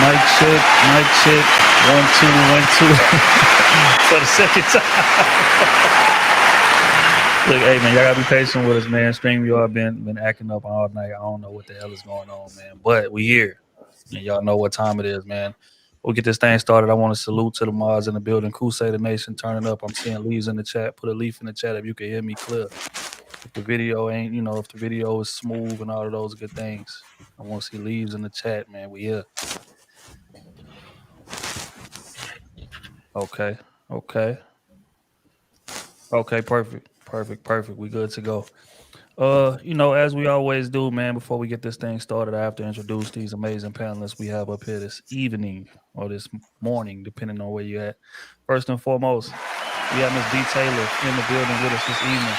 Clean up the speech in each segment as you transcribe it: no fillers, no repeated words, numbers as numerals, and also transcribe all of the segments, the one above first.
Mic check. 1 2 1 2 for the second time. Look, hey man, y'all gotta be patient with us, man. Stream y'all been acting up all night. I don't know what the hell is going on, man. But we here, and y'all know what time it is, man. We'll get this thing started. I want to salute to the mods in the building. Crusader Nation, turning up. I'm seeing leaves in the chat. Put a leaf in the chat if you can hear me clear. If the video ain't, if the video is smooth and all of those good things, I want to see leaves in the chat, man. We here. Okay. Okay. Okay. Perfect. Perfect. Perfect. We good to go. As we always do, man, before we get this thing started, I have to introduce these amazing panelists we have up here this evening or this morning, depending on where you're at. First and foremost, we have Miss B. Taylor in the building with us this evening.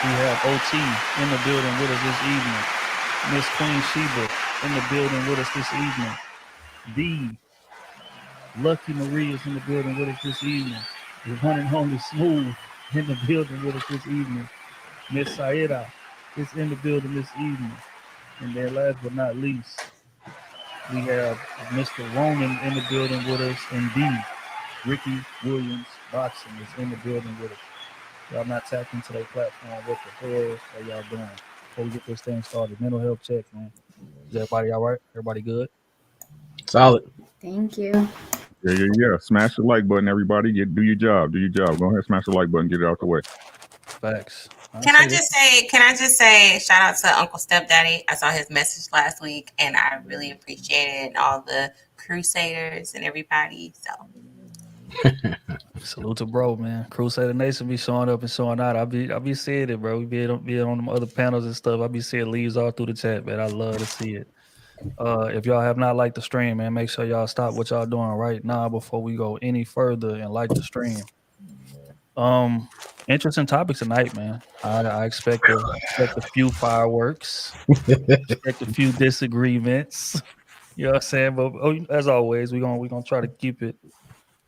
We have OT in the building with us this evening. Miss Queen Sheba in the building with us this evening. The Lucky Marie is in the building with us this evening. The one and only Smooth in the building with us this evening. Miss Saida is in the building this evening. And then last but not least, we have Mr. Ronan in the building with us. Indeed, Ricky Williams Boxing is in the building with us. Y'all not tapped into their platform. What the hell are y'all doing? Before we get this thing started, mental health check, man. Is everybody all right? Everybody good? Solid. Thank you. Yeah. Smash the like button, everybody. Do your job. Do your job. Go ahead, smash the like button. Get it out the way. Facts. Can I just say, shout out to Uncle Stepdaddy. I saw his message last week, and I really appreciated all the Crusaders and everybody. So, salute to bro, man. Crusader Nation be showing up and showing out. I be seeing it, bro. We be on them other panels and stuff. I be seeing leaves all through the chat, man. I love to see it. If y'all have not liked the stream, man, make sure y'all stop what y'all doing right now before we go any further and like the stream. Interesting topic tonight, man. I expect a few fireworks, expect a few disagreements. You know what I'm saying? But as always, we gonna try to keep it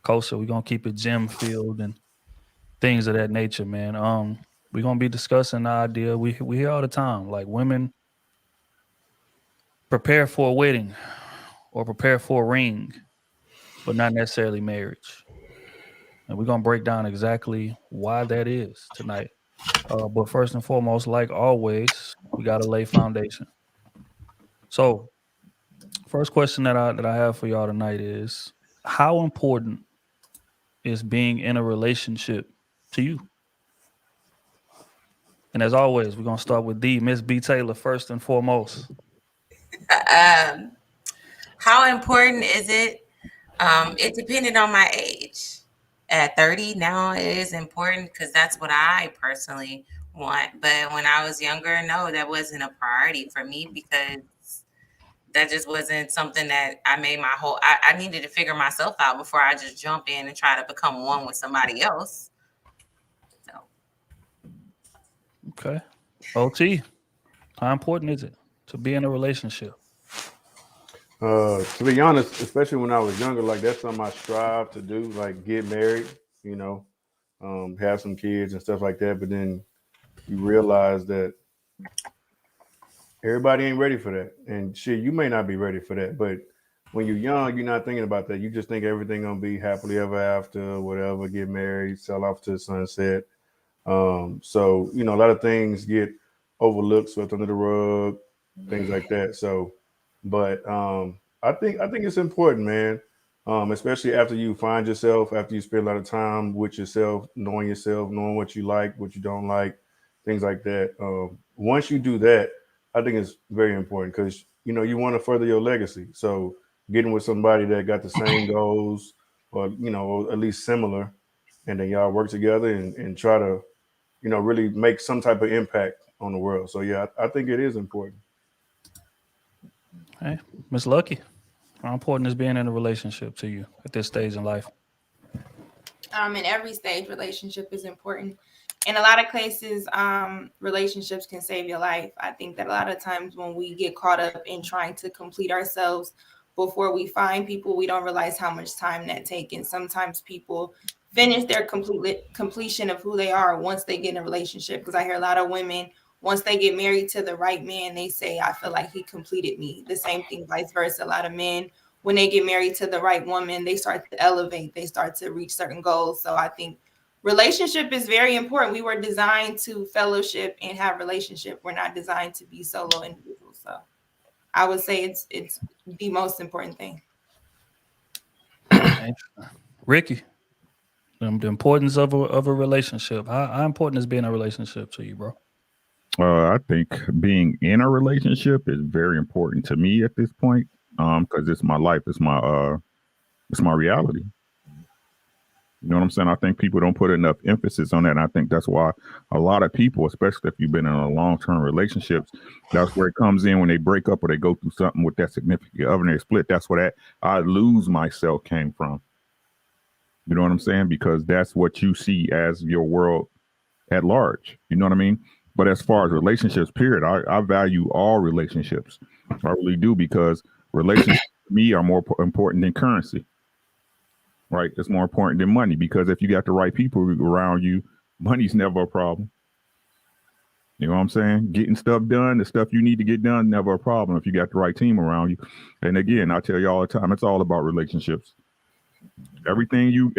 kosher. We're gonna keep it gem filled and things of that nature, man. We're gonna be discussing the idea we hear all the time, like women prepare for a wedding or prepare for a ring, but not necessarily marriage. And we're gonna break down exactly why that is tonight. But first and foremost, like always, we gotta lay foundation. So, first question that I have for y'all tonight is: how important is being in a relationship to you? And as always, we're gonna start with Miss B Taylor first and foremost. how important is it? It depended on my age. At 30, now it is important because that's what I personally want. But when I was younger, no, that wasn't a priority for me because that just wasn't something that I made my whole. I needed to figure myself out before I just jump in and try to become one with somebody else. So, Okay. OT, how important is it to be in a relationship? To be honest, especially when I was younger, like that's something I strive to do, like get married, you know, have some kids and stuff like that. But then you realize that everybody ain't ready for that, and shit, you may not be ready for that. But when you're young, you're not thinking about that. You just think everything gonna be happily ever after, whatever. Get married, sell off to the sunset. So a lot of things get overlooked, swept under the rug, things like that. So, but I think it's important, man. Especially after you find yourself, after you spend a lot of time with yourself, knowing what you like, what you don't like, things like that. Once you do that, I think it's very important because you want to further your legacy. So, getting with somebody that got the same goals, or or at least similar, and then y'all work together and try to really make some type of impact on the world. So yeah, I think it is important. Hey, Miss Lucky, how important is being in a relationship to you at this stage in life? In every stage, relationship is important. In a lot of cases, relationships can save your life. I think that a lot of times when we get caught up in trying to complete ourselves before we find people, we don't realize how much time that takes. And sometimes people finish their completion of who they are once they get in a relationship. Because I hear a lot of women, once they get married to the right man, they say, I feel like he completed me. The same thing, vice versa. A lot of men, when they get married to the right woman, they start to elevate, they start to reach certain goals. So I think relationship is very important. We were designed to fellowship and have relationship. We're not designed to be solo individuals. So I would say it's the most important thing. Ricky, the importance of a relationship. How important is being in a relationship to you, bro? I think being in a relationship is very important to me at this point, because it's my life, it's my reality. You know what I'm saying? I think people don't put enough emphasis on that. And I think that's why a lot of people, especially if you've been in a long-term relationships, that's where it comes in when they break up or they go through something with that significant other and they split. That's where that I lose myself came from. You know what I'm saying? Because that's what you see as your world at large. You know what I mean? But as far as relationships, period, I value all relationships. I really do, because relationships to me are more important than currency. Right? It's more important than money, because if you got the right people around you, money's never a problem. You know what I'm saying? Getting stuff done, the stuff you need to get done, never a problem if you got the right team around you. And again, I tell you all the time, it's all about relationships. Everything you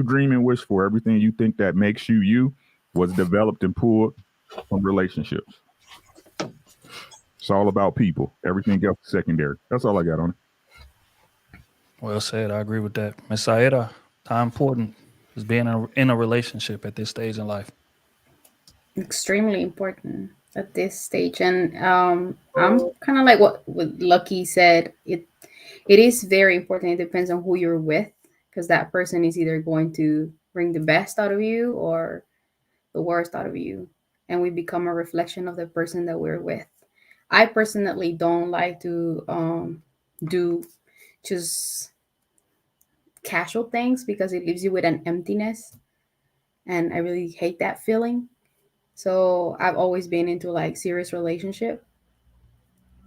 dream and wish for, everything you think that makes you was developed and pulled from relationships. It's all about people. Everything else is secondary. That's all I got on it. Well said. I agree with that. Miss Saida, how important is being in a relationship at this stage in life? Extremely important at this stage, and I'm kind of like what Lucky said. It is very important. It depends on who you're with, because that person is either going to bring the best out of you or the worst out of you, and we become a reflection of the person that we're with. I personally don't like to do just casual things, because it leaves you with an emptiness, and I really hate that feeling. So I've always been into like serious relationship.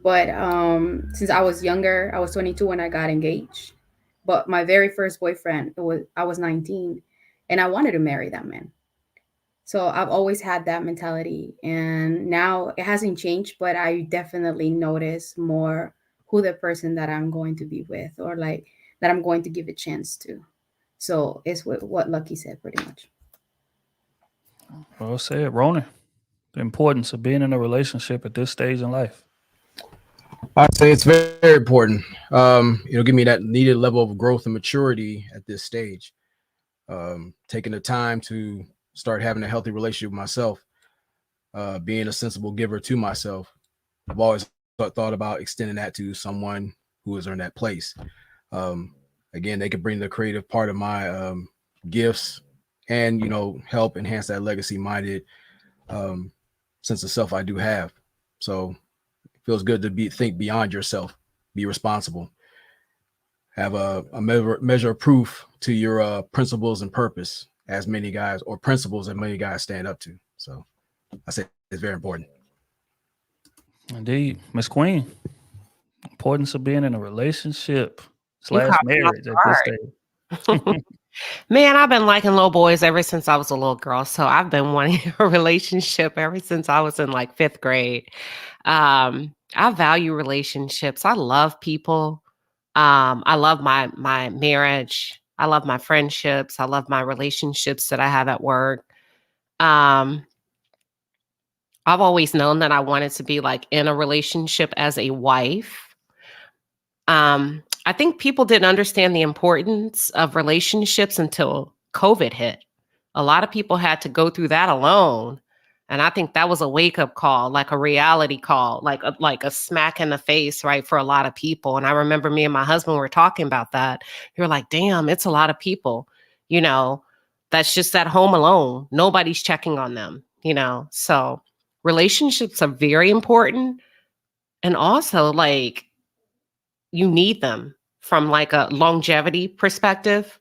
But since I was younger, I was 22 when I got engaged. But my very first boyfriend, I was 19, and I wanted to marry that man. So I've always had that mentality, and now it hasn't changed, but I definitely notice more who the person that I'm going to be with, or like that I'm going to give a chance to. So it's what Lucky said pretty much. Well said. Ronan, the importance of being in a relationship at this stage in life. I'd say it's very, very important. It'll give me that needed level of growth and maturity at this stage. Taking the time to start having a healthy relationship with myself, being a sensible giver to myself. I've always thought about extending that to someone who is in that place. Again, they could bring the creative part of my gifts and, help enhance that legacy-minded sense of self I do have. So it feels good to think beyond yourself, be responsible, have a measure of proof to your principles and purpose, as many guys, or principles that many guys stand up to. So I say it's very important. Indeed. Miss Queen, importance of being in a relationship / You caught me off marriage at this guard. stage. Man, I've been liking little boys ever since I was a little girl. So I've been wanting a relationship ever since I was in like 5th grade. I value relationships. I love people. I love my marriage. I love my friendships. I love my relationships that I have at work. Um, I've always known that I wanted to be like in a relationship as a wife. I think people didn't understand the importance of relationships until COVID hit. A lot of people had to go through that alone. And I think that was a wake-up call, like a reality call, like a smack in the face, right, for a lot of people. And I remember me and my husband were talking about that. You're like, damn, it's a lot of people, that's just at home alone. Nobody's checking on them, So relationships are very important. And also, like, you need them from like a longevity perspective.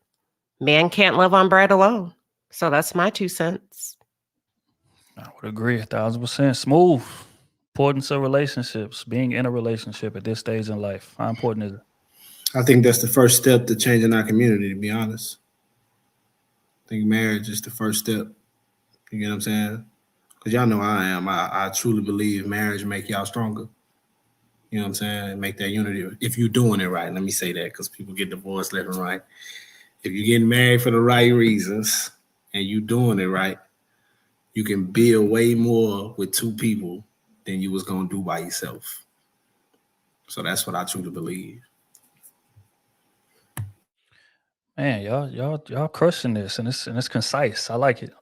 Man can't live on bread alone. So that's my 2 cents. I would agree 1,000%. Smooth. Importance of relationships, being in a relationship at this stage in life. How important is it? I think that's the first step to changing our community, to be honest. I think marriage is the first step. You get what I'm saying? Because y'all know I am. I truly believe marriage make y'all stronger. You know what I'm saying? And make that unity. If you're doing it right, let me say that because people get divorced left and right. If you're getting married for the right reasons and you doing it right, you can build way more with two people than you was gonna do by yourself. So that's what I truly believe. Man, y'all crushing this, and it's concise. I like it.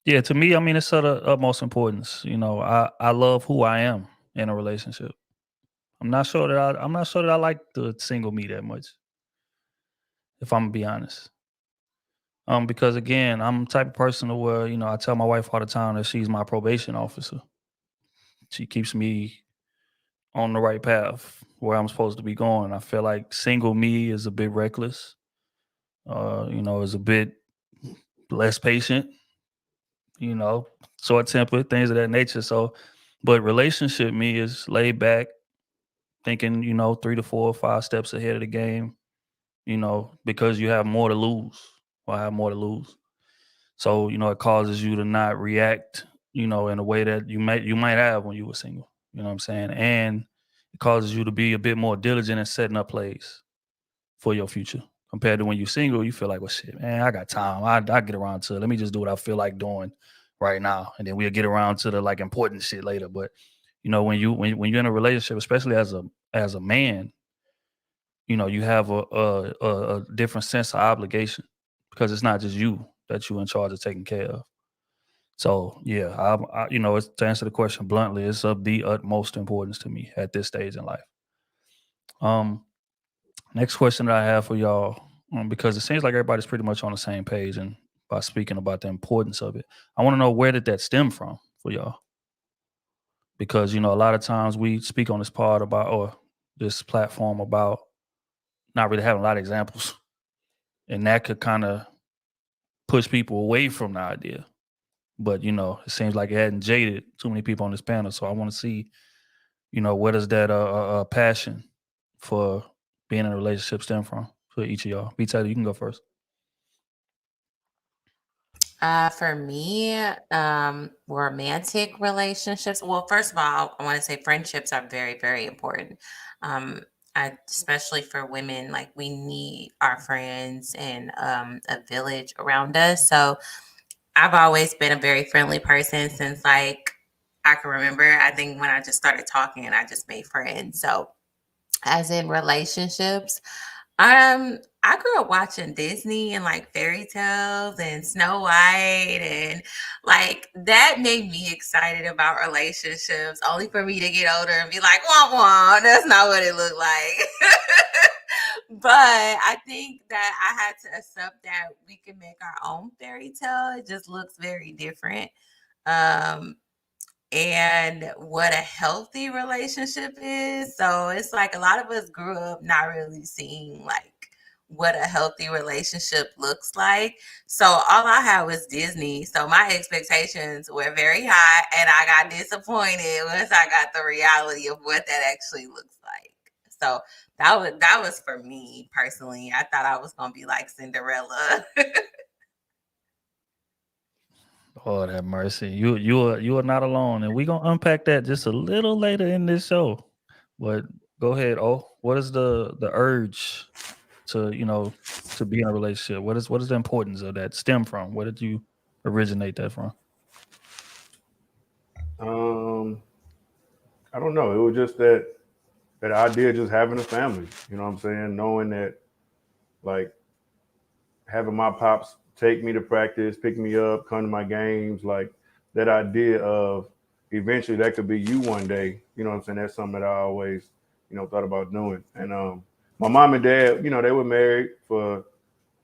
Yeah, to me, I mean, it's of the utmost importance. You know, I love who I am in a relationship. I'm not sure that I like the single me that much, if I'm gonna be honest. Because again, I'm the type of person to where, you know, I tell my wife all the time that she's my probation officer. She keeps me on the right path where I'm supposed to be going. I feel like single me is a bit reckless. You know, is a bit less patient, you know, short tempered, things of that nature. So, but relationship me is laid back, thinking, you know, 3 to 4 or 5 steps ahead of the game, you know, because you have more to lose or have more to lose. So, you know, it causes you to not react, you know, in a way that you might have when you were single. You know what I'm saying? And it causes you to be a bit more diligent in setting up plays for your future. Compared to when you're single, you feel like, well, shit, man, I got time. I get around to it. Let me just do what I feel like doing right now, and then we'll get around to the like important shit later. But you know, when you're in a relationship, especially as a man, you know, you have a different sense of obligation because it's not just you that you're in charge of taking care of. So yeah, you know, to answer the question bluntly, it's of the utmost importance to me at this stage in life. Um, Next question that I have for y'all, because it seems like everybody's pretty much on the same page and by speaking about the importance of it. I want to know, where did that stem from for y'all? Because you know, a lot of times we speak on this part about, or this platform about, not really having a lot of examples, and that could kind of push people away from the idea. But you know, it seems like it hadn't jaded too many people on this panel. So I want to see, you know, where does that passion for being in a relationship stem from for each of y'all? B Taylor, you can go first. For me, romantic relationships. Well, first of all, I want to say friendships are very, very important. Um, especially for women, like we need our friends and a village around us. So I've always been a very friendly person since like I can remember. I think when I just started talking and I just made friends. So as in relationships, I grew up watching Disney and like fairy tales and Snow White, and like that made me excited about relationships, only for me to get older and be like, wah wah, that's not what it looked like. But I think that I had to accept that we can make our own fairy tale. It just looks very different. Um, and what a healthy relationship is. So it's like a lot of us grew up not really seeing like what a healthy relationship looks like. So all I had was Disney. So my expectations were very high and I got disappointed once I got the reality of what that actually looks like. So that was for me personally. I thought I was gonna be like Cinderella. Lord have mercy. You are not alone, and we're gonna unpack that just a little later in this show. But go ahead. Oh, what is the urge to, you know, to be in a relationship? What is the importance of that stem from? Where did you originate that from? Um, I don't know. It was just that idea of just having a family. You know what I'm saying? Knowing that, like, having my pops take me to practice, pick me up, come to my games, like that idea of eventually that could be you one day. You know what I'm saying? That's something that I always, thought about doing. And my mom and dad, they were married for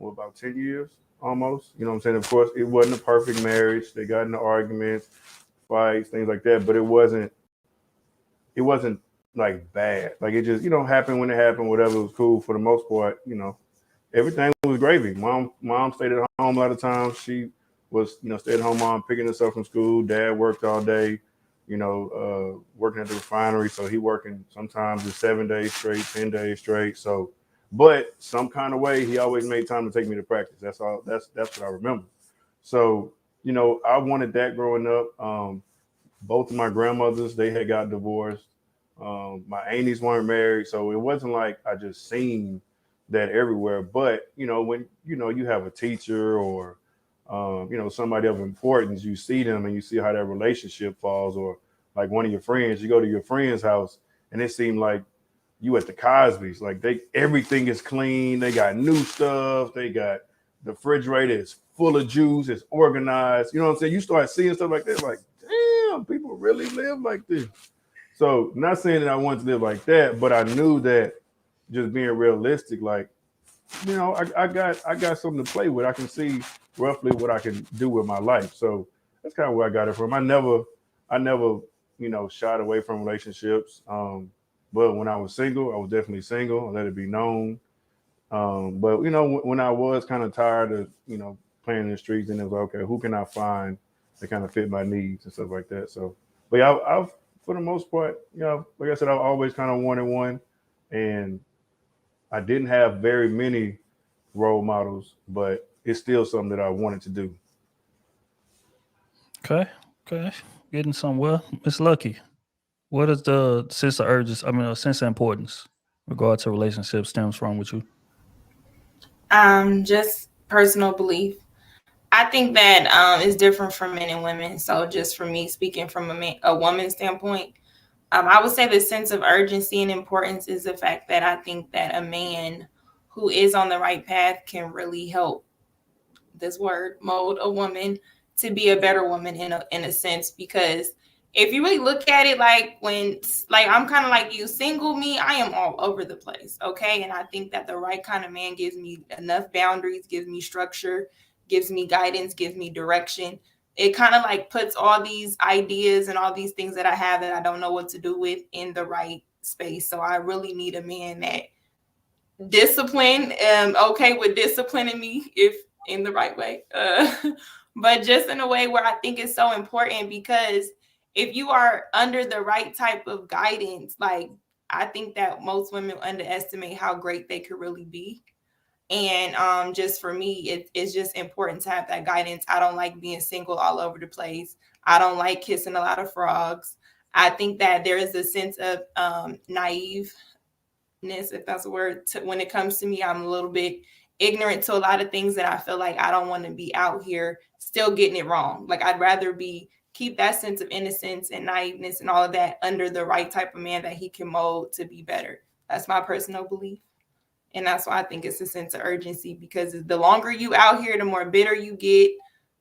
about 10 years almost. You know what I'm saying? Of course, it wasn't a perfect marriage. They got into arguments, fights, things like that. But it wasn't like bad. Like it just, happened when it happened. Whatever, it was cool for the most part. Everything was gravy. Mom stayed at home a lot of times. She was, stay at home mom, picking us up from school. Dad worked all day, working at the refinery. So he working sometimes just 7 days straight, 10 days straight. So, but some kind of way, he always made time to take me to practice. That's all. That's what I remember. So, I wanted that growing up. Both of my grandmothers, they had got divorced. My aunties weren't married, so it wasn't like I just seen that everywhere. But when you have a teacher or somebody of importance, you see them and you see how that relationship falls, or like one of your friends, you go to your friend's house and it seemed like you at the Cosby's, like everything is clean, they got new stuff, they got the refrigerator is full of juice, it's organized. You know what I'm saying? You start seeing stuff like that, like, damn, people really live like this. So not saying that I wanted to live like that, but I knew that just being realistic, like, I got something to play with. I can see roughly what I can do with my life. So that's kind of where I got it from. I never, shied away from relationships. But when I was single, I was definitely single. I let it be known. But when I was kind of tired of playing in the streets, and it was like, okay, who can I find that kind of fit my needs and stuff like that. So, but yeah, I've for the most part, like I said, I've always kind of wanted one, and I didn't have very many role models, but it's still something that I wanted to do. Okay. Getting somewhere. Miss Lucky, what is the sense of urgency? I mean, a sense of importance in regard to relationships stems from with you? Just personal belief. I think that is different for men and women. So just for me, speaking from a woman's standpoint, I would say the sense of urgency and importance is the fact that I think that a man who is on the right path can really help this word mold a woman to be a better woman in a sense, because if you really look at it, like I'm kind of like you, single me, I am all over the place, okay? And I think that the right kind of man gives me enough boundaries, gives me structure, gives me guidance, gives me direction. It kind of like puts all these ideas and all these things that I have that I don't know what to do with in the right space. So I really need a man that discipline, okay with disciplining me if in the right way, but just in a way where I think it's so important, because if you are under the right type of guidance, like I think that most women underestimate how great they could really be. And just for me, it's just important to have that guidance. I don't like being single all over the place. I don't like kissing a lot of frogs. I think that there is a sense of naive, if that's a word, when it comes to me. I'm a little bit ignorant to a lot of things that I feel like I don't want to be out here still getting it wrong. Like I'd rather keep that sense of innocence and naiveness and all of that under the right type of man that he can mold to be better. That's my personal belief. And that's why I think it's a sense of urgency, because the longer you out here, the more bitter you get,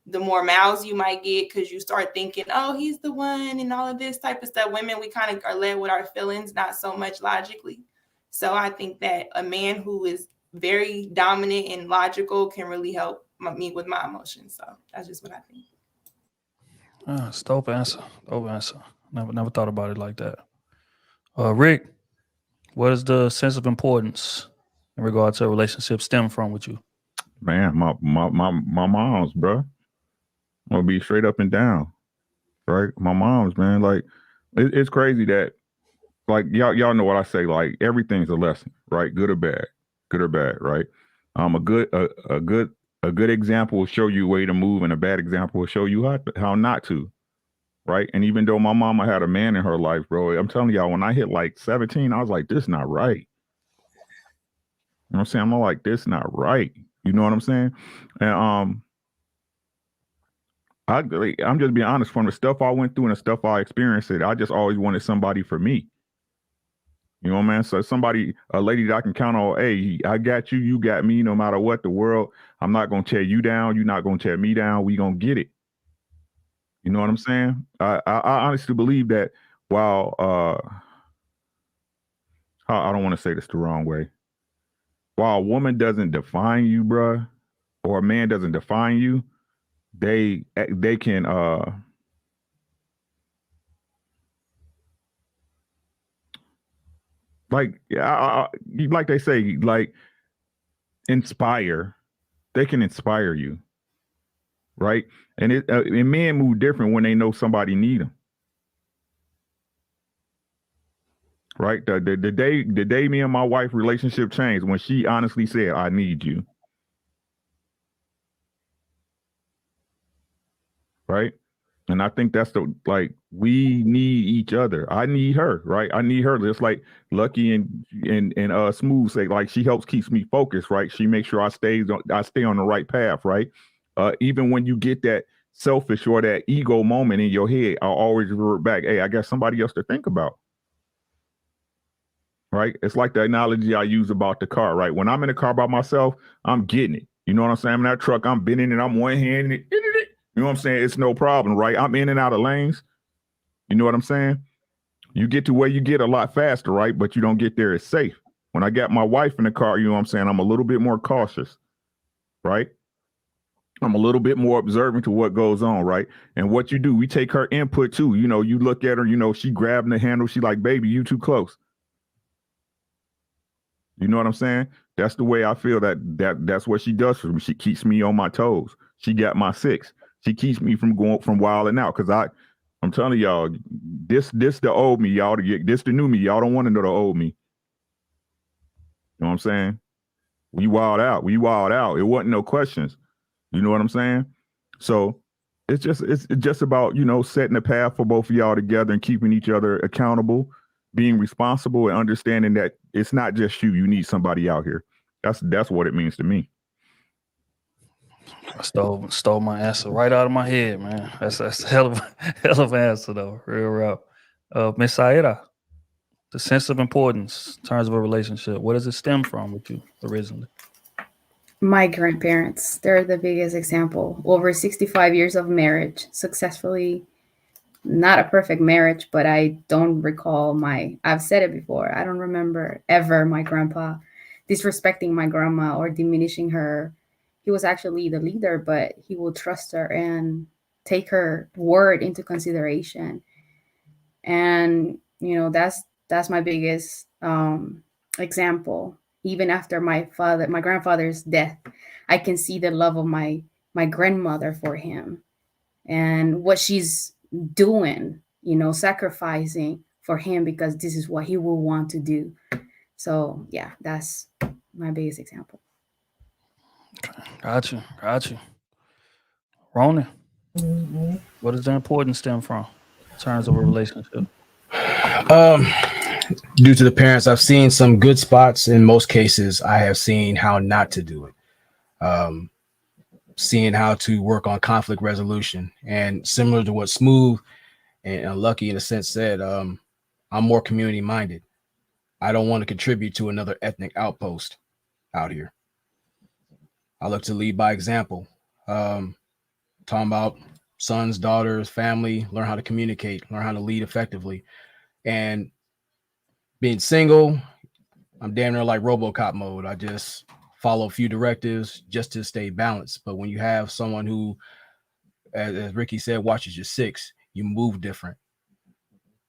the more mouths you might get, because you start thinking, oh, he's the one and all of this type of stuff. Women, we kind of are led with our feelings, not so much logically. So I think that a man who is very dominant and logical can really help me with my emotions. So that's just what I think. It's dope answer. Dope answer. Never thought about it like that. Rick, what is the sense of importance in regard to a relationship stem from with you? Man, my mom's, bro. I'm gonna be straight up and down, right? My mom's, man. Like, it's crazy that, like, y'all know what I say. Like, everything's a lesson, right? Good or bad, right? A good example will show you a way to move, and a bad example will show you how not to, right? And even though my mama had a man in her life, bro, I'm telling y'all, when I hit like 17, I was like, this not right. You know what I'm saying? I'm like, this not right. You know what I'm saying? And I'm just being honest. From the stuff I went through and the stuff I experienced, I just always wanted somebody for me. You know what I mean? So a lady that I can count on. Hey, I got you. You got me. No matter what, the world, I'm not gonna tear you down. You're not gonna tear me down. We gonna get it. You know what I'm saying? I honestly believe that. While I don't want to say this the wrong way. While a woman doesn't define you, bruh, or a man doesn't define you, they can like like they say, like, inspire. They can inspire you, right? And men move different when they know somebody need them, right? The day me and my wife relationship changed when she honestly said, "I need you," right? And I think that's we need each other. I need her, right? I need her. Just like Lucky and Smooth say, like she helps keeps me focused, right? She makes sure I stay on the right path, right? Even when you get that selfish or that ego moment in your head, I'll always revert back. Hey, I got somebody else to think about. Right? It's like the analogy I use about the car, right? When I'm in the car by myself, I'm getting it. You know what I'm saying? I'm in that truck, I'm bending it, I'm one hand, you know what I'm saying? It's no problem, right? I'm in and out of lanes. You know what I'm saying? You get to where you get a lot faster, right? But you don't get there as safe. When I got my wife in the car, you know what I'm saying? I'm a little bit more cautious, right? I'm a little bit more observant to what goes on, right? And what you do, we take her input too. You know, you look at her, you know, she grabbing the handle, she like, baby, you too close. You know what I'm saying? That's the way I feel that's what she does for me. She keeps me on my toes. She got my six. She keeps me from wilding out. Cause I'm telling y'all, this the old me, y'all to get this the new me. Y'all don't want to know the old me. You know what I'm saying? We wild out. It wasn't no questions. You know what I'm saying? So it's just about, you know, setting a path for both of y'all together and keeping each other accountable, being responsible and understanding that it's not just you. You need somebody out here. That's what it means to me. I stole my answer right out of my head, man. That's a hell of an answer though. Real rough. Miss Saida, the sense of importance in terms of a relationship. What does it stem from with you originally? My grandparents, they're the biggest example. Over 65 years of marriage, successfully, not a perfect marriage, but I don't recall I've said it before, I don't remember ever my grandpa disrespecting my grandma or diminishing her. He was actually the leader, but he will trust her and take her word into consideration. And, you know, that's my biggest example. Even after my grandfather's death, I can see the love of my grandmother for him and what she's doing, you know, sacrificing for him because this is what he will want to do. So yeah, that's my biggest example. Got you. Ronan, what does the importance stem from in terms of a relationship? Due to the parents, I've seen some good spots. In most cases, I have seen how not to do it. Seeing how to work on conflict resolution, and similar to what Smooth and Lucky in a sense said, I'm more community minded. I don't want to contribute to another ethnic outpost out here. I look to lead by example. Talking about sons, daughters, family, learn how to communicate, learn how to lead effectively. And being single, I'm damn near like RoboCop mode. I just follow a few directives just to stay balanced. But when you have someone who, as Ricky said, watches your six, you move different.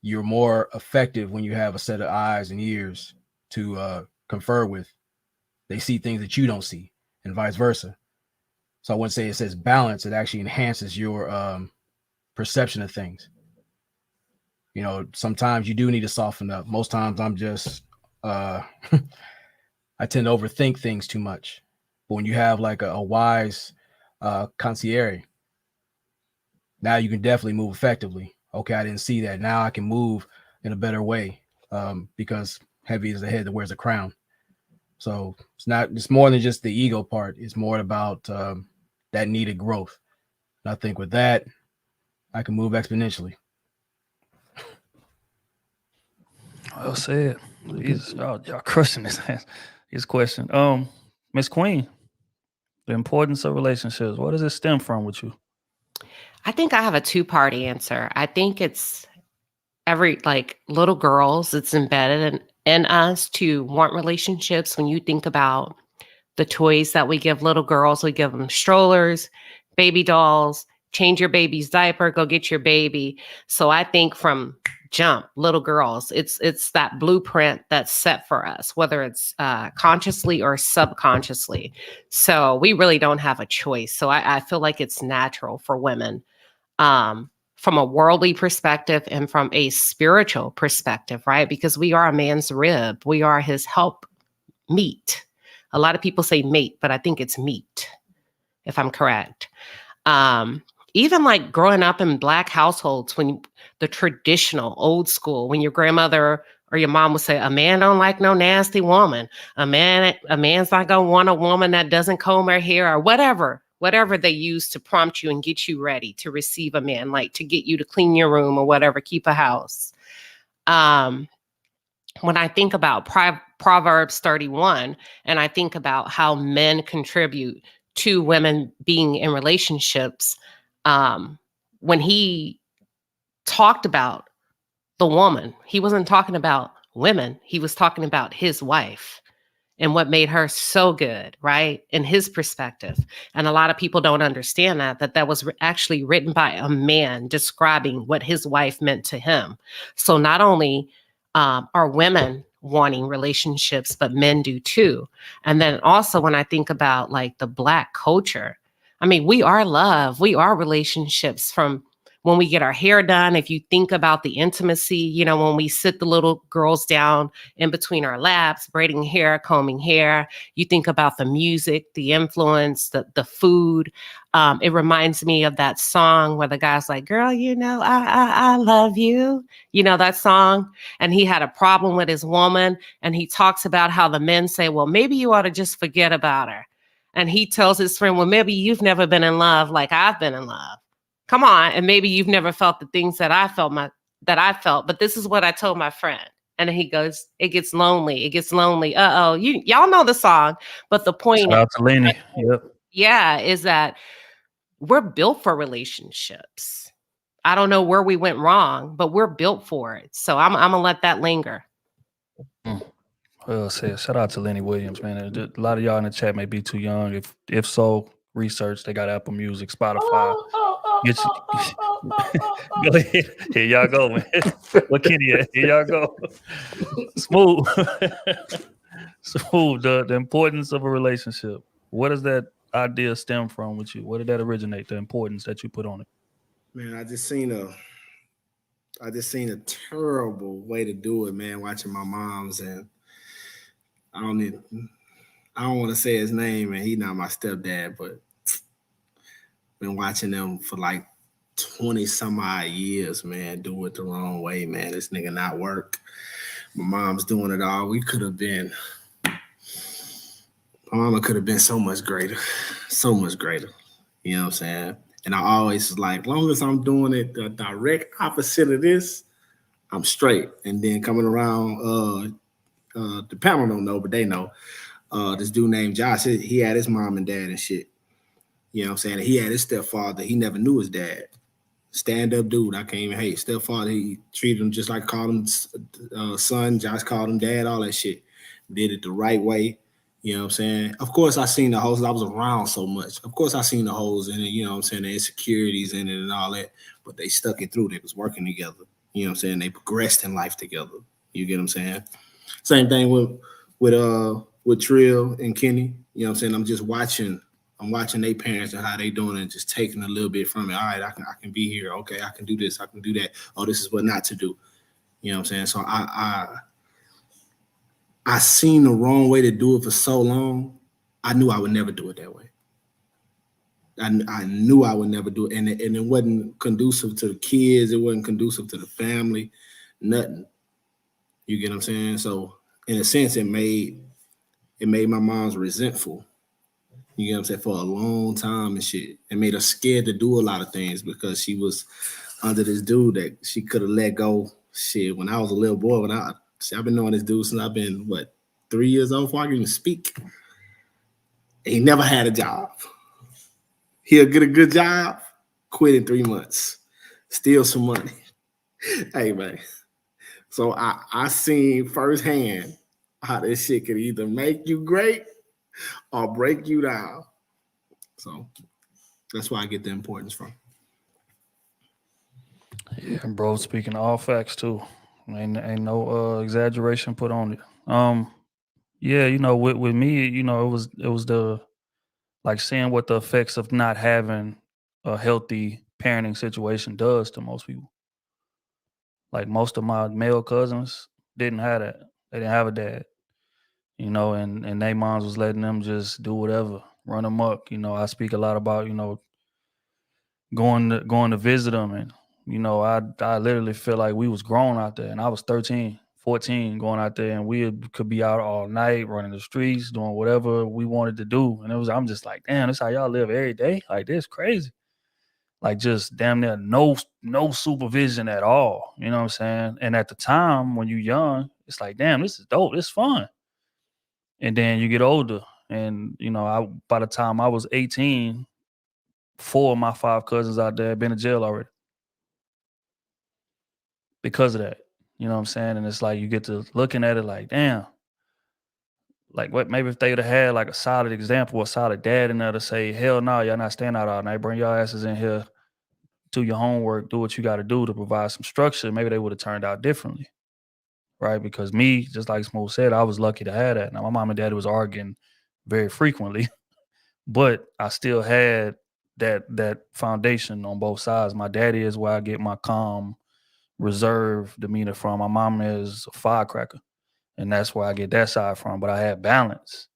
You're more effective when you have a set of eyes and ears to confer with. They see things that you don't see, and vice versa. So I wouldn't say it says balance. It actually enhances your perception of things. You know, sometimes you do need to soften up. Most times I'm just I tend to overthink things too much. But when you have like a wise concierge, now you can definitely move effectively. Okay, I didn't see that. Now I can move in a better way because heavy is the head that wears a crown. So it's more than just the ego part. It's more about that needed growth. And I think with that, I can move exponentially. Well said. Jesus, y'all crushing his question. Miss Queen, the importance of relationships. What does it stem from with you? I think I have a two-part answer. I think it's little girls, it's embedded in us to want relationships. When you think about the toys that we give little girls, we give them strollers, baby dolls, change your baby's diaper, go get your baby. So I think from jump, little girls, it's that blueprint that's set for us, whether it's consciously or subconsciously. So we really don't have a choice. So I feel like it's natural for women from a worldly perspective and from a spiritual perspective, right? Because we are a man's rib. We are his help meet. A lot of people say mate, but I think it's meat, if I'm correct. even like growing up in Black households, when the traditional old school, when your grandmother or your mom would say, a man don't like no nasty woman. A man's not gonna want a woman that doesn't comb her hair, or whatever they use to prompt you and get you ready to receive a man, like to get you to clean your room or whatever, keep a house. When I think about Proverbs 31, and I think about how men contribute to women being in relationships, when he talked about the woman, he wasn't talking about women, he was talking about his wife and what made her so good, right? In his perspective. And a lot of people don't understand that was actually written by a man describing what his wife meant to him. So not only are women wanting relationships, but men do too. And then also when I think about like the Black culture, I mean, we are love, we are relationships from when we get our hair done. If you think about the intimacy, when we sit the little girls down in between our laps, braiding hair, combing hair, you think about the music, the influence, the food. It reminds me of that song where the guy's like, girl, I love you. That song. And he had a problem with his woman. And he talks about how the men say, well, maybe you ought to just forget about her. And he tells his friend, well, maybe you've never been in love like I've been in love. Come on, and maybe you've never felt the things that I felt, but this is what I told my friend. And then he goes, it gets lonely. It gets lonely. Uh-oh. Y'all know the song, but the point Shout out to Lenny. Yep. is that we're built for relationships. I don't know where we went wrong, but we're built for it. So I'm gonna let that linger. Well said. Shout out to Lenny Williams, man. A lot of y'all in the chat may be too young. If so, research. They got Apple Music, Spotify. Get you. Go ahead. Here y'all go, man. What Kenny at? Here y'all go. Smooth. Smooth. The importance of a relationship. Where does that idea stem from with you? Where did that originate? The importance that you put on it. Man, I just seen a terrible way to do it, man, watching my mom's, and I don't want to say his name, and he's not my stepdad, but been watching them for like 20 some odd years, man, do it the wrong way, man. This nigga not work. My mom's doing it all. My mama could have been so much greater. So much greater. You know what I'm saying? And I always was like, long as I'm doing it the direct opposite of this, I'm straight. And then coming around, the panel don't know, but they know. This dude named Josh, he had his mom and dad and shit. You know what I'm saying? And he had his stepfather. He never knew his dad. Stand-up dude. I can't even hate. Stepfather, he treated him just like called him son. Josh called him dad, all that shit. Did it the right way. You know what I'm saying? Of course, I seen the hoes. I was around so much. Of course, I seen the hoes in it, you know what I'm saying? The insecurities in it and all that. But they stuck it through. They was working together. You know what I'm saying? They progressed in life together. You get what I'm saying? Same thing with Trill and Kenny. You know what I'm saying? I'm watching their parents and how they doing it and just taking a little bit from it. All right, I can be here. Okay, I can do this. I can do that. Oh, this is what not to do. You know what I'm saying? So I seen the wrong way to do it for so long. I knew I would never do it that way. I knew I would never do it. And it wasn't conducive to the kids. It wasn't conducive to the family. Nothing. You get what I'm saying? So in a sense, it made my mom's resentful. You know what I'm saying? For a long time and shit. It made her scared to do a lot of things because she was under this dude that she could have let go. Shit, when I was a little boy, I've been knowing this dude since I've been, 3 years old before I can even speak. He never had a job. He'll get a good job, quit in 3 months, steal some money. Hey, man. So I seen firsthand how this shit could either make you great or break you down. So that's where I get the importance from. Yeah, bro. Speaking of all facts too, ain't no exaggeration put on it. Yeah, with me, it was the like seeing what the effects of not having a healthy parenting situation does to most people. Like most of my male cousins didn't have that. They didn't have a dad, and their moms was letting them just do whatever, run amok. I speak a lot about, going to visit them, and I literally feel like we was grown out there, and I was 13, 14 going out there, and could be out all night running the streets doing whatever we wanted to do, and I'm just like, damn, this how y'all live every day, like this crazy, like just damn near no supervision at all, you know what I'm saying? And at the time when you're young, it's like, damn, this is dope, this fun. And then you get older, and I by the time I was 18, 4 of my 5 cousins out there had been in jail already because of that. You know what I'm saying? And it's like you get to looking at it like, damn, like what maybe if they would have had like a solid example, a solid dad in there to say, hell no, y'all not staying out all night. Bring your asses in here, do your homework, do what you got to do to provide some structure. Maybe they would have turned out differently. Right. Because me, just like Smooth said, I was lucky to have that. Now my mom and daddy was arguing very frequently, but I still had that foundation on both sides. My daddy is where I get my calm, reserved demeanor from. My mom is a firecracker, and that's where I get that side from. But I had balance,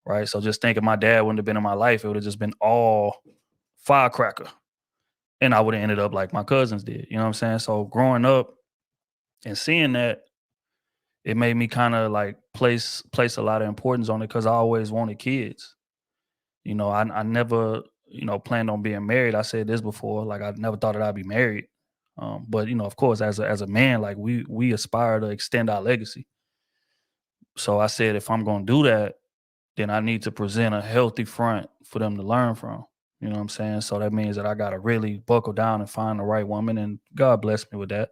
right? So just thinking my dad wouldn't have been in my life, it would have just been all firecracker, and I would have ended up like my cousins did. You know what I'm saying? So growing up and seeing that, it made me kind of like place a lot of importance on it because I always wanted kids. I never, planned on being married. I said this before, like I never thought that I'd be married. But of course, as a man, like we aspire to extend our legacy. So I said, if I'm gonna do that, then I need to present a healthy front for them to learn from. You know what I'm saying? So that means that I gotta really buckle down and find the right woman, and God bless me with that.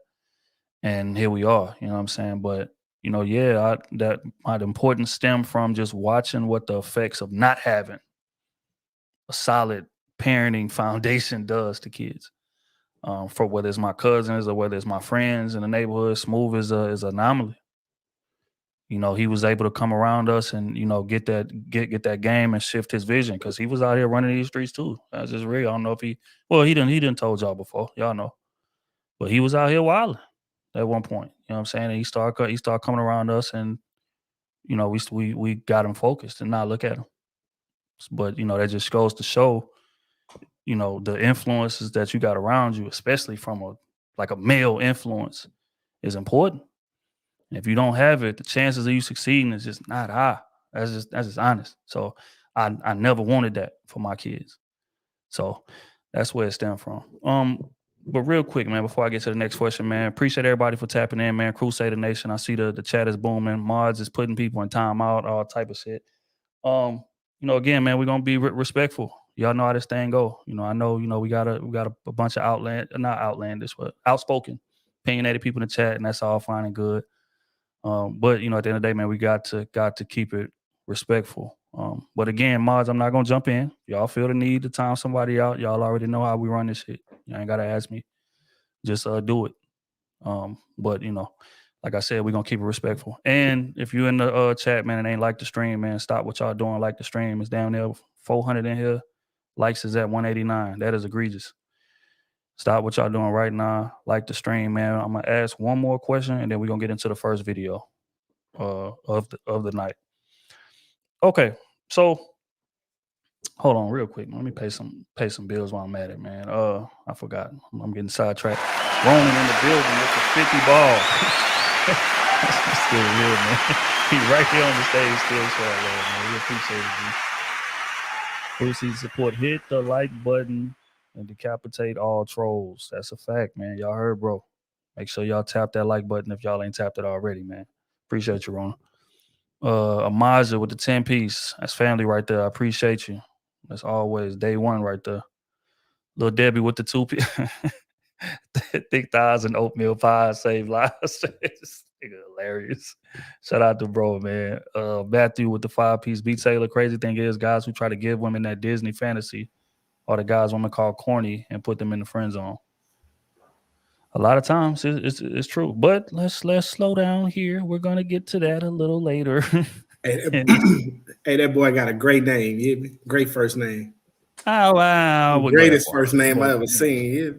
And here we are. You know what I'm saying? But that my importance stem from just watching what the effects of not having a solid parenting foundation does to kids. For whether it's my cousins or whether it's my friends in the neighborhood, Smooth is an anomaly. He was able to come around us and get that game and shift his vision because he was out here running these streets too. That's just real. I don't know if he didn't told y'all before, y'all know, but he was out here wilding at one point. You know what I'm saying? And he started coming around us, and we got him focused and now look at him. But that just goes to show the influences that you got around you, especially from a male influence, is important. And if you don't have it, the chances of you succeeding is just not high. That's just honest. So I never wanted that for my kids. So that's where it stemmed from. But real quick, man, before I get to the next question, man, appreciate everybody for tapping in, man. Crusader Nation, I see the chat is booming. Mods is putting people in timeout, all type of shit. Again, man, we're gonna be respectful. Y'all know how this thing go. I know, we got a bunch of not outlandish, but outspoken, opinionated people in the chat, and that's all fine and good. But at the end of the day, man, we got to keep it respectful. But again, mods, I'm not gonna jump in. Y'all feel the need to time somebody out. Y'all already know how we run this shit. You ain't gotta ask me. Just do it. But like I said, we're gonna keep it respectful. And if you in the chat, man, and ain't like the stream, man, stop what y'all doing. Like the stream. It's down there, 400 in here. Likes is at 189. That is egregious. Stop what y'all doing right now. Like the stream, man. I'm gonna ask one more question, and then we're gonna get into the first video of the night. Okay, so hold on real quick. Let me pay some bills while I'm at it, man. I forgot. I'm getting sidetracked. Ronan in the building with the 50 ball. Still real, man. He right here on the stage, still short, man. We appreciate it, G. Proceed support. Hit the like button and decapitate all trolls. That's a fact, man. Y'all heard, bro. Make sure y'all tap that like button if y'all ain't tapped it already, man. Appreciate you, Ronan. Amaja with the 10 piece. That's family right there. I appreciate you. That's always day one right there. Little Debbie with the 2 piece. Thick thighs and oatmeal pies save lives. It's hilarious. Shout out to bro, man. Matthew with the 5-piece beat Taylor. Crazy thing is, guys who try to give women that Disney fantasy are the guys women call corny and put them in the friend zone. A lot of times it's true, but let's slow down here. We're gonna get to that a little later. Hey, that boy got a great name. You hear me? Great first name. Oh wow! Greatest first name I ever seen. Yeah.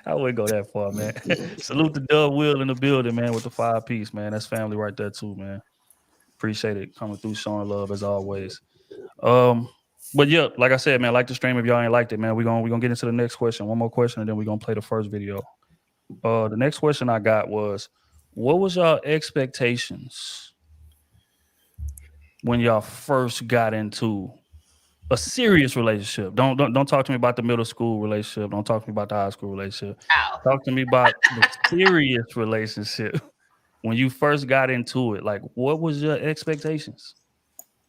I wouldn't go that far, man. Salute to Dub Will in the building, man, with the 5-piece, man. That's family right there too, man. Appreciate it coming through, showing love as always. But yeah, like I said, man, like the stream. If y'all ain't liked it, man, we gonna get into the next question. One more question, and then we're gonna play the first video. The next question I got was, what was y'all expectations when y'all first got into a serious relationship? Don't talk to me about the middle school relationship. Don't talk to me about the high school relationship. Wow. Talk to me about the serious relationship when you first got into it. Like, what was your expectations?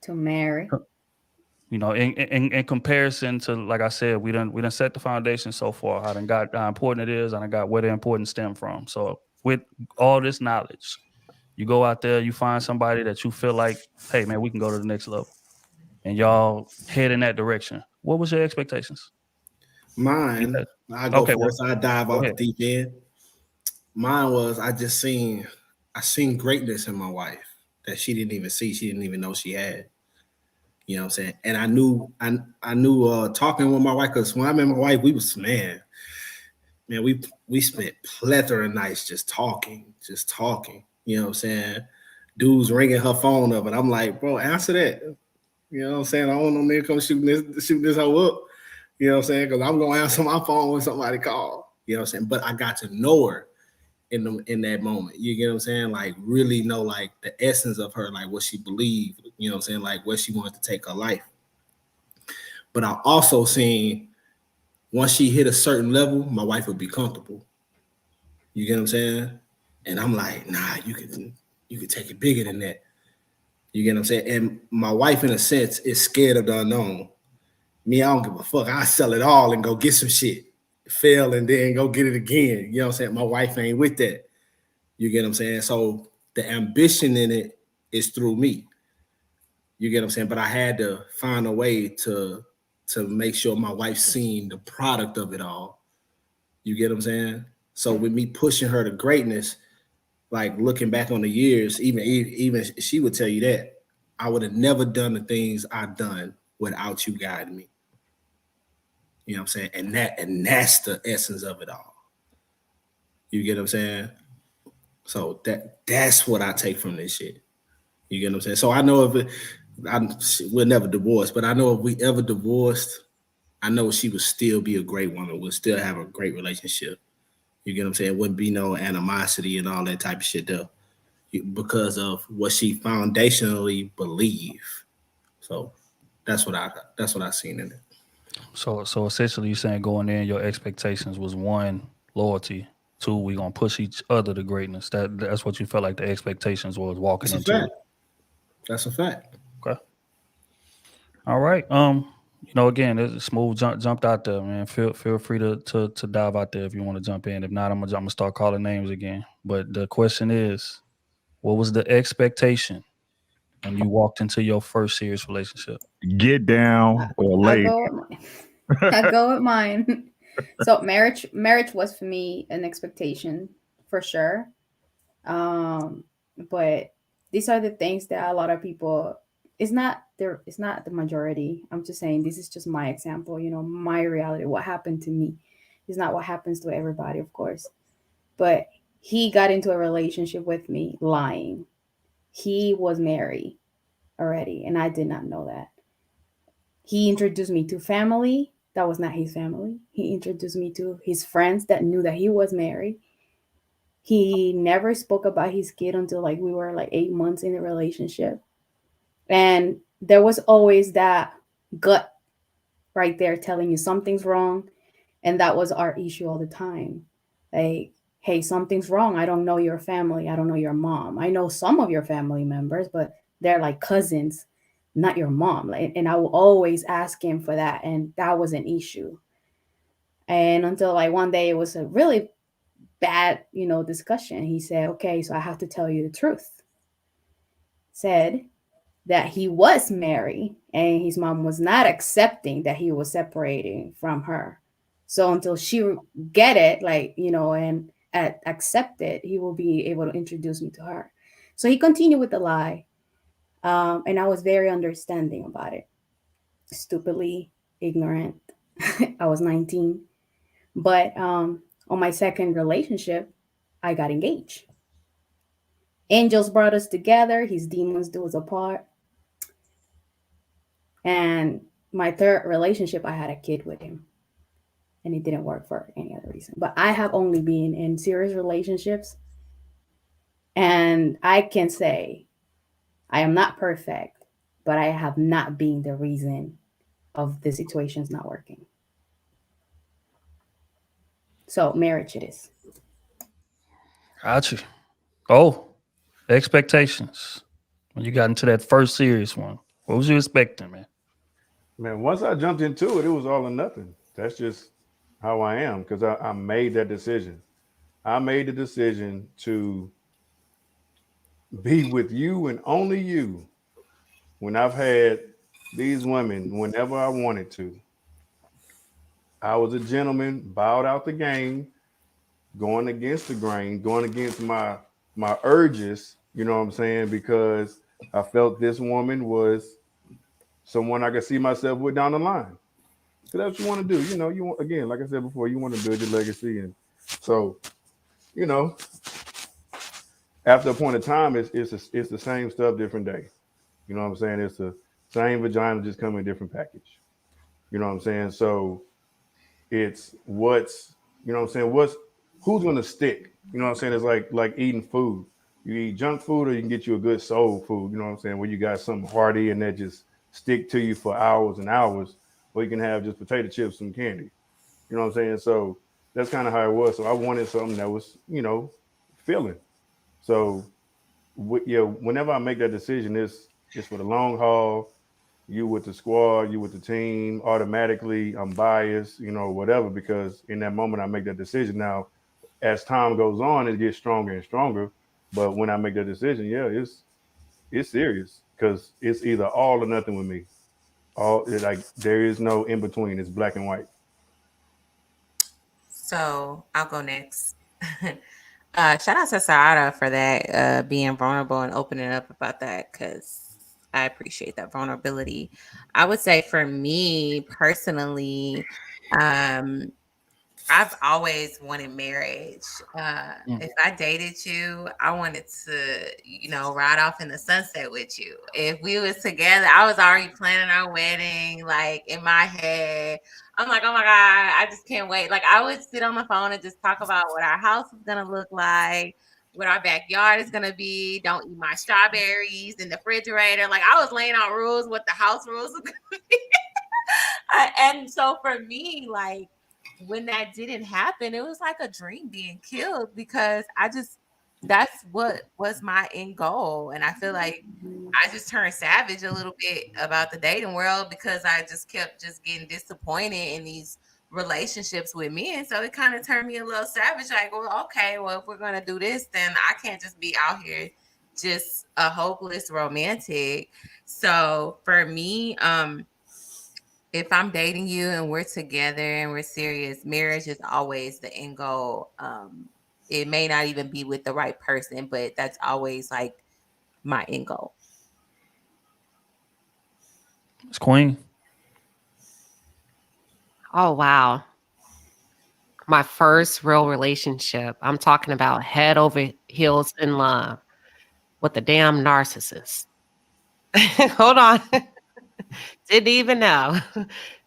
To marry. You know, in comparison to, like I said, we done set the foundation so far. I done got how important it is, and I got where the importance stem from. So with all this knowledge, you go out there, you find somebody that you feel like, hey man, we can go to the next level, and y'all head in that direction. What was your expectations? Mine, I go Okay, well, first. I dive go off the ahead. deep end. Mine was I seen greatness in my wife that she didn't even see, she didn't even know she had. You know what I'm saying? And I knew talking with my wife, because when I met my wife, we was man, we spent plethora of nights just talking. You know what I'm saying? Dudes ringing her phone up, and I'm like, bro, answer that. You know what I'm saying? I don't know nigga come shoot this hoe up. You know what I'm saying? Because I'm gonna answer my phone when somebody call. You know what I'm saying? But I got to know her in that moment. You get what I'm saying? Like really know like the essence of her, like what she believed, you know what I'm saying, like where she wanted to take her life. But I also seen once she hit a certain level, my wife would be comfortable. You get what I'm saying? And I'm like, nah, you could take it bigger than that. You get what I'm saying? And my wife, in a sense, is scared of the unknown. Me, I don't give a fuck. I sell it all and go get some shit. Fail and then go get it again. You know what I'm saying? My wife ain't with that. You get what I'm saying? So the ambition in it is through me. You get what I'm saying? But I had to find a way to make sure my wife seen the product of it all. You get what I'm saying? So with me pushing her to greatness, like looking back on the years, even she would tell you that I would have never done the things I've done without you guiding me. You know what I'm saying? And that's the essence of it all. You get what I'm saying? So that's what I take from this shit. You get what I'm saying? So I know we'll never divorce, but I know if we ever divorced, I know she would still be a great woman. We'll still have a great relationship. You get what I'm saying? Wouldn't be no animosity and all that type of shit though, because of what she foundationally believe. So that's what I seen in it. So essentially, you're saying going in, your expectations was one, loyalty. Two, we gonna push each other to greatness. That's what you felt like the expectations was walking That's a into fact. it. That's a fact. Okay. All right. Again, it's smooth jumped out there, man. Feel free to dive out there if you want to jump in. If not, I'm gonna start calling names again. But the question is, what was the expectation when you walked into your first serious relationship? Get down or I'll lay. go with mine. I'll go with mine. So marriage was for me an expectation for sure. But these are the things that a lot of people, it's not the majority. I'm just saying this is just my example, my reality, what happened to me. It's not what happens to everybody, of course. But he got into a relationship with me lying. He was married already, and I did not know that. He introduced me to family that was not his family. He introduced me to his friends that knew that he was married. He never spoke about his kid until like we were like 8 months in the relationship. And there was always that gut right there telling you something's wrong. And that was our issue all the time. Like, hey, something's wrong. I don't know your family. I don't know your mom. I know some of your family members, but they're like cousins, not your mom. Like, and I will always ask him for that. And that was an issue. And until like one day it was a really bad, discussion. He said, okay, so I have to tell you the truth. Said that he was married and his mom was not accepting that he was separating from her. So until she get it, like, and accept it, he will be able to introduce me to her. So he continued with the lie. And I was very understanding about it. Stupidly ignorant. I was 19. But on my second relationship, I got engaged. Angels brought us together. His demons do us apart. And my third relationship, I had a kid with him, and it didn't work for any other reason. But I have only been in serious relationships, and I can say I am not perfect, but I have not been the reason of the situations not working. So marriage it is. Got you. Oh, expectations. When you got into that first serious one, what was you expecting, man? Man, once I jumped into it, it was all or nothing. That's just how I am because I made that decision. I made the decision to be with you and only you when I've had these women whenever I wanted to. I was a gentleman, bowed out the game, going against the grain, going against my urges, you know what I'm saying? Because I felt this woman was someone I could see myself with down the line. Because that's what you want to do. You know, you want, again, like I said before, you want to build your legacy. And so, you know, after a point of time, it's the same stuff, different day. You know what I'm saying? It's the same vagina, just come in a different package. You know what I'm saying? So it's what's, you know what I'm saying? Who's gonna stick? You know what I'm saying? It's like eating food. You eat junk food, or you can get you a good soul food. You know what I'm saying? Where you got something hearty and that just stick to you for hours and hours. Or you can have just potato chips and candy. You know what I'm saying? So that's kind of how it was. So I wanted something that was, filling. So yeah, whenever I make that decision, it's for the long haul. You with the squad, you with the team. Automatically, I'm biased, whatever. Because in that moment, I make that decision. Now, as time goes on, it gets stronger and stronger. But when I make that decision, yeah, it's serious because it's either all or nothing with me. Like there is no in between. It's black and white. So I'll go next. Shout out to Sarada for that, being vulnerable and opening up about that, because I appreciate that vulnerability. I would say for me personally, um, I've always wanted marriage. If I dated you, I wanted to, ride off in the sunset with you. If we was together, I was already planning our wedding, like in my head. I'm like, oh my God, I just can't wait. Like I would sit on the phone and just talk about what our house is gonna look like, what our backyard is gonna be. Don't eat my strawberries in the refrigerator. Like I was laying out rules, what the house rules are gonna be. And so for me, like when that didn't happen, it was like a dream being killed because that's what was my end goal. And I feel like I just turned savage a little bit about the dating world because I just kept just getting disappointed in these relationships with men. So it kind of turned me a little savage, like, well, okay, well, if we're gonna do this, then I can't just be out here just a hopeless romantic. So for me, if I'm dating you and we're together and we're serious, marriage is always the end goal. It may not even be with the right person, but that's always like my end goal. It's Queen. Oh, wow. My first real relationship, I'm talking about head over heels in love with a damn narcissist. Hold on. Didn't even know.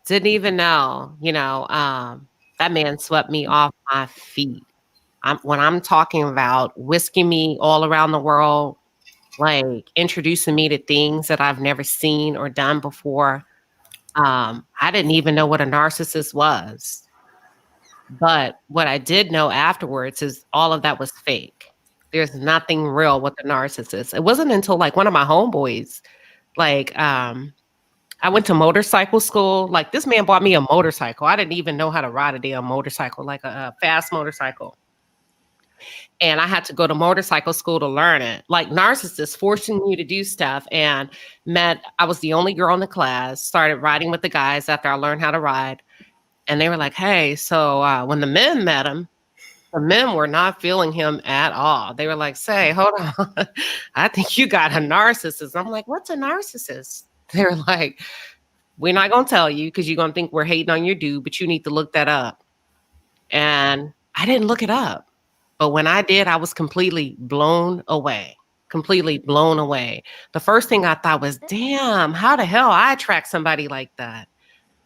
Didn't even know. That man swept me off my feet. When I'm talking about whisking me all around the world, like introducing me to things that I've never seen or done before. I didn't even know what a narcissist was. But what I did know afterwards is all of that was fake. There's nothing real with the narcissist. It wasn't until like one of my homeboys, like I went to motorcycle school. Like this man bought me a motorcycle. I didn't even know how to ride a damn motorcycle, like a fast motorcycle. And I had to go to motorcycle school to learn it. Like narcissists forcing you to do stuff. And I was the only girl in the class, started riding with the guys after I learned how to ride. And they were like, hey, so when the men met him, the men were not feeling him at all. They were like, say, hold on. I think you got a narcissist. I'm like, what's a narcissist? They're like, we're not going to tell you because you're going to think we're hating on your dude, but you need to look that up. And I didn't look it up. But when I did, I was completely blown away. Completely blown away. The first thing I thought was, damn, how the hell I attract somebody like that?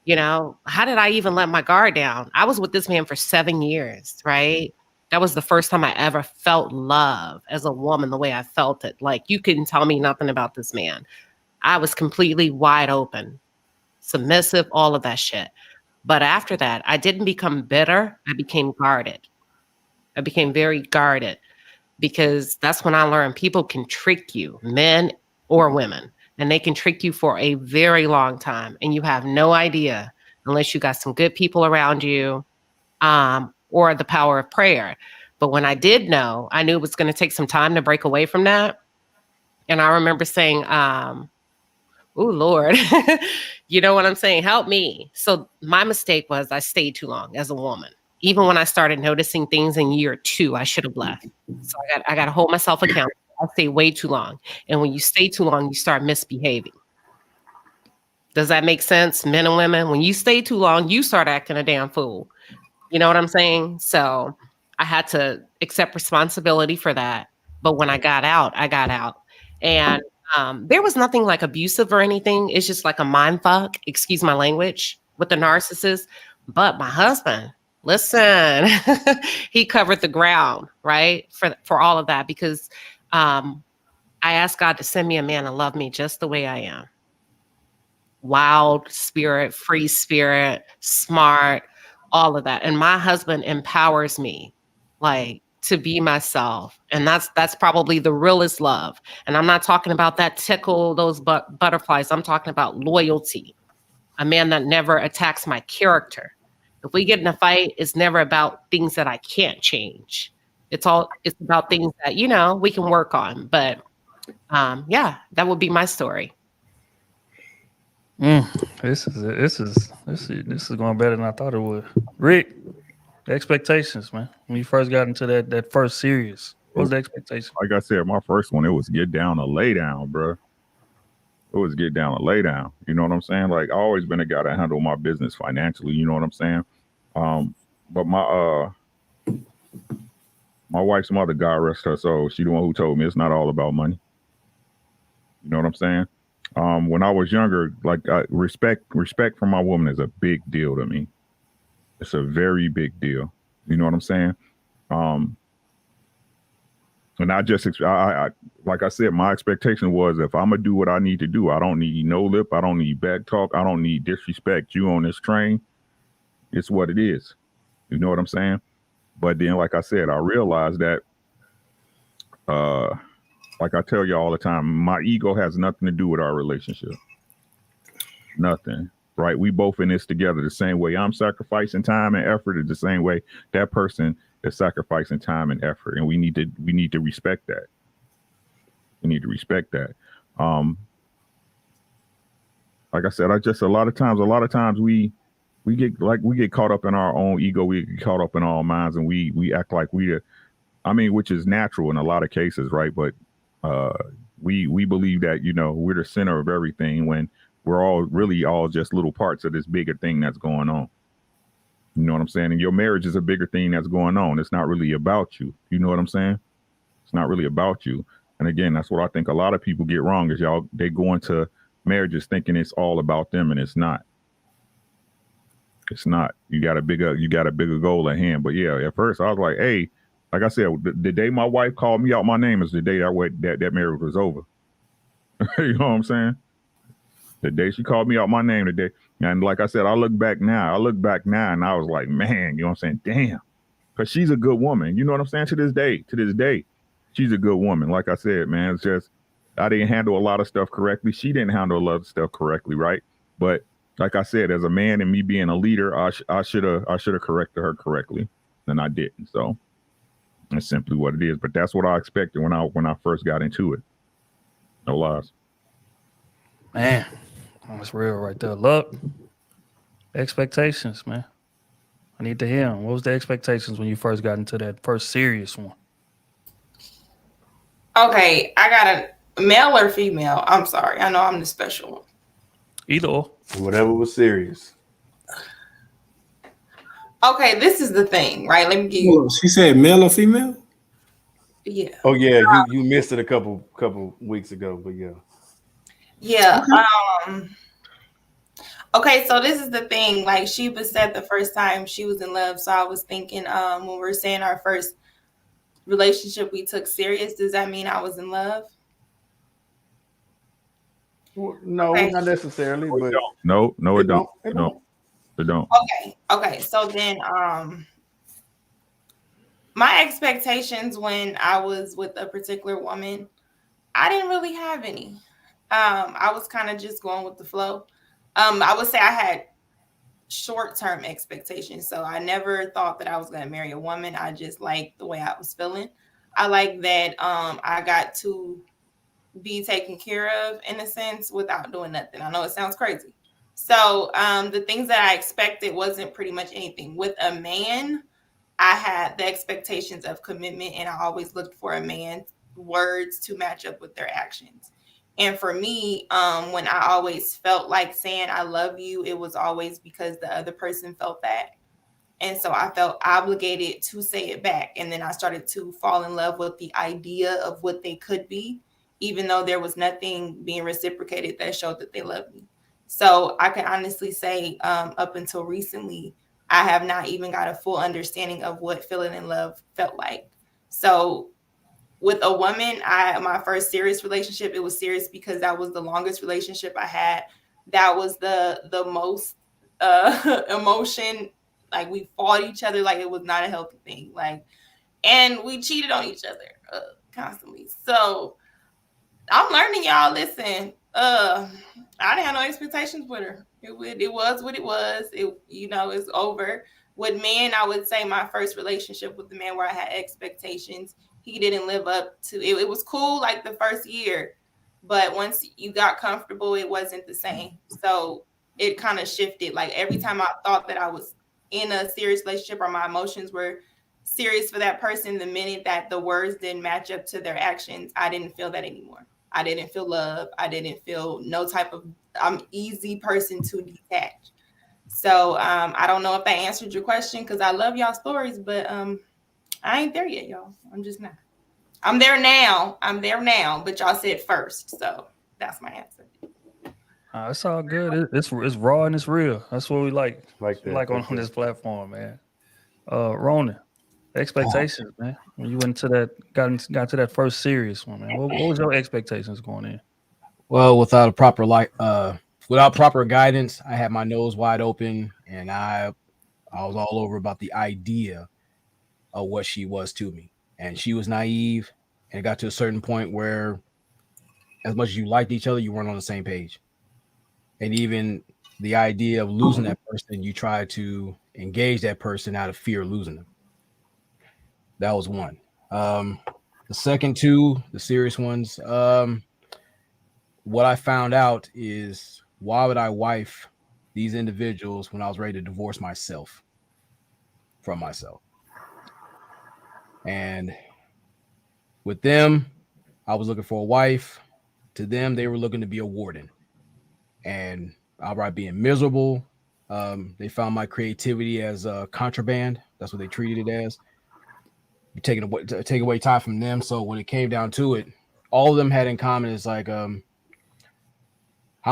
You know, how did I even let my guard down? I was with this man for 7 years, right? That was the first time I ever felt love as a woman the way I felt it. Like, you couldn't tell me nothing about this man. I was completely wide open, submissive, all of that shit. But after that, I didn't become bitter. I became guarded. I became very guarded because that's when I learned people can trick you, men or women, and they can trick you for a very long time. And you have no idea unless you got some good people around you, or the power of prayer. But when I did know, I knew it was going to take some time to break away from that. And I remember saying, oh, Lord, you know what I'm saying? Help me. So my mistake was I stayed too long as a woman. Even when I started noticing things in year 2, I should have left. So I got to hold myself accountable. I stay way too long. And when you stay too long, you start misbehaving. Does that make sense, men and women? When you stay too long, you start acting a damn fool. You know what I'm saying? So I had to accept responsibility for that. But when I got out, I got out. And there was nothing like abusive or anything. It's just like a mind fuck, excuse my language, with the narcissist. But my husband, listen, he covered the ground, right? For all of that, because I asked God to send me a man and love me just the way I am. Wild spirit, free spirit, smart, all of that. And my husband empowers me, like, to be myself. And that's probably the realest love. And I'm not talking about that tickle those butterflies. I'm talking about loyalty. A man that never attacks my character. If we get in a fight, it's never about things that I can't change. It's about things that, you know, we can work on. But yeah, that would be my story. This is going better than I thought it would. Rick, the expectations, man. When you first got into that first series, what was the expectation? Like I said, my first one, it was get down or lay down, bro. It was get down or lay down. You know what I'm saying? Like, I always been a guy to handle my business financially. You know what I'm saying? But my wife's mother, God rest her soul, she the one who told me it's not all about money. You know what I'm saying? When I was younger, like, respect from my woman is a big deal to me. It's a very big deal. You know what I'm saying? And I like I said, my expectation was if I'm gonna do what I need to do, I don't need no lip, I don't need back talk, I don't need disrespect you on this train. It's what it is. You know what I'm saying? But then, like I said, I realized that, like I tell you all the time, my ego has nothing to do with our relationship. Nothing. Right? We both in this together. The same way I'm sacrificing time and effort is the same way that person is sacrificing time and effort. And we need to respect that. We need to respect that. Like I said, a lot of times we get caught up in our own ego, we get caught up in our own minds, and we act like which is natural in a lot of cases, right? But we believe that, you know, we're the center of everything when we're all just little parts of this bigger thing that's going on. You know what I'm saying? And your marriage is a bigger thing that's going on. It's not really about you. You know what I'm saying? It's not really about you. And again, that's what I think a lot of people get wrong is they go into marriages thinking it's all about them, and it's not. It's not. You got a bigger goal at hand. But yeah, at first I was like, hey, like I said, the day my wife called me out my name is the day that marriage was over. You know what I'm saying? The day she called me out my name, and like I said, I look back now and I was like, man, you know what I'm saying? Damn. Because she's a good woman. You know what I'm saying? To this day, she's a good woman. Like I said, man, it's just, I didn't handle a lot of stuff correctly. She didn't handle a lot of stuff correctly, right? But like I said, as a man and me being a leader, I should have corrected her correctly, and I didn't. So that's simply what it is. But that's what I expected when I first got into it. No lies. Man, that's real right there. Look, expectations, man. I need to hear them. What was the expectations when you first got into that first serious one? Okay, I got a male or female. I'm sorry. I know I'm the special one. Either or. Whatever was serious. Okay, this is the thing, right? Let me give you. She said male or female? Yeah. Oh yeah, you missed it a couple weeks ago, but yeah. Yeah. Okay, so this is the thing. Like Sheba said the first time she was in love. So I was thinking, when we were saying our first relationship we took serious, does that mean I was in love? Well, no, Okay. not necessarily, but No, no, it it don't. don't. It No, don't. it don't. Okay. So then my expectations when I was with a particular woman, I didn't really have any. I was kind of just going with the flow. I would say I had short-term expectations. So I never thought that I was going to marry a woman. I just liked the way I was feeling. I like that I got to be taken care of in a sense without doing nothing. I know it sounds crazy. So the things that I expected wasn't pretty much anything. With a man, I had the expectations of commitment, and I always looked for a man's words to match up with their actions. And for me, when I always felt like saying I love you, it was always because the other person felt that. And so I felt obligated to say it back. And then I started to fall in love with the idea of what they could be, even though there was nothing being reciprocated that showed that they loved me. So I can honestly say, up until recently, I have not even got a full understanding of what feeling in love felt like. So with a woman, my first serious relationship, it was serious because that was the longest relationship I had. That was the most emotion. Like we fought each other like it was not a healthy thing. Like, and we cheated on each other constantly. So I'm learning, y'all. Listen, I didn't have no expectations with her. It was what it was. It's over. With men, I would say my first relationship with the man where I had expectations, he didn't live up to it. It was cool like the first year, but once you got comfortable, it wasn't the same. So it kind of shifted. Like every time I thought that I was in a serious relationship or my emotions were serious for that person, the minute that the words didn't match up to their actions, I didn't feel that anymore. I didn't feel love. I didn't feel no type of. I'm easy person to detach. So I don't know if that answered your question because I love y'all stories, but I ain't there yet, y'all. I'm just not. I'm there now. But y'all said first, so that's my answer. It's all good. It's raw and it's real. That's what we like. Like that. Like on this platform, man. Ronan, expectations, man. When you went to that, got to that first serious one, man. What was your expectations going in? Well, without proper guidance, I had my nose wide open, and I was all over about the idea of what she was to me. And she was naive, and it got to a certain point where, as much as you liked each other, you weren't on the same page. And even the idea of losing that person, you try to engage that person out of fear of losing them. That was one. The second two, the serious ones, what I found out is why would I wife these individuals when I was ready to divorce myself from myself? And with them, I was looking for a wife. To them, they were looking to be a warden. And outright being miserable. They found my creativity as contraband. That's what they treated it as. Take away time from them. So when it came down to it, all of them had in common is like, how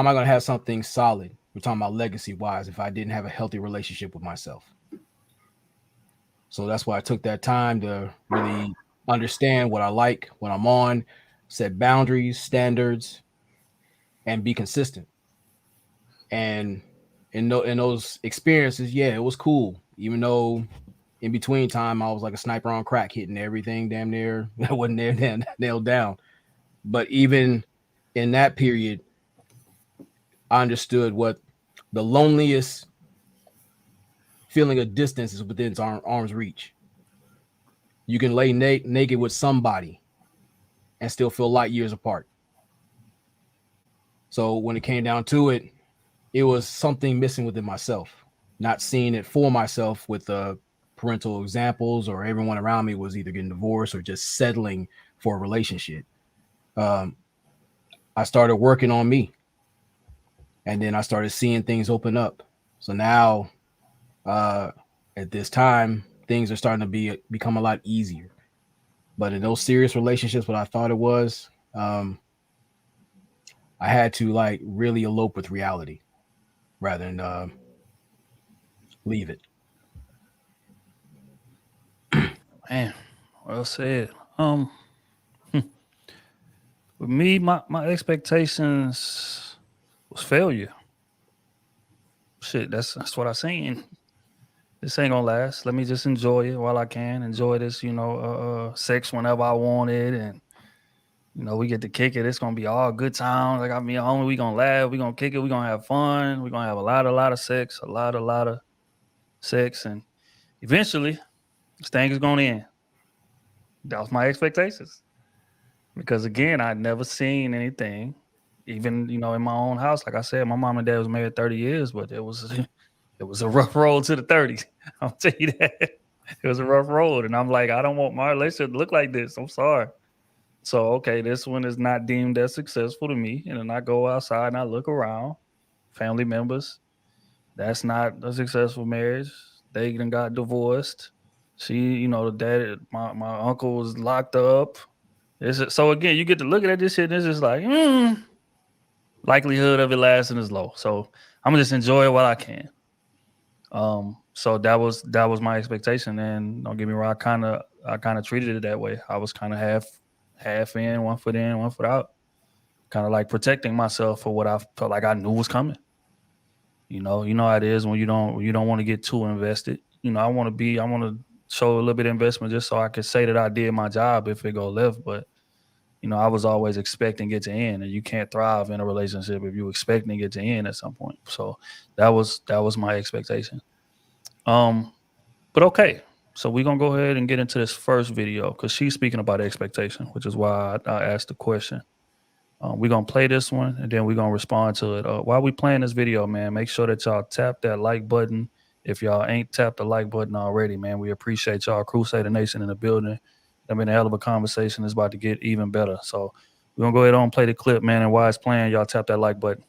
am I going to have something solid? We're talking about legacy wise if I didn't have a healthy relationship with myself. So that's why I took that time to really understand what I like, what I'm on, set boundaries, standards, and be consistent. And in those experiences, yeah, it was cool. Even though in between time I was like a sniper on crack, hitting everything damn near that wasn't there nailed down. But even in that period, I understood what the loneliest feeling of distance is within arm's reach. You can lay naked with somebody and still feel light years apart. So when it came down to it, it was something missing within myself, not seeing it for myself with parental examples, or everyone around me was either getting divorced or just settling for a relationship. I started working on me, and then I started seeing things open up. So now, at this time, things are starting to become a lot easier. But in those serious relationships, what I thought it was, I had to like really elope with reality. rather than leave it. Man, well said. With me, my expectations was failure. Shit, that's what I seen. This ain't gonna last. Let me just enjoy it while I can. Enjoy this, sex whenever I want it, and we get to kick it. It's gonna be all good times. I got me a homie. We gonna laugh. We gonna kick it. We gonna have fun. We gonna have a lot of sex. A lot of sex, and eventually, this thing is gonna end. That was my expectations. Because again, I'd never seen anything, even in my own house. Like I said, my mom and dad was married 30 years, but it was it was a rough road to the 30s. I'll tell you that. It was a rough road. And I'm like, I don't want my relationship to look like this. I'm sorry. So okay, this one is not deemed as successful to me. And then I go outside and I look around, family members. That's not a successful marriage. They then got divorced. The dad, my uncle was locked up. So again, you get to looking at this shit, and it's just like, likelihood of it lasting is low. So I'm gonna just enjoy it while I can. So that was my expectation, and don't get me wrong, I kind of treated it that way. I was kind of half in, 1 foot in, 1 foot out, kind of like protecting myself for what I felt like I knew was coming. How it is when you don't want to get too invested. I want to show a little bit of investment just so I can say that I did my job if it go left, but. I was always expecting it to end, and you can't thrive in a relationship if you're expecting it to end at some point. So that was my expectation. Um, but okay, so we're gonna go ahead and get into this first video because she's speaking about expectation, which is why I asked the question. We're gonna play this one and then we're gonna respond to it. While we playing this video, man, make sure that y'all tap that like button. If y'all ain't tapped the like button already, man, we appreciate y'all. Crusader Nation in the building. I mean, a hell of a conversation is about to get even better. So we're gonna go ahead and play the clip, man. And while it's playing, y'all tap that like button.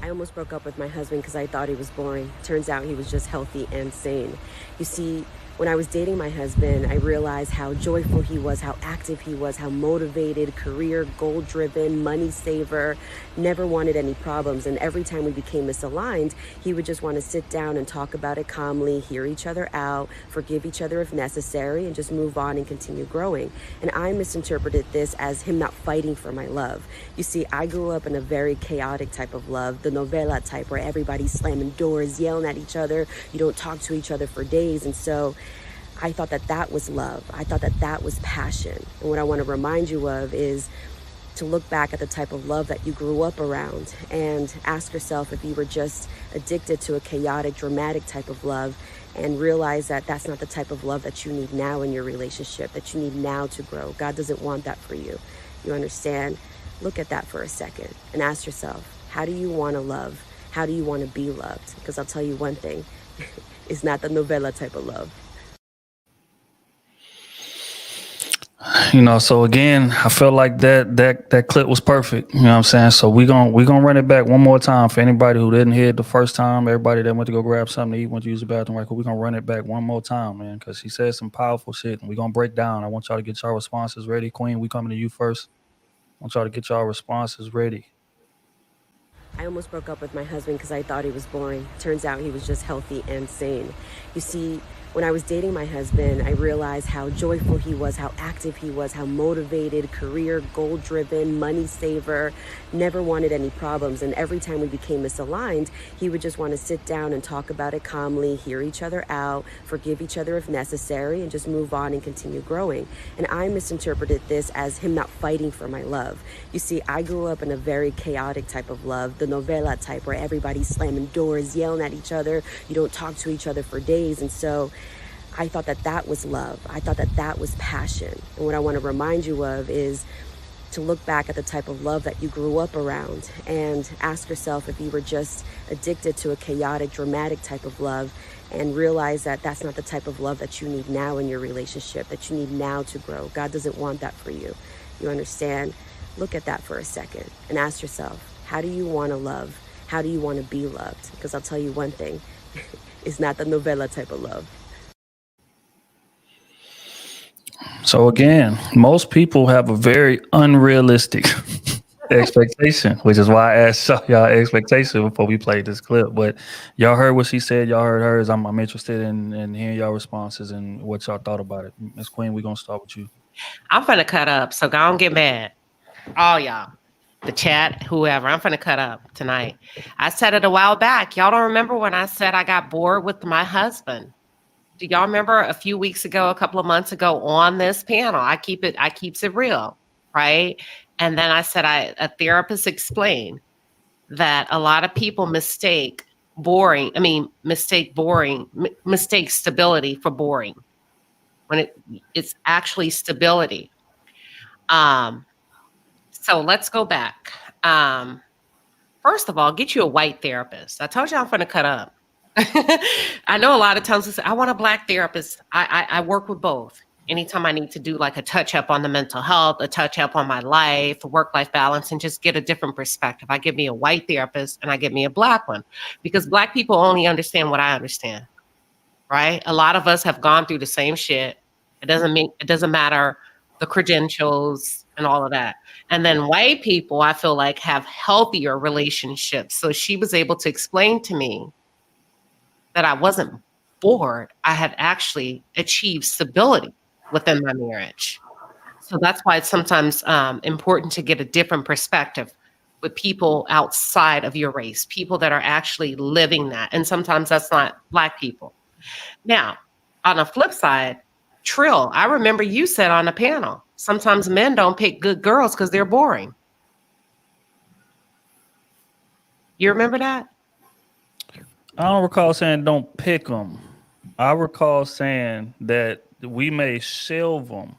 I almost broke up with my husband because I thought he was boring. Turns out he was just healthy and sane. You see, when I was dating my husband, I realized how joyful he was, how active he was, how motivated, career, goal-driven, money saver, never wanted any problems. And every time we became misaligned, he would just want to sit down and talk about it calmly, hear each other out, forgive each other if necessary, and just move on and continue growing. And I misinterpreted this as him not fighting for my love. You see, I grew up in a very chaotic type of love, the novela type, where everybody's slamming doors, yelling at each other, you don't talk to each other for days. And so I thought that that was love. I thought that that was passion. And what I want to remind you of is to look back at the type of love that you grew up around and ask yourself if you were just addicted to a chaotic, dramatic type of love, and realize that that's not the type of love that you need now in your relationship, that you need now to grow. God doesn't want that for you. You understand? Look at that for a second and ask yourself, how do you want to love? How do you want to be loved? Because I'll tell you one thing, it's not the novella type of love. So again, I felt like that clip was perfect. You know what I'm saying? So we gonna run it back one more time for anybody who didn't hear it the first time. Everybody that went to go grab something to eat, went to use the bathroom right quick. We're gonna run it back one more time, man, because she said some powerful shit, and we're gonna break down. I want y'all to get y'all responses ready. Queen, we coming to you first. I want y'all to get y'all responses ready. I almost broke up with my husband because I thought he was boring. Turns out he was just healthy and sane. You see, when I was dating my husband, I realized how joyful he was, how active he was, how motivated, career, goal-driven, money saver, never wanted any problems. And every time we became misaligned, he would just want to sit down and talk about it calmly, hear each other out, forgive each other if necessary, and just move on and continue growing. And I misinterpreted this as him not fighting for my love. You see, I grew up in a very chaotic type of love, the novela type, where everybody's slamming doors, yelling at each other, you don't talk to each other for days. And so I thought that that was love. I thought that that was passion. And what I want to remind you of is to look back at the type of love that you grew up around and ask yourself if you were just addicted to a chaotic, dramatic type of love, and realize that that's not the type of love that you need now in your relationship, that you need now to grow. God doesn't want that for you. You understand? Look at that for a second and ask yourself, how do you want to love? How do you want to be loved? Because I'll tell you one thing, it's not the novella type of love. So again, most people have a very unrealistic Expectation, which is why I asked y'all expectation before we played this clip. But y'all heard what she said. Y'all heard hers. I'm interested in hearing y'all responses and what y'all thought about it. Miss Queen, we're gonna start with you. I'm finna cut up, so don't get mad. All y'all. The chat, whoever. I'm finna cut up tonight. I said it a while back. Y'all don't remember when I said I got bored with my husband? Do y'all remember a few weeks ago, a couple of months ago on this panel? I keeps it real, right? And then I said a therapist explained that a lot of people mistake stability for boring when it's actually stability. So let's go back. First of all, get you a white therapist. I told you I'm going to cut up. I know a lot of times we say, I want a black therapist. I work with both. Anytime I need to do like a touch up on the mental health, a touch up on my life, work-life balance, and just get a different perspective. I give me a white therapist and I get me a black one because black people only understand what I understand, right? A lot of us have gone through the same shit. It doesn't matter the credentials and all of that. And then white people, I feel like, have healthier relationships. So she was able to explain to me that I wasn't bored. I had actually achieved stability within my marriage. So that's why it's sometimes important to get a different perspective with people outside of your race, people that are actually living that. And sometimes that's not black people. Now, on the flip side, Trill, I remember you said on the panel, sometimes men don't pick good girls because they're boring. You remember that? I don't recall saying don't pick them. I recall saying that we may shelve them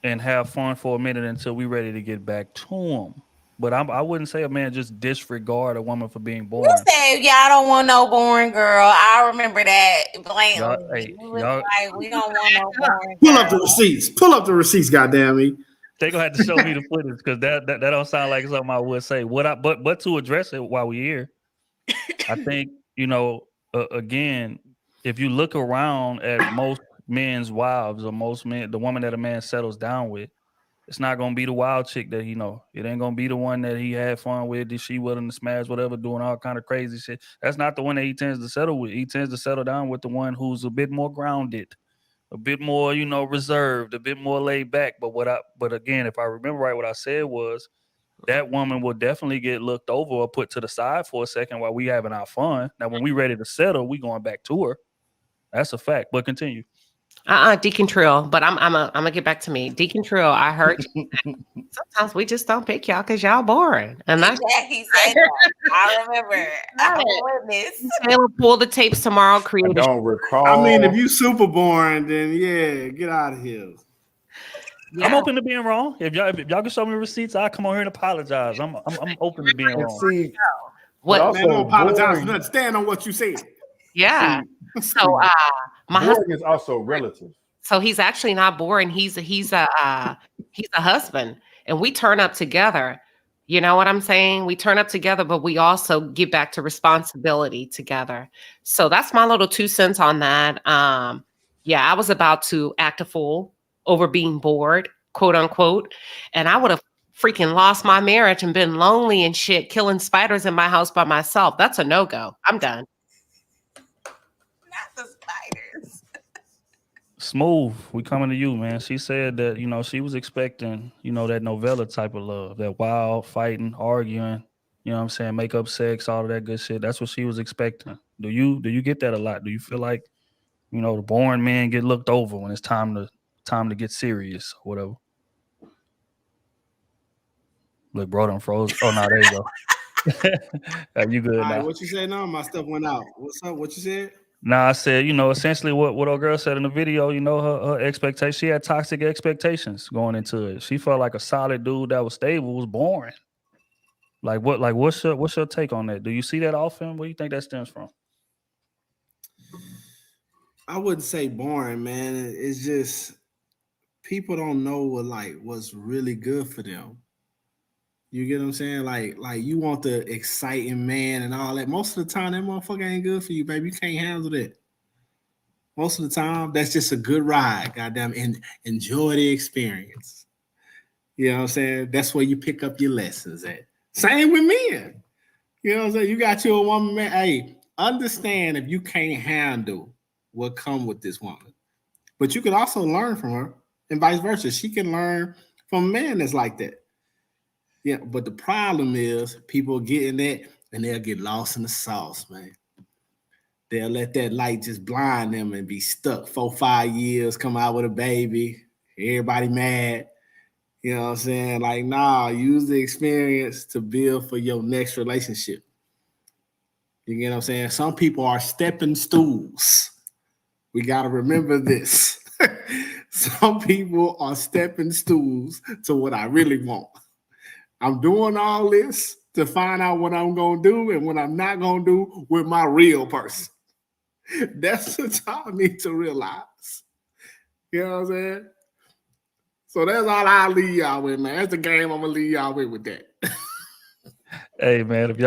and have fun for a minute until we're ready to get back to them. But I wouldn't say a man just disregard a woman for being You boring. said y'all don't want no boring girl. I remember that blatantly. Hey, You was y'all, like, we don't want no boring Pull up the girl. receipts. Pull up the receipts, goddamn me. they gonna have to show me the footage because that don't sound like something I would say. But to address it while we're here, I think again, if you look around at most men's wives or most men, the woman that a man settles down with, it's not gonna be the wild chick that he know. It ain't gonna be the one that he had fun with. That she willing to smash whatever, doing all kind of crazy shit. That's not the one that he tends to settle with. He tends to settle down with the one who's a bit more grounded, a bit more, reserved, a bit more laid back. But again, if I remember right, what I said was that woman will definitely get looked over or put to the side for a second while we having our fun. Now, when we ready to settle, we going back to her. That's a fact. But continue. Deacon Trill, but I'm gonna get back to me. Deacon Trill, I heard you. Sometimes we just don't pick y'all because y'all boring. And that's Jackie said that. I remember. I'm a witness. Taylor, pull the tapes tomorrow, I create a don't recall. I mean, if you super boring, then yeah, get out of here. I'm open to being wrong. If y'all can show me receipts, I'll come on here and apologize. I'm open to being And wrong. see, What? but Man, don't also apologize for boring, nothing. Stand on what you said. Yeah. see, So my husband, boring is also relative. so he's actually not boring. He's a husband, and we turn up together. You know what I'm saying? We turn up together, but we also get back to responsibility together. So that's my little 2 cents on that. Yeah, I was about to act a fool over being bored, quote unquote, and I would have freaking lost my marriage and been lonely and shit, killing spiders in my house by myself. That's a no-go. I'm done. Not the spiders. Smooth, we coming to you, man. She said that, she was expecting, that novella type of love, that wild fighting, arguing, you know what I'm saying, make up sex, all of that good shit. That's what she was expecting. Do you get that a lot? Do you feel like, the boring men get looked over when it's time to get serious or whatever? Look, bro, done froze. Oh no, there you go. You good All right, now? what you say now? My stuff went out. What's up? What you said? Nah, I said, essentially what our girl said in the video, her expectations. She had toxic expectations going into it. She felt like a solid dude that was stable was boring. What's your take on that? Do you see that often? Where do you think that stems from? I wouldn't say boring, man. It's just people don't know what's really good for them. You get what I'm saying? Like you want the exciting man and all that. Most of the time, that motherfucker ain't good for you, baby. You can't handle that. Most of the time, that's just a good ride. Goddamn, and enjoy the experience. You know what I'm saying? That's where you pick up your lessons at. Same with men. You know what I'm saying? You got you a woman, man. Hey, understand if you can't handle what come with this woman. But you can also learn from her and vice versa. She can learn from a man that's like that. Yeah, but the problem is people getting that and they'll get lost in the sauce, man. They'll let that light just blind them and be stuck 4-5 years, come out with a baby, everybody mad. You know what I'm saying? Like, nah, use the experience to build for your next relationship. You get what I'm saying? Some people are stepping stools. We got to remember this. Some people are stepping stools to what I really want. I'm doing all this to find out what I'm going to do and what I'm not going to do with my real person. That's what y'all need to realize. You know what I'm saying? So that's all I'll leave y'all with, man. That's the game I'm going to leave y'all with that. Hey man, if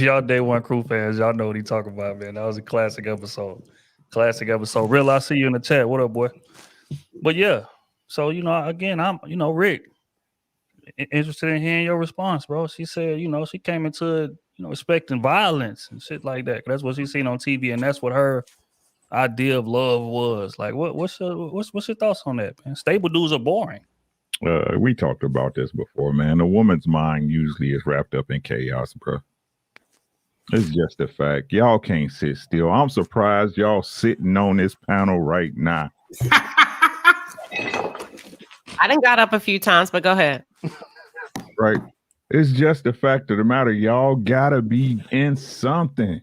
y'all day one crew fans, y'all know what he talking about, man. That was a classic episode. Classic episode. Real, I see you in the chat. What up, boy? But yeah, so again, I'm Rick, interested in hearing your response, bro. She said, she came into it, expecting violence and shit like that. That's what she seen on TV, and that's what her idea of love was. Like, what's your thoughts on that, man? Stable dudes are boring. We talked about this before, man. A woman's mind usually is wrapped up in chaos, bro. It's just a fact. Y'all can't sit still. I'm surprised y'all sitting on this panel right now. I done got up a few times, but go ahead. Right. It's just the fact of the matter. Y'all gotta be in something.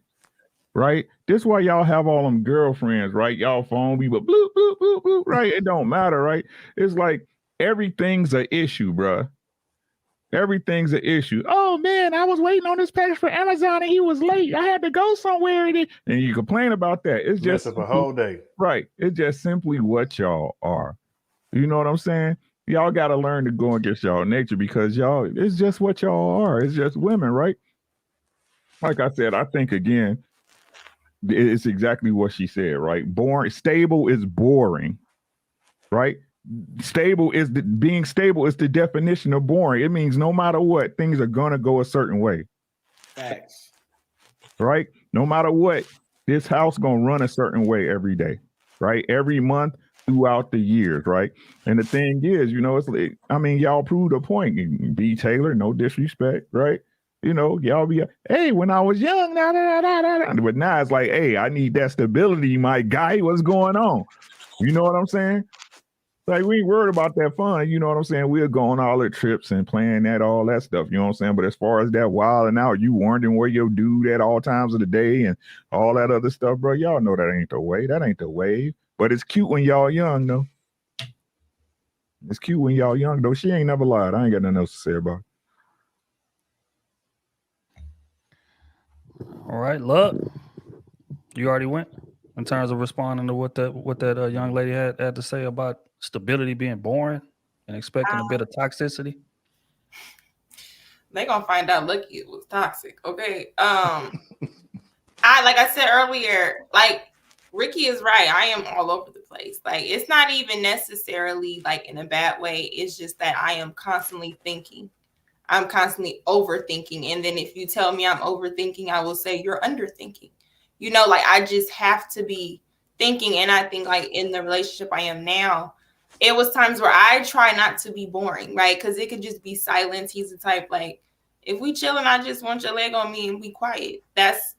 Right? This why y'all have all them girlfriends, right? Y'all phone be but bloop, bloop, bloop, bloop, right? It don't matter, right? It's like everything's an issue, bruh. Everything's an issue. Oh man, I was waiting on this package for Amazon and he was late. I had to go somewhere and you complain about that. It's just mess up a whole day. Right. It's just simply what y'all are. You know what I'm saying? Y'all got to learn to go against y'all nature because y'all, it's just what y'all are. It's just women, right? Like I said, I think again, it's exactly what she said, right? Boring, stable is boring, right? Being stable is the definition of boring. It means no matter what, things are gonna go a certain way. Facts. Right? No matter what, this house gonna run a certain way every day, right? Every month throughout the years, right? And the thing is, it's like, y'all proved a point. B. Taylor, no disrespect, right? Y'all be, hey, when I was young, but now it's like, hey, I need that stability, my guy. What's going on? You know what I'm saying? Like, we ain't worried about that fun. You know what I'm saying? We're going all the trips and playing all that stuff. You know what I'm saying? But as far as that wild and out, you wondering where your dude at all times of the day and all that other stuff, bro. Y'all know that ain't the way. That ain't the wave. But it's cute when y'all young, though. It's cute when y'all young, though. She ain't never lied. I ain't got nothing else to say about it. All right, Luck. You already went in terms of responding to what that young lady had to say about stability being boring and expecting a bit of toxicity. They gonna find out Lucky was toxic. Okay. Like I said earlier, like Ricky is right. I am all over the place. Like, it's not even necessarily like in a bad way. It's just that I am constantly thinking. I'm constantly overthinking. And then if you tell me I'm overthinking, I will say you're underthinking. Like, I just have to be thinking. And I think, like, in the relationship I am now, it was times where I try not to be boring, right? Because it could just be silence. He's the type, like, if we chilling, I just want your leg on me and be quiet. That's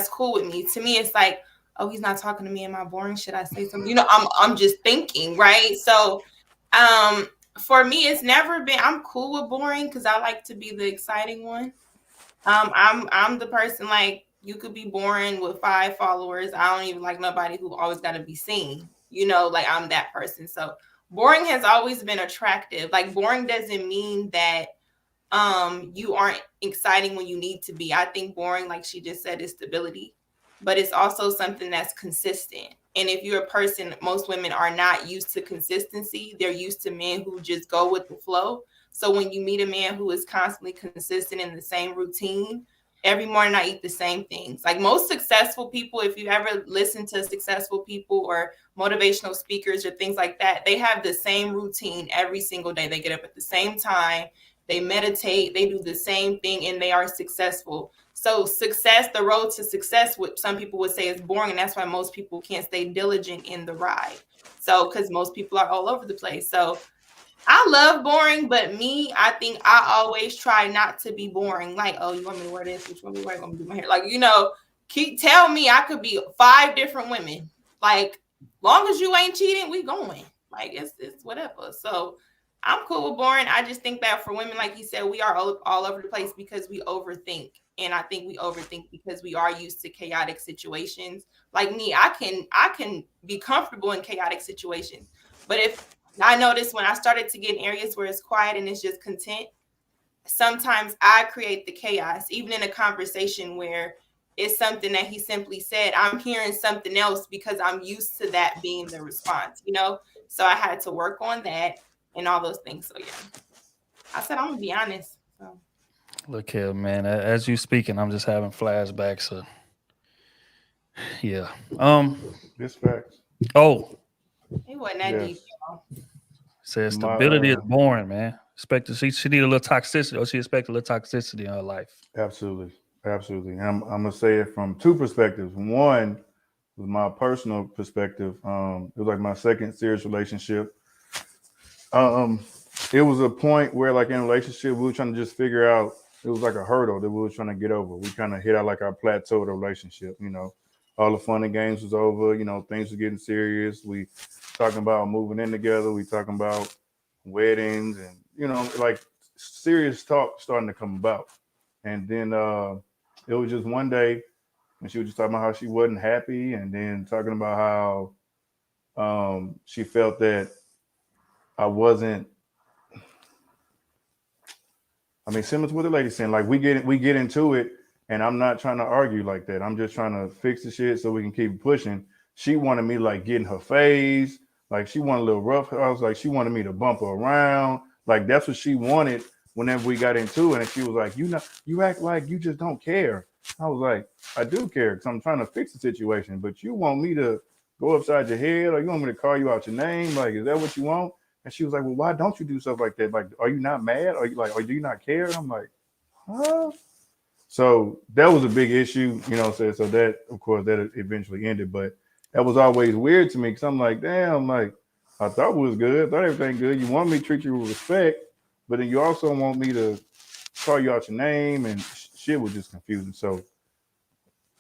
cool with me. To me, it's like, oh, he's not talking to me. Am I boring? Should I say something? I'm just thinking, right? So, for me, it's never been. I'm cool with boring because I like to be the exciting one. I'm the person, like, you could be boring with 5 followers. I don't even like nobody who always got to be seen. Like, I'm that person. So boring has always been attractive. Like, boring doesn't mean that you aren't exciting when you need to be. I think boring, like she just said, is stability, but it's also something that's consistent. And if you're a person, most women are not used to consistency. They're used to men who just go with the flow. So when you meet a man who is constantly consistent in the same routine, every morning I eat the same things. Like most successful people, if you ever listen to successful people or motivational speakers or things like that, they have the same routine every single day. They get up at the same time, they meditate, they do the same thing, and they are successful. So success, the road to success, what some people would say is boring, and that's why most people can't stay diligent in the ride. So because most people are all over the place. So I love boring, but me, I think I always try not to be boring. Like, oh, you want me to wear this? Which one you want me to do my hair? Like, tell me I could be 5 different women. Like, long as you ain't cheating, we going. Like, it's whatever. So I'm cool with boring. I just think that for women, like you said, we are all over the place because we overthink. And I think we overthink because we are used to chaotic situations. Like me, I can be comfortable in chaotic situations. But if I noticed when I started to get in areas where it's quiet and it's just content, sometimes I create the chaos, even in a conversation where it's something that he simply said. I'm hearing something else because I'm used to that being the response, So I had to work on that and all those things. So yeah, I said I'm gonna be honest. So. Look here, man. As you speaking, I'm just having flashbacks. Yeah. This facts. Oh. It wasn't that deep, y'all. Says stability is boring, man. She need a little toxicity, or she expect a little toxicity in her life. Absolutely. And I'm gonna say it from 2 perspectives. One was my personal perspective. It was like my second serious relationship. It was a point where, like, in a relationship, we were trying to just figure out. It was like a hurdle that we were trying to get over. We kind of hit out like our plateau of the relationship. All the fun and games was over. Things were getting serious. We talking about moving in together. We talking about weddings and like serious talk starting to come about. And then it was just one day when she was just talking about how she wasn't happy, and then talking about how she felt that I wasn't. I mean, similar to what the lady saying, like we get into it, and I'm not trying to argue like that. I'm just trying to fix the shit so we can keep pushing. She wanted me to, like, get in her face, like she wanted a little rough. I was like, she wanted me to bump her around, like that's what she wanted. Whenever we got into it, and she was like, you act like you just don't care. I was like, I do care because I'm trying to fix the situation, but you want me to go upside your head, or you want me to call you out your name? Like, is that what you want? And she was like, well, why don't you do stuff like that? Like, are you not mad? Are you like, or do you not care? And I'm like, huh? So that was a big issue, so that, of course, that eventually ended. But that was always weird to me because I'm like, damn, like, I thought it was good. I thought everything good. You want me to treat you with respect, but then you also want me to call you out your name, and shit was just confusing. So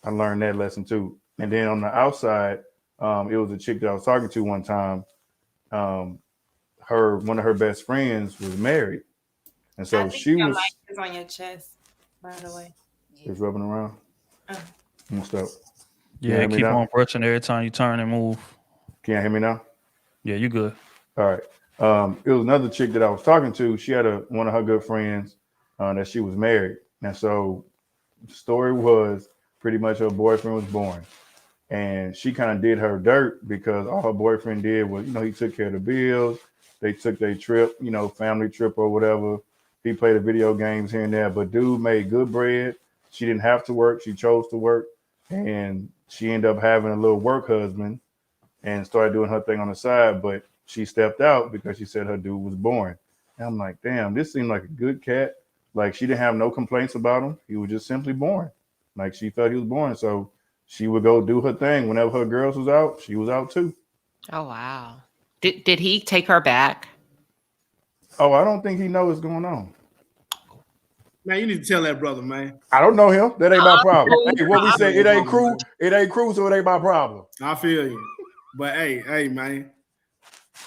I learned that lesson too. And then on the outside, it was a chick that I was talking to one time. One of her best friends was married, and so she was. Mic is on your chest, by the way. It's rubbing around. I'm gonna stop. Yeah, keep on brushing every time you turn and move. Can you hear me now? Yeah, you good. All right. It was another chick that I was talking to. She had one of her good friends that she was married, and so the story was pretty much her boyfriend was born. And she kind of did her dirt because all her boyfriend did was, he took care of the bills. They took their trip, family trip or whatever. He played the video games here and there, but dude made good bread. She didn't have to work. She chose to work. And she ended up having a little work husband and started doing her thing on the side. But she stepped out because she said her dude was born. And I'm like, damn, this seemed like a good cat. Like, she didn't have no complaints about him. He was just simply born. Like, she felt he was born. So she would go do her thing. Whenever her girls was out, she was out too. Oh, wow. Did he take her back? Oh, I don't think he knows what's going on. Man, you need to tell that brother, man. I don't know him. That ain't my problem. Hey, what we say, it ain't crew, so it ain't my problem. I feel you. But hey, man.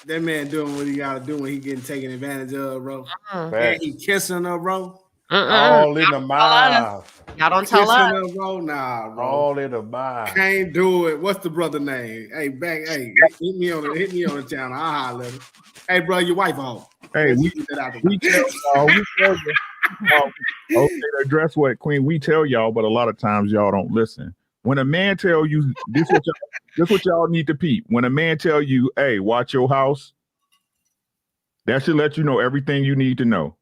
That man doing what he gotta do when he getting taken advantage of, bro. And he kissing her, bro. All in the mouth. Y'all don't tell us. Her, bro. Nah, bro. All in the mouth. Can't do it. What's the brother name? Hey, hit me on the channel. I'll holler at him. Hey, bro, your wife home. Hey, we tell y'all. Okay, to address what Queen, we tell y'all, but a lot of times y'all don't listen. When a man tell you this, what y'all need to peep. When a man tell you, "Hey, watch your house," that should let you know everything you need to know.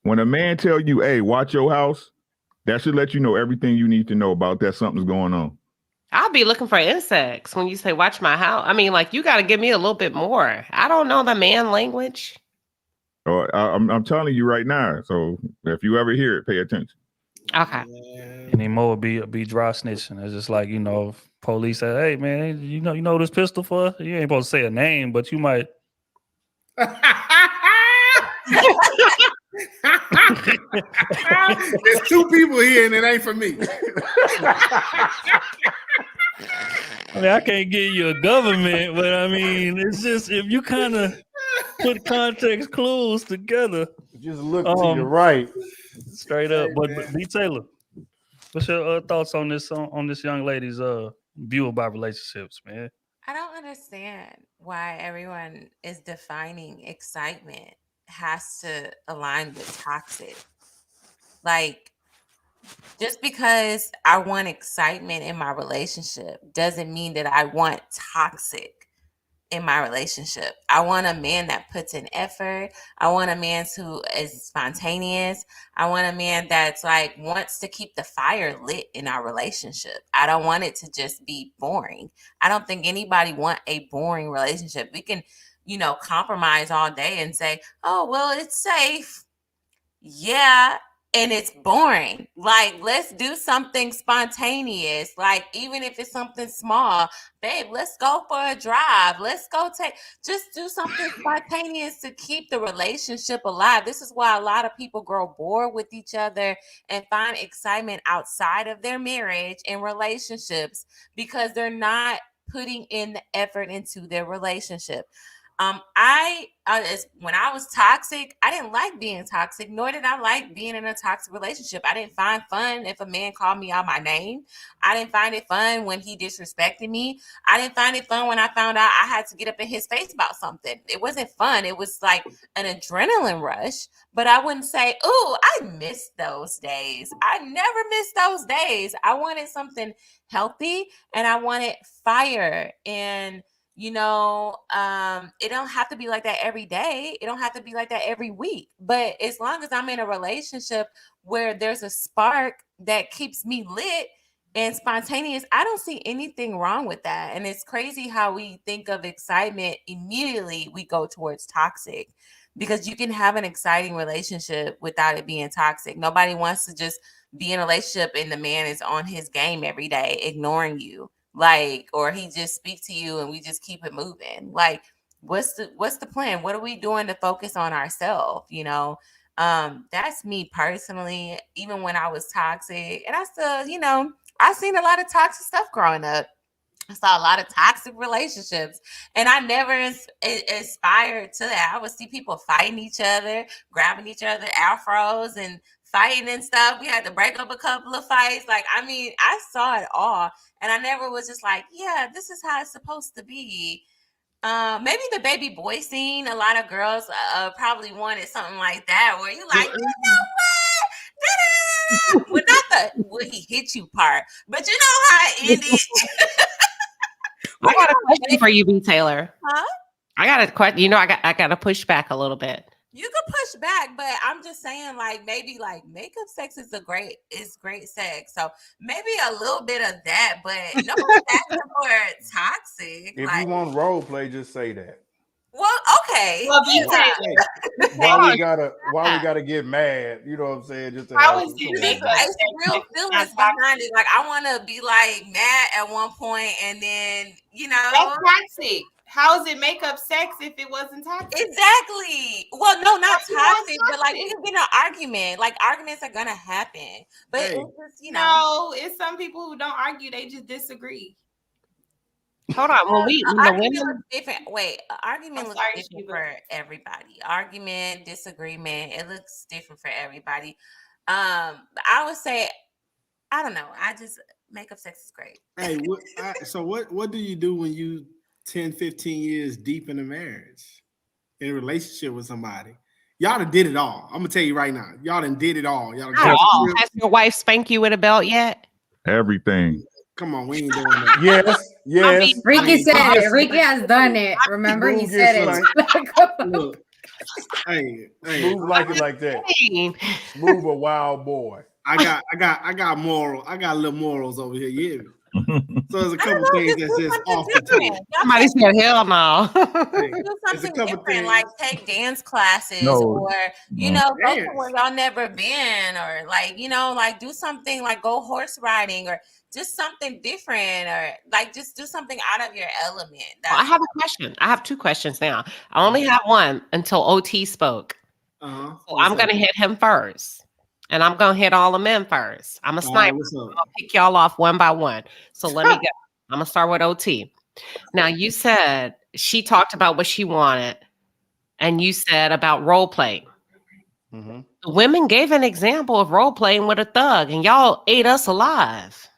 When a man tell you, "Hey, watch your house," That should let you know everything you need to know about that something's going on. I'll be looking for insects when you say watch my house. I mean, like, you got to give me a little bit more. I don't know the man language. I'm telling you right now. So if you ever hear it, pay attention. Okay. Anymore be dry snitching. It's just like, if police say, "Hey man, you know this pistol for?" You ain't supposed to say a name, but you might. There's two people here, and it ain't for me. I mean, I can't give you a government, but I mean, it's just if you kind of put context clues together. Just look to your right. Straight up. But B. Taylor, what's your thoughts on this young lady's view about relationships, man? I don't understand why everyone is defining excitement has to align with toxic. Like, just because I want excitement in my relationship doesn't mean that I want toxic in my relationship. I want a man that puts in effort. I want a man who is spontaneous. I want a man that's like wants to keep the fire lit in our relationship. I don't want it to just be boring. I don't think anybody want a boring relationship. We can, compromise all day and say, "Oh, well, it's safe." Yeah, and it's boring. Like, let's do something spontaneous. Like, even if it's something small, babe, let's go for a drive. Let's go just do something spontaneous to keep the relationship alive. This is why a lot of people grow bored with each other and find excitement outside of their marriage and relationships because they're not putting in the effort into their relationship. When I was toxic, I didn't like being toxic, nor did I like being in a toxic relationship. I didn't find fun if a man called me out my name. I didn't find it fun when he disrespected me. I didn't find it fun when I found out I had to get up in his face about something. It wasn't fun. It was like an adrenaline rush, but I wouldn't say, "Ooh, I miss those days." I never missed those days. I wanted something healthy and I wanted fire, and it don't have to be like that every day. It don't have to be like that every week. But as long as I'm in a relationship where there's a spark that keeps me lit and spontaneous, I don't see anything wrong with that. And it's crazy how we think of excitement, immediately we go towards toxic, because you can have an exciting relationship without it being toxic. Nobody wants to just be in a relationship and the man is on his game every day, ignoring you. Like, or he just speaks to you and we just keep it moving. Like, what's the plan? What are we doing to focus on ourselves? That's me personally. Even when I was toxic, and I still, I've seen a lot of toxic stuff growing up. I saw a lot of toxic relationships, and I never aspired to that. I would see people fighting each other, grabbing each other afros and fighting and stuff. We had to break up a couple of fights. Like, I mean, I saw it all, and I never was just like, yeah, this is how it's supposed to be. Maybe the baby boy scene, a lot of girls probably wanted something like that, where you like, you know what? Well, not the will he hit you part, but you know how it ended. I got a question for you, B. Taylor. Huh? I got a question. I got to push back a little bit. You can push back, but I'm just saying, like, maybe like makeup sex is great sex. So maybe a little bit of that, but no sex for toxic. If you want role play, just say that. Well, okay. Well, why we gotta get mad? You know what I'm saying? Just to it's real feelings behind it. Like, I want to be like mad at one point, and then that's toxic. How is it makeup sex if it wasn't toxic? Exactly. Well, no, not toxic, but like we can get in an argument. Like, arguments are gonna happen, but it's just no. It's some people who don't argue; they just disagree. Hold on. When the argument women looks different. Wait, argument looks different for everybody. Argument, disagreement, it looks different for everybody. I would say, I don't know. Makeup sex is great. Hey, what do you do when you 10, 15 years deep in a marriage, in a relationship with somebody? Y'all done did it all. I'm gonna tell you right now. Y'all done did it all. Has your wife spanked you with a belt yet? Everything. Come on, we ain't doing that. Yes. Ricky said it. Ricky has done it. Remember, he said it. Look, hey, move like it like that. Move a wild boy. I got moral. I got little morals over here. Yeah. So there's a couple things that's just off the table. Somebody said, "Hell no." Do something different, like take dance classes, No. or you know, go Dance. somewhere y'all never been, or like like do something like go horse riding, or just something different, or like just do something out of your element. Well, I have a question. I have 2 questions now. I only have one until OT spoke. So I'm gonna hit him first, and I'm gonna hit all the men first. I'm a sniper. I'll pick y'all off one by one. So let me go. I'm gonna start with OT. Now you said she talked about what she wanted, and you said about role playing. Mm-hmm. The women gave an example of role playing with a thug, and y'all ate us alive.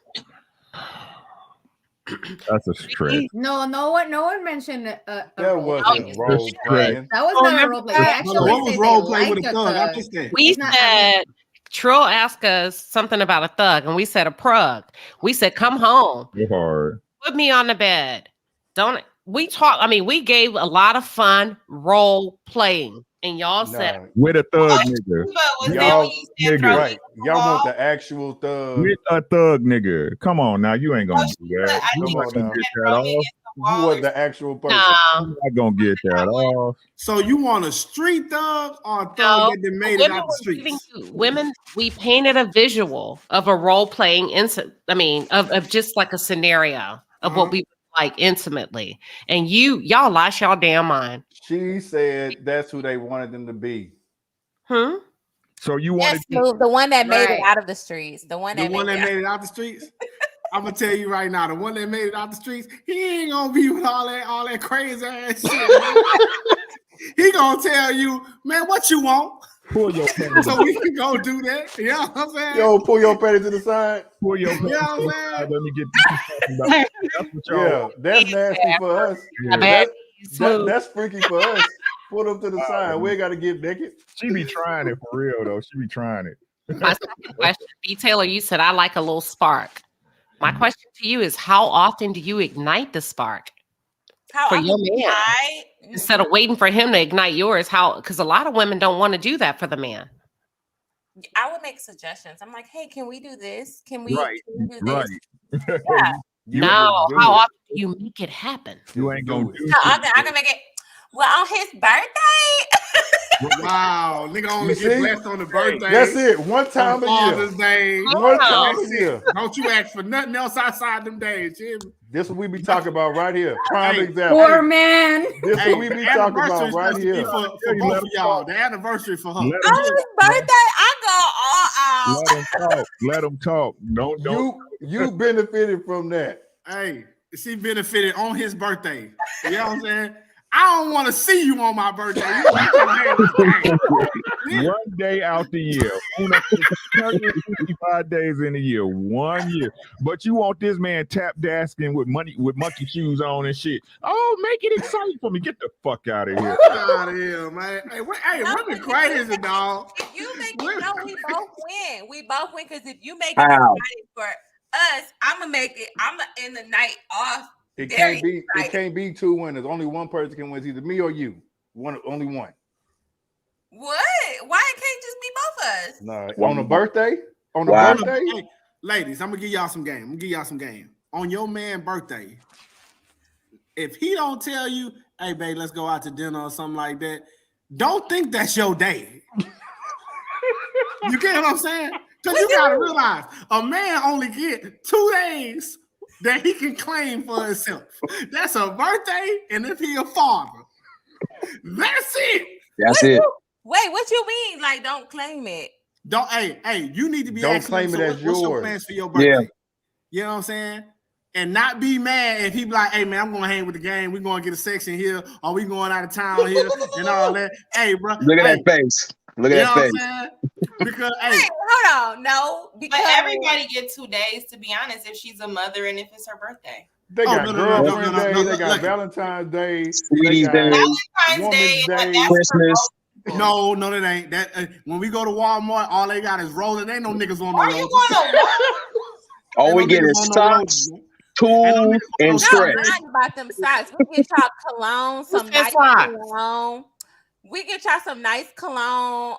That's a stretch. No one mentioned a That role wasn't play. role playing. That was not a role play. They actually What was said role they play with liked a a thug? I thug. missed that. We It's not- I mean- said Trill asked us something about a thug, and we said a prug. We said, "Come home, Go hard. put me on the bed." Don't we talk? I mean, we gave a lot of fun role playing, and y'all said With a thug nigga. Was that Y'all, when you said nigga. right? Y'all want the actual thug? With a thug nigga. Come on now, you ain't gonna do that. I You Come not on gonna now. get that off. You want the actual person? no. You not gonna get that off. So you want a street thug or a thug No, that done made it women out the were giving streets? you women. We painted a visual of a role playing incident. I mean, of just like a scenario of what we would like intimately, and y'all lost y'all damn mind. She said that's who they wanted them to be. So you wanted the one that made it Right. out of the streets, the one that made it out the streets. I'm gonna tell you right now, the one that made it out the streets, he ain't gonna be with all that crazy ass shit. Man. He gonna tell you, man, what you want? pull your panties. So we can go do that. You know what I'm saying? Yo, pull your panties to the side. Pull your panties. You know what I'm saying? Let me get this talking about. That's what y'all Yeah, that's nasty for us. Yeah. That's freaky for us. Pull them to the side. We ain't got to get naked. She be trying it for real though. She be trying it. My second question, B. Taylor, you said I like a little spark. My question to you is, how often do you ignite the spark How for often your man instead of waiting for him to ignite yours? How? Because a lot of women don't want to do that for the man. I would make suggestions. I'm like, hey, can we do this? Can we, Right, can we do this? right. Yeah. No, how often do you make it happen? You ain't gonna do So I can make it. Well, on his birthday. Wow, nigga only You get see? blessed on the birthday. That's it. One time a Father's year. Day. One time That's a year. it. Don't you ask for nothing else outside them days, Jim. This what we be talking about right here. Prime Hey, example. Poor man. This Hey, what we the be talking about anniversary's right supposed to be here. for both of y'all. The anniversary for her. Let On his birthday, I go all out. them talk. Let them talk. Don't. You benefited from that. Hey, she benefited on his birthday. You know what I'm saying? I don't want to see you on my birthday. You like to hang with the gang. One day out the year. 365 days in a year. 1 year. But you want this man tap dasking with monkey shoes on and shit. Oh, make it exciting for me. Get the fuck out of here. Get out of here, man. Hey, women crazy, dog. If you make it, no, we both win. We both win because if you make it exciting for us, I'm gonna make it. I'm gonna end the night off. It Very can't be. exciting. It can't be two winners. Only one person can win. It's either me or you. Only one. What? Why it can't just be both of us? No, on a birthday. On a birthday. Hey, ladies, I'm gonna give y'all some game. On your man birthday, if he don't tell you, hey babe, let's go out to dinner or something like that, don't think that's your day. You get what I'm saying? Because you gotta realize a man only get 2 days that he can claim for himself. That's a birthday, and if he a father, that's it. That's it. Wait, what you mean? Like, don't claim it. Don't hey, you need to be Don't asking claim him, it so as what's your yours. plans for your birthday? Yeah. You know what I'm saying? And not be mad if he be like, hey man, I'm gonna hang with the gang. We're gonna get a section here, or we going out of town here and all that. Hey, bro. Look at that face. Look at that face. Because Wait, hold on. No, because But everybody get 2 days, to be honest, if she's a mother and if it's her birthday. They got no, girlfriend no, day. no, They got look. Valentine's Day. Sweeties They Day. got Valentine's Day, Woman's and Day. that's for Christmas. No, that ain't. That when we go to Walmart, all they got is rolling. Ain't no niggas on no Are rolling. you going to All we Ain't get no is niggas on no socks, rolling. tools, and no stretch. I'm lying about them socks. We get y'all cologne, some nice cologne. We get y'all some nice cologne.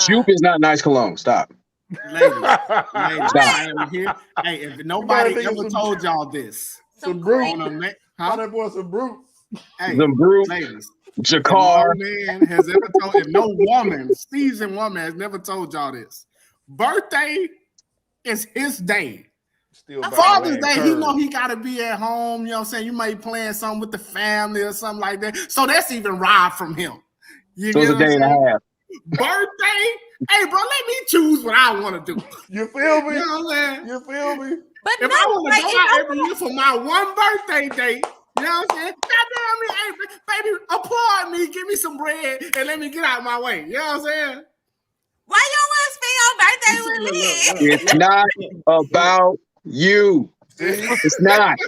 Jupe is not nice cologne. Stop. ladies, Stop. I am here. Hey, if gotta nobody think of ever some- told y'all this, Some brute. on a man, Call that boy some brute. hey, Some brute, ladies, if Jakar. no man has ever told, if no woman, seasoned woman has never told y'all this, birthday is his day. Still about Father's land Day, he curve. know he got to be at home. You know what I'm saying? You may be playing something with the family or something like that. So that's even robbed from him. You So get it's a what I'm day and a saying? half. Birthday? Hey, bro, let me choose what I want to do. You feel me? You know what I'm saying? You feel me? But If no, I want like, to go you out know every year for my one birthday date, you know what I'm saying? Goddamn me, hey, baby, applaud me, give me some bread, and let me get out of my way. You know what I'm saying? why you want to spend your birthday with me? It's not about you. It's not.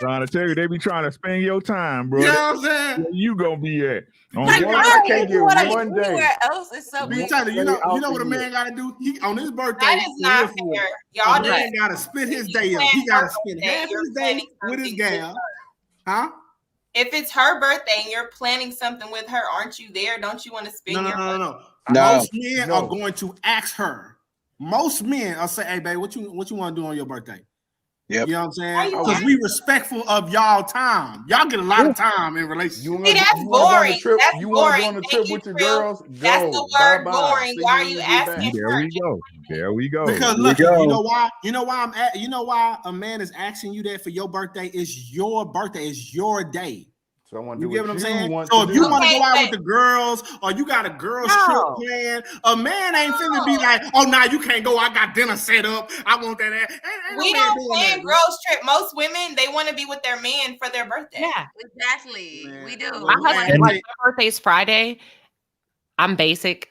Trying to tell you, they be trying to spend your time, bro. You know what I'm saying? Where you gonna be at? On Like, One- one- I why can't if get you want to one be day. anywhere else? It's so Let me weird. tell you, Day out you know the what a year. man got to do? He on his birthday. That is not listen, fair. a Y'all man just got to split his you day up. plan He got to her spend birthday, half you're his day planning with his something with gal. Huh? If it's her birthday and you're planning something with her, aren't you there? Don't you want to spend No. your money? No. Most men No. are going to ask her. Most men are say, "Hey, babe, what you want to do on your birthday?" Yep. You know what I'm saying? Why you Because we respectful of y'all time. Y'all get a lot of time in You relationships. want See, that's you want to go on a boring. trip? That's You want to go boring. on a Thank trip you, with your Trill. girls? That's Go. the Bye word bye. boring. See Why you are when you you get asking back. There we go. There we go. Because Here look, we you go. know why? You know why I'm at? You know why a man is asking you that for your birthday? Is your birthday? Is your day? So I want to You do get what what I'm you saying? want So to if you do. want to Okay, go out but with the girls, or you got a girls trip No. planned, a man ain't finna be like, "Oh, nah, you can't go. I got dinner set up. I want that." Ain't no we man don't doing plan that, bro. girls trip. Most women, they want to be with their man for their birthday. Yeah. Exactly. Man, We do. My well, husband, hey, like, my birthday's Friday. I'm basic.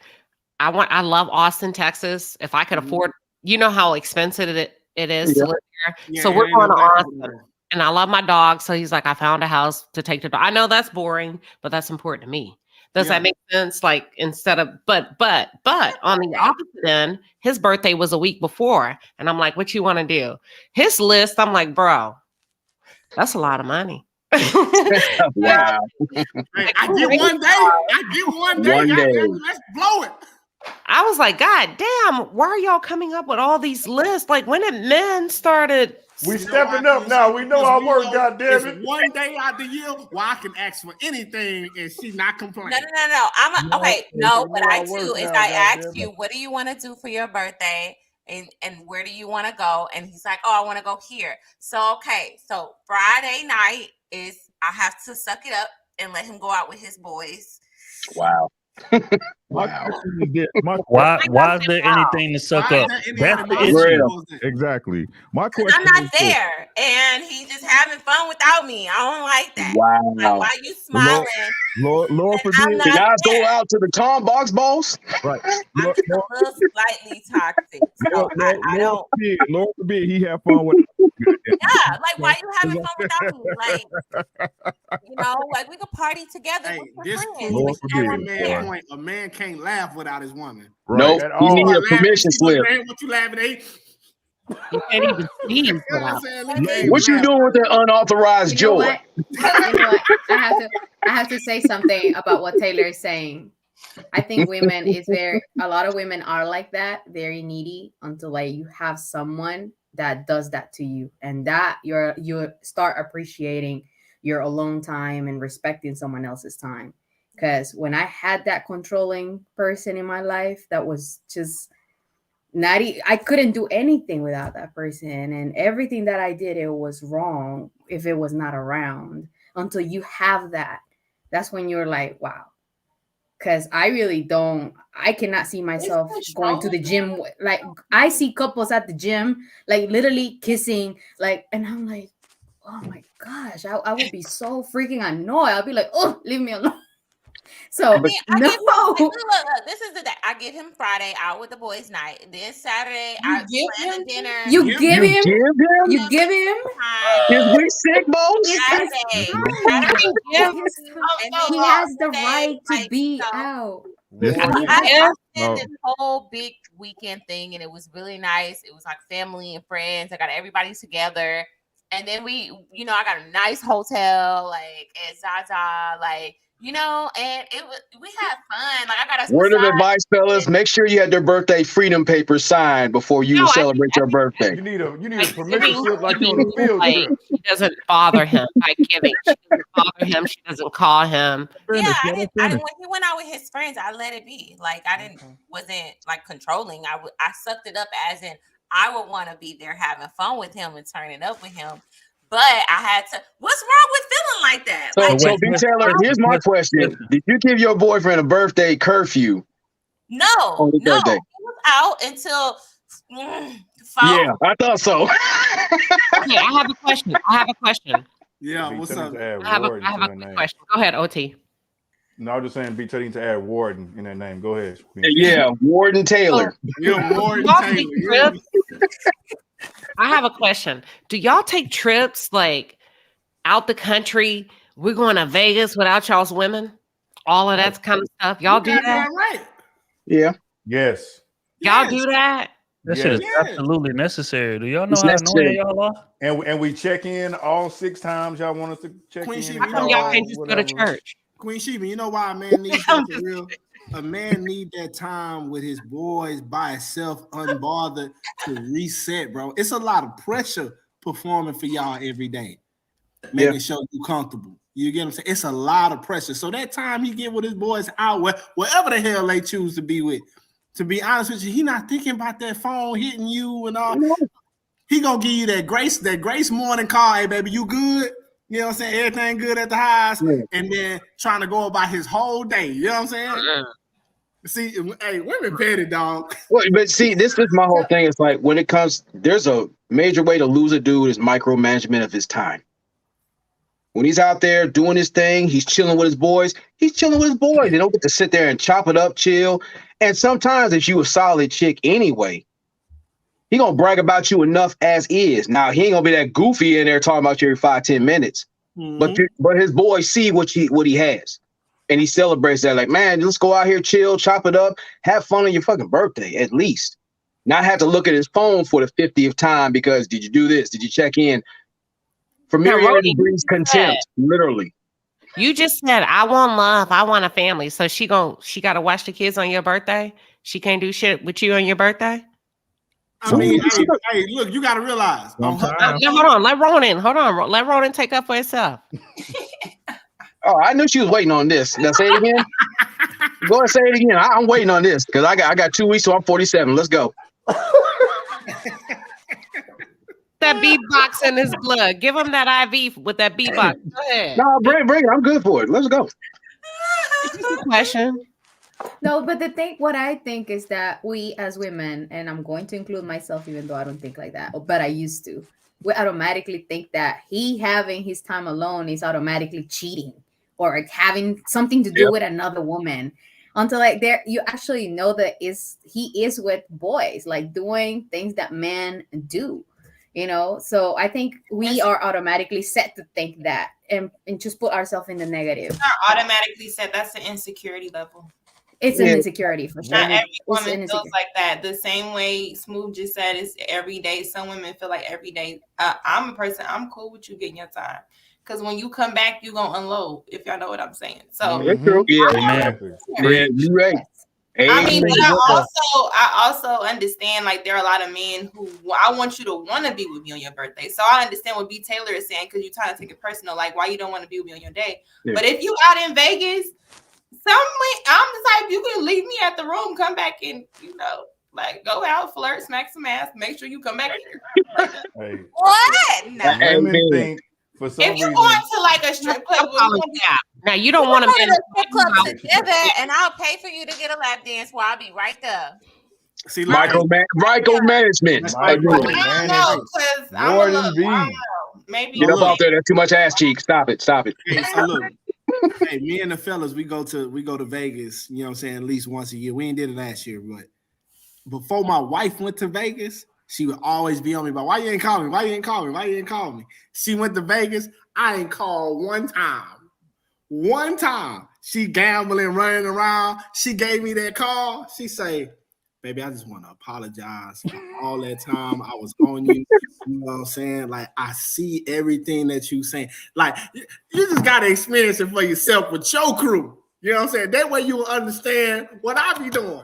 I love Austin, Texas. If I could Mhm. afford, you know how expensive it is Yeah. to live here. yeah, So it we're ain't going to up that Austin. much. And I love my dog. So he's like, I found a house to take the dog. I know that's boring, but that's important to me. Does Yeah. that make sense? Like instead of but on the opposite end, his birthday was a week before. And I'm like, what you want to do? His list, I'm like, bro, that's a lot of money. Wow. Hey, Like, I get one day. I get one day. One day. Goddamn it, let's blow it. I was like, God damn, why are y'all coming up with all these lists? Like, when did men started? We You know stepping why? up now. We know Because our we work. know God damn it's it. one day out the year where I can ask for anything and she not No, complain. no. Okay. We No, know what I our do work is now, I ask goddamn it. you, what do you want to do for your birthday? And where do you want to go? And he's like, oh, I want to go here. So, okay. So Friday night is, I have to suck it up and let him go out with his boys. Wow. My Wow. question is this. Why is there anything to suck Why is up? that any That's the animosity issue. towards that? Exactly. My Because question I'm not is this. there. And he's just having fun without me. I don't like that. Like, Wow. why you smiling? Lord And forbid. I'm The not guys there. go out to the Tom Box Balls. Right. I'm Lord, just a little slightly toxic. So I don't. Lord forbid he have fun with. Yeah, like why you having fun without me? Like, like we could party together Hey, with your this friends. proves Lord But you don't every forbid, want man boy. point. A man can't laugh without his woman. Right. Nope. At You need all. a Start laughing, permission she look slip. at what you laughing at. You can't even sneeze You know what I'm without. saying? But He then- can't What you laugh. doing with that unauthorized You know joy? what? You know what? I have to say something about what Taylor is saying. I think a lot of women are like that, very needy until like you have someone that does that to you, and that you start appreciating your alone time and respecting someone else's time. Because when I had that controlling person in my life, that was just I couldn't do anything without that person, and everything that I did, it was wrong if it was not around. Until you have that, that's when you're like, wow. Because I cannot see myself going to the gym. Like, I see couples at the gym, like literally kissing, like, and I'm like, oh my gosh, I would be so freaking annoyed. I'll be like, oh, leave me alone. So I mean, I no, give him, look, this is the day. I give him Friday out with the boys' night. Then Saturday, I give plan him the dinner. you give You him, give him you give him. Time. his we sick balls? It's his Saturday. time. Saturday, Yeah. It's his time. and so then He has the Sunday, right to like, be out. This Lord, He I is. did this whole big weekend thing, and it was really nice. It was like family and friends. I got everybody together, and then we, I got a nice hotel, like at Zaza, like you know, and we had fun. Like I got a Word of massage. advice, fellas: make sure you had their birthday freedom papers signed before you No, celebrate your birthday. You need a like permission giving, slip like you're on a field like trip. she doesn't bother him by giving. She doesn't bother him. She doesn't call him. Yeah, Finish, I let her didn't. finish. When he went out with his friends, I let it be. Like I wasn't like controlling. I sucked it up as in I would want to be there having fun with him and turning up with him. But I had to. What's wrong with feeling like that? So, Like, so B. Taylor, here's my question: did you give your boyfriend a birthday curfew no, on his birthday? he was out until 4. Yeah, I thought so. Okay, I have a question. Yeah, Be what's telling up? to add I have Warden a to that quick name. question. Go ahead, OT. No, I'm just saying be telling to add Warden in that name. Go ahead. Yeah, Warden Taylor. Yeah, Warden Y'all Taylor. take Yeah. trips? I have a question. Do y'all take trips like out the country? We're going to Vegas without y'all's women? All of that kind of stuff. Y'all do You got that? that right. Yeah, Yes. Y'all do that? That shit is Yes. absolutely necessary. Do y'all know It's how necessary. annoying y'all are? And we check in all 6 times y'all want us to check Queen in. Sheba, and How come y'all call, can't just go to whatever. church? Queen Sheba, you know why a man needs that for real? A man need that time with his boys by himself, unbothered, to reset, bro. It's a lot of pressure performing for y'all every day, making sure you comfortable. You get what I'm saying? It's a lot of pressure. So that time he get with his boys out, wherever the hell they choose to be with. To be honest with you, he not thinking about that phone hitting you and all. He gonna give you that grace morning call. Hey, baby, you good? You know what I'm saying? Everything good at the house, and then trying to go about his whole day. You know what I'm saying? See, hey, women petty, dog. Well, but see, this is my whole thing. It's like when it comes, there's a major way to lose a dude is micromanagement of his time. When he's out there doing his thing, he's chilling with his boys. He's chilling with his boys. They don't get to sit there and chop it up, chill. And sometimes, if you a solid chick anyway, he gonna brag about you enough as is. Now he ain't gonna be that goofy in there talking about you every 5-10 minutes. But his boys see what he has, and he celebrates that. Like, man, let's go out here, chill, chop it up, have fun on your fucking birthday, at least. Not have to look at his phone for the 50th time because did you do this? Did you check in? Familiarity brings contempt, literally. You just said, I want love. I want a family. So she got to watch the kids on your birthday? She can't do shit with you on your birthday? I mean, hey, look, you got to realize. No, hold on. Let Ronan take up for himself. Oh, I knew she was waiting on this. Now say it again. Go ahead and say it again. I'm waiting on this because I got 2 weeks, so I'm 47. Let's go. That beatbox in his blood. Give him that IV with that beatbox. Go ahead. No, bring it. I'm good for it. Let's go. Question. No, but what I think is that we as women, and I'm going to include myself, even though I don't think like that, but I used to, we automatically think that he having his time alone is automatically cheating or like having something to do with another woman. Until like there, you actually know that he is with boys, like doing things that men do. You know, so I think we are automatically set to think that and just put ourselves in the negative. It's not automatically set. That's the insecurity level. It's an insecurity for sure. Not every woman feels like that. The same way Smooth just said, it's every day. Some women feel like every day. I'm a person, I'm cool with you getting your time. Because when you come back, you're going to unload, if y'all know what I'm saying. So, You're right. I mean, but I also understand like there are a lot of men who I want you to want to be with me on your birthday. So I understand what B. Taylor is saying because you're trying to take it personal, like why you don't want to be with me on your day. Yeah. But if you out in Vegas, I'm the type you can leave me at the room, come back and like go out, flirt, smack some ass, make sure you come back here. Hey. What? No. Women think for some reason. If you going to like a strip club, now you don't want to go to the strip club together, and I'll pay for you to get a lap dance while I'll be right there. See, micromanagement. I don't know, because I'm maybe get up off there. That's too much ass cheek. Stop it. Hey, so look, hey, me and the fellas, we go to Vegas. You know what I'm saying? At least once a year. We ain't did it last year, but before my wife went to Vegas, she would always be on me. But why you ain't call me? Why you ain't call me? Why you ain't call me? She went to Vegas. I ain't called one time. One time. She gambling, running around. She gave me that call. She say, baby, I just want to apologize for all that time I was on you. You know what I'm saying? Like, I see everything that you saying. Like, you just got to experience it for yourself with your crew. You know what I'm saying? That way you will understand what I be doing.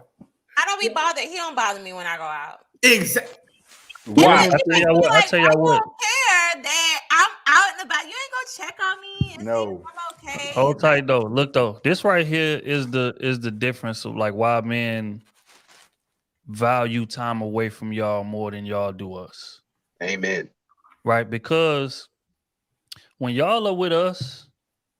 I don't be bothered. He don't bother me when I go out. Exactly. Wow. I tell y'all what. I don't care that I'm out and about. You ain't gonna check on me and No. see if I'm okay. Hold tight though. Look though, this right here is the difference of like why men value time away from y'all more than y'all do us. Amen. Right? Because when y'all are with us,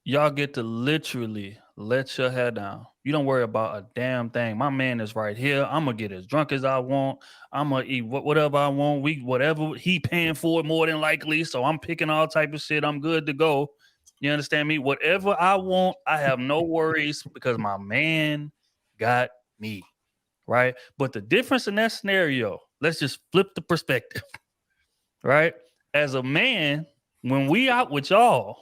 y'all get to literally let your hair down. You don't worry about a damn thing. My man is right here. I'm gonna get as drunk as I want. I'm gonna eat whatever I want. Whatever he paying for it more than likely. So I'm picking all type of shit. I'm good to go. You understand me? Whatever I want, I have no worries because my man got me. Right? But the difference in that scenario, let's just flip the perspective. Right? As a man, when we out with y'all,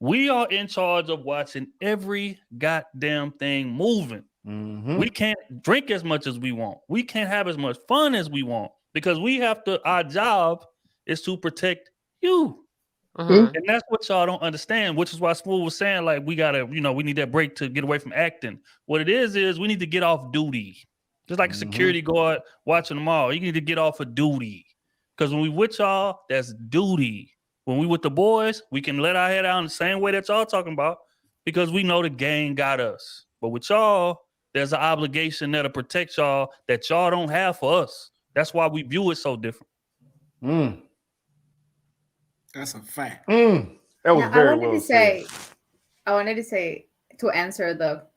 we are in charge of watching every goddamn thing moving. Mm-hmm. We can't drink as much as we want. We can't have as much fun as we want because we have to, our job is to protect you. Mhm. And that's what y'all don't understand, which is why Smooth was saying, like, we gotta, we need that break to get away from acting. What it is we need to get off duty. Just like a security guard watching them all. You need to get off of duty. Because when we with y'all, that's duty. When we with the boys, we can let our head down the same way that y'all talking about because we know the gang got us. But with y'all, there's an obligation there to protect y'all that y'all don't have for us. That's why we view it so different. That's a fact. That was very well said. I wanted to say to answer the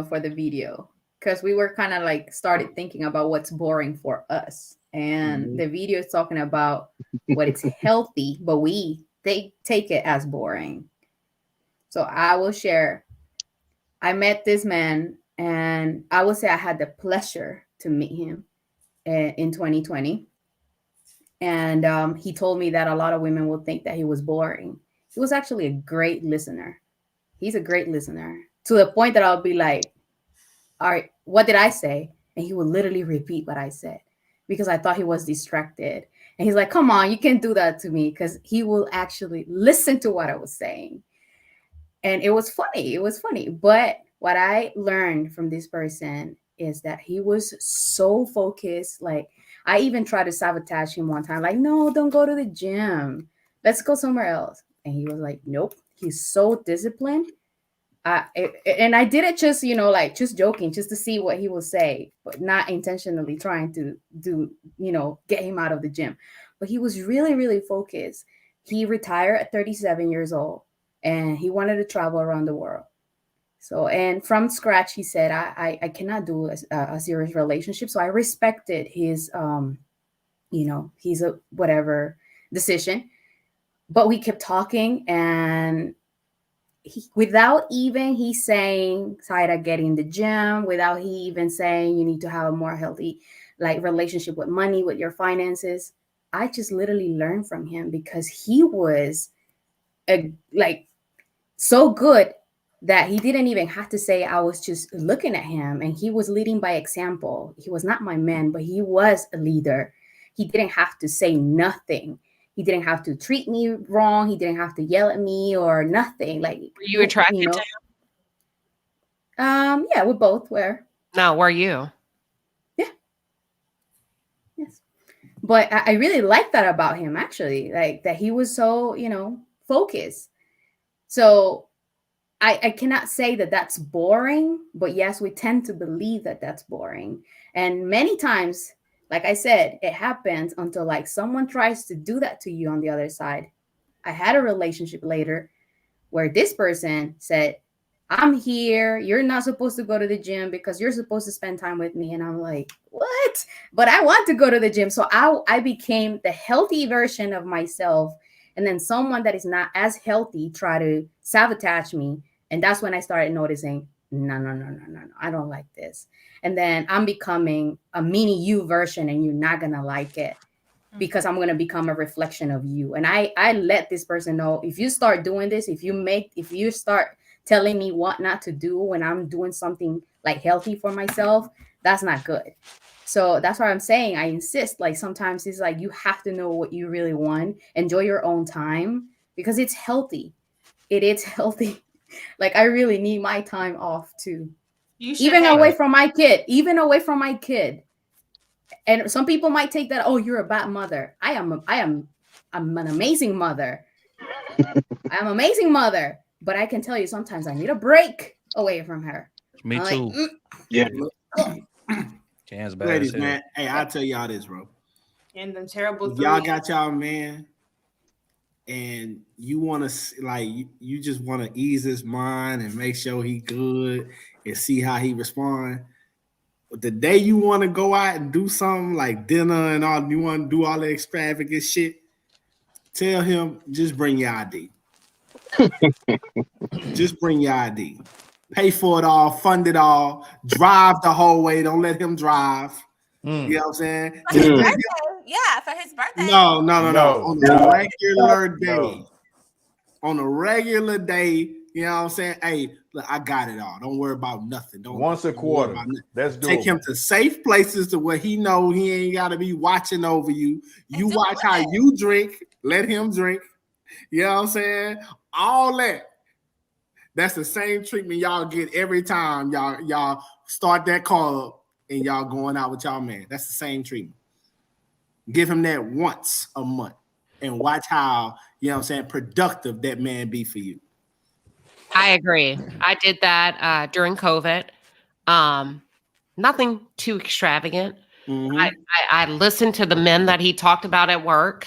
for the video, because we were kind of like started thinking about what's boring for us, and the video is talking about what it's healthy, but they take it as boring. So I will share. I met this man, and I will say I had the pleasure to meet him in 2020. And he told me that a lot of women will think that he was boring. He was actually a great listener. He's a great listener to the point that I'll be like, all right, what did I say? And he would literally repeat what I said because I thought he was distracted. And he's like, come on, you can't do that to me, because he will actually listen to what I was saying. And it was funny. It was funny. But what I learned from this person is that he was so focused. Like, I even tried to sabotage him one time. Like, no, don't go to the gym. Let's go somewhere else. And he was like, nope. He's so disciplined. And I did it just, just joking, just to see what he will say, but not intentionally trying to get him out of the gym. But he was really, really focused. He retired at 37 years old, and he wanted to travel around the world. So, and from scratch, he said, I cannot do a serious relationship. So I respected his, he's a whatever decision. But we kept talking, and without even he saying, Saida, get in the gym, without he even saying you need to have a more healthy relationship with money, with your finances, I just literally learned from him because he was so good that he didn't even have to say. I was just looking at him, and he was leading by example. He was not my man, but he was a leader. He didn't have to say nothing. He didn't have to treat me wrong. He didn't have to yell at me or nothing. Like, were you attracted to him? Yeah, we both were. No, were you? Yeah. Yes. But I really like that about him, actually, like that he was so, focused. So I cannot say that that's boring, but yes, we tend to believe that that's boring. And many times, like I said, it happens until someone tries to do that to you on the other side. I had a relationship later where this person said, I'm here. You're not supposed to go to the gym because you're supposed to spend time with me. And I'm like, what? But I want to go to the gym. So I became the healthy version of myself. And then someone that is not as healthy try to sabotage me. And that's when I started noticing, no. I don't like this. And then I'm becoming a mini you version, and you're not going to like it because I'm going to become a reflection of you. And I let this person know, if you start doing this, if you start telling me what not to do when I'm doing something healthy for myself, That's not good. So that's why I'm saying I insist. Like sometimes it's like you have to know what you really want. Enjoy your own time because it's healthy. It is healthy. Like I really need my time off too. You should Even hang away from my kid. Even away from my kid. And some people might take that, oh, you're a bad mother. I'm an amazing mother. I'm an amazing mother. But I can tell you sometimes I need a break away from her. Me I'm too. like, Yeah. Can's bad Ladies, as hell. man. Hey, I'll tell y'all this, bro. and them terrible If y'all threes. got y'all man, and you want to like you just want to ease his mind and make sure he good and see how he respond. But the day you want to go out and do something like dinner and all, you want to do all the extravagant shit, tell him just bring your ID. Just bring your ID. Pay for it all, fund it all, drive the whole way. Don't let him drive. You know what I'm saying? For his Just let birthday. him- Yeah, for his birthday. No. No. On a regular day. No. On a regular day, you know what I'm saying? Hey, look, I got it all. Don't worry about nothing. Once a don't worry quarter. about nothing. That's doable. Take him to safe places to where he know he ain't got to be watching over you. You do watch all how that. you drink. Let him drink. You know what I'm saying? All that. That's the same treatment y'all get every time y'all start that car up and y'all going out with y'all man. That's the same treatment. Give him that once a month and watch how, you know what I'm saying, productive that man be for you. I agree. I did that during COVID. Nothing too extravagant. Mhm. I listened to the men that he talked about at work.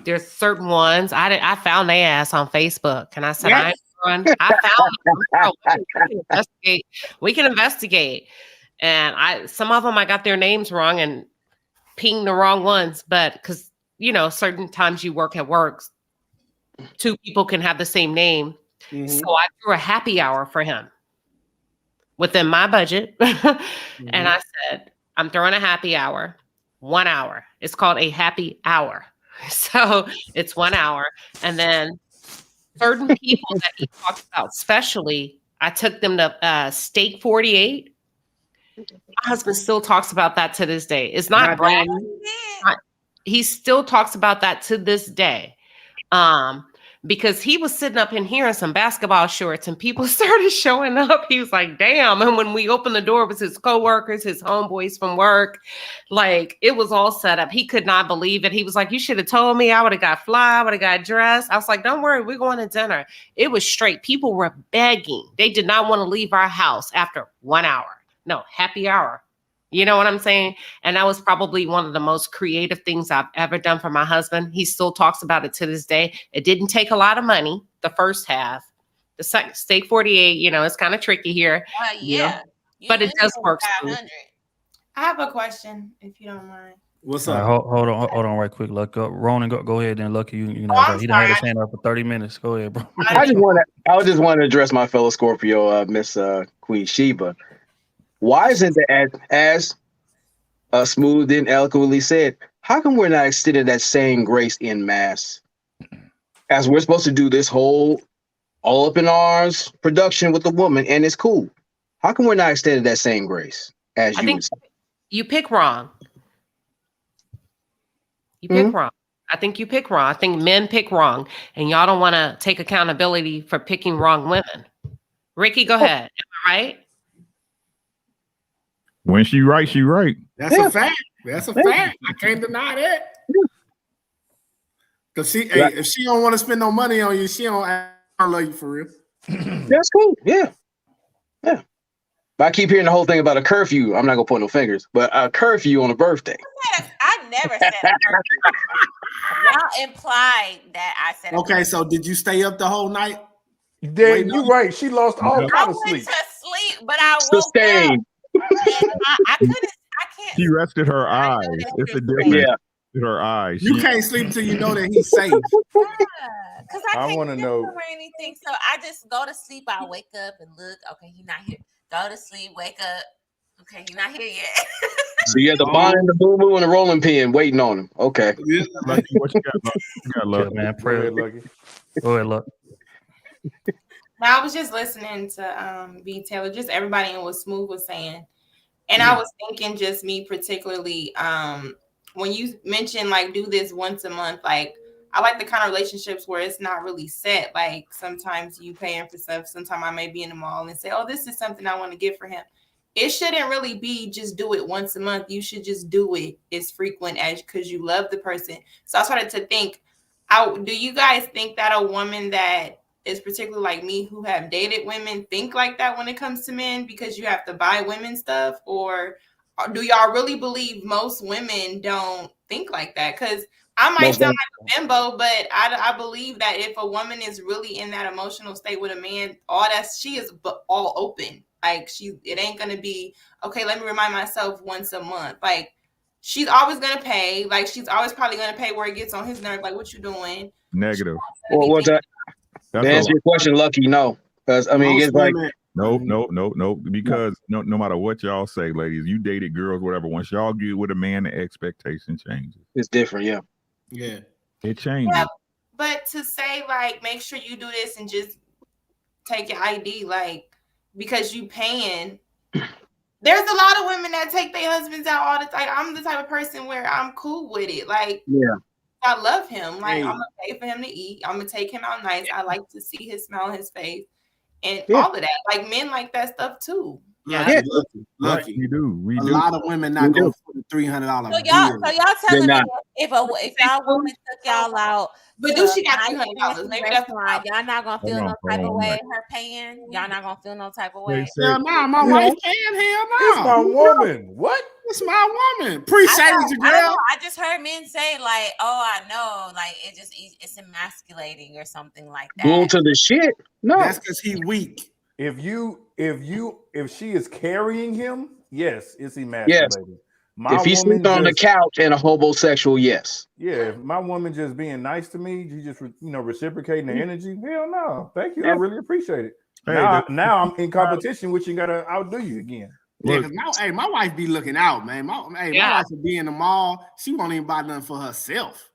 There's certain ones I found their ass on Facebook, and I said, Yeah. I found them. We can investigate. We can investigate. And some of them I got their names wrong and pinged the wrong ones, but because certain times you work at work, two people can have the same name. Mhm. So I threw a happy hour for him within my budget. And I said, I'm throwing a happy hour, 1 hour. It's called a happy hour. So it's 1 hour. And then certain people that he talks about, especially, I took them to Steak 48. My husband still talks about that to this day. It's not brag. He still talks about that to this day. Because he was sitting up in here in some basketball shorts and people started showing up. He was like, damn. And when we opened the door, it was his coworkers, his homeboys from work. Like, it was all set up. He could not believe it. He was like, you should have told me. I would have got fly. I would have got dressed. I was like, don't worry. We're going to dinner. It was straight. People were begging. They did not want to leave our house after 1 hour. No, happy hour. You know what I'm saying? And that was probably one of the most creative things I've ever done for my husband. He still talks about it to this day. It didn't take a lot of money, the first half. The second, Steak 48, it's kind of tricky here. Yeah. But it does work. I have a question, if you don't mind. What's All up? right, hold on right quick. Lucky. Ronan, go ahead then. Lucky, you know, I'm he done had his sorry. hand up for 30 minutes. Go ahead, bro. I just want to address my fellow Scorpio, Miss Queen Sheba. Why isn't it as smooth and eloquently said? How come we're not extending that same grace in mass? As we're supposed to do this whole all up in arms production with the woman, and it's cool. How come we're not extending that same grace as I you think would say? you pick wrong. You pick wrong. I think you pick wrong. I think men pick wrong, and y'all don't want to take accountability for picking wrong women. Ricky, go ahead. Am I right? When she right, she right. That's a fact. That's a fact. I can't deny that. Cause if she don't want to spend no money on you, she don't love you for real. That's cool. Yeah. But I keep hearing the whole thing about a curfew. I'm not gonna point no fingers, but a curfew on a birthday. I never said that. Y'all implied that I said. Okay, so did you stay up the whole night? Then you right. She lost all I kind of went sleep. to sleep, but I woke Sustained. up. And I couldn't. I can't. She rested her eyes. It's a difference. Yeah. Her eyes. You can't sleep till you know that he's safe. Because I I can't wanna get know- him or anything. So I just go to sleep. I wake up and look. Okay, he's not here. Go to sleep. Wake up. Okay, he's not here yet. So you had the bonnet and the boo boo and the rolling pin waiting on him. Okay. Lucky, what you got, Lucky? You got, Yeah, Lucky? man. Go Prayer. ahead, Lucky. Go ahead, Lucky. Now I was just listening to B Taylor, just everybody, and what Smooth was saying. And I was thinking, just me particularly, when you mentioned like do this once a month, like I like the kind of relationships where it's not really set. Like sometimes you paying for stuff. Sometimes I may be in the mall and say, "Oh, this is something I want to get for him." It shouldn't really be just do it once a month. You should just do it as frequent as because you love the person. So I started to think, do you guys think that a woman that is particularly like me who have dated women think like that when it comes to men because you have to buy women stuff? Or do y'all really believe most women don't think like that? Because I might Most sound don't. like a bimbo, but I believe that if a woman is really in that emotional state with a man, she is all open. Like it ain't gonna be okay. Let me remind myself once a month. Like she's always gonna pay. Like she's always probably gonna pay where it gets on his nerve. Like what you doing? Negative. Well, what's that? To That's a answer your question, Lucky, no. Because I mean, Most it's like women, nope. Because no matter what y'all say, ladies, you dated girls, whatever. Once y'all get with a man, the expectation changes. it's different, yeah. yeah. It changes. Yeah, but to say like make sure you do this and just take your ID, like because you paying. There's a lot of women that take their husbands out all the time. I'm the type of person where I'm cool with it. Like, Yeah. I love him. Like, Hey. I'm gonna pay for him to eat. I'm gonna take him out nice. I like to see his smile on his face and Yeah. all of that. Like, men like that stuff too. Lucky, Yeah. Right, lucky. we do. We A do. lot of women not We gonna do. put a $300 So bill. y'all telling me not. if y'all woman took y'all out But to do a she got nice $300? fancy Maybe that's the restaurant, problem. y'all not gonna feel Hold no type of on, way. Mike. Her paying, y'all not gonna feel no type of They way. say, Hell no, my wife paying. Hell It's my no. woman. What? It's my woman. Appreciate you, I don't girl. know. I just heard men say like, "Oh, I know," like it's emasculating or something like Bull that. to the shit. No. That's because he weak. If she is carrying him, yes, it's emasculating. My If he woman sleeping on the just couch and a homosexual, yes. yeah, if my woman just being nice to me, you just reciprocating the energy. Hell no, thank you. I Yeah. really appreciate it. Hey, Now I'm in competition with you. Gotta outdo you again. Yeah, Look, because my wife be looking out, man. My wife would be in the mall. She won't even buy nothing for herself.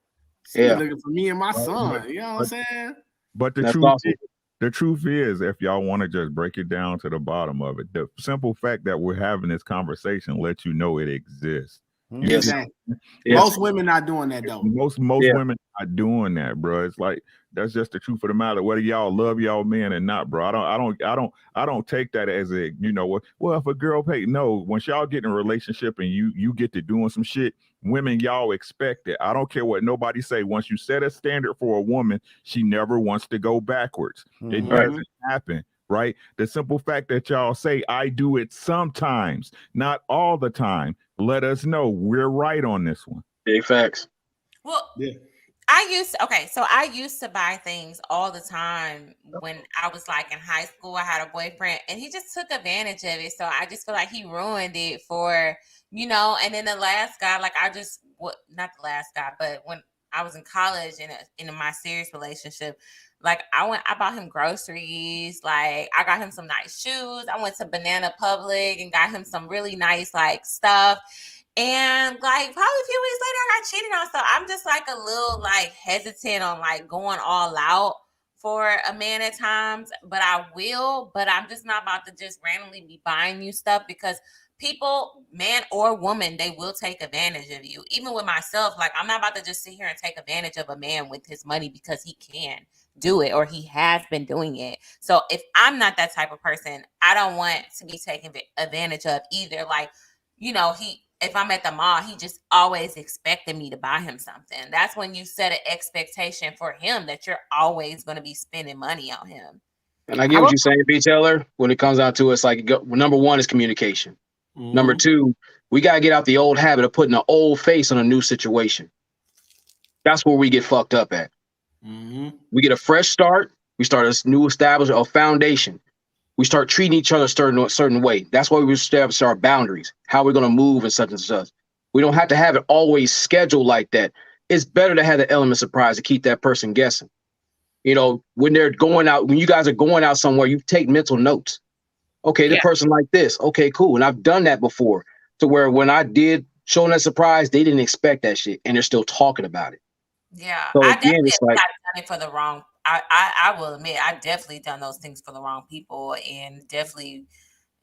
She Yeah. be looking for me and my son. You know what I'm saying? but the That's truth awesome. is, the truth is, if y'all want to just break it down to the bottom of it, the simple fact that we're having this conversation lets you know it exists. You Yes. see, Exactly. Yes. Most women not doing that though. most Yeah. women are doing that, bro. It's like that's just the truth of the matter. Whether y'all love y'all men or not, bro. I don't take that as a well, if a girl pay. No, once y'all get in a relationship and you get to doing some shit, women, y'all expect it. I don't care what nobody say. Once you set a standard for a woman, she never wants to go backwards. It Right. doesn't happen. Right. The simple fact that y'all say I do it sometimes, not all the time, let us know we're right on this one. Big facts. Well, Yeah. I used to buy things all the time when I was like in high school. I had a boyfriend and he just took advantage of it. So I just feel like he ruined it for, and then the last guy, like not the last guy, but when I was in college and in my serious relationship, like I bought him groceries. Like I got him some nice shoes. I went to Banana Public and got him some really nice like stuff. And like probably a few weeks later, I got cheated on. So I'm just like a little like hesitant on like going all out for a man at times, but I will. But I'm just not about to just randomly be buying you stuff because people, man or woman, they will take advantage of you. Even with myself, like I'm not about to just sit here and take advantage of a man with his money because he can do it or he has been doing it. So if I'm not that type of person, I don't want to be taken advantage of either. Like, if I'm at the mall, he just always expected me to buy him something. That's when you set an expectation for him that you're always going to be spending money on him. And I get what you're saying, B. Taylor. When it comes down to it, it's like number one is communication. Mm-hmm. Number two, we got to get out the old habit of putting an old face on a new situation. That's where we get fucked up at. Mm-hmm. We get a fresh start. We start a new establishment, a foundation. We start treating each other a certain way. That's why we establish our boundaries, how we're going to move and such and such. We don't have to have it always scheduled like that. It's better to have the element of surprise to keep that person guessing. When they're going out, when you guys are going out somewhere, you take mental notes. Okay, the person like this. Okay, cool. And I've done that before to where when I did show them that surprise, they didn't expect that shit and they're still talking about it. Yeah, So I again, definitely it's like, have done it for the wrong. I will admit, I've definitely done those things for the wrong people, and definitely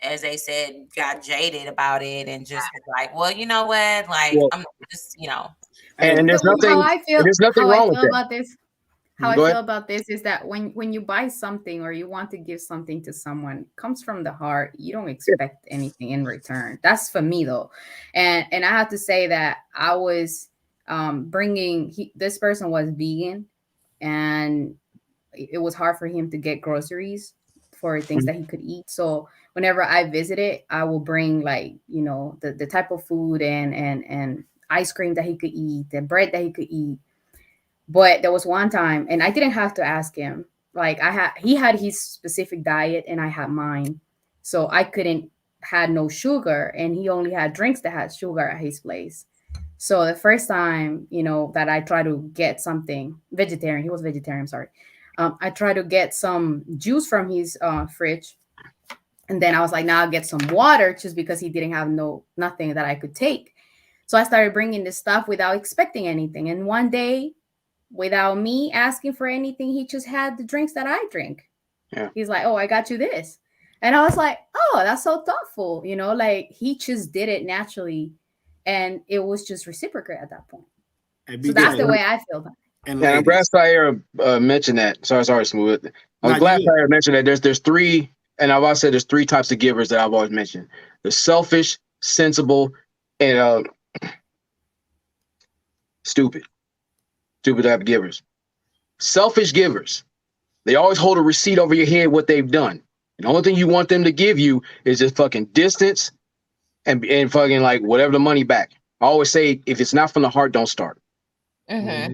as they said, got jaded about it and just was like, well, you know what? Like, Well, I'm just, and there's So nothing how I wrong with feel that. about this, how I Go ahead. feel about this is that when you buy something or you want to give something to someone, it comes from the heart. You don't expect anything in return. That's for me though, and I have to say that I was bringing this person was vegan, and it was hard for him to get groceries for things that he could eat. So whenever I visited, I will bring like the type of food and ice cream that he could eat, and bread that he could eat. But there was one time, and I didn't have to ask him. Like he had his specific diet, and I had mine, so I couldn't had no sugar, and he only had drinks that had sugar at his place. So the first time, that I tried to get something vegetarian, he was vegetarian. Sorry, I tried to get some juice from his fridge, and then I was like, "Now I'll get some water," just because he didn't have nothing that I could take. So I started bringing this stuff without expecting anything, and one day, without me asking for anything, he just had the drinks that I drink. Yeah. He's like, "Oh, I got you this." And I was like, "Oh, that's so thoughtful." Like he just did it naturally. And it was just reciprocal at that point. So that's the way I feel. And I'm glad Sire mentioned that. Sorry, Smooth. I'm glad Sire mentioned that there's three, and I've always said there's three types of givers that I've always mentioned. The selfish, sensible, and stupid type of givers. Selfish givers, they always hold a receipt over your head what they've done. And the only thing you want them to give you is just fucking distance and fucking like whatever the money back. I always say if it's not from the heart, don't start. I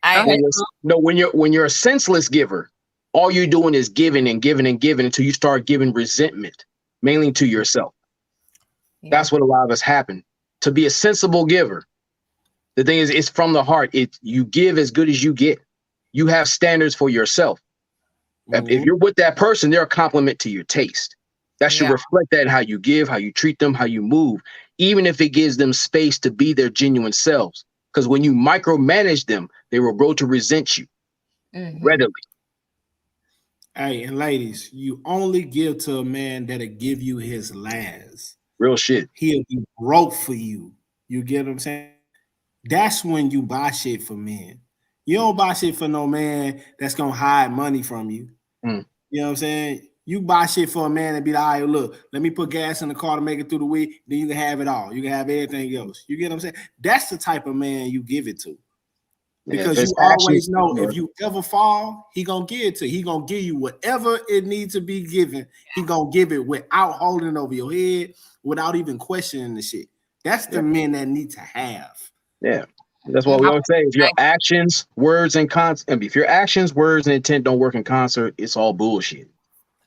agree. No, when you're a senseless giver, all you're doing is giving and giving and giving until you start giving resentment, mainly to yourself. Yeah. That's what a lot of us happen. To be a sensible giver, the thing is, it's from the heart. You give as good as you get. You have standards for yourself. If you're with that person, they're a compliment to your taste. That should reflect that in how you give, how you treat them, how you move, even if it gives them space to be their genuine selves. Because when you micromanage them, they will grow to resent you readily. Hey, and ladies, you only give to a man that'll give you his last. Real shit. He'll be broke for you. You get what I'm saying? That's when you buy shit for men. You don't buy shit for no man that's gonna hide money from you. You know what I'm saying? You buy shit for a man and be like, all right, look, let me put gas in the car to make it through the week. Then you can have it all. You can have everything else. You get what I'm saying? That's the type of man you give it to. Because you always know if you ever fall, he gonna give it to you. He gonna give you whatever it needs to be given. He gonna give it without holding it over your head, without even questioning the shit. That's the men that need to have. Yeah. That's what we always say. If your actions, words, and if your actions, words, and intent don't work in concert, it's all bullshit.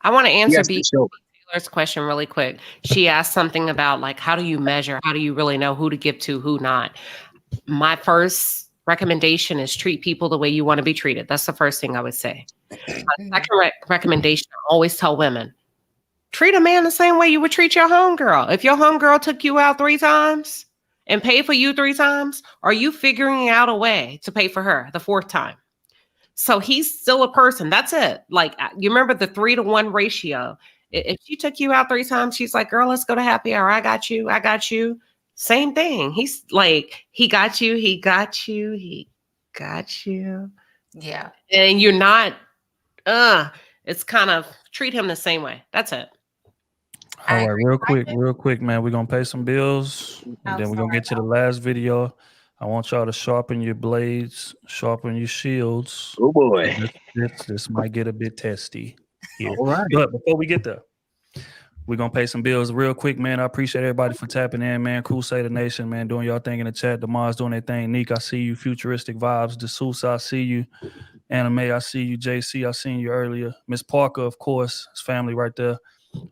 I want to answer Taylor's question really quick. She asked something about like, how do you measure? How do you really know who to give to, who not? My first recommendation is treat people the way you want to be treated. That's the first thing I would say. My second recommendation, I always tell women, treat a man the same way you would treat your homegirl. If your homegirl took you out 3 times and paid for you 3 times, are you figuring out a way to pay for her the 4th time? So he's still a person. That's it. Like, you remember the 3-to-1 ratio. If she took you out 3 times, she's like, girl, let's go to happy hour. I got you. I got you. Same thing. He's like, he got you. He got you. He got you. Yeah. And you're not, it's kind of treat him the same way. That's it. All right, real quick, man. We're going to pay some bills, and then we're going to get to the last video. I want y'all to sharpen your blades, sharpen your shields. Oh, boy. This might get a bit testy here. All right. But before we get there, we're going to pay some bills real quick, man. I appreciate everybody for tapping in, man. Crusader Nation, man, doing y'all thing in the chat. Demar's doing their thing. Neek, I see you. Futuristic Vibes. DeSouza, I see you. Anime, I see you. JC, I seen you earlier. Miss Parker, of course. His family right there.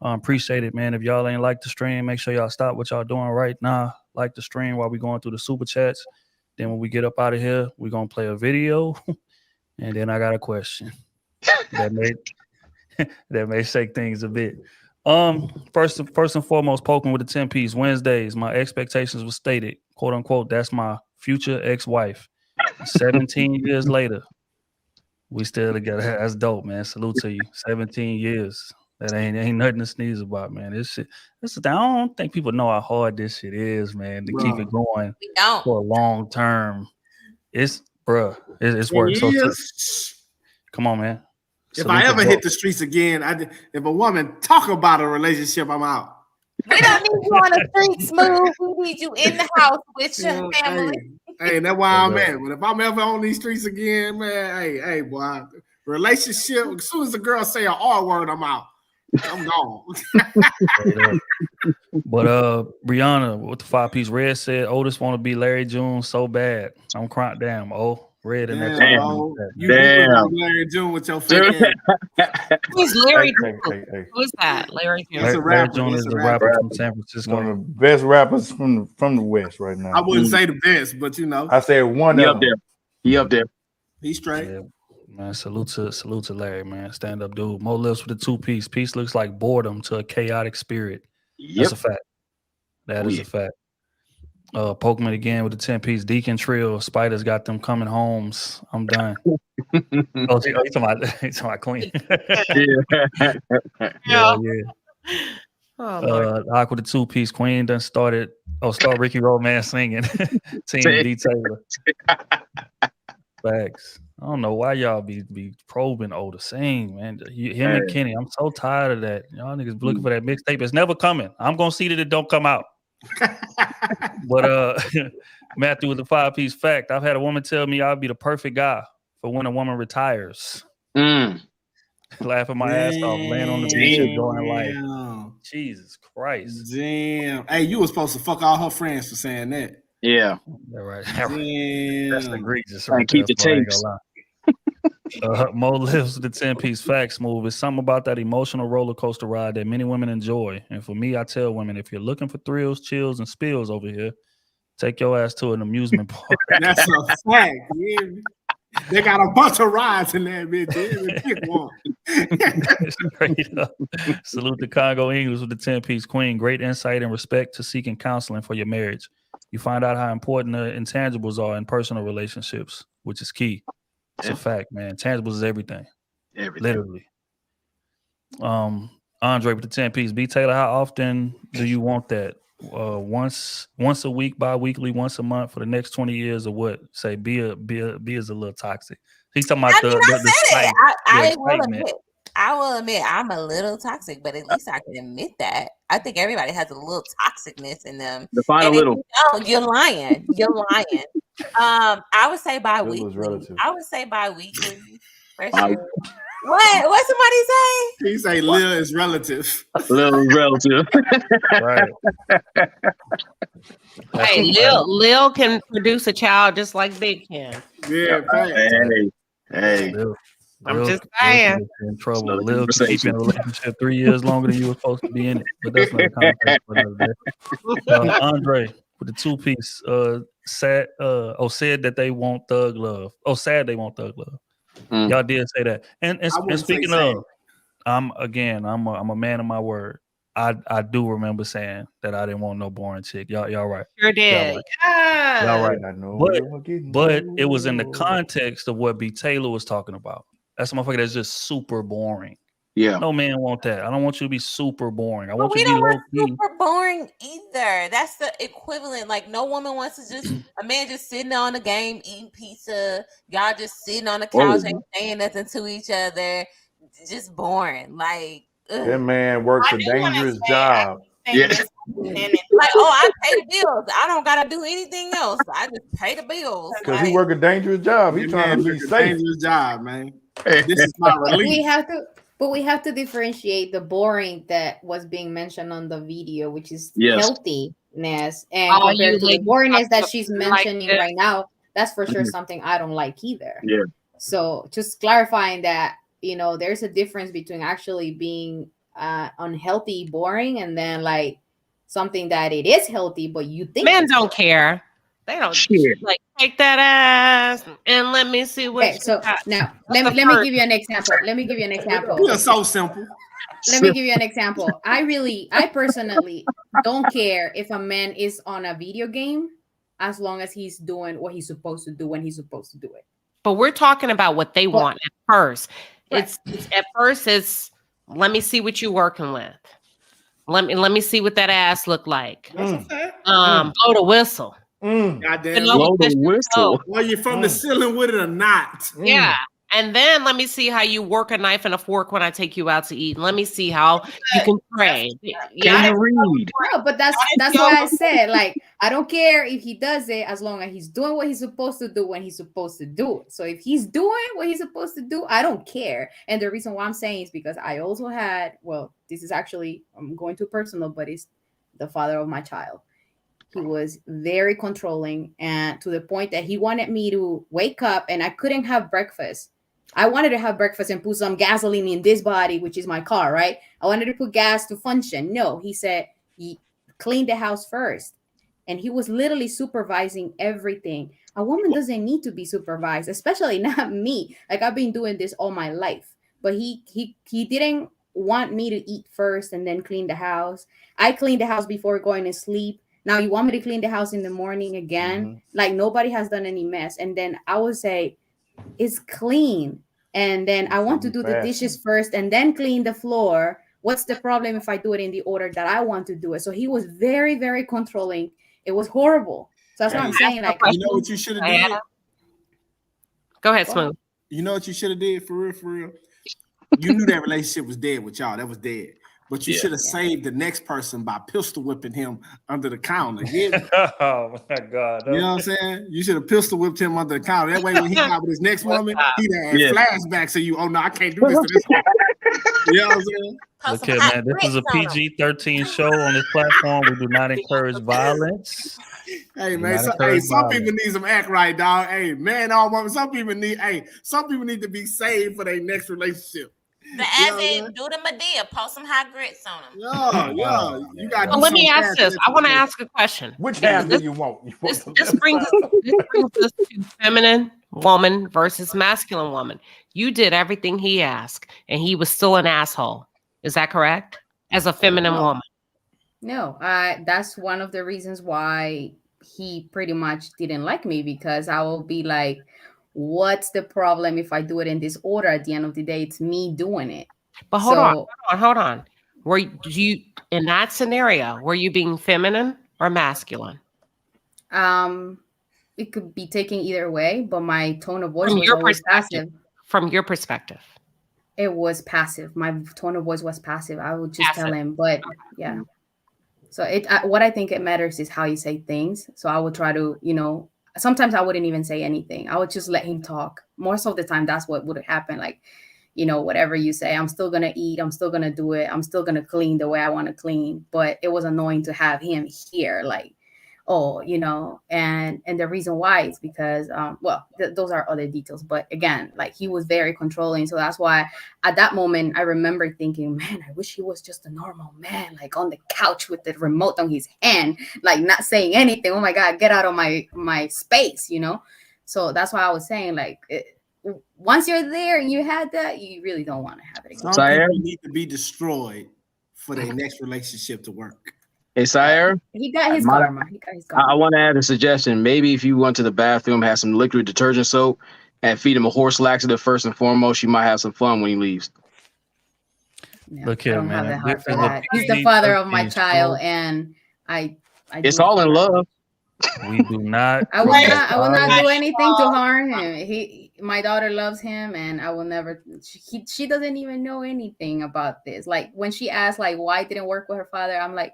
Appreciate it, man. If y'all ain't like the stream, make sure y'all stop what y'all doing right now. Like the stream while we going through the super chats. Then when we get up out of here, we're going to play a video. And then I got a question that may shake things a bit. First and foremost, poking with the 10-piece Wednesdays. My expectations were stated, quote unquote. That's my future ex-wife. 17 years later, we still together. That's dope, man. Salute to you. 17 years. That ain't nothing to sneeze about, man. This shit. I don't think people know how hard this shit is, man. To keep it going We don't. for a long term. It's it's 10 work. So years. come on, man. If I ever hit the streets again, if a woman talk about a relationship, I'm out. We don't need you on the street, Smooth. We need you in the house with your family. Hey, that's why I'm at. But if I'm ever on these streets again, man, hey, boy, relationship. As soon as the girl say an R word, I'm out. I'm gone. But Brianna, what the 5-piece Red said, Otis want to be Larry June so bad. I'm crying. Damn, Red in that Damn, comment. you look like Larry June with your fake ass. Who's Larry? Hey. Who's that? Larry June. That's a Larry rapper. June That's is a a rapper. rapper from San Francisco. One of the best rappers from the West right now. I wouldn't say the best, but you know, I said one He of up them. there. He up there. he's straight. Yeah, man, salute to Larry, man. Stand up dude. Mo lives with a 2-piece. Peace looks like boredom to a chaotic spirit. That's a fact. That is a fact. Pokemon again with the 10-piece Deacon Trill. Spiders got them coming homes. I'm done. Oh, you talking about Queen? Yeah. Oh, Lord. Aqua the 2-piece Queen done started. Start Ricky Romance singing. Team D Taylor. Facts. I don't know why y'all be probing Oda sing, man. Him and Kenny. I'm so tired of that. Y'all niggas looking for that mixtape. It's never coming. I'm gonna see that it don't come out. But Matthew with the 5-piece fact. I've had a woman tell me I'll be the perfect guy for when a woman retires. Laughing my ass off, laying on the beach, enjoying life. Jesus Christ. Damn. Hey, you were supposed to fuck all her friends for saying that. Yeah. Right. Damn. That's egregious. And keep the tapes. Mo lives with the 10-piece facts move. It's something about that emotional roller coaster ride that many women enjoy. And for me, I tell women, if you're looking for thrills, chills, and spills over here, take your ass to an amusement park. That's a fact. Yeah. They got a bunch of rides in that bitch. Pick one. Straight up. Salute to Congo English with the 10-piece Queen. Great insight and respect to seeking counseling for your marriage. You find out how important the intangibles are in personal relationships, which is key. It's a fact, man. Tangibles is everything. Literally. Andre with the 10-piece. B Taylor, how often do you want that? Once a week, bi-weekly, once a month for the next 20 years, or what? Say B is a little toxic. He's talking about the spice. I will admit I'm a little toxic, but at least I can admit that. I think everybody has a little toxicness in them. Define a little. You're lying. You're lying. I would say bi-weekly. I would say bi-weekly for sure. What somebody say? He say Lil is relative. Lil is relative. Right. Hey, Lil can produce a child just like Big can. Yeah, hey. I'm just saying. In trouble. Lil can keep in a relationship 3 years longer than you were supposed to be in it. But that's not a conversation for another day. Andre with the 2-piece said that they want thug love. Sad they want thug love. Y'all did say that. And speaking of, I'm a man of my word. I do remember saying that I didn't want no boring chick. Y'all right. Sure did. Y'all right. But it was in the context of what B Taylor was talking about. That's a motherfucker that's just super boring. Yeah. No man want that. I don't want you to be super boring. I But want we you to be don't low want key. super boring either. That's the equivalent. Like no woman wants to just a man just sitting on the game eating pizza. Y'all just sitting on the couch ain't saying nothing to each other. Just boring. Like that man works a dangerous job. Yeah. Like, I pay the bills. I don't gotta do anything else. I just pay the bills. Because he work a dangerous job. He's trying to be safe. Dangerous job, man. This is my relief. We have to differentiate the boring that was being mentioned on the video, which is healthiness, and compared to the boringness that she's mentioning right now. That's for sure something I don't like either. Yeah. So just clarifying that, there's a difference between actually being unhealthy, boring, and then like something that it is healthy, but you think men don't care. They don't like take that ass and let me see what. Okay, so now let me give you an example. You're so simple. Let me give you an example. I personally don't care if a man is on a video game as long as he's doing what he's supposed to do when he's supposed to do it. But we're talking about what they want at first. Right. It's at first it's Let me see what you working with. Let me see what that ass look like. That's a fact. Blow the whistle. Goddamn. Blow the whistle. Well, you from the ceiling with it or not? Yeah. And then let me see how you work a knife and a fork when I take you out to eat. Let me see how you can train. Can you read? No, but that's why I said, like, I don't care if he does it as long as he's doing what he's supposed to do when he's supposed to do it. So if he's doing what he's supposed to do, I don't care. And the reason why I'm saying is because I also had, well, this is actually, I'm going too personal, but it's the father of my child. He was very controlling, and to the point that he wanted me to wake up and I couldn't have breakfast. I wanted to have breakfast and put some gasoline in this body, which is my car, right? I wanted to put gas to function. No, he said, clean the house first. And he was literally supervising everything. A woman doesn't need to be supervised, especially not me. Like, I've been doing this all my life. But he didn't want me to eat first and then clean the house. I cleaned the house before going to sleep. Now you want me to clean the house in the morning again? Like, nobody has done any mess. And then I would say, it's clean. And then I want to do the dishes first and then clean the floor. What's the problem if I do it in the order that I want to do it? So he was very, very controlling. It was horrible. So that's what I'm saying. Like, you know what you should have did? Go ahead, Smooth. You know what you should have did for real, for real? You knew that relationship was dead with y'all. That was dead. But you should have saved the next person by pistol whipping him under the counter. Oh my God. You know what I'm saying? You should have pistol whipped him under the counter. That way, when he got with his next woman, he'd have flashbacks of you. Oh no, I can't do this to this one. You know what I'm saying? Look here, man. This is a PG-13 show on this platform. We do not encourage violence. Hey man, some people need some act right, dog. Hey, man, all women. Some people need to be saved for their next relationship. The as do the Medea, post some hot grits on them. Yeah. You got. Well, let me ask this. I want to ask a question. Which half do you want? This brings us to feminine woman versus masculine woman. You did everything he asked, and he was still an asshole. Is that correct? As a feminine woman. No, that's one of the reasons why he pretty much didn't like me, because I will be like, what's the problem if I do it in this order? At the end of the day, it's me doing it. But hold on. Were you in that scenario? Were you being feminine or masculine? It could be taken either way, but my tone of voice was always passive. From your perspective, it was passive. My tone of voice was passive. I would just tell him, but yeah. So what I think it matters is how you say things. So I would try to, sometimes I wouldn't even say anything. I would just let him talk. Most of the time, that's what would happen. Like, whatever you say, I'm still going to eat. I'm still going to do it. I'm still going to clean the way I want to clean. But it was annoying to have him here, like, and the reason why is because, those are other details. But again, like, he was very controlling. So that's why at that moment, I remember thinking, man, I wish he was just a normal man, like on the couch with the remote on his hand, like not saying anything. Oh my God, get out of my space, So that's why I was saying, like, once you're there and you had that, you really don't want to have it again. Some people need to be destroyed for their next relationship to work. Hey, Sire. He got his karma. I want to add a suggestion. Maybe if you went to the bathroom, have some liquid detergent soap, and feed him a horse laxative first and foremost, you might have some fun when he leaves. Yeah, look here, man. He's the father of my child, and I it's all in love. We do not. I will not do anything to harm him. My daughter loves him, and I will never. She doesn't even know anything about this. Like, when she asked, like, why it didn't work with her father, I'm like,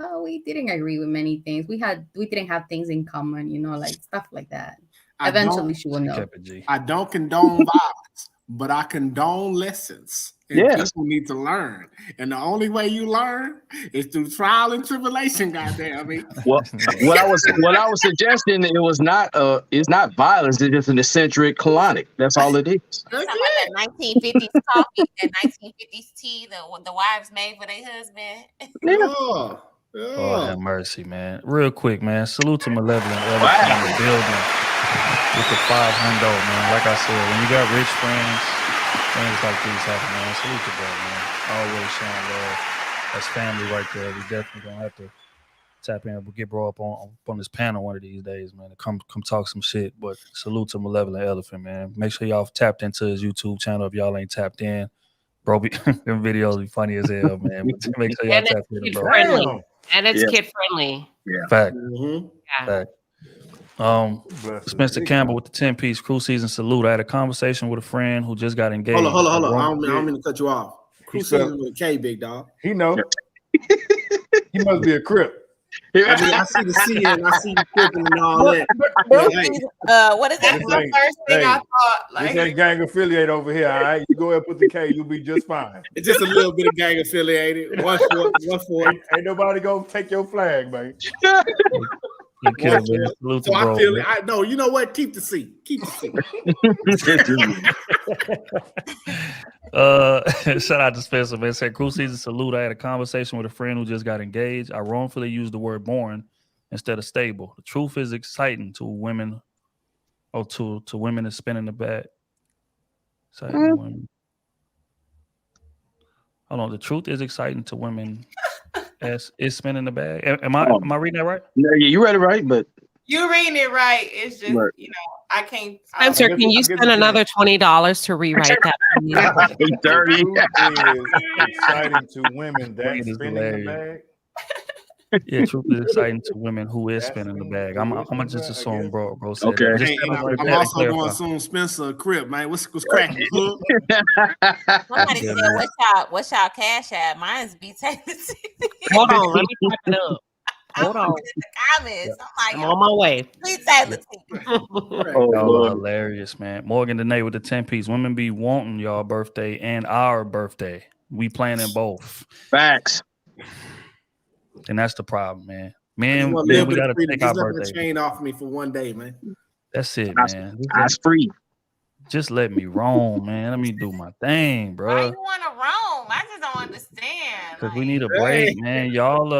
oh, we didn't agree with many things. We didn't have things in common, like stuff like that. Eventually, she will know. I don't condone violence, but I condone lessons. And people need to learn. And the only way you learn is through trial and tribulation, goddamn me. Well, what I was suggesting, it's not violence, it's just an eccentric colonic. That's all it is. Talking about that 1950s coffee, that 1950s tea, the wives made for their husband. Oh, have mercy, man. Real quick, man. Salute to Malevolent Elephant in the building with the 500, man. Like I said, when you got rich friends, things like these happen, man. Salute to that, man. Always showing love. That's family right there. We definitely gonna have to tap in. We'll get brought up on this panel one of these days, man. To come talk some shit. But salute to Malevolent Elephant, man. Make sure y'all tapped into his YouTube channel if y'all ain't tapped in. Bro, them videos be funny as hell, man. But make sure y'all And tap it's in, kid bro. friendly. Damn. And it's Yeah. kid friendly. Fact. Yeah. Fact. Bless us. Spencer Campbell with the 10-piece crew season salute. I had a conversation with a friend who just got engaged. Hold on. I Wrong- don't mean to cut you off. Crew season with a K, big dog. He know. He must be a crip. I mean, I see the C and I see you flipping and all that. What Yeah, is hey, what is That's that? my first thing I thought. This Like, ain't gang affiliate over here, all right? You go ahead and put the K, you'll be just fine. it's just a little bit of gang affiliated. One for it. Ain't nobody gonna take your flag, man. He killed, man. Salute So to I bro, feel man. it. I know. You know what? Keep the C. Keep the C. Shout out to Spencer, man. Said crew season salute. I had a conversation with a friend who just got engaged. I wrongfully used the word born instead of stable. The truth is exciting to women, or to women is spinning the bag. Exciting to women. Hold on. The truth is exciting to women as is spinning the bag. Am I reading that right? Yeah, you read it right, but you reading it right. It's just, Right. you know, I can't. Spencer, I guess- can I you guess spend it's another $20 to rewrite that? please? it's dirty. The truth is exciting to women Read that's is spinning the hilarious. bag. Yeah, truth is exciting to women who is That's spinning the spinning- bag. who I'm is gonna spinning just the bag, I assume guess. bro said Okay. that. Just Hey, tell and us right I'm there to also going clarify. to assume Spencer a crib, man. What's cracking? Hood? Somebody Yeah, said, man. what's y'all cash at? Mine's B Taylor. Hold on, let me type it up. Hold I'm on, in the comments. I'm I'm on my way. like, B Taylor. Oh, Y'all Lord. are hilarious, man. Morgan Danae with the 10-piece. Women be wanting y'all birthday and our birthday. We planning both. Facts. And that's the problem, man. I just Man, want a man, little we bit gotta of freedom. take our Just let the birthday. chain off me for one day, man. That's it, That's- man. That's free. Just let me roam, man. Let me do my thing, Why bro. you want to roam? I just don't understand. Because we Like, need a break, man. Y'all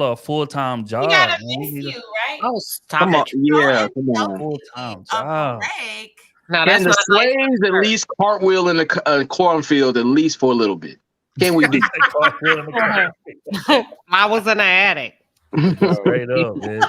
are a full-time job. We gotta man. We miss need you, right? Oh, stop Come on. it. Yeah, come on. full-time a job. break. No, Can that's the not nice. slaves at least cartwheel in the cornfield at least for a little bit? Can we do? I was in the attic. Straight up, man.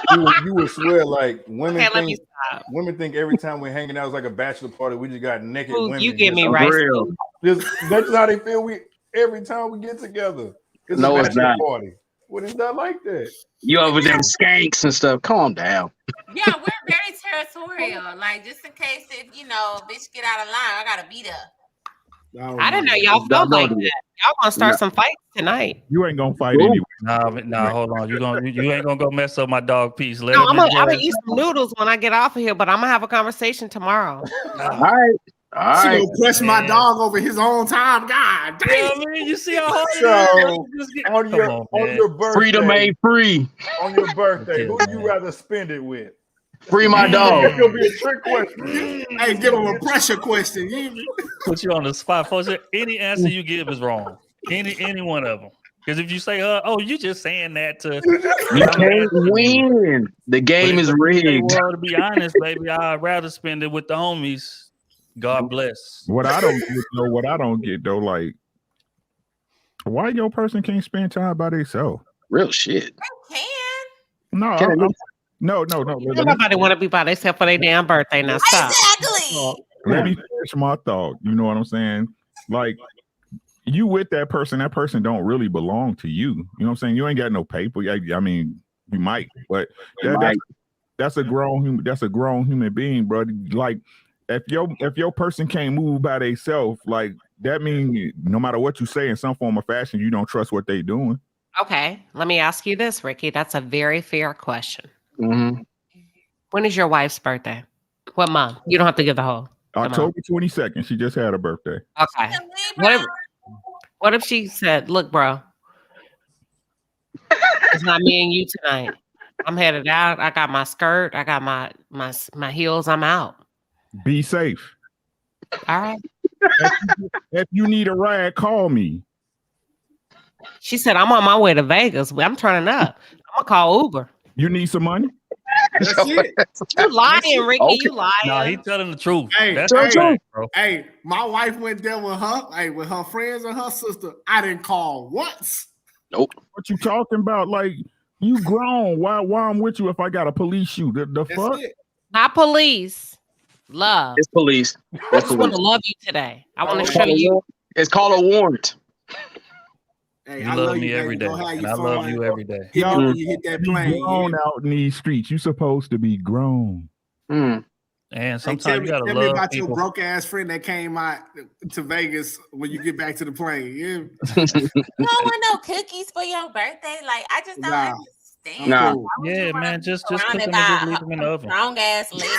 You would swear like women Okay, let me think stop. women think every time we're hanging out it's like a bachelor party. We just got naked Ooh, women. you get me just- right. real. Steve. That's how they feel. We every time we get together, it's No, a it's bachelor not. party. What is that like that? You over there skanks and stuff. Calm down. Yeah, we're very territorial. Like, just in case if bitch get out of line, I gotta be there. I didn't know y'all felt like that. Y'all gonna start some fights tonight. You ain't gonna fight Ooh. anyway. Nah, hold on. You ain't gonna go mess up my dog piece. Let No, him I'm enjoy gonna it. eat some noodles when I get off of here, but I'm gonna have a conversation tomorrow. All right. All She right. gonna press my man. dog over his own time. God Yeah, damn. I mean, you see how hard So, it is. Just get- On Come your on, on man. your birthday, Freedom ain't free. on your birthday, who Yeah, do you man. rather spend it with? Free my dog. It's gonna be a trick question. Hey, give him a pressure question. You hear me? Put you on the spot, folks. Any answer you give is wrong. Any one of them. Because if you say, "Oh, you just saying that to," You can't win. The game is rigged. Well, to be honest, baby, I'd rather spend it with the homies. God bless. What I don't get though, like, why your person can't spend time by themselves? Real shit. Can. No, Can I- no. Nobody want to be by themselves for their damn birthday. Now stop. Exactly. Let me finish my thought. You know what I'm saying? Like, you with that person don't really belong to you. You know what I'm saying? You ain't got no paper. I mean, you might, but that's a grown human. That's a grown human being, bro. Like, if your person can't move by themselves, like, that means no matter what you say in some form or fashion, you don't trust what they doing. Okay, let me ask you this, Ricky. That's a very fair question. Mhm. When is your wife's birthday? What month? You don't have to give the whole. October 22nd, she just had her birthday. Okay. What if she said, "Look, bro, it's not me and you tonight. I'm headed out. I got my skirt. I got my heels. I'm out." Be safe. All right. If you need a ride, call me. She said, "I'm on my way to Vegas. I'm turning up. I'm gonna call Uber." You need some money? That's it. You lying, Ricky? Okay. You lying? Nah, he telling the truth. Hey, That's hey, the fact, bro. Hey, my wife went there with her friends and her sister. I didn't call once. Nope. What you talking about? Like, you grown. Why I'm with you if I got to police you? The That's fuck? it. Not police. Love. It's police. I It's just want to police. love you today. I want to show you It's called a warrant. Hey, You I love love me you, every baby. day, Go have and your I love fun. you every day. Hit me Y'all when you hit that be plane. grown out in these streets. You supposed to be grown. And Hey, sometimes you gotta tell me love about your people. broke ass friend that came out to Vegas when you get back to the plane. Yeah. You don't want no cookies for your birthday? Like, I just don't Nah, understand. Nah. Why would you Yeah, wanna man, be just surrounded cook them and just by leave them in the oven. strong ass legs?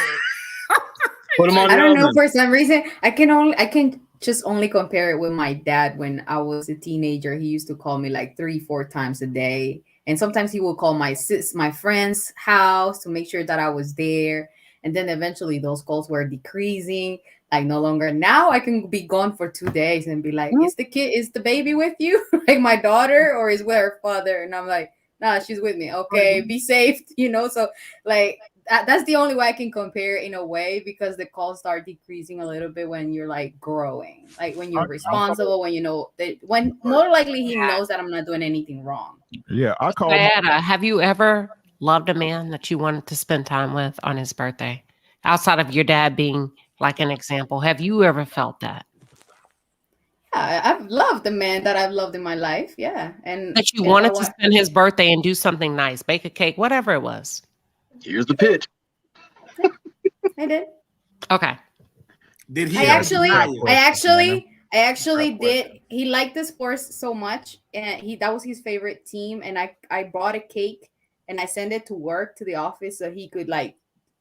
Put them on I the don't know, oven. for some reason I can just only compare it with my dad. When I was a teenager, he used to call me like 3-4 times a day, and sometimes he would call my friend's house to make sure that I was there. And then eventually those calls were decreasing, like no longer. Now I can be gone for 2 days and be like, is the baby with you? Like my daughter, or is with her father? And I'm like, nah, she's with me. Okay, be safe. So like that's the only way I can compare it in a way, because the calls start decreasing a little bit when you're like growing, like when you're responsible, when you know that, when more likely he knows that I'm not doing anything wrong. Yeah, I call Diana, have you ever loved a man that you wanted to spend time with on his birthday? Outside of your dad being like an example, have you ever felt that? Yeah, I've loved the man that I've loved in my life. Yeah. And That you you know wanted to what? spend his birthday and do something nice, bake a cake, whatever it was. Here's the pitch. I did. Okay. Did he I ever actually, deny I it? actually Great did. He liked the sports so much, and that was his favorite team. And I bought a cake and I sent it to work, to the office, so he could like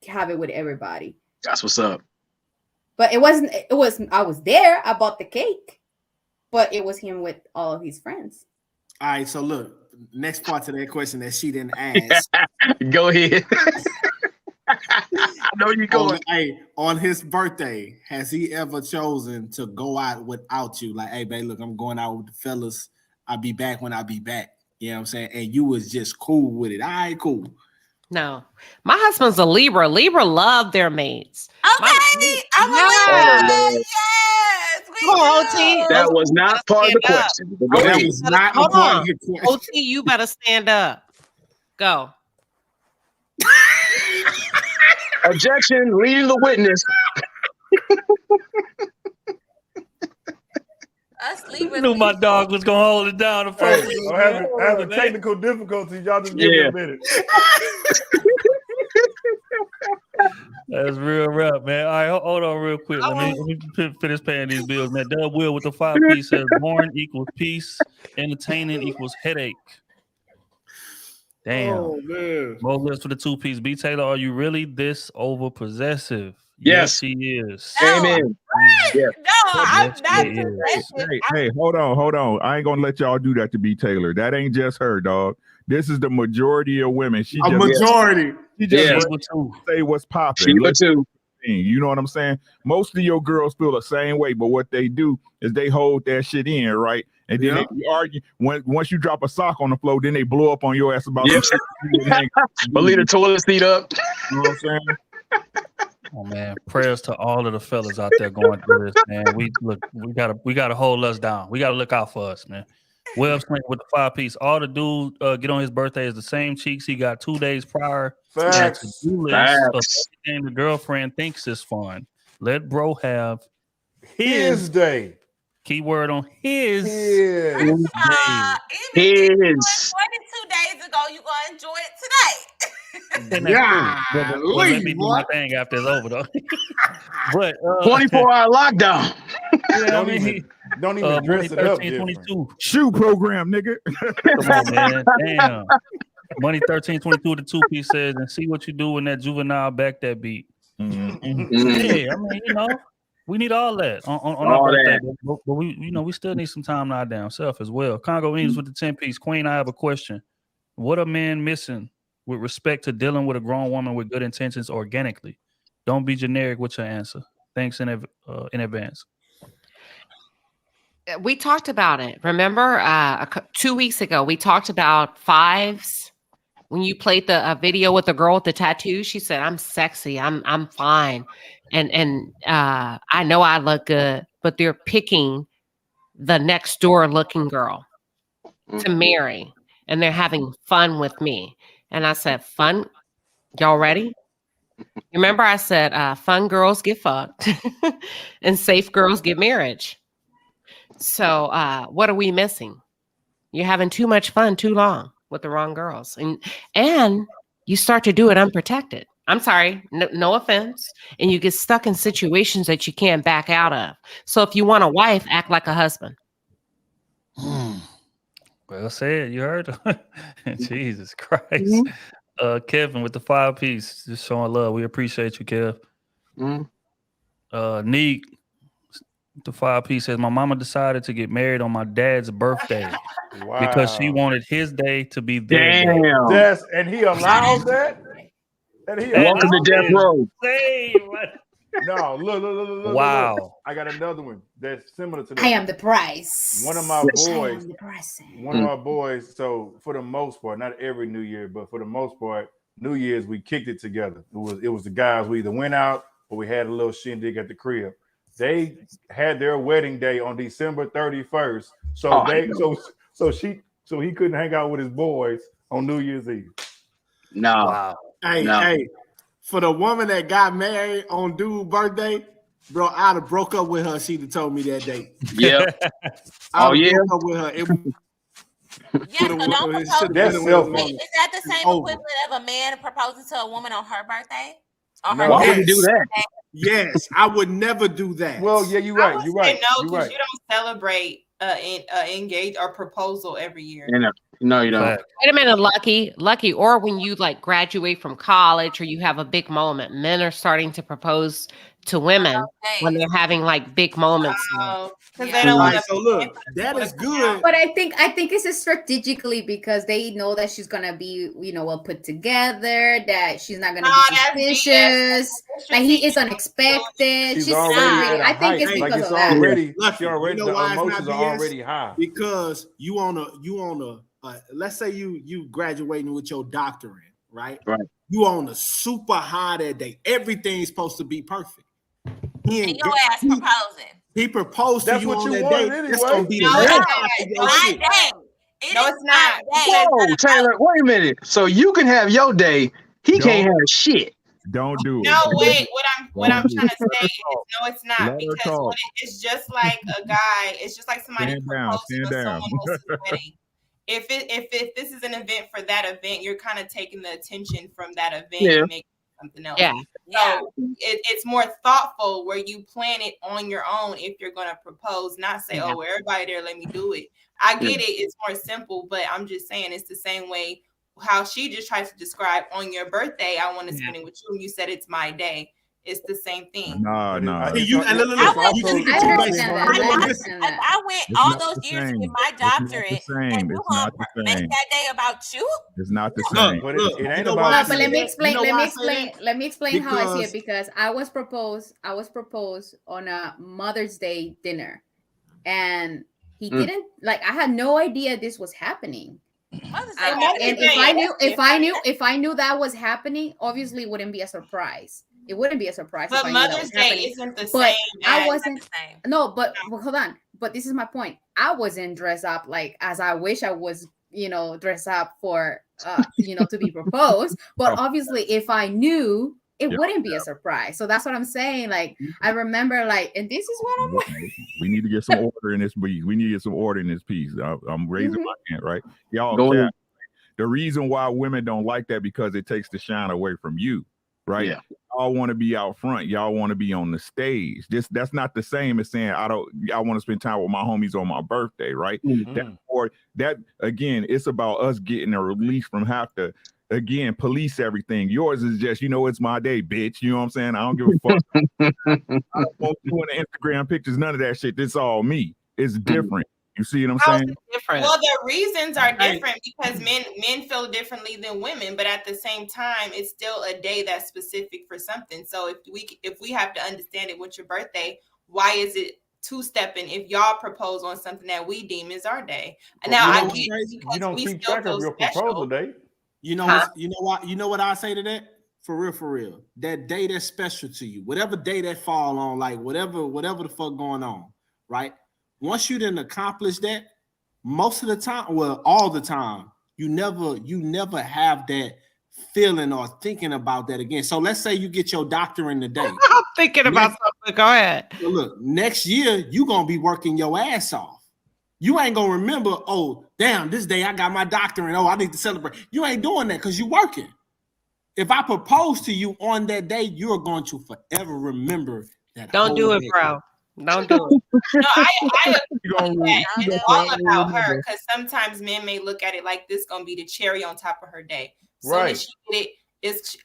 have it with everybody. That's what's up. But it wasn't. It was. I was there. I bought the cake, but it was him with all of his friends. All right, so look, next part to that question that she didn't ask. Go ahead. I know you going. On his birthday, has he ever chosen to go out without you? Like, hey, babe, look, I'm going out with the fellas. I'll be back when I be back. You know what I'm saying? And you was just cool with it. All right, cool. No. My husband's a Libra. Libra love their mates. Okay, I'm a Yeah. Libra. Yes, we Come on, do. OT. That OT, was you not better part of the stand up. question. But go OT, That ahead. was you better- not a hold part on. of your question. OT, you better stand up. Go. Objection, leading the witness. Us I Libras. knew my dog was gonna hold it down the Hey, first. I'm having technical difficulties. Y'all just give me Yeah. a minute. That's real rap, man. All right, hold on real quick. Let me finish paying these bills, man. Dub Will with the 5-piece says born equals peace, entertaining equals headache. Damn. Oh man. More lists for the 2-piece. B Taylor, are you really this over possessive? Yes. She is. Amen. Yeah. No, I'm Yes, not she is. possessive. Hey, hold on. I ain't gonna let y'all do that to B Taylor. That ain't just her, dog. This is the majority of women. She A just majority. she just Yes. Sheba too. say what's popping. Sheba too. You know what I'm saying? Most of your girls feel the same way, but what they do is they hold that shit in, right? And then Yeah. they argue. Once you drop a sock on the floor, then they blow up on your ass about Yep. some shit. But leave the toilet seat up. You know what I'm saying? Oh man, prayers to all of the fellas out there going through this, man. We gotta hold us down. We gotta look out for us, man. Web Slink with the 5-piece. All the dude get on his birthday is the same cheeks he got 2 days prior. Facts. And to-do list of Facts. everything the girlfriend thinks is fun. Let bro have His day. keyword on his His. day. Even if you His. enjoyed it 2 days ago, you're gonna enjoy it today. And that's cool. But let me do my boy. thing after it's over though. But 24-hour lockdown. yeah, Don't even dress it up 1322. Shoe program, nigga. Come on, man. Damn. Money 1322 the 2-piece says, and see what you do when that juvenile back that beat. Yeah, I mean, we need all that on our All birthday, that. but we still need some time to our damn self as well. Congo Eames with the 10-piece. Queen, I have a question. What are men missing with respect to dealing with a grown woman with good intentions organically? Don't be generic with your answer. Thanks in advance. We talked about it. Remember, 2 weeks ago, we talked about fives. When you played the video with the girl with the tattoo, she said, "I'm sexy. I'm fine, and I know I look good." But they're picking the next door looking girl to marry, and they're having fun with me. And I said, "Fun? Y'all ready?" Remember, I said, "Fun girls get fucked, and safe girls get marriage." So what are we missing? You're having too much fun too long with the wrong girls. And you start to do it unprotected. I'm sorry, no offense. And you get stuck in situations that you can't back out of. So if you want a wife, act like a husband. Well said. You heard? Jesus Christ. Kevin with the 5-piece, just showing love. We appreciate you, Kev. Neek, the 5-piece says, my mama decided to get married on my dad's birthday because she wanted his day to be their day. Damn. And he allowed that? And he Welcome to Death Row. No, look. Wow. I got another one that's similar to that. I am the price. One of my I boys, am the price. one of our boys, so for the most part, not every New Year, but for the most part, New Year's, we kicked it together. It was the guys, we either went out or we had a little shindig at the crib. They had their wedding day on December 31st. So he couldn't hang out with his boys on New Year's Eve. No. Wow. Hey, for the woman that got married on dude's birthday, bro, I'd have broke up with her. She'd have told me that day. Yeah. Broke up with her. Yeah, so don't propose. That's selfish. Is that the same equivalent of a man proposing to a woman on her birthday? On her Why birthday? would you do that? Yes, I would never do that. Well, yeah, you're right. You're right. No, You're because right. you don't celebrate engage or proposal every year. No, you don't. Wait a minute, Lucky, or when you like graduate from college or you have a big moment, men are starting to propose to women when they're having like big moments. Because they don't want to. So look, that is good. But I think it's strategically because they know that she's gonna be, well put together, that she's not gonna be suspicious, that he is unexpected. She's already at a I think height. it's because Like it's of that. already, You know the why it's emotions not are BS? already high. Because you on a let's say you graduating with your doctorate, right? Right. You on a super high that day. Everything's supposed to be perfect. And your ass proposing. He proposed to That's you what on you that wanted day. anyway. That's gonna be the No, best it's time not. of your My shit. day. No, it's not. Whoa, Taylor, wait a minute. So you can have your day. He can't have shit. Don't do it. No, wait. What I'm trying to say is no, it's Let not, her because talk. it's just like a guy. It's just like somebody Stand down, proposing stand on down. someone else's wedding. If this is an event for that event, you're kind of taking the attention from that event and making something else. Yeah. So it's more thoughtful where you plan it on your own if you're going to propose, not say, oh, everybody there, let me do it. I get it. It's more simple, but I'm just saying it's the same way how she just tries to describe on your birthday, I want to spend it with you. You said it's my day. It's the same thing. Nah. If I went all those years to get my doctorate, and you gonna make that day about you? It's not the same. But it ain't No, about. but let me explain. You know Let me explain how I see it, Because- because I was proposed on a Mother's Day dinner, and he didn't like. I had no idea this was happening. And if I knew that was happening, obviously it wouldn't be a surprise. It wouldn't be a surprise. But Mother's Day isn't the but same. I wasn't. No, but hold on. But this is my point. I wasn't dressed up like as I wish I was. Dressed up for to be proposed. But obviously, if I knew, it wouldn't be a surprise. So that's what I'm saying. Like I remember, and this is what I'm. We need to get some order in this piece. We need to get some order in this piece. I'm raising my hand, right? Y'all, the reason why women don't like that because it takes the shine away from you, right? Yeah. Y'all want to be out front. Y'all want to be on the stage. That's not the same as saying I want to spend time with my homies on my birthday, right? That again, it's about us getting a release from have to police everything. Yours is just, it's my day, bitch. You know what I'm saying? I don't give a fuck. I don't want you in the Instagram pictures, none of that shit. It's all me. It's different. You see what I'm saying? Different. Well, the reasons are different because men feel differently than women, but at the same time, it's still a day that's specific for something. So if we have to understand it with your birthday, why is it two-stepping if y'all propose on something that we deem is our day? And now I get you don't keep track of your proposal day. You know what I say to that? For real. That day that's special to you, whatever day that fall on, like whatever the fuck going on, right? Once you didn't accomplish that, most of the time, well, all the time, you never have that feeling or thinking about that again. So let's say you get your doctorate today. I'm thinking about something But go ahead. So look, next year you gonna be working your ass off. You ain't gonna remember, oh, damn, this day I got my doctorate. Oh, I need to celebrate. You ain't doing that because you working. If I propose to you on that day, you're going to forever remember that. Don't do it, bro. Don't do it. No, I agree with that. It's all about her because sometimes men may look at it like this gonna be the cherry on top of her day. Soon as she get it,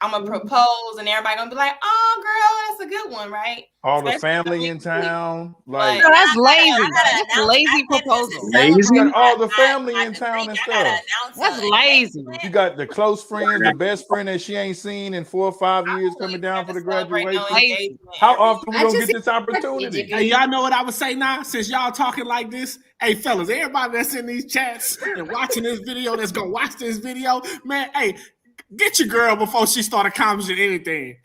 I'm gonna propose, and everybody gonna be like, "Oh, girl, that's a good one, right?" All the family in town, like that's lazy. That's lazy proposal. Lazy. You got all the family in town and stuff. That's lazy. You got the close friends, the best friend that she ain't seen in 4 or 5 years coming down for the graduation. How often we gonna get this opportunity? Hey, y'all know what I would say now? Since y'all talking like this, hey fellas, everybody that's in these chats and watching this video, that's gonna watch this video, man. Hey. Get your girl before she start accomplishing anything.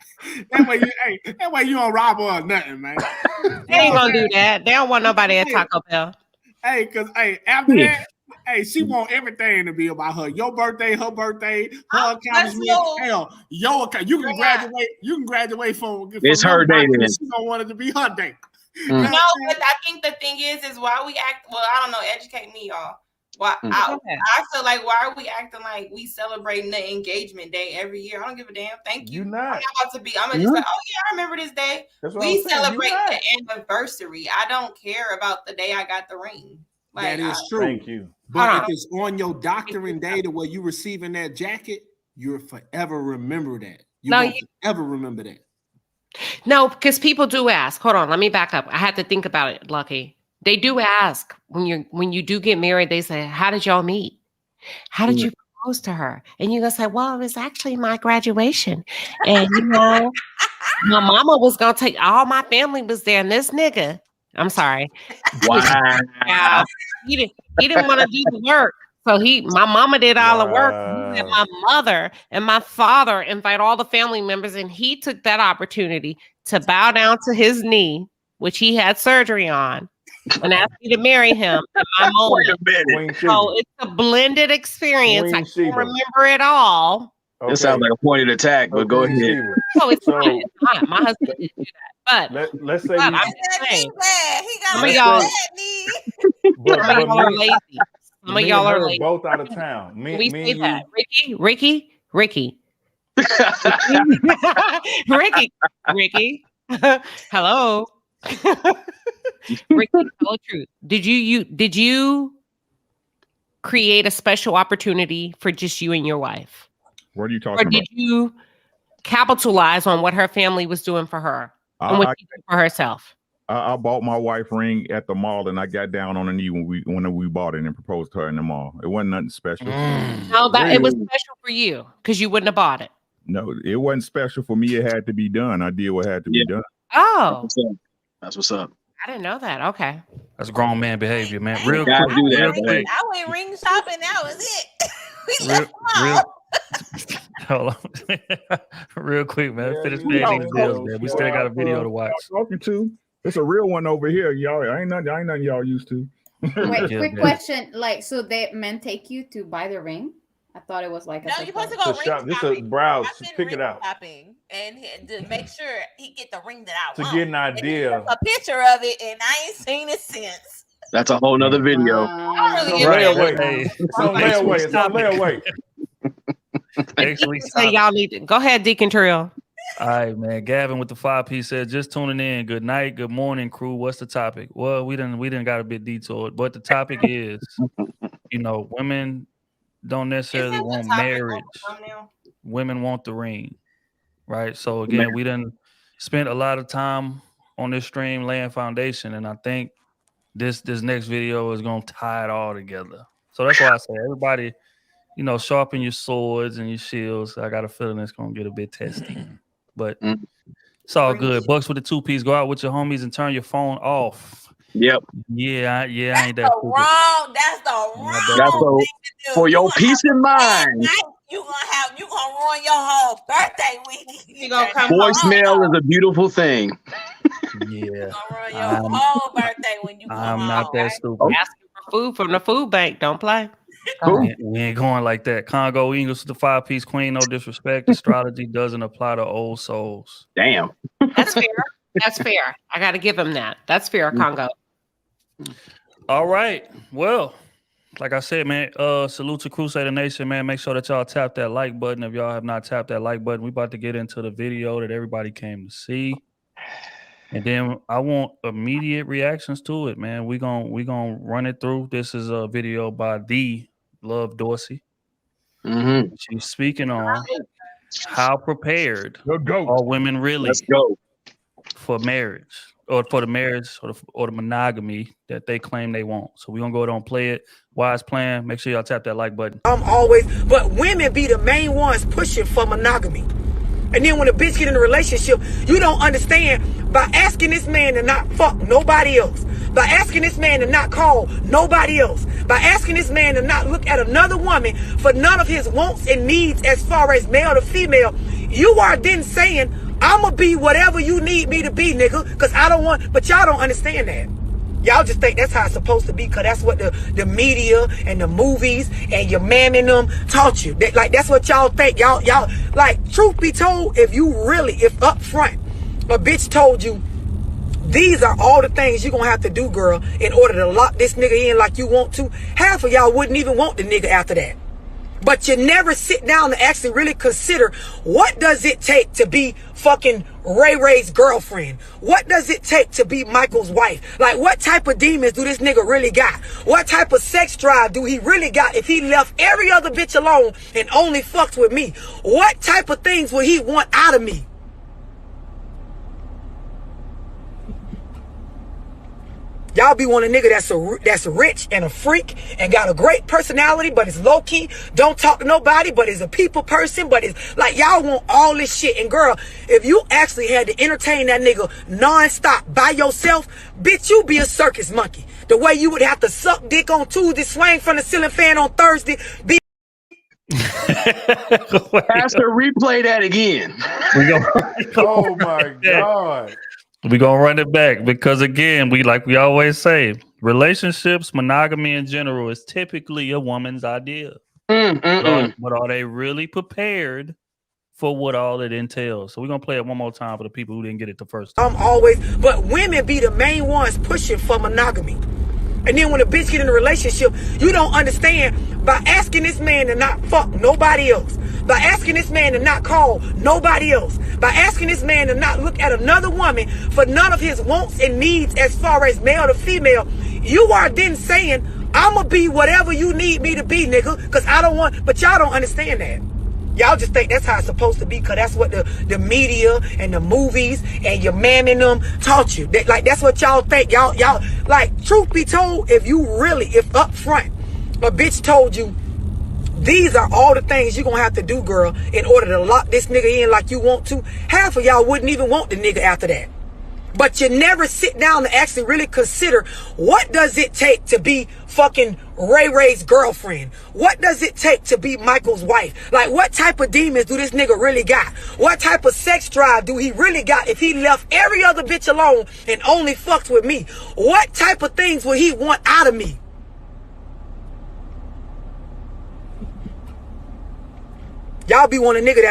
That way you don't rob her or nothing, man. They ain't gonna do that. They don't want nobody at Taco Bell. Hey, cause after that, she want everything to be about her. Your birthday, her birthday, her accomplishment. Hell, you can graduate. You can graduate from it's her day. She don't want it to be her day. No, but I think the thing is why we act. Well, I don't know. Educate me, y'all. Why I feel like why are we acting like we celebrating the engagement day every year? I don't give a damn. Thank you. You're not. I'm not about to be. I'm just like, oh yeah, I remember this day. We celebrate the anniversary. I don't care about the day I got the ring. Like, that is true. Thank you. But if it's on your doctoring day to where you receiving that jacket, you'll forever remember that. You ever remember that. No, because people do ask. Hold on, let me back up. I had to think about it, Lucky. They do ask when you do get married, they say, how did y'all meet? How did you propose to her? And you're gonna say, well, it was actually my graduation. And my mama was gonna take all my family was there, and this nigga, I'm sorry. Wow. He didn't want to do the work. So my mama did all the work. He had my mother and my father invite all the family members, and he took that opportunity to bow down to his knee, which he had surgery on, and asked me to marry him in my moment. So it's a blended experience. I can't remember it all. It sounds like a pointed attack, but go ahead. No, it's not. It's not. My husband didn't do that. But let's say I'm just saying. Some of y'all are lazy. Some of y'all are lazy. Both out of town. We say that. Ricky. Ricky. Hello. Ricky, tell the truth. Did you create a special opportunity for just you and your wife? What are you talking about? Or did you capitalize on what her family was doing for her and what she did for herself? I bought my wife ring at the mall, and I got down on her knee when we bought it and proposed to her in the mall. It wasn't nothing special. No, it was special for you because you wouldn't have bought it. No, it wasn't special for me. It had to be done. I did what had to be done. Oh, that's what's up. I didn't know that. Okay, that's grown man behavior, man. Real quick. I went ring shopping. That was it. Hold on. Real quick, man. Finish paying these bills, man. We still got a video to watch. Talking to. It's a real one over here, y'all. Ain't nothing y'all used to. Wait, quick question. Like, so they men take you to buy the ring? I thought it was like you're supposed to go ring shopping. This is a browse. Pick it out. Shopping and to make sure he get the ring that I want. To get an idea. A picture of it, and I ain't seen it since. That's a whole nother video. It's on layaway. Actually, say y'all need to go ahead, Deacon Trill. All right, man. Gavin with the 5P said, just tuning in. Good night, good morning, crew. What's the topic? Well, we didn't got a bit detoured, but the topic is, women don't necessarily want marriage. Women want the ring, right? So again, we done spent a lot of time on this stream laying foundation, and I think this next video is gonna tie it all together. So that's why I say everybody, sharpen your swords and your shields. I got a feeling it's gonna get a bit testy, but it's all good. Bucks with the 2-piece. Go out with your homies and turn your phone off. Yep. Yeah, I ain't that. That's the wrong thing to do. For your peace of mind. You gonna ruin your whole birthday week. You gonna come voicemail is a beautiful thing. Yeah. You gonna ruin your whole birthday when you come I'm home, not that stupid. Asking for food from the food bank. Don't play. We ain't going like that. Congo Eagles with the 5-piece queen. No disrespect. Astrology doesn't apply to old souls. Damn. That's fair. That's fair. I got to give him that. That's fair, Congo. All right. Well, like I said, man, salute to Crusader Nation, man. Make sure that y'all tap that like button. If y'all have not tapped that like button, we about to get into the video that everybody came to see. And then I want immediate reactions to it, man. We gonna run it through. This is a video by the Love Dorsey. Mm-hmm. She's speaking on how prepared go. are women really Let's go. for marriage, or for the marriage, or the monogamy that they claim they want. So we're gonna go ahead and play it. Wise plan. Make sure y'all tap that like button. But women be the main ones pushing for monogamy. And then when a bitch get in a relationship, you don't understand, by asking this man to not fuck nobody else, by asking this man to not call nobody else, by asking this man to not look at another woman for none of his wants and needs as far as male to female, you are then saying, I'ma be whatever you need me to be, nigga, because I don't want, but y'all don't understand that. Y'all just think that's how it's supposed to be, because that's what the media and the movies and your man and them taught you. That's what y'all think. Y'all, like, truth be told, if up front a bitch told you, these are all the things you're going to have to do, girl, in order to lock this nigga in like you want to, half of y'all wouldn't even want the nigga after that. But you never sit down to actually really consider, what does it take to be fucking Ray Ray's girlfriend? What does it take to be Michael's wife? Like, what type of demons do this nigga really got? What type of sex drive do he really got if he left every other bitch alone and only fucked with me? What type of things would he want out of me? Y'all be one a nigga that's rich and a freak and got a great personality, but is low key, don't talk to nobody, but is a people person, but is like, y'all want all this shit. And girl, if you actually had to entertain that nigga nonstop by yourself, bitch, you be a circus monkey. The way you would have to suck dick on Tuesday, swing from the ceiling fan on Thursday, be. Pastor, replay that again. Oh my God. We're going to run it back because, again, we always say, relationships, monogamy in general is typically a woman's idea. But are they really prepared for what all it entails? So we're going to play it one more time for the people who didn't get it the first time. But women be the main ones pushing for monogamy. And then when a bitch get in a relationship, you don't understand, by asking this man to not fuck nobody else, by asking this man to not call nobody else, by asking this man to not look at another woman for none of his wants and needs as far as male to female, you are then saying, I'ma be whatever you need me to be, nigga, because I don't want, but y'all don't understand that. Y'all just think that's how it's supposed to be, because that's what the media and the movies and your man and them taught you. That's what y'all think. Y'all, like, truth be told, if up front a bitch told you, these are all the things you're going to have to do, girl, in order to lock this nigga in like you want to, half of y'all wouldn't even want the nigga after that. But you never sit down to actually really consider, what does it take to be fucking Ray Ray's girlfriend? What does it take to be Michael's wife? Like, what type of demons do this nigga really got? What type of sex drive do he really got if he left every other bitch alone and only fucked with me? What type of things would he want out of me? Y'all be one a nigga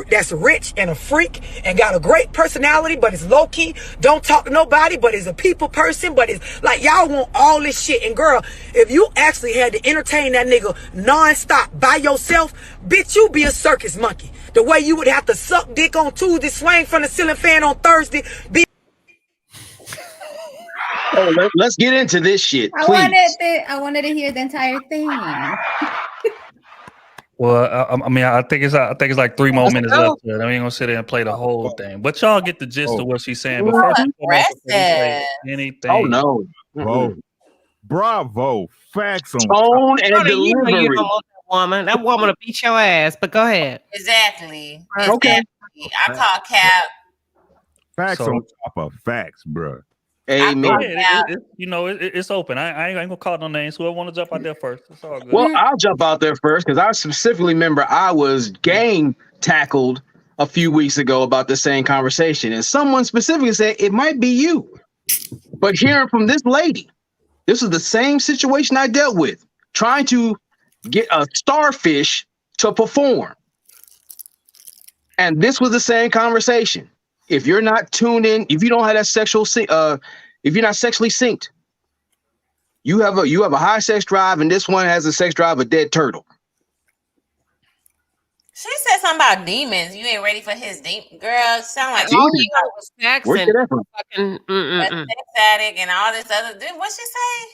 that's rich and a freak and got a great personality, but is low key, don't talk to nobody, but is a people person, but is like, y'all want all this shit. And girl, if you actually had to entertain that nigga nonstop by yourself, bitch, you be a circus monkey. The way you would have to suck dick on Tuesday, swing from the ceiling fan on Thursday, be. Oh, let's get into this shit, please. I wanted to hear the entire thing. Well, I think it's like 3 more minutes left. I ain't gonna sit there and play the whole thing, but y'all get the gist of what she's saying. But first, anything. Oh no, Bravo, facts on tone and delivery. You don't want that woman to beat your ass. But go ahead. Exactly. Okay. I call cap. Facts on top of facts, bro. Amen. It's open. I ain't gonna call no names. Whoever want to jump out there first, it's all good. Well, I'll jump out there first because I specifically remember I was gang tackled a few weeks ago about the same conversation, and someone specifically said it might be you. But hearing from this lady, this is the same situation I dealt with, trying to get a starfish to perform, and this was the same conversation. If you're not tuned in, if you don't have that if you're not sexually synced, you have a high sex drive, and this one has a sex drive of dead turtle. She said something about demons. You ain't ready for his demon, girl. Sound like Demons? all you know was Sex Where'd you and get that from? fucking sex addict and all this other. What she say?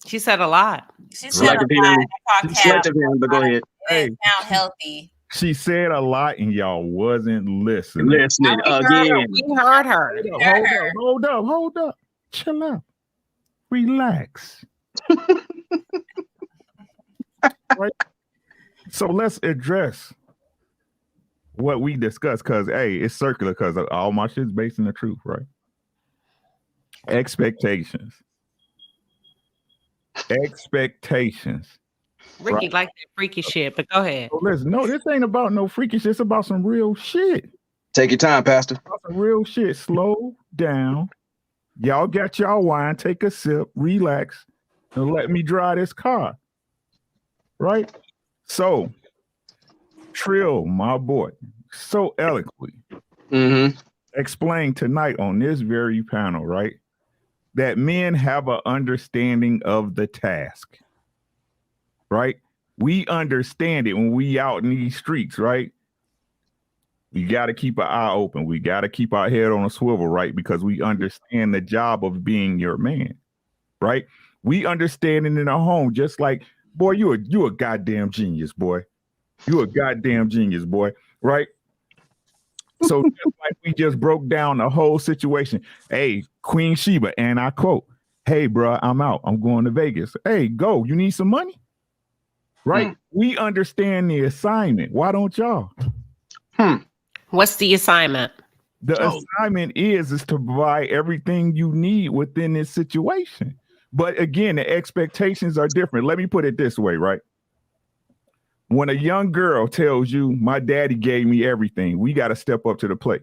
She said a lot. She said a lot. Selective hearing, but go ahead. It didn't sound healthy. She said a lot, and y'all wasn't listening. Listening again. We heard her. Hold up. Chill out. Relax. Right? So let's address what we discussed, because it's circular, because all my shit's based in the truth, right? Expectations. Ricky like that freaky shit, but go ahead. So listen, no, this ain't about no freaky shit. It's about some real shit. Take your time, Pastor. About some real shit. Slow down. Y'all got y'all wine. Take a sip. Relax. And let me drive this car. Right? So, Trill, my boy, so eloquently explained tonight on this very panel, right, that men have an understanding of the task. Right? We understand it when we out in these streets, right? We got to keep our eye open. We got to keep our head on a swivel, right? Because we understand the job of being your man, right? We understand it in our home, just like, boy, you a goddamn genius, boy. You a goddamn genius, boy, right? So just like we just broke down the whole situation. Hey, Queen Sheba, and I quote, "Hey, bro, I'm out. I'm going to Vegas. Hey, go. You need some money?" Right? We understand the assignment. Why don't y'all? What's the assignment? The assignment is to provide everything you need within this situation. But again, the expectations are different. Let me put it this way, right? When a young girl tells you, my daddy gave me everything, we got to step up to the plate.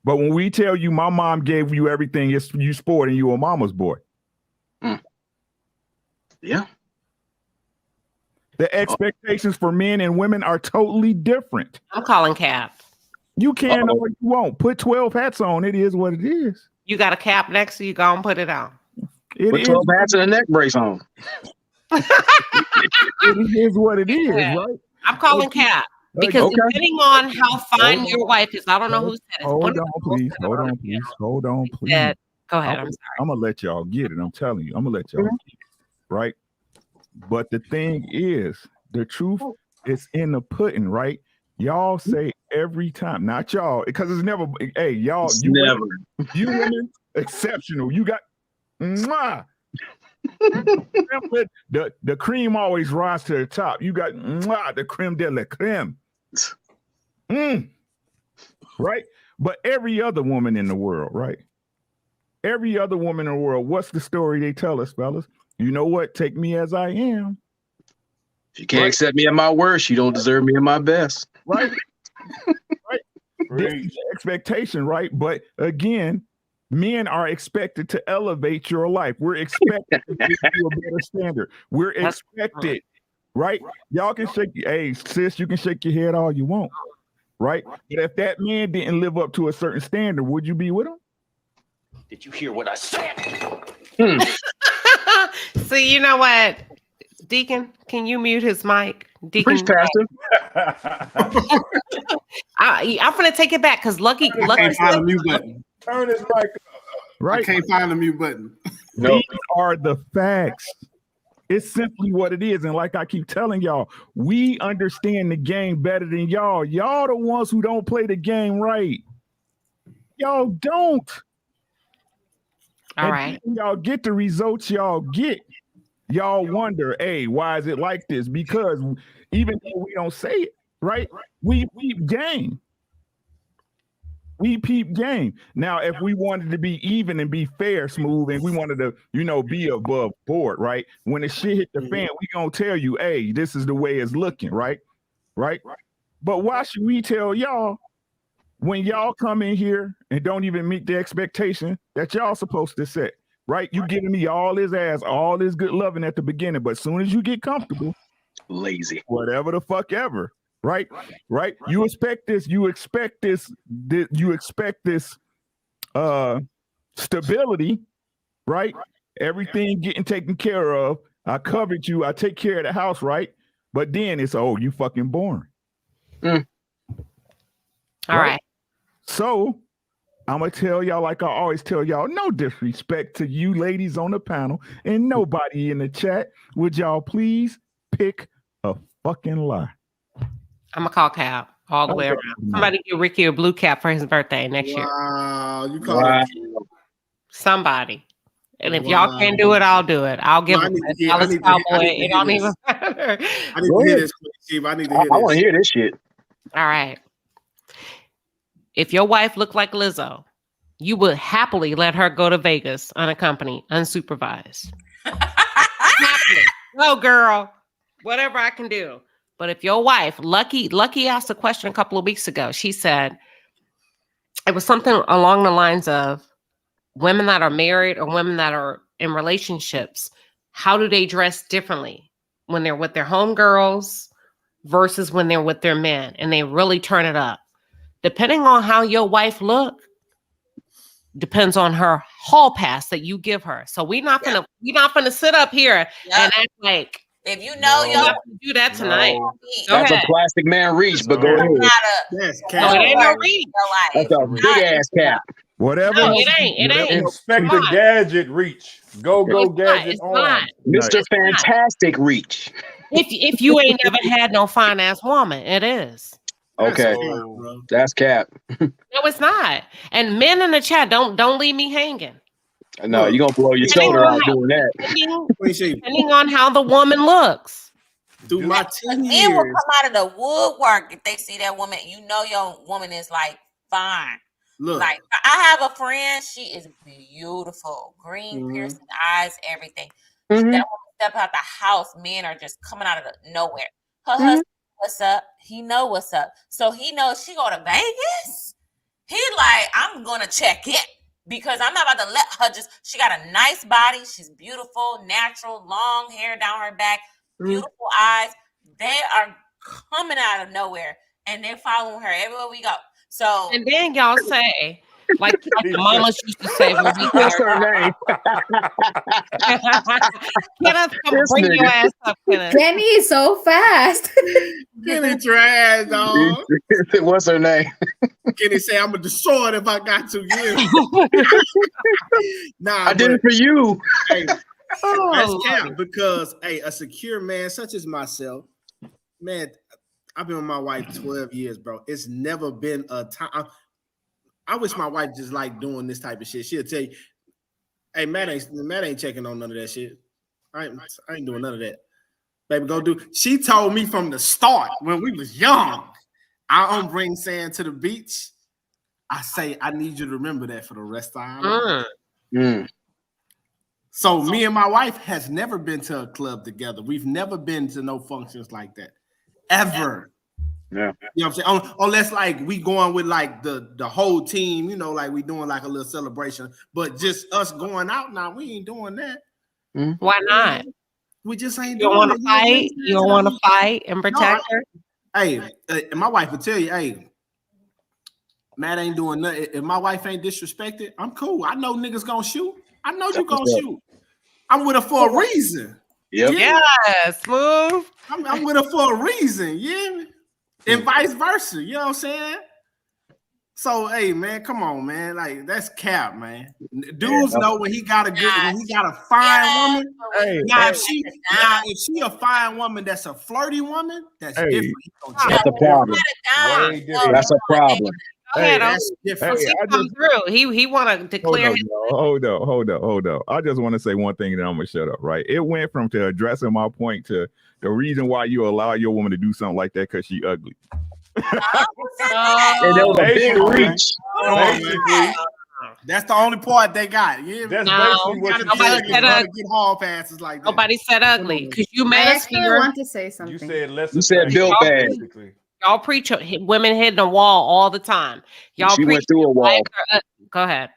But when we tell you, my mom gave you everything, it's you sport and you a mama's boy. Yeah. The expectations for men and women are totally different. I'm calling cap. You can or you won't. Put 12 hats on. It is what it is. You got a cap next to you, go and put it on. Put 12 hats and a neck brace on. It is what it is, right? I'm calling cap. Because depending on how fine your wife is, I don't know who said it. Hold on, please. Go ahead. I'm sorry. I'm going to let y'all get it. I'm telling you. I'm going to let y'all get it, right? But the thing is, the truth is in the pudding, right? Y'all say every time, not y'all, because it's never, hey, y'all, you women, exceptional. You got, mwah. The cream always rises to the top. You got the creme de la creme. Right? But every other woman in the world, right? Every other woman in the world, what's the story they tell us, fellas? You know what? Take me as I am. If you can't accept me at my worst, you don't deserve me at my best. Right? Right? This is the expectation, right? But again, men are expected to elevate your life. We're expected to give you a better standard. We're expected, right? Y'all can shake, hey, sis, you can shake your head all you want, right? But if that man didn't live up to a certain standard, would you be with him? Did you hear what I said? So you know what, Deacon, can you mute his mic? Deacon, Preach, Pastor. I'm gonna take it back because Lucky can't find the mute button. Turn his mic up. Right? I can't find the mute button. These are the facts. It's simply what it is. And like I keep telling y'all, we understand the game better than y'all. Y'all the ones who don't play the game right. Y'all don't. All right. Y'all get the results y'all get. Y'all wonder, hey, why is it like this? Because even though we don't say it, right? We peep game. We peep game. Now, if we wanted to be even and be fair, smooth, and we wanted to, be above board, right? When the shit hit the fan, we gonna tell you, hey, this is the way it's looking, right? Right? But why should we tell y'all when y'all come in here and don't even meet the expectation that y'all supposed to set? Right? You giving me all this ass, all this good loving at the beginning, but as soon as you get comfortable, lazy, whatever the fuck ever, right? Right? You expect this. You expect this. You expect this stability, right? Everything getting taken care of. I covered you. I take care of the house, right? But then it's, oh, you fucking boring. All right. So I'm going to tell y'all, like I always tell y'all, no disrespect to you ladies on the panel and nobody in the chat. Would y'all please pick a fucking lie? I'm going to call Cap all the way around. Somebody give Ricky a blue cap for his birthday next year. Wow, you call it. Somebody. And if y'all can't do it, I'll do it. I'll give him a Dallas Cowboy. It don't even matter. I need to hear this, Chief. I need to hear this. I want to hear this shit. All right. If your wife looked like Lizzo, you would happily let her go to Vegas unaccompanied, unsupervised. Happily. No, girl. Whatever I can do. But if your wife, Lucky asked a question a couple of weeks ago. She said, it was something along the lines of, women that are married or women that are in relationships, how do they dress differently when they're with their homegirls versus when they're with their men and they really turn it up? Depending on how your wife look, depends on her hall pass that you give her. So we're not gonna sit up here and act like if you know you have to do that tonight. That's a plastic man reach, but go ahead. No, it ain't no reach. That's a big ass cap. Whatever. No, it ain't. It ain't. Inspector Gadget reach. Go Gadget on. Mr. Fantastic reach. If you ain't never had no fine ass woman, it is. Okay, that's cap. No, it's not. And men in the chat, don't leave me hanging. No, you're gonna blow your shoulder out doing that. Depending on how the woman looks. Through my 10 Men will years. come out of the woodwork if they see that woman. You know your woman is like fine. Look, like I have a friend. She is beautiful, green, piercing eyes, everything. That woman step out the house, men are just coming out of nowhere. Her husband, what's up? He know what's up, so he knows she go to Vegas. He like, I'm gonna check it because I'm not about to let her just. She got a nice body. She's beautiful, natural, long hair down her back, beautiful eyes. They are coming out of nowhere, and they're following her everywhere we go. So and then y'all say, like the mamas used to say when we What's her name? Kenneth, come bring your ass up, Kenneth. Kenny is so fast. Kenny trash, dog. What's her name? Kenny say I'm gonna destroy it if I got to. Nah, I did it for you. Hey, that's cap because a secure man such as myself, man, I've been with my wife 12 years, bro. It's never been a time. I wish my wife just like doing this type of shit. She'll tell you, hey, Matt ain't checking on none of that shit. I ain't doing none of that. Baby, go do. She told me from the start when we was young, I don't bring sand to the beach. I say, I need you to remember that for the rest of our life. So me and my wife has never been to a club together. We've never been to no functions like that. Ever. Yeah. You know what I'm saying? Unless like we going with like the whole team, you know, like we doing like a little celebration. But just us going out now, we ain't doing that. Why not? We just ain't You doing don't want to fight? You don't want to fight and protect her? Hey, and my wife will tell you, hey, Matt ain't doing nothing. If my wife ain't disrespected, I'm cool. I know niggas gonna shoot. I know you gonna shoot. I'm with her for a reason. Yep. Yeah. Yes, smooth. I'm with her for a reason. Yeah. And vice versa. You know what I'm saying? So, hey, man, come on, man. Like, that's cap, man. Dudes know when he got a good, when he got a fine woman. If she a fine woman that's a flirty woman, that's different. That's a problem. That's a problem. That's different. He come through. He want to declare. Hold up. I just want to say one thing, and then I'm gonna shut up. Right? It went from to addressing my point to the reason why you allow your woman to do something like that because she ugly. And that was a big reach. That's the only part they got. Yeah, that's basically what you said. Get hall passes like that. Nobody said ugly because you made us I here. want to say something. You said less. You said built bad. Y'all preach women hitting the wall all the time. Y'all She preach went through a wall. Go ahead.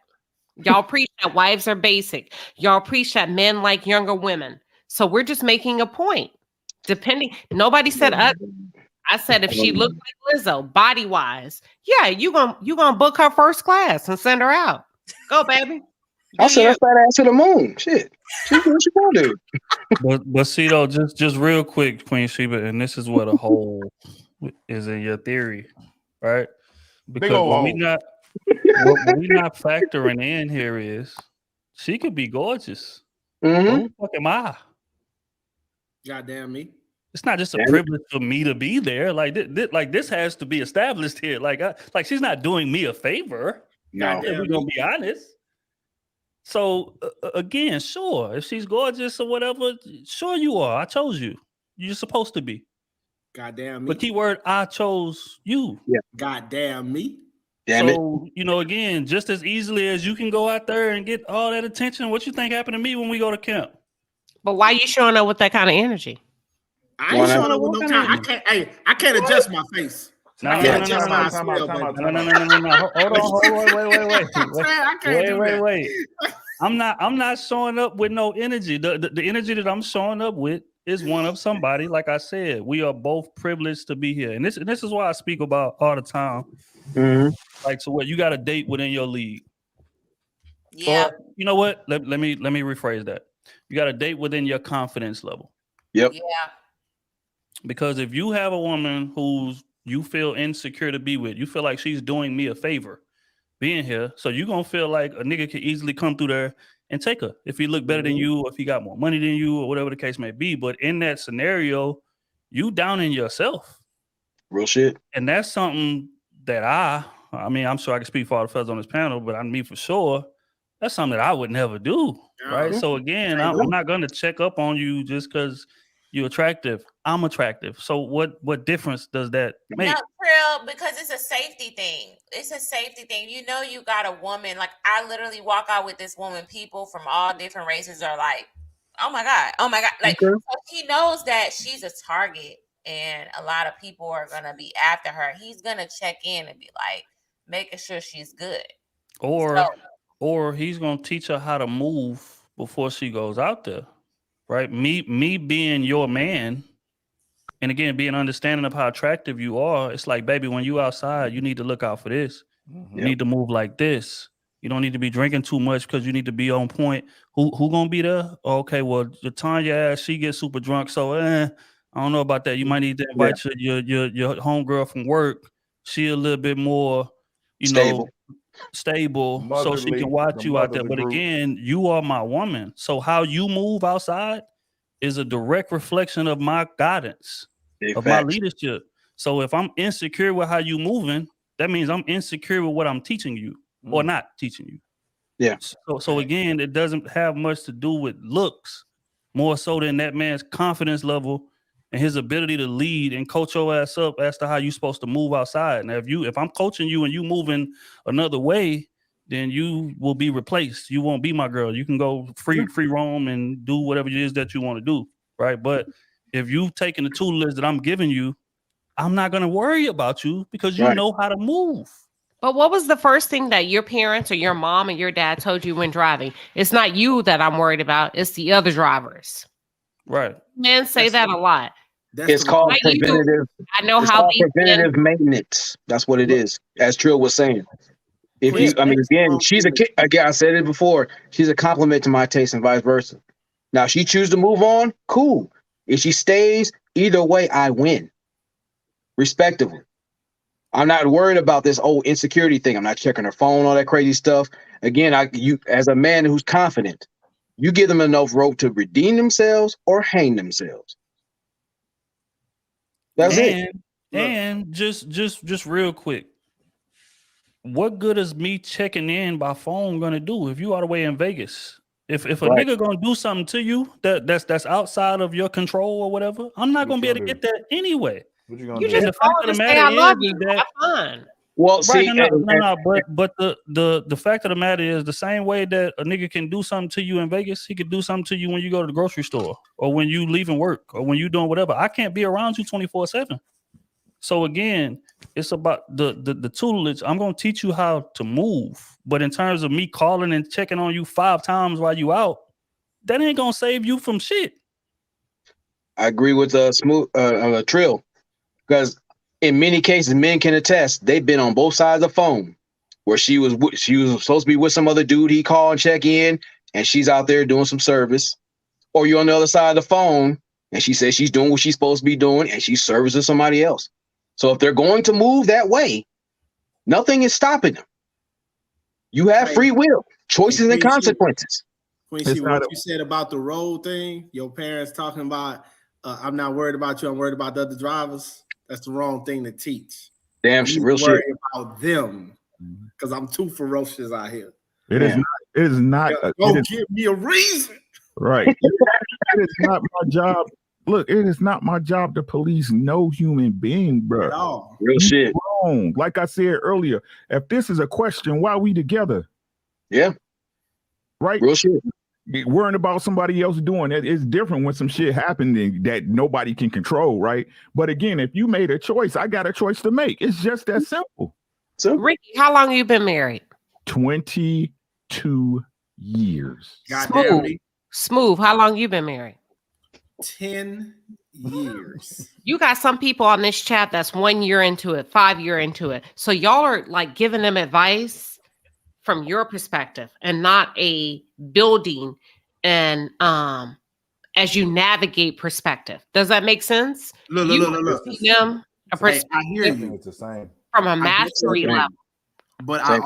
Y'all preach that wives are basic. Y'all preach that men like younger women. So we're just making a point. Nobody said ugly. I said if she looked like Lizzo, body wise, yeah, you gonna book her first class and send her out. Go, baby. I said that's that ass to the moon. Shit. She do what she gonna do. But see though, just real quick, Queen Sheba, and this is what a hole is in your theory, right? Because what we not factoring in here is she could be gorgeous. Mm-hmm. But who the fuck am I? Goddamn me. It's not just a privilege for me to be there. Like this has to be established here. Like she's not doing me a favor. No, we're gonna be honest. So again, sure, if she's gorgeous or whatever, sure you are. I chose you. You're supposed to be. Goddamn me. But keyword, I chose you. Yeah. Goddamn me. Damn so, again, just as easily as you can go out there and get all that attention, what you think happened to me when we go to camp? But why you showing up with that kind of energy? I ain't showing up with no kind. I can't adjust my face. No. Hold on. Wait. I'm not showing up with no energy. The energy that I'm showing up with is one of somebody. Like I said, we are both privileged to be here, and this is why I speak about all the time. Mm-hmm. Like, so what? You got a date within your league. Yeah. Or, you know what? Let me rephrase that. You got a date within your confidence level. Yep. Yeah. Because if you have a woman who's you feel insecure to be with, you feel like she's doing me a favor being here, so you're gonna feel like a nigga can easily come through there and take her if he look better than you, or if he got more money than you, or whatever the case may be. But in that scenario, you down in yourself. Real shit. And that's something that I mean, I'm sure I can speak for all the fellas on this panel, but I mean for sure, that's something that I would never do. Right. So again, I'm not gonna check up on you just because you're attractive. I'm attractive. So what difference does that make? No, Trill, because it's a safety thing. It's a safety thing. You know, you got a woman. Like, I literally walk out with this woman. People from all different races are like, oh my God. Like, so he knows that she's a target and a lot of people are going to be after her. He's going to check in and be like, making sure she's good. Or he's going to teach her how to move before she goes out there. Right? Me being your man, and again, being understanding of how attractive you are, it's like, baby, when you outside, you need to look out for this. You need to move like this. You don't need to be drinking too much because you need to be on point. Who gonna be there? Okay, well, Tanya ass, she gets super drunk, so I don't know about that. You might need to invite your homegirl from work. She a little bit more, stable, so she can watch you out there. But again, you are my woman. So how you move outside is a direct reflection of my guidance, my leadership. So if I'm insecure with how you moving, that means I'm insecure with what I'm teaching you or not teaching you. Yeah. So again, it doesn't have much to do with looks, more so than that man's confidence level and his ability to lead and coach your ass up as to how you're supposed to move outside. Now, if I'm coaching you and you moving another way, then you will be replaced. You won't be my girl. You can go free roam and do whatever it is that you want to do, right? But if you've taken the tool list that I'm giving you, I'm not going to worry about you because you know how to move. But what was the first thing that your parents or your mom and your dad told you when driving? It's not you that I'm worried about. It's the other drivers. Right. Men say that a lot. It's called preventative. I know how preventative maintenance. That's what it is. As Trill was saying. If you, I mean, again, she's a kid. Again, I said it before. She's a compliment to my taste and vice versa. Now, if she chooses to move on, cool. If she stays, either way, I win. Respectively. I'm not worried about this old insecurity thing. I'm not checking her phone, all that crazy stuff. Again, you as a man who's confident, you give them enough rope to redeem themselves or hang themselves. That's it. And just real quick, what good is me checking in by phone gonna do if you all the way in Vegas? If a nigga gonna do something to you that's outside of your control or whatever, I'm not gonna be able to get that anyway. What you gonna You do? just call to say I love you. Have fun. Well, see, but the fact of the matter is the same way that a nigga can do something to you in Vegas, he could do something to you when you go to the grocery store or when you leaving work or when you doing whatever. I can't be around you 24/7. So again, it's about the tutelage. I'm gonna teach you how to move, but in terms of me calling and checking on you 5 times while you out, that ain't gonna save you from shit. I agree with Trill. Because in many cases, men can attest they've been on both sides of the phone, where she was supposed to be with some other dude. He called and check in, and she's out there doing some service. Or you're on the other side of the phone, and she says she's doing what she's supposed to be doing, and she's servicing somebody else. So if they're going to move that way, nothing is stopping them. You have free will, choices and consequences. Quincy, what you said about the road thing, your parents talking about, I'm not worried about you, I'm worried about the other drivers. That's the wrong thing to teach. Damn, real worry shit. about them because I'm too ferocious out here. It is not. It is not. Don't give me a reason. Right. It is not my job. Look, it is not my job to police no human being, bro. No. Real shit. Wrong. Like I said earlier, if this is a question, why are we together? Yeah. Right. Real shit. Worrying about somebody else doing it is different when some shit happened that nobody can control, right? But again, if you made a choice, I got a choice to make. It's just that simple. So, Ricky, how long you been married? 22 years. Smooth. How long you been married? 10 years. You got some people on this chat that's 1 year into it, 5 year into it. So y'all are like giving them advice from your perspective and not a building and as you navigate perspective. Does that make sense? Look. Them a perspective I hear you. It's the same. from a mastery level. But I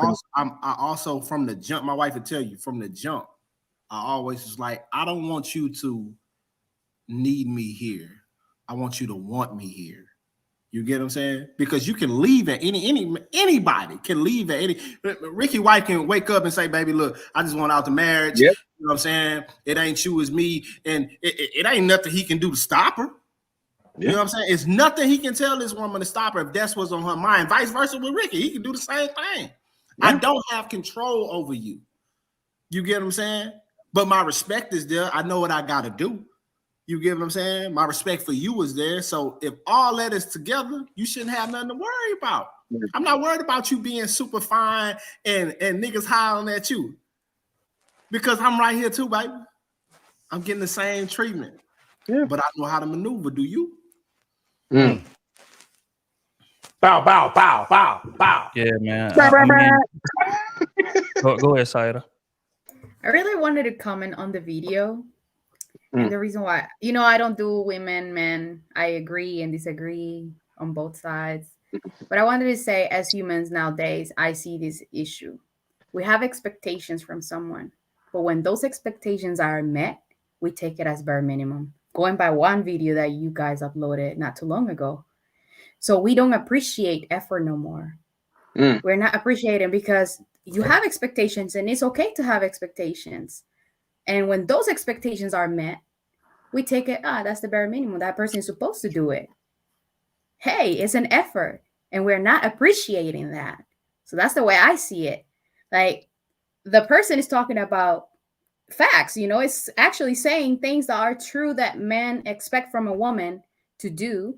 also from the jump, my wife would tell you from the jump, I always was like, I don't want you to need me here. I want you to want me here. You get what I'm saying? Because you can leave at anybody can leave at any. Ricky White can wake up and say, "Baby, look, I just want out the marriage." Yep. You know what I'm saying? It ain't you, it's me, and it ain't nothing he can do to stop her. You know what I'm saying? It's nothing he can tell this woman to stop her if that's what's on her mind. Vice versa with Ricky, he can do the same thing. Yeah. I don't have control over you. You get what I'm saying? But my respect is there. I know what I got to do. You get what I'm saying? My respect for you is there. So if all that is together, you shouldn't have nothing to worry about. I'm not worried about you being super fine and niggas hollering at you. Because I'm right here too, baby. I'm getting the same treatment. Yeah. But I know how to maneuver. Do you? Bow, bow, bow, bow, bow. Yeah, man. Go ahead, Saida. I really wanted to comment on the video. And the reason why, I don't do women, men. I agree and disagree on both sides. But I wanted to say, as humans nowadays, I see this issue. We have expectations from someone. But when those expectations are met, we take it as bare minimum. Going by one video that you guys uploaded not too long ago. So we don't appreciate effort no more. We're not appreciating because you have expectations and it's okay to have expectations. And when those expectations are met, we take it, that's the bare minimum. That person is supposed to do it. Hey, it's an effort. And we're not appreciating that. So that's the way I see it. Like the person is talking about facts, it's actually saying things that are true that men expect from a woman to do.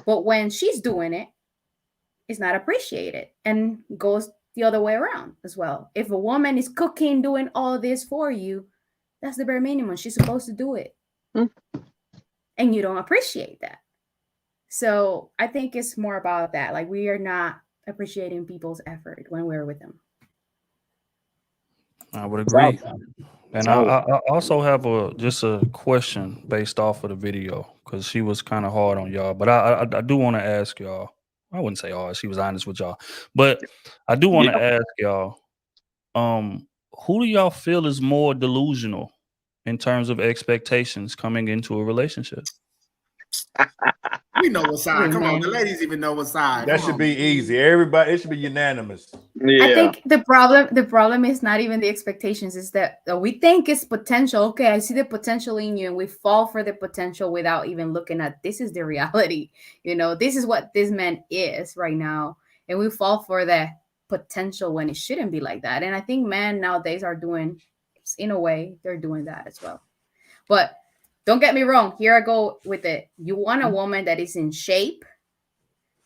But when she's doing it, it's not appreciated and goes the other way around as well. If a woman is cooking, doing all this for you, that's the bare minimum. She's supposed to do it. And you don't appreciate that. So I think it's more about that. Like we are not appreciating people's effort when we're with them. I would agree. And I also have just a question based off of the video because she was kind of hard on y'all. But I do want to ask y'all. I wouldn't say hard. She was honest with y'all. But I do want to ask y'all, who do y'all feel is more delusional in terms of expectations coming into a relationship? We know what side. Come on, the ladies even know what side. That should be easy. Everybody, it should be unanimous. Yeah. I think the problem is not even the expectations. Is that we think it's potential. Okay, I see the potential in you, and we fall for the potential without even looking at this is the reality. This is what this man is right now, and we fall for the potential when it shouldn't be like that. And I think men nowadays are doing, in a way, they're doing that as well. But don't get me wrong. Here I go with it. You want a woman that is in shape,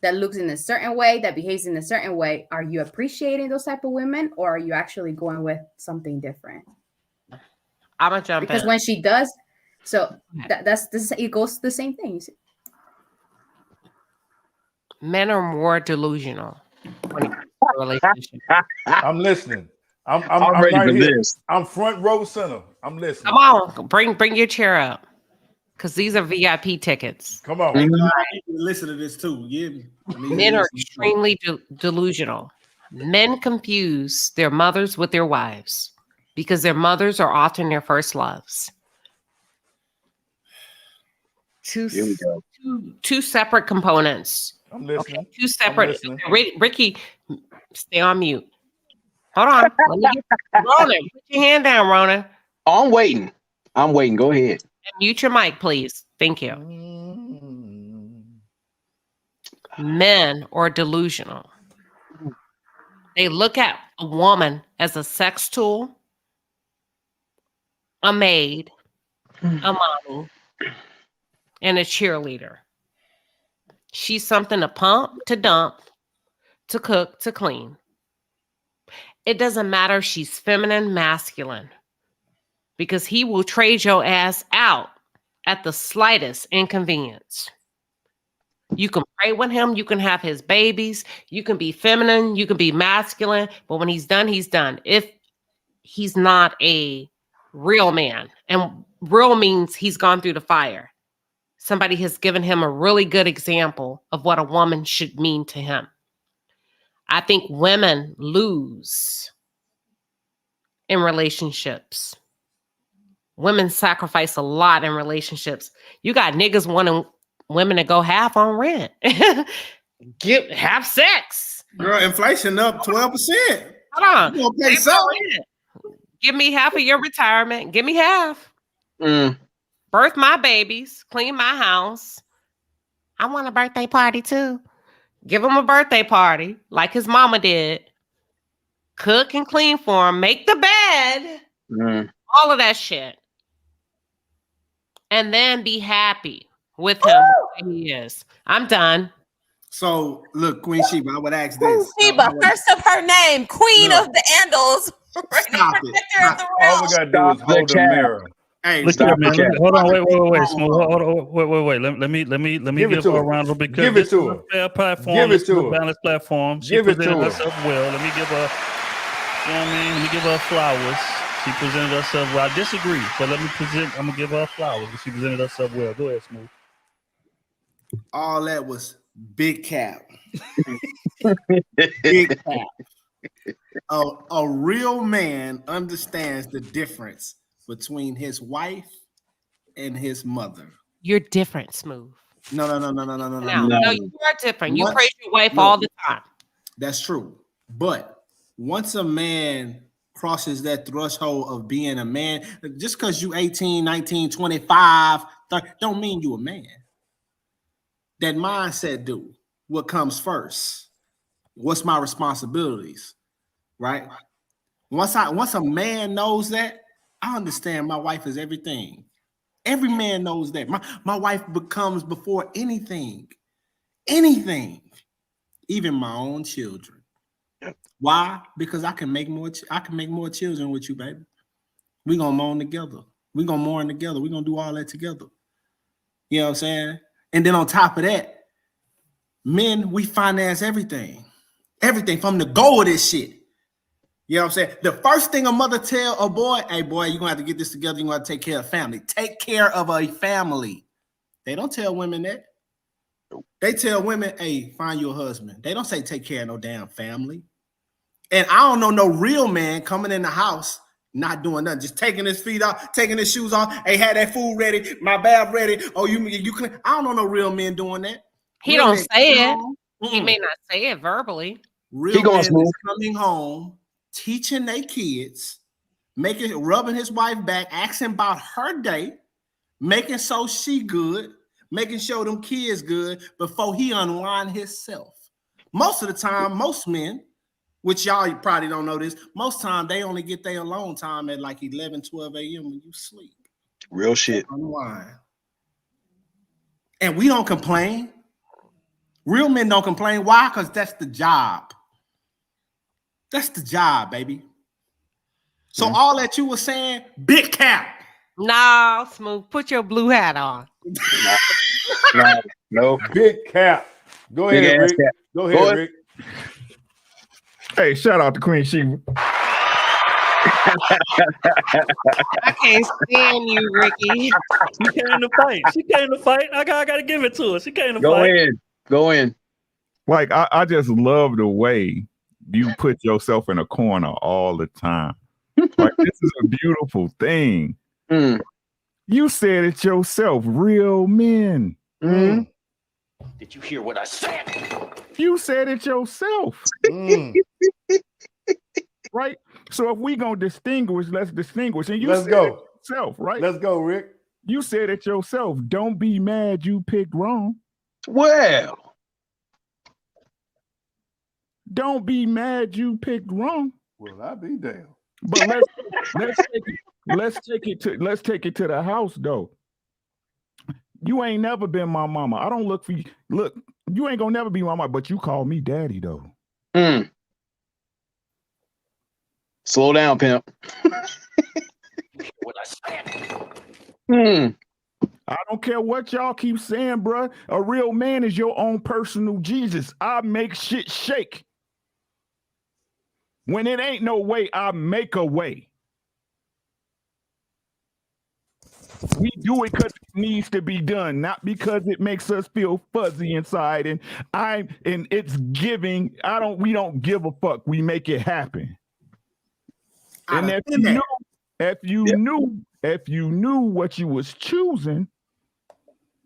that looks in a certain way, that behaves in a certain way. Are you appreciating those type of women, or are you actually going with something different? I'm gonna jump because in. when she does, so that's it goes to the same thing. Men are more delusional when it comes to a relationship. I'm listening. I'm ready right for here. this. I'm front row center. I'm listening. Come on, bring your chair up, because these are VIP tickets. Come on. Hey, God, I need you to listen to this too. You hear me? I need you to Men are listen. extremely delusional. Men confuse their mothers with their wives because their mothers are often their first loves. Two separate components. I'm listening. Okay, two separate. listening. Ricky, stay on mute. Hold on. Let me get Rona. Put your hand down, Rona. I'm waiting. Go ahead. And mute your mic, please. Thank you. Men are delusional. They look at a woman as a sex tool, a maid, a mommy, and a cheerleader. She's something to pump, to dump, to cook, to clean. It doesn't matter if she's feminine, masculine, because he will trade your ass out at the slightest inconvenience. You can pray with him. You can have his babies. You can be feminine. You can be masculine. But when he's done, he's done. If he's not a real man, and real means he's gone through the fire. Somebody has given him a really good example of what a woman should mean to him. I think women lose in relationships. Women sacrifice a lot in relationships. You got niggas wanting women to go half on rent. Have sex. Girl, inflation up 12%. Hold on. You gonna pay something? Give me half of your retirement. Give me half. Birth my babies. Clean my house. I want a birthday party too. Give him a birthday party like his mama did. Cook and clean for him. Make the bed. All of that shit. And then be happy with him where he is. I'm done. So, look, Queen Sheba, I would ask this. Sheba, first up her name, Queen of the Andals. Stop it. All we gotta do is hold the mirror. Hey, Look here, man. Hold on, wait, Smooth. Wait. Let me Give it give to her a her. round of because Give it this to is her. a fair platform. Give it This is to a her. balanced platform. She Give it to presented her. herself well. Let me give her, you know what I mean? Let me give her flowers. She presented herself well. I disagree, but I'm gonna give her flowers. She presented herself well. Go ahead, Smooth. All that was big cap. Big cap. A real man understands the difference between his wife and his mother. You're different, Smooth. No. No, you are different. You Once- praise your wife look, all the time. That's true. But once a man crosses that threshold of being a man, just because you 18, 19, 25, 30, don't mean you a man. That mindset do. What comes first? What's my responsibilities? Right? Once a man knows that, I understand my wife is everything. Every man knows that. My wife becomes before anything, even my own children. Why? Because I can make more children with you, baby. We're gonna mourn together. We're gonna mourn together. We're gonna do all that together. You know what I'm saying? And then on top of that, men, we finance everything. Everything from the goal of this shit. You know what I'm saying? The first thing a mother tell a boy, hey boy, you're gonna have to get this together. You're gonna have to take care of family. Take care of a family. They don't tell women that. They tell women, hey, find you a husband. They don't say take care of no damn family. And I don't know no real man coming in the house not doing nothing, just taking his feet off, taking his shoes off. Hey, had that food ready, my bath ready. Oh, you clean. I don't know no real men doing that. He Real don't men say come it. home. He may not say it verbally. Real men is coming home, teaching their kids, rubbing his wife back, asking about her day, making so she good, making sure them kids good before he unwind himself. Most of the time, most men, which y'all probably don't know this, most time they only get their alone time at like 11, 12 a.m. when you sleep. Real shit. Unwind. And we don't complain. Real men don't complain. Why? Because that's the job. That's the job, baby. So all that you were saying, big cap. No, Smooth. Put your blue hat on. No. Big cap. Go ahead, Rick. Cat. Go ahead, Rick. Hey, shout out to Queen Sheba. I can't stand you, Ricky. She came to fight. She came to fight. I gotta give it to her. She came to Go fight. in. Go in. Like I just love the way you put yourself in a corner all the time. Like this is a beautiful thing. You said it yourself, real men. Did you hear what I said? You said it yourself. Right? So if we gonna distinguish, let's distinguish. And you Let's said go. it yourself, right? Let's go, Rick. You said it yourself. Don't be mad you picked wrong. Well, don't be mad you picked wrong. Well, I be damn. But let's take it to the house though. You ain't never been my mama. I don't look for you. Look, you ain't gonna never be my mama, but you call me daddy though. Slow down, pimp. What I said. I don't care what y'all keep saying, bruh. A real man is your own personal Jesus. I make shit shake. When it ain't no way, I make a way. We do it because it needs to be done, not because it makes us feel fuzzy inside. And it's giving. We don't give a fuck. We make it happen. And if you knew what you was choosing,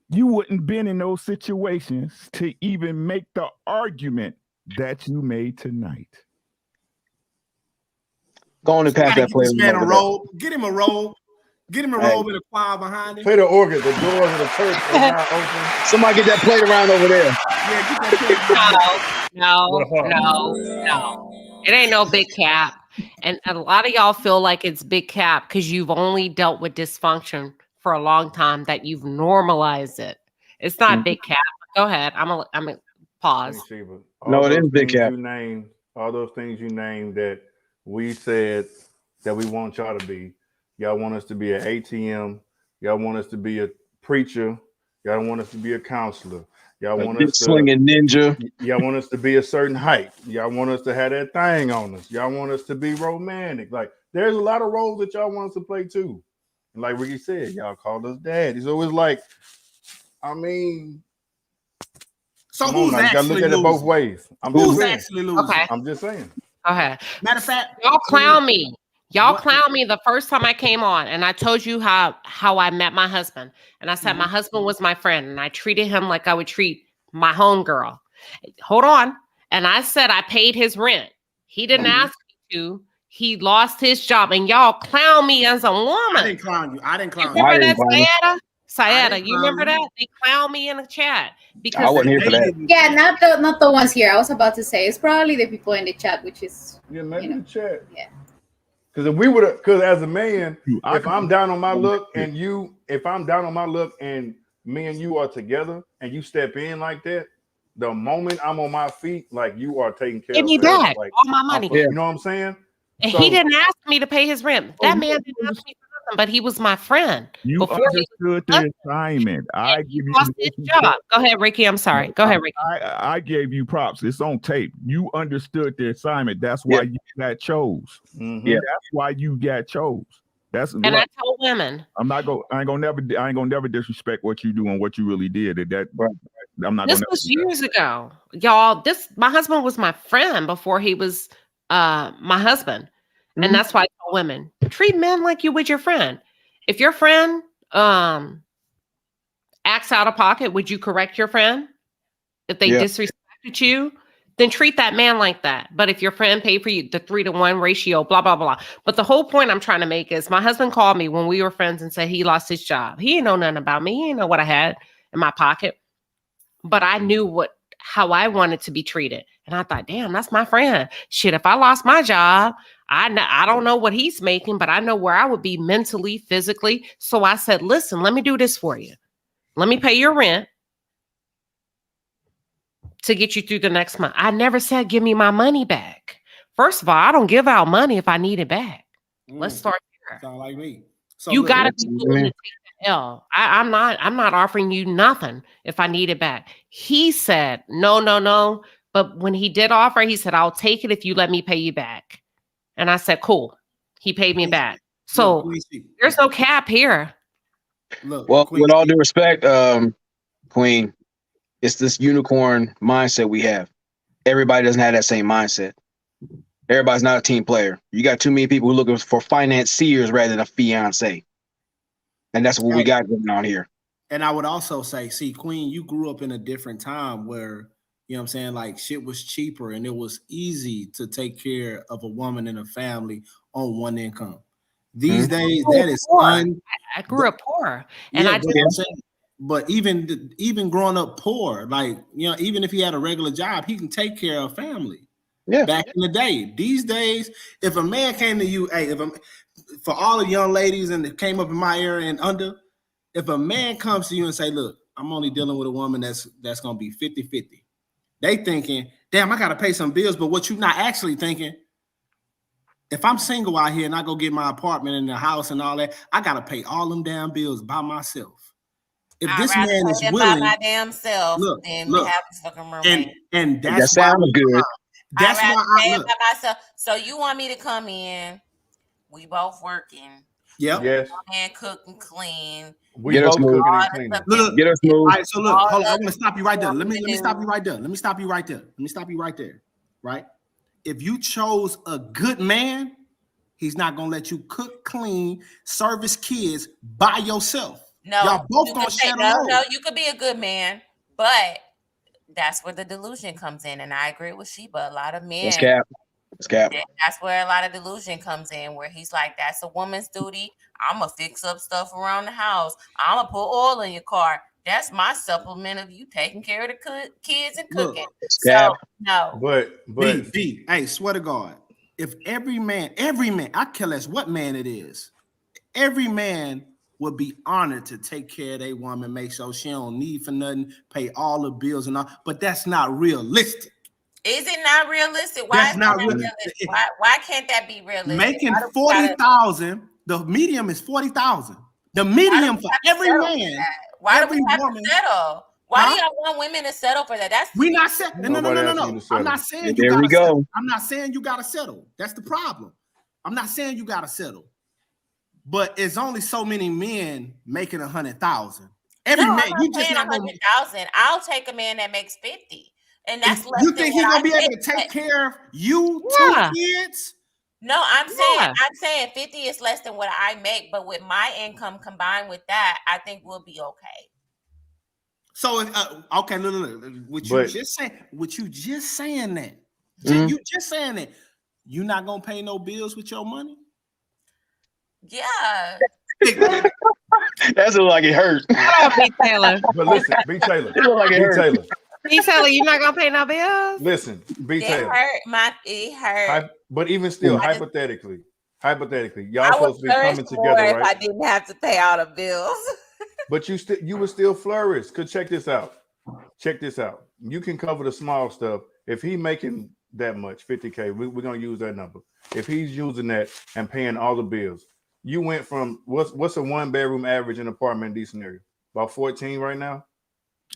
you wouldn't been in those situations to even make the argument that you made tonight. Go on and pass that play. Get him a robe. Get him a robe. Get him a robe and a choir behind him. Play the organ. The doors of the church are not open. Somebody get that plate around over there. Yeah, get that plate around. No. It ain't no big cap. And a lot of y'all feel like it's big cap because you've only dealt with dysfunction for a long time, that you've normalized it. It's not big cap. Go ahead. I'm a pause. No, it is big cap. All those things you named that we said that we want y'all to be. Y'all want us to be an ATM. Y'all want us to be a preacher. Y'all want us to be a counselor. Y'all want us to slinging ninja. Y'all want us to be a certain height. Y'all want us to have that thing on us. Y'all want us to be romantic. Like there's a lot of roles that y'all want us to play too. And like Ricky said, y'all called us daddy. So it's like, I mean, so who's actually look at it both ways. Who's actually losing? Okay. I'm just saying. Okay. Matter of fact, y'all clown me. Y'all clown me the first time I came on, and I told you how I met my husband. And I said my husband was my friend, and I treated him like I would treat my homegirl. Hold on. And I said I paid his rent. He didn't ask me to. He lost his job, and y'all clown me as a woman. I didn't clown you. Remember that, Sayeda? You remember that? They clown me in the chat because I wasn't here for that. Yeah, not the ones here. I was about to say it's probably the people in the chat, which is maybe the chat. Yeah. Because if we would have, because as a man, if I'm down on my look and me and you are together and you step in like that, the moment I'm on my feet, like you are taking care give of me back like, all my money. You know what I'm saying? And he didn't ask me to pay his rent. That man didn't ask me for nothing, but he was my friend. You understood the assignment. I give you lost his job. Go ahead, Ricky. I'm sorry. Go ahead, Ricky. I gave you props. It's on tape. You understood the assignment. That's why you got chose. Yeah, that's why you got chose. That's and I told women. I ain't gonna never disrespect what you do and what you really did. I'm not. This was years ago, y'all. My husband was my friend before he was my husband. And that's why I tell women, treat men like you would your friend. If your friend acts out of pocket, would you correct your friend? If they disrespected you, then treat that man like that. But if your friend paid for you the 3-to-1 ratio, blah, blah, blah. But the whole point I'm trying to make is my husband called me when we were friends and said he lost his job. He didn't know nothing about me. He didn't know what I had in my pocket. But I knew how I wanted to be treated. And I thought, damn, that's my friend. Shit, if I lost my job, I don't know what he's making, but I know where I would be mentally, physically. So I said, listen, let me do this for you. Let me pay your rent to get you through the next month. I never said, give me my money back. First of all, I don't give out money if I need it back. Let's start here. Sound like me. So you got to be willing to take hell, I'm not offering you nothing if I need it back. He said, no, no, no. But when he did offer, he said, I'll take it if you let me pay you back. And I said, cool. He paid me back. So there's no cap here. Well, with all due respect, Queen, it's this unicorn mindset we have. Everybody doesn't have that same mindset. Everybody's not a team player. You got too many people who looking for financiers rather than a fiance. And that's what we got going on here. And I would also say, see, Queen, you grew up in a different time where, you know what I'm saying, like shit was cheaper and it was easy to take care of a woman and a family on one income. These days, that is I grew up poor. And yeah, I but, I'm saying, but even growing up poor, like, you know, even if he had a regular job, he can take care of family. Yeah. Back in the day, these days, if a man came to you, hey, for all the young ladies and that came up in my area and under, if a man comes to you and say, look, I'm only dealing with a woman that's going to be 50-50. They thinking, damn, I got to pay some bills. But what you're not actually thinking, if I'm single out here and I go get my apartment and the house and all that, I got to pay all them damn bills by myself. If this man is willing, by my damn self, look, then we have a fucking roommate. and That that's why sounds good. That's I'd why rather pay I it look. by myself. So you want me to come in? We both working. Yep. Yes. And cook and clean. We both cooking and cleaning. Look, get us moved. All right, so look, All hold on. I the- want to stop you right there. Let me stop you right there. Let me stop you right there. Let me stop you right there. Right? If you chose a good man, he's not gonna let you cook, clean, service kids by yourself. No, y'all both you gonna could say, share the no, load. no, you could be a good man, but that's where the delusion comes in. And I agree with Sheba. A lot of men. It's cap. It's cap. That's where a lot of delusion comes in, where he's like, that's a woman's duty. I'm going to fix up stuff around the house. I'm going to put oil in your car. That's my supplement of you taking care of the kids and cooking. So, no. But B, hey, swear to God, if every man, I care less what man it is, every man would be honored to take care of their woman, make sure she don't need for nothing, pay all the bills and all, but that's not realistic. Is it not realistic? Why That's is not that realistic. Why can't that be realistic? Making 40,000, the medium is 40,000. The medium for every man. Why do we have to settle? Why do y'all want women to settle for that? That's we not setting. No. I'm not saying you gotta settle. I'm not saying you gotta settle. That's the problem. I'm not saying you gotta settle. But it's only so many men making 100,000. Every man, you just not 100,000. I'll take a man that makes 50, and that's less. You think he's gonna be able to take care of you, 2 kids? No, I'm saying 50 is less than what I make, but with my income combined with that, I think we'll be okay. So okay, look. What you just saying that? You just saying that you not gonna pay no bills with your money? Yeah. That's like it hurt. B. Taylor. But listen, B. Taylor. Like B. Taylor. B. Taylor, you're not gonna pay no bills? Listen, B. Taylor. It hurt. But even still, hypothetically, y'all I supposed to be coming together, if right? I didn't have to pay all the bills. But you would still flourish. Cause check this out. You can cover the small stuff. If he making that much, 50K, we're gonna use that number. If he's using that and paying all the bills, you went from what's a 1-bedroom average in an apartment in decent area? About 14 right now.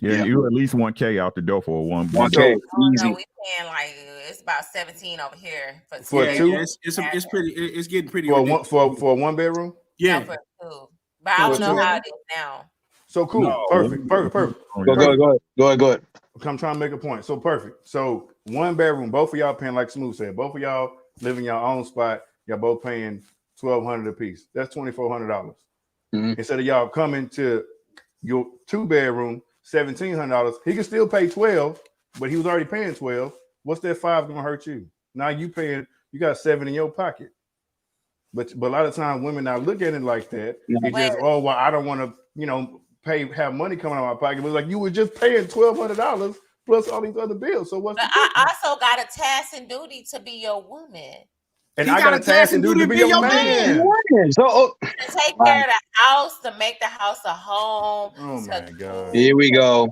Yeah, you at least 1K out the door for a 1K. Easy. No, we paying like it's about 17 over here For two. It's getting pretty for a 1-bedroom. Yeah. For two. But I don't know how it is now. So cool. No. Perfect. Go ahead. I'm trying to make a point. So perfect. So 1-bedroom, both of y'all paying, like Smooth said, both of y'all living your own spot. Y'all both paying $1,200 a piece. That's $2,400. Instead of y'all coming to your 2-bedroom, $1,700. He can still pay $12, but he was already paying $12. What's that $5 gonna hurt you? Now you got $7 in your pocket. But a lot of times women now look at it like that. It's just, oh well, I don't want to have money coming out of my pocket. But it's like you were just paying $1,200 plus all these other bills. So what's I also got a task and duty to be your woman. And I got a task and duty to be your man. So to take care of the house, to make the house a home. Oh my God. Here we go.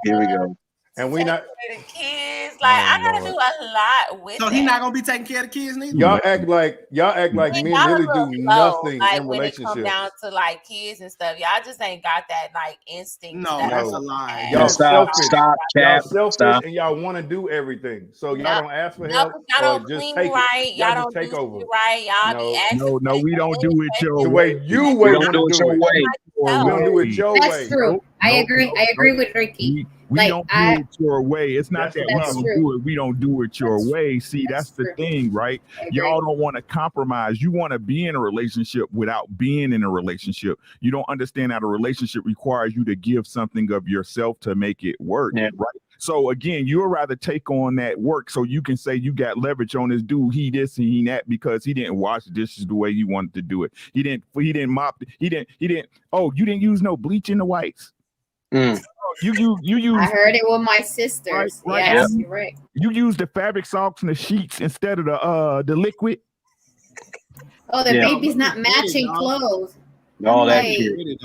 And we not the kids. It's like I gotta do a lot with So that. he's not gonna be taking care of the kids neither. Y'all act like Man, men y'all a literally little do slow, nothing like in when it come relationships. down to like kids and stuff. Y'all just ain't got that like instinct. No, that that's I'm a lie. Y'all Stop, selfish. stop, Y'all Cap, selfish, stop. and y'all want to do everything. So y'all No, don't ask for no, help 'cause y'all or don't just clean take it. right. Y'all Y'all just don't take do over. shit right. Y'all be asking. No, we don't do it your The way. way you We way don't want to do it do your it. way. We don't do it your That's way. true. I agree. I agree with Ricky. We Like, don't do it your way. It's not That's the that we That's don't true. do it. We don't do it your That's- way. See, that's the true. thing, right? I agree. Y'all don't want to compromise. You want to be in a relationship without being in a relationship. You don't understand that a relationship requires you to give something of yourself to make it work, Yeah. right? So again, you'll rather take on that work so you can say you got leverage on this dude. He this and he that because he didn't wash the dishes the way you wanted to do it. He didn't mop. He didn't. Oh, you didn't use no bleach in the whites. You use. I heard it with my sisters. Right. Yes, you're right. You use the fabric socks and the sheets instead of the liquid. Oh, the baby's not matching clothes. All that Like, shit.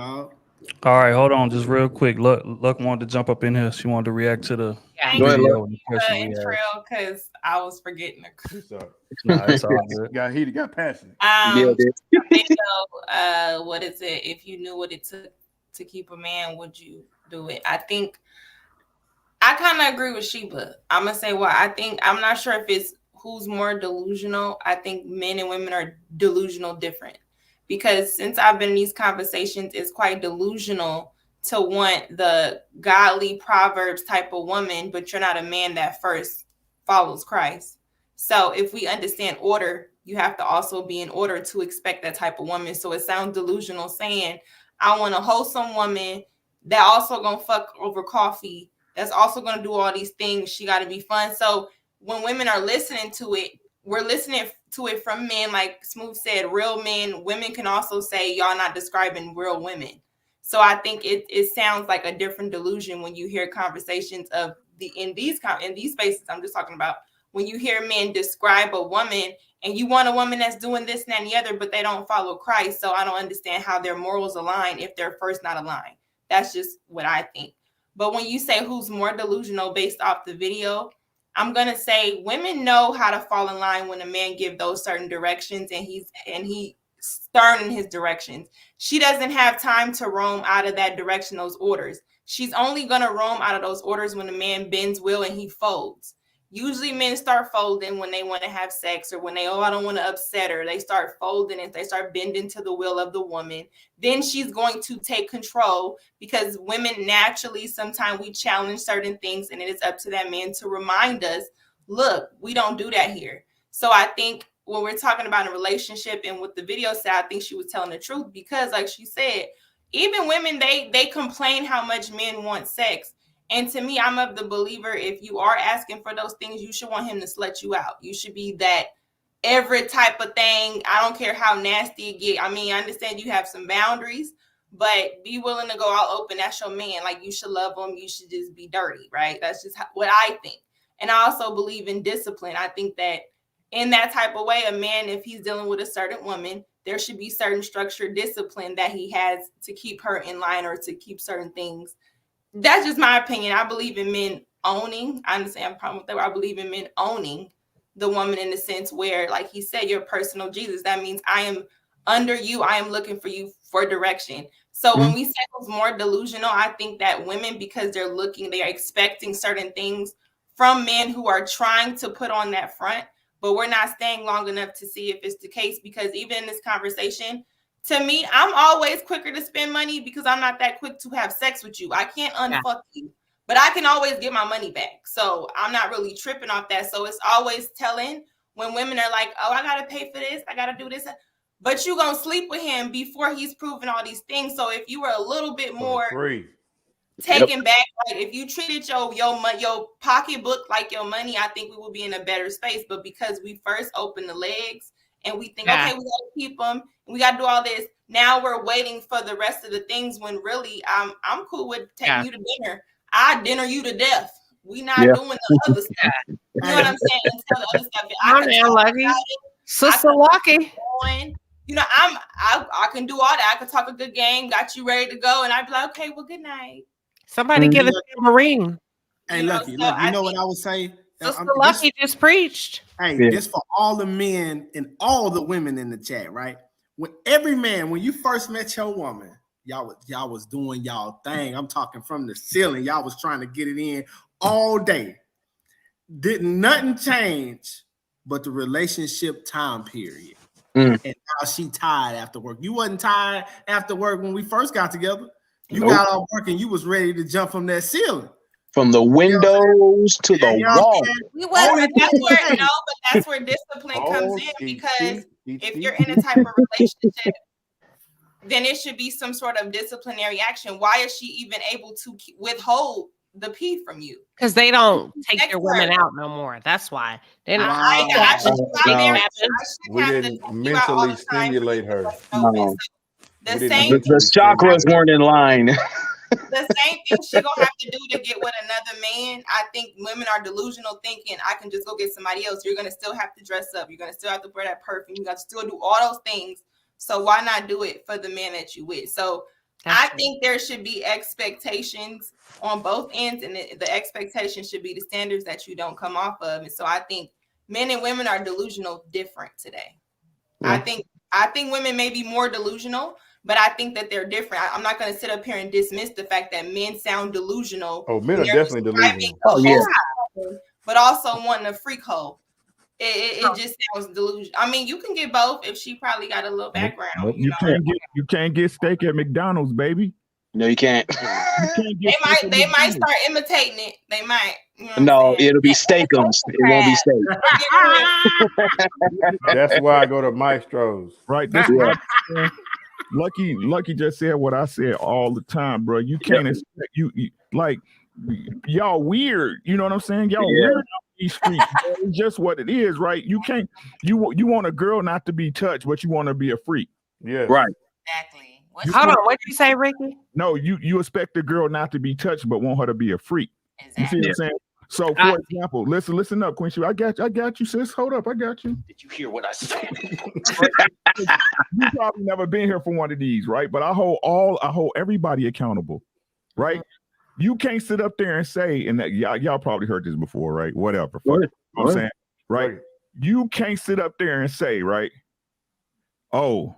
All right, hold on, just real quick. Luck wanted to jump up in here. She wanted to react to the Go ahead, video Luck. and the question we intro asked. because I was forgetting the Nah, it's all good. Got heated, got passionate. What is it? If you knew what it took to keep a man, would you do it? I think I kind of agree with Sheba. I'm gonna say why. I think I'm not sure if it's who's more delusional. I think men and women are delusional different because since I've been in these conversations, it's quite delusional to want the godly Proverbs type of woman, but you're not a man that first follows Christ. So if we understand order, you have to also be in order to expect that type of woman. So it sounds delusional saying, I want a wholesome woman that also gonna fuck over coffee. That's also gonna do all these things. She gotta be fun. So when women are listening to it, we're listening to it from men, like Smooth said, real men. Women can also say, y'all not describing real women. So I think it sounds like a different delusion when you hear conversations of in these spaces. I'm just talking about when you hear men describe a woman and you want a woman that's doing this and that and the other, but they don't follow Christ. So I don't understand how their morals align if they're first not aligned. That's just what I think. But when you say who's more delusional based off the video, I'm gonna say women know how to fall in line when a man give those certain directions and he's stern in his directions. She doesn't have time to roam out of that direction, those orders. She's only gonna roam out of those orders when a man bends will and he folds. Usually men start folding when they want to have sex or when they, I don't want to upset her. They start folding and they start bending to the will of the woman. Then she's going to take control because women naturally, sometimes we challenge certain things and it is up to that man to remind us, look, we don't do that here. So I think when we're talking about a relationship and with the video said, I think she was telling the truth because like she said, even women, they complain how much men want sex. And to me, I'm of the believer, if you are asking for those things, you should want him to slut you out. You should be that every type of thing. I don't care how nasty it get. I mean, I understand you have some boundaries, but be willing to go all open. That's your man. Like you should love him. You should just be dirty, right? That's just what I think. And I also believe in discipline. I think that in that type of way, a man, if he's dealing with a certain woman, there should be certain structured discipline that he has to keep her in line or to keep certain things. That's just my opinion. I believe in men owning. I understand a problem with that. I believe in men owning the woman in the sense where, like he said, you're personal Jesus. That means I am under you. I am looking for you for direction. So when we say who's more delusional, I think that women, because they're looking, they are expecting certain things from men who are trying to put on that front, but we're not staying long enough to see if it's the case. Because even in this conversation, to me, I'm always quicker to spend money because I'm not that quick to have sex with you. I can't unfuck you, but I can always get my money back. So I'm not really tripping off that. So it's always telling when women are like, oh, I got to pay for this. I got to do this. But you're going to sleep with him before he's proven all these things. So if you were a little bit more taken back, like if you treated your pocketbook like your money, I think we would be in a better space. But because we first open the legs and we think, okay, we got to keep them, and we got to do all this. Now we're waiting for the rest of the things when really I'm cool with taking you to dinner. I dinner you to death. We not doing the other stuff. You know what I'm saying? Until the other stuff. I'm lucky. Sister Lucky. You know, I can do all that. I can talk a good game, got you ready to go, and I'd be like, okay, well, good night. Somebody give us a ring. Hey, Lucky, look, you know what I would say? Sister Lucky just preached. Hey, this for all the men and all the women in the chat, right? When every man, when you first met your woman, y'all was doing y'all thing. I'm talking from the ceiling. Y'all was trying to get it in all day. Didn't nothing change but the relationship time period. And now she tired after work. You wasn't tired after work when we first got together. You got off work and you was ready to jump from that ceiling. From the windows to the wall. We wasn't. But that's where discipline comes in, because if you're in a type of relationship, then it should be some sort of disciplinary action. Why is she even able to withhold the pee from you? Because they don't take their women out no more. That's why. They're not. We didn't mentally stimulate her. The chakras weren't in line. The same thing she gonna have to do to get with another man. I think women are delusional, thinking I can just go get somebody else. You're gonna still have to dress up. You're gonna still have to wear that perfume. You got to still do all those things. So why not do it for the man that you with? So I think there should be expectations on both ends, and the expectation should be the standards that you don't come off of. And so I think men and women are delusional different today. I think women may be more delusional, but I think that they're different. I'm not going to sit up here and dismiss the fact that men sound delusional. Oh, men are definitely delusional. Oh, yeah. But also wanting a freak hole. It just sounds delusional. I mean, you can get both if she probably got a little background. Nope, you can't get steak at McDonald's, baby. No, you can't. They might start imitating it. They might. You know no, it'll be steakums. It won't be steak. That's why I go to Maestro's. Right. That's Lucky just said what I said all the time, bro. You can't expect you like y'all weird. You know what I'm saying? Y'all weird on these streets. It's just what it is, right? You can't. You want a girl not to be touched, but you want to be a freak. Yeah. Right. Exactly. Hold on. What did you say, Ricky? No, you expect the girl not to be touched, but want her to be a freak. Exactly. You see what I'm saying? So, for example, listen up, Queen. I got you, sis. Hold up, I got you. Did you hear what I said? You probably never been here for one of these, right? But I hold everybody accountable, right? You can't sit up there and say, and that y'all probably heard this before, right? Whatever. You know what I'm saying, right? You can't sit up there and say, right? Oh,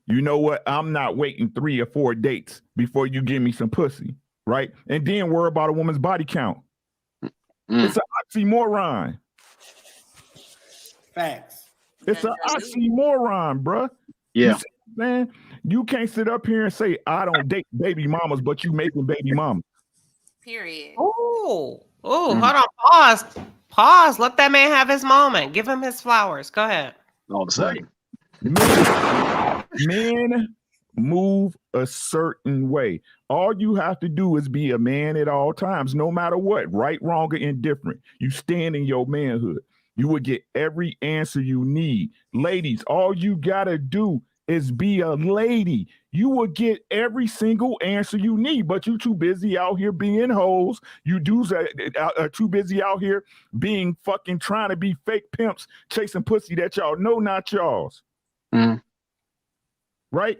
you know what? I'm not waiting 3 or 4 dates before you give me some pussy, right? And then worry about a woman's body count. It's an oxymoron. Facts. It's an oxymoron, bruh. Yeah. Man, you can't sit up here and say, I don't date baby mamas, but you making baby mamas. Period. Oh, hold on. Pause. Let that man have his moment. Give him his flowers. Go ahead. All of a sudden. Men move a certain way. All you have to do is be a man at all times, no matter what, right, wrong, or indifferent. You stand in your manhood. You will get every answer you need. Ladies, all you gotta do is be a lady. You will get every single answer you need, but you too busy out here being hoes. You dudes are too busy out here being fucking trying to be fake pimps, chasing pussy that y'all know not y'all's. Right?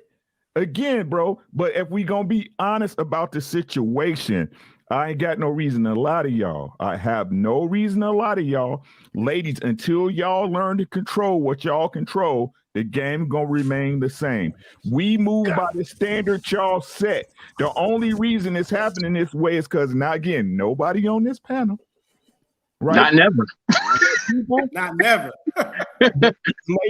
Again, bro, but if we gonna be honest about the situation, I ain't got no reason to lie to y'all. I have no reason to lie to y'all. Ladies, until y'all learn to control what y'all control, the game gonna remain the same. We move by the standard y'all set. The only reason it's happening this way is because, now again, nobody on this panel, right? Not never. Not never.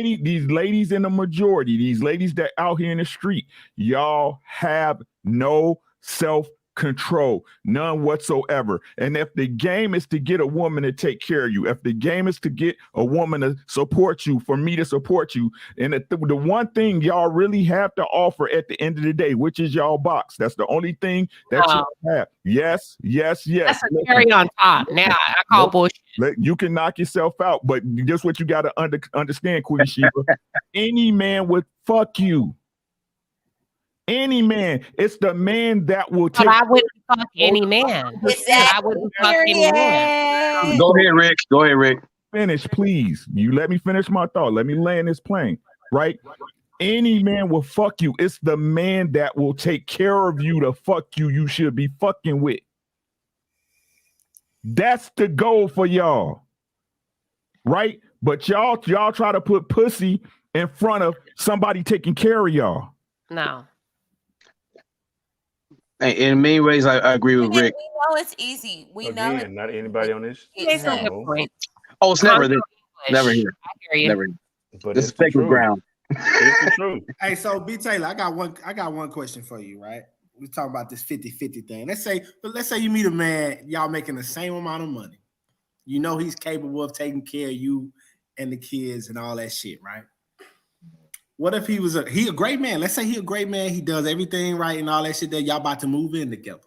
These ladies in the majority, these ladies that out here in the street, y'all have no self-control, none whatsoever. And if the game is to get a woman to take care of you, if the game is to get a woman to support you, for me to support you, and the one thing y'all really have to offer at the end of the day, which is y'all box, that's the only thing that y'all have. Yes. That's a cherry on top. Now I call bullshit. You can knock yourself out, but just what you got to understand, Queen Sheba. Any man would fuck you. Any man. It's the man that will take. But I wouldn't fuck any man. I wouldn't fuck any man. Go ahead, Rick. Finish, please. You let me finish my thought. Let me land this plane, right? Any man will fuck you. It's the man that will take care of you to fuck you. You should be fucking with. That's the goal for y'all. Right? But y'all try to put pussy in front of somebody taking care of y'all. No. In many ways, I agree with Rick. We know it's easy. We know Again, not anybody on this. Make some good points. Oh, it's never this. Never English. here. I hear you. Never here. But This it's is the sacred truth. ground. It's the truth. Hey, so B Taylor, I got one question for you, right? We talk about this 50-50 thing. Let's say you meet a man, y'all making the same amount of money. You know he's capable of taking care of you and the kids and all that shit, right? What if he a great man? Let's say he a great man, he does everything right and all that shit that y'all about to move in together.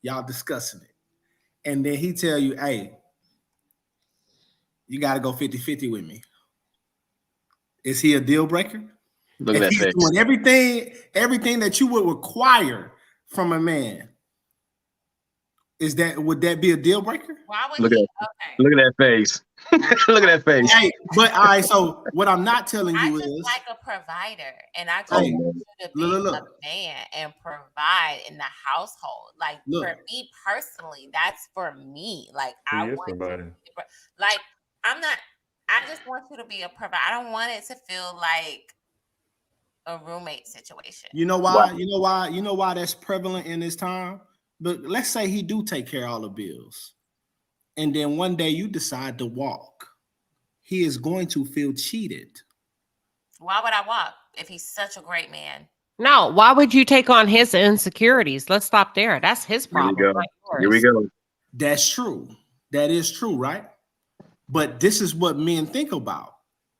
Y'all discussing it. And then he tell you, hey, you got to go 50-50 with me. Is he a deal breaker? Look at If that he's face. doing everything that you would require from a man, would that be a deal breaker? Why would Look he? at that face. Look at that face. Hey, but all right. So what I'm not telling I you just is, like a provider, and I just Hey, want you to be look. a man and provide in the household. Like Look. for me personally, that's for me. Like He I is want providing. like I'm not. I just want you to be a provider. I don't want it to feel like a roommate situation. You know why? You know why that's prevalent in this time? But let's say he do take care of all the bills, and then one day you decide to walk. He is going to feel cheated. Why would I walk if he's such a great man? No, why would you take on his insecurities? Let's stop there. That's his problem. Here we go. not yours. Here we go. That's true. That is true, right? But this is what men think about.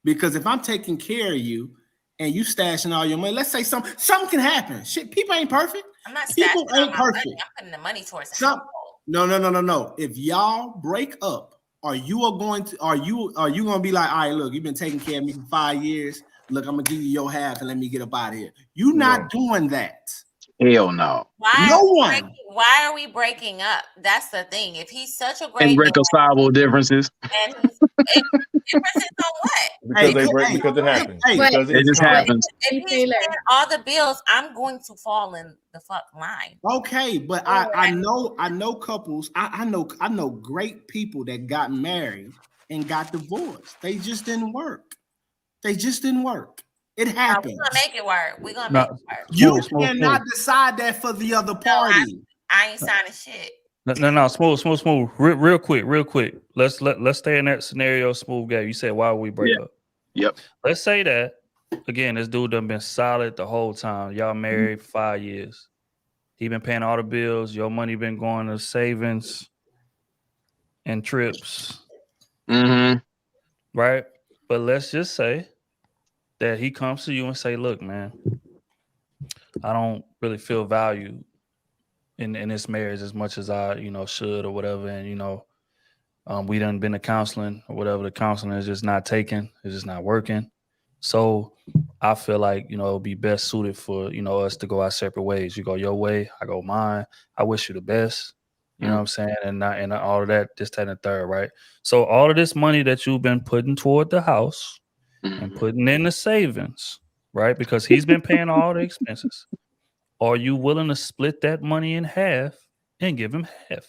Because if I'm taking care of you and you stashing all your money, let's say something can happen. Shit, people ain't perfect. I'm not People stashing all ain't my perfect. money. I'm putting the money towards the Some, household. no. If y'all break up, are you going to be like, all right, look, you've been taking care of me for 5 years. Look, I'm gonna give you your half and let me get up out of here. You're not doing that. Hell no. Why are we breaking up? That's the thing. If he's such a great man, Irreconcilable differences. and differences on what? Because it happens. Because it just happens. If he's paying all the bills, I'm going to fall in the fuck line. Okay, but I know couples. I know great people that got married and got divorced. They just didn't work. It happens. We're gonna make it work. We're gonna make it work. You cannot decide that for the other party. I ain't signing shit. No, smooth. Real quick. Let's stay in that scenario, smooth guy. You said why would we break up? Yep. Let's say that again. This dude done been solid the whole time. Y'all married 5 years. He been paying all the bills. Your money been going to savings and trips. Mm-hmm. Right? But let's just say that he comes to you and say, look, man, I don't really feel valued in this marriage as much as I, should or whatever. And, we done been to counseling or whatever. The counseling is just not taking. It's just not working. So I feel like, it'll be best suited for, us to go our separate ways. You go your way, I go mine. I wish you the best. You know what I'm saying? And all of that, this, that, and the third, right? So all of this money that you've been putting toward the house and putting in the savings, right? Because he's been paying all the expenses. Are you willing to split that money in half and give him half?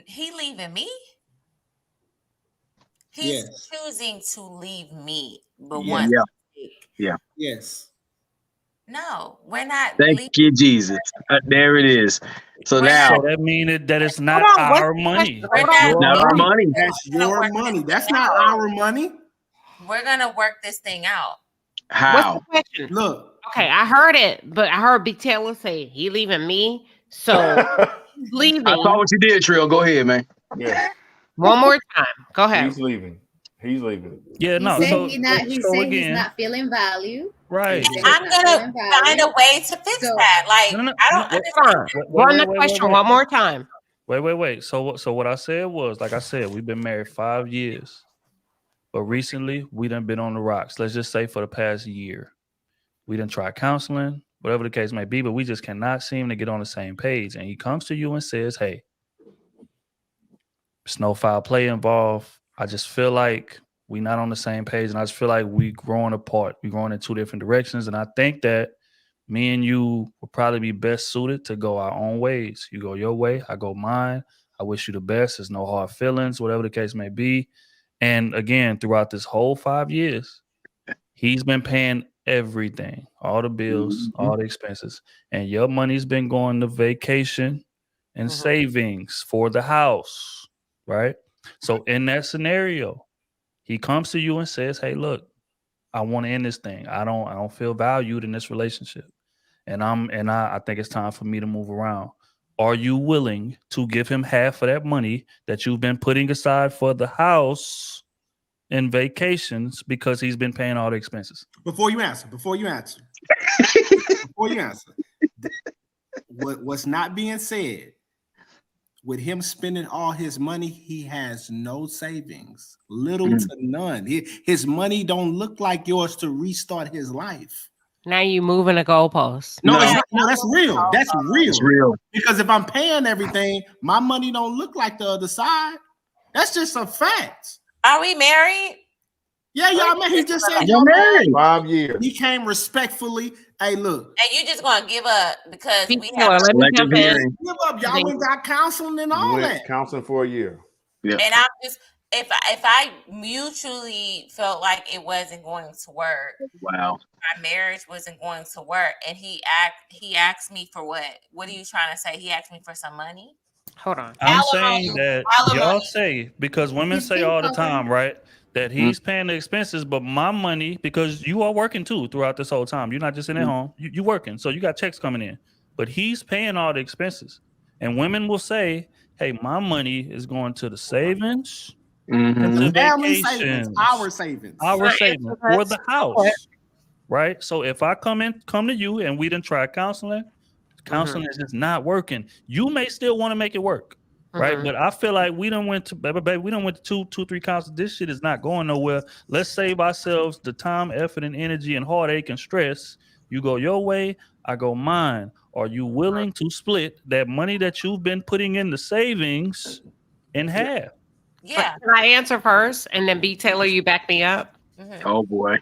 He leaving me? He's choosing to leave me, but one mistake. Yeah. Yes. No, we're not. Thank you, Jesus. There it is. So now, So that means that it's not our money. Not our money. That's your money. That's not our money. We're gonna work this thing out. How? What's the question? Look. Okay, I heard it, but I heard Big Taylor say he leaving me. So he's leaving. I saw what you did, Trill. Go ahead, man. Yeah. One more time. Go ahead. He's leaving. Yeah, no. He's not feeling value. Right. I'm gonna find a way to fix that. Like I don't understand. Run the question one more time. Wait. So what I said was, like I said, we've been married 5 years, but recently we done been on the rocks. Let's just say for the past year, we done tried counseling, whatever the case may be, but we just cannot seem to get on the same page. And he comes to you and says, "Hey, there's no foul play involved. I just feel like we're not on the same page, and I just feel like we growing apart. We're growing in two different directions, and I think that me and you will probably be best suited to go our own ways. You go your way, I go mine. I wish you the best. There's no hard feelings, whatever the case may be. And again, throughout this whole 5 years, he's been paying everything, all the bills, all the expenses. And your money's been going to vacation and savings for the house, right? So in that scenario, he comes to you and says, "Hey, look, I want to end this thing. I don't feel valued in this relationship. And I think it's time for me to move around." Are you willing to give him half of that money that you've been putting aside for the house and vacations because he's been paying all the expenses? Before you answer, what's not being said, with him spending all his money, he has no savings, little to none. His money don't look like yours to restart his life. Now you moving a goalpost. No, it's not, no, that's real. That's real. It's real. Because if I'm paying everything, my money don't look like the other side. That's just a fact. Are we married? Yeah, y'all married. He just said Y'all married. 5 years. He came respectfully. Hey, look. And you just gonna give up because we Taylor, have let me Selective jump in. hearing. give up. Y'all went got counseling and all Went that. counseling for a year. Yeah. and I'm just if I mutually felt like it wasn't going to work, Wow. my marriage wasn't going to work, and he asked me for what? What are you trying to say? He asked me for some money. Hold on. I'm Alimony. saying that Alimony. y'all say, because women You say think all the so? time, right, that he's paying the expenses, but my money, because you are working too throughout this whole time. You're not just sitting at home. You working. So you got checks coming in. But he's paying all the expenses. And women will say, hey, my money is going to the savings and to Family savings, vacations. our savings. Our Can I savings answer for this? the house. Right? So if I come to you and we didn't try counseling is just not working. You may still want to make it work. Right. But I feel like we done went to baby, we done went to two, three counselors. This shit is not going nowhere. Let's save ourselves the time, effort, and energy and heartache and stress. You go your way, I go mine. Are you willing to split that money that you've been putting in the savings in half? Yeah. Can I answer first and then B Taylor, you back me up? Oh boy.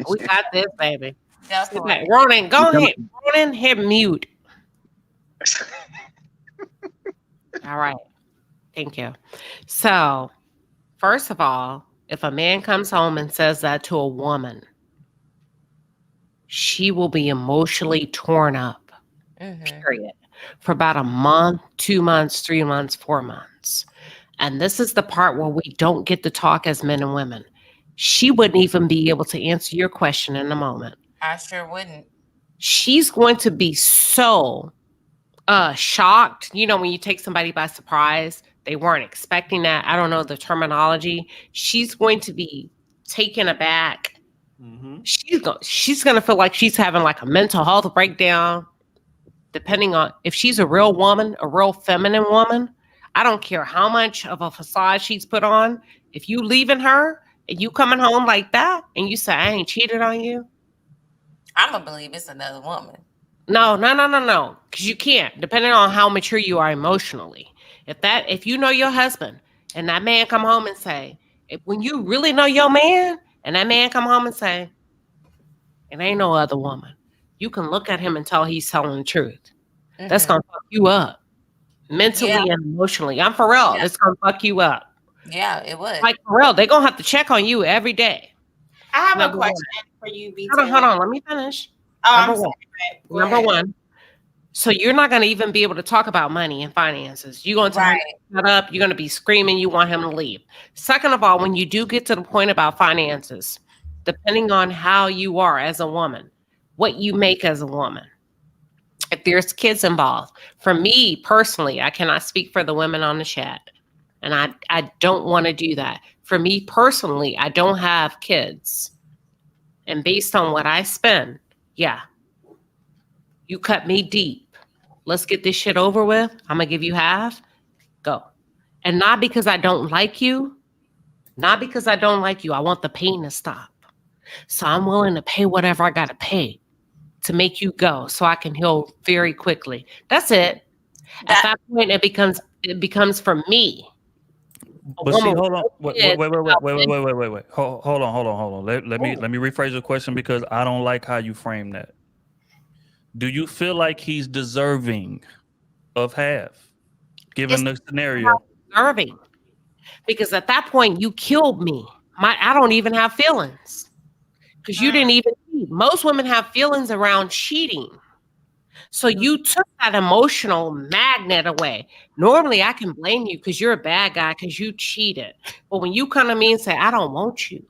We got this, baby. That's Sit right. back. Ronan, go ahead. Ronan, hit mute. All right. Thank you. So, first of all, if a man comes home and says that to a woman, she will be emotionally torn up, period, for about a month, 2 months, 3 months, 4 months. And this is the part where we don't get to talk as men and women. She wouldn't even be able to answer your question in a moment. I sure wouldn't. She's going to be so shocked. You know, when you take somebody by surprise, they weren't expecting that. I don't know the terminology. She's going to be taken aback. She's going to feel like she's having like a mental health breakdown. Depending on if she's a real woman, a real feminine woman, I don't care how much of a facade she's put on. If you leaving her and you coming home like that and you say, I ain't cheated on you. I'm going to believe it's another woman. No. Because you can't, depending on how mature you are emotionally. If you know your husband and that man come home and say, when you really know your man and that man come home and say, it ain't no other woman, you can look at him and tell he's telling the truth. That's going to fuck you up mentally and emotionally. I'm for real. It's going to fuck you up. Yeah, it would. Like for real, they're going to have to check on you every day. I have Number a question for you, B. Hold on. Let me finish. Oh, Number one. So you're not going to even be able to talk about money and finances. You're going to tell him to shut up. You're going to be screaming. You want him to leave. Second of all, when you do get to the point about finances, depending on how you are as a woman, what you make as a woman, if there's kids involved, for me personally, I cannot speak for the women on the chat. And I don't want to do that. For me personally, I don't have kids. And based on what I spend, yeah, you cut me deep. Let's get this shit over with. I'm going to give you half. Go. And not because I don't like you. Not because I don't like you. I want the pain to stop. So I'm willing to pay whatever I got to pay to make you go so I can heal very quickly. That's it. At that point, it becomes for me. But see, hold on. Wait. Hold on. Let me rephrase the question because I don't like how you frame that. Do you feel like he's deserving of half? given the scenario. Deserving. Because at that point, you killed me. I don't even have feelings because you didn't even cheat. Most women have feelings around cheating. So you took that emotional magnet away. Normally, I can blame you because you're a bad guy because you cheated. But when you come to me and say, I don't want you,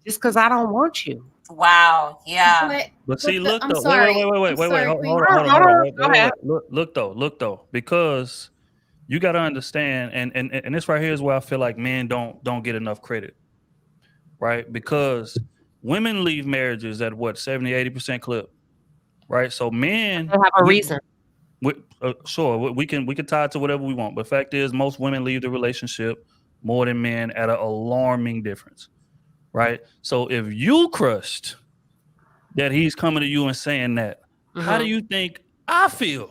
just because I don't want you. Wow. Yeah. But see, look I'm though. sorry. Wait. I'm sorry, Hold Queen. on. Go ahead. Look though. Because you got to understand, and this right here is where I feel like men don't get enough credit, right? Because women leave marriages at what 70-80% clip, right? So men They have a reason. Sure, we can tie it to whatever we want, but fact is, most women leave the relationship more than men at an alarming difference, right? So if you crushed that he's coming to you and saying that, how do you think I feel?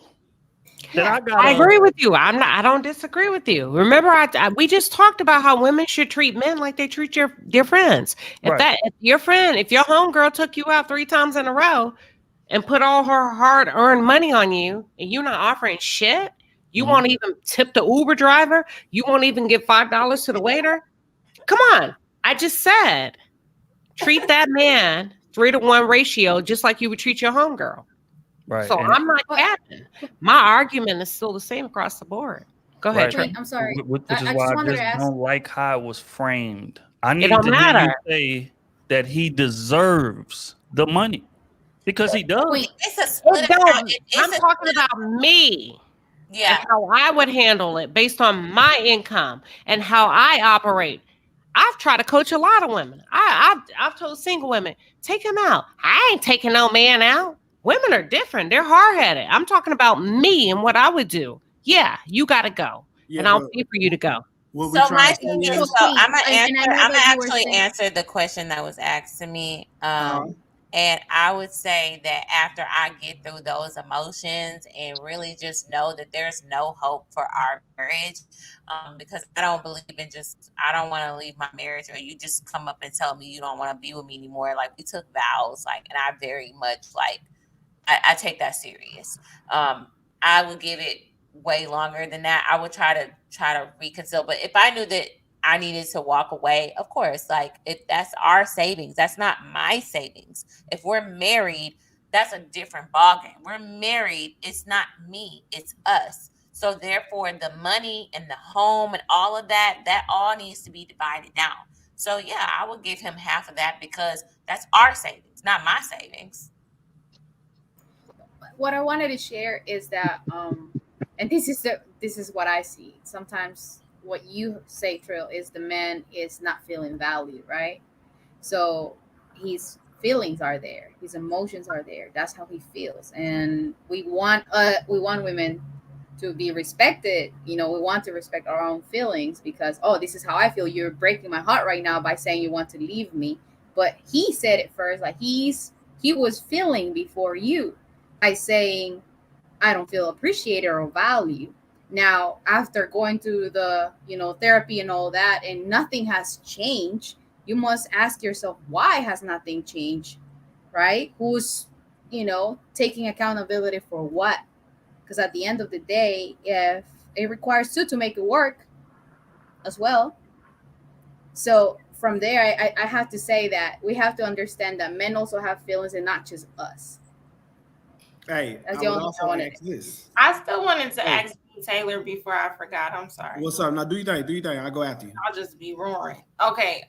That I got. I agree with you. I don't disagree with you. Remember, we just talked about how women should treat men like they treat your friends. If your friend, if your homegirl took you out 3 times in a row and put all her hard-earned money on you, and you're not offering shit, you won't even tip the Uber driver. You won't even give $5 to the waiter. Come on, I just said, treat that man 3-to-1 ratio, just like you would treat your homegirl. Right. So I'm not capping. My argument is still the same across the board. Go ahead, Trey. I'm sorry. Which is why I just don't like how it was framed. I need don't to matter. hear you say that he deserves the money because he does. It's a split account. I'm talking about me. Yeah. And how I would handle it based on my income and how I operate. I've tried to coach a lot of women. I've told single women, take him out. I ain't taking no man out. Women are different. They're hard-headed. I'm talking about me and what I would do. Yeah, you got to go. And I'll pay for you to go. So my thing is, I'm gonna actually answer the question that was asked to me. And I would say that after I get through those emotions and really just know that there's no hope for our marriage, because I don't believe in I don't want to leave my marriage, or you just come up and tell me you don't want to be with me anymore. Like, we took vows, and I very much I take that serious. I would give it way longer than that. I would try to reconcile. But if I knew that I needed to walk away, of course, if that's our savings, that's not my savings. If we're married, that's a different ballgame. We're married, it's not me, it's us. So therefore, the money and the home and all of that all needs to be divided down. So yeah, I would give him half of that because that's our savings, not my savings. What I wanted to share is that, and this is what I see. Sometimes what you say, Trill, is the man is not feeling valued, right? So his feelings are there, his emotions are there. That's how he feels, and we want women to be respected. We want to respect our own feelings because, oh, this is how I feel. You're breaking my heart right now by saying you want to leave me, but he said it first. He was feeling before you by saying, I don't feel appreciated or valued. Now, after going through the, therapy and all that, and nothing has changed, you must ask yourself, why has nothing changed, right? Who's, taking accountability for what? Because at the end of the day, if it requires two to make it work as well. So from there, I have to say that we have to understand that men also have feelings and not just us. Hey, That's I the would only also ask this. I still wanted to ask you, Taylor, before I forgot. I'm sorry. What's up? Now do you think? I'll go after you. I'll just be roaring. Okay.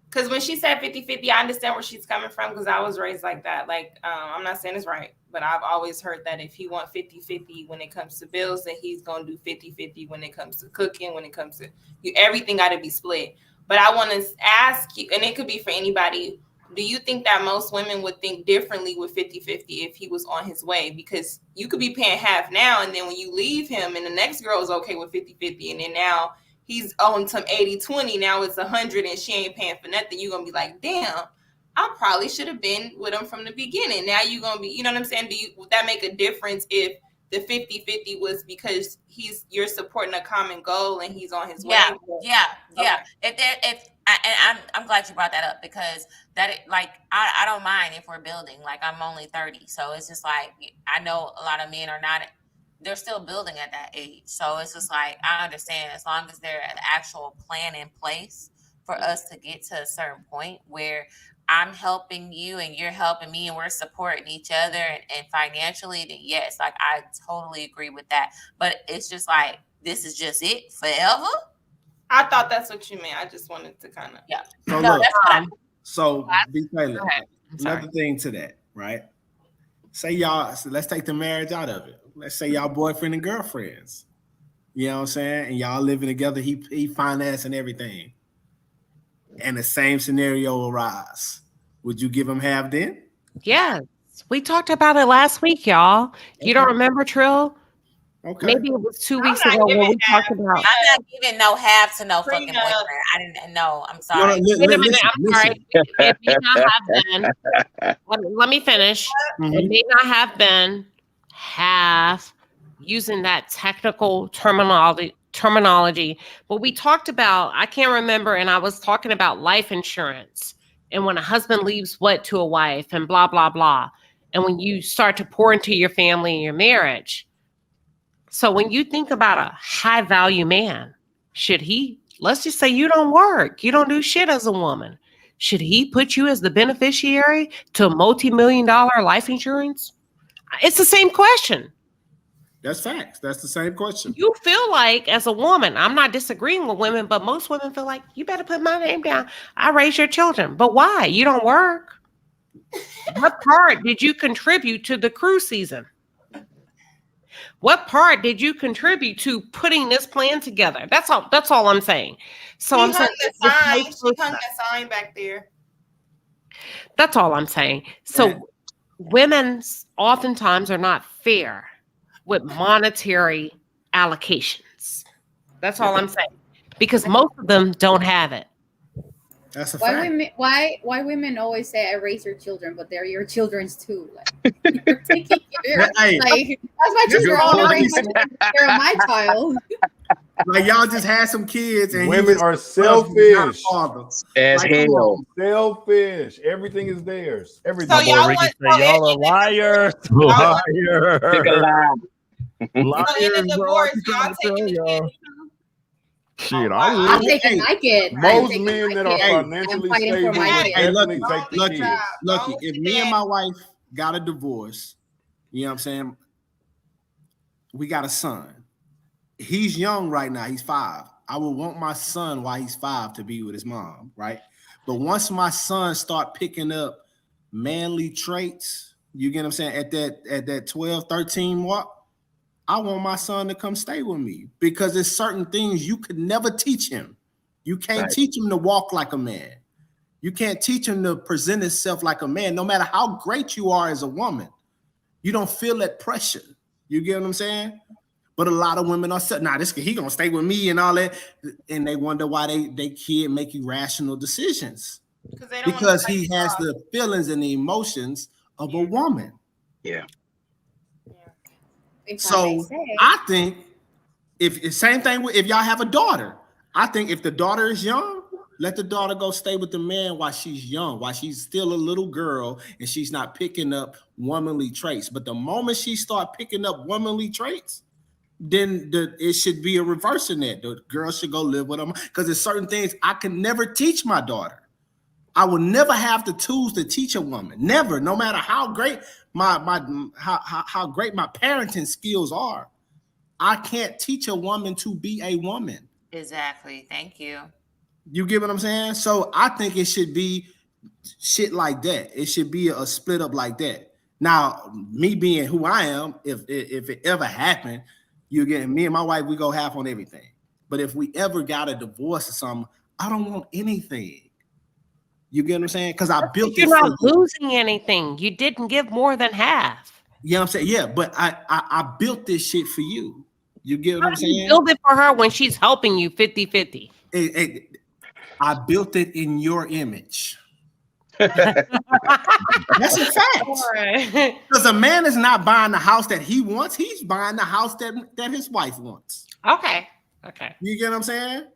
Because when she said 50-50, I understand where she's coming from because I was raised like that. I'm not saying it's right, but I've always heard that if he wants 50-50 when it comes to bills, then he's going to do 50-50 when it comes to cooking, when it comes to everything got to be split. But I want to ask you, and it could be for anybody, do you think that most women would think differently with 50-50 if he was on his way? Because you could be paying half now, and then when you leave him and the next girl is okay with 50-50, and then now he's on some 80-20, now it's 100 and she ain't paying for nothing, you're going to be like, damn, I probably should have been with him from the beginning. Now you're going to be, you know what I'm saying? Would that make a difference if the 50-50 was because you're supporting a common goal and he's on his way? Yeah. I'm glad you brought that up because I don't mind if we're building. I'm only 30, so it's just I know a lot of men are not they're still building at that age. So it's just like, I understand as long as there's an actual plan in place for us to get to a certain point where I'm helping you and you're helping me and we're supporting each other and financially, then yes, like I totally agree with that. But it's just like, this is just it forever. I thought that's what you meant. I just wanted to kind of So No, look, that's fine. so B. Taylor, Go ahead. I'm sorry. another thing to that, right? Say y'all, so let's take the marriage out of it. Let's say y'all boyfriend and girlfriends. You know what I'm saying? And y'all living together, he financing everything. And the same scenario arise. Would you give him half then? Yes. We talked about it last week, y'all. You don't remember, Trill? Okay. Maybe it was 2 weeks ago when we talked about. I'm not giving no half to no fucking boyfriend. I didn't know. I'm sorry. Wait a minute. I'm sorry. It may not have been. Let me finish. It may not have been half using that technical terminology, but we talked about, I can't remember, and I was talking about life insurance and when a husband leaves what to a wife and blah, blah, blah. And when you start to pour into your family and your marriage. So when you think about a high value man, should he, let's just say you don't work, you don't do shit as a woman. Should he put you as the beneficiary to a multi-million-dollar life insurance? It's the same question. That's facts. That's the same question. You feel like as a woman, I'm not disagreeing with women, but most women feel like you better put my name down. I raise your children. But why? You don't work. What part did you contribute to the cruise season? What part did you contribute to putting this plan together? That's all I'm saying. So I'm saying she hung the sign back there. That's all I'm saying. So women oftentimes are not fair with monetary allocations. That's all I'm saying. Because most of them don't have it. That's a fact. Why women always say I raise your children, but they're your children's too. Like you're taking care. Hey, like that's my children. They're my child. Like y'all just had some kids and women are selfish. As hell. Selfish. Everything is theirs. Everything. So y'all y'all are liars. Liars. So in a divorce, y'all taking the kid. Shit, I'm taking my kid. Most men that are financially stable Hey, definitely take the kids. Lucky, if me and my wife got a divorce, you know what I'm saying? We got a son. He's young right now. He's 5. I would want my son while he's 5 to be with his mom, right? But once my son start picking up manly traits, you get what I'm saying, at that 12, 13 mark, I want my son to come stay with me because there's certain things you could never teach him. You can't teach him to walk like a man. You can't teach him to present himself like a man, no matter how great you are as a woman. You don't feel that pressure. You get what I'm saying? But a lot of women are saying, nah, he gonna stay with me and all that. And they wonder why they can't make irrational decisions. Because he has the feelings and the emotions of a woman. Yeah. So I think if same thing if y'all have a daughter, I think if the daughter is young, let the daughter go stay with the man while she's young, while she's still a little girl and she's not picking up womanly traits. But the moment she start picking up womanly traits, then it should be a reverse in that. The girl should go live with them because there's certain things I can never teach my daughter. I will never have the tools to teach a woman. Never, no matter how great how great my parenting skills are. I can't teach a woman to be a woman. Exactly. Thank you. You get what I'm saying? So I think it should be shit like that. It should be a split up like that. Now, me being who I am, if it ever happened, you get me and my wife, we go half on everything. But if we ever got a divorce or something, I don't want anything. You get what I'm saying? Because I built it. You're not losing anything. You didn't give more than half. You know what I'm saying? Yeah, but I built this shit for you. You get what I'm saying? You build it for her when she's helping you 50-50. I built it in your image. That's a fact. Because a man is not buying the house that he wants. He's buying the house that his wife wants. Okay. You get what I'm saying?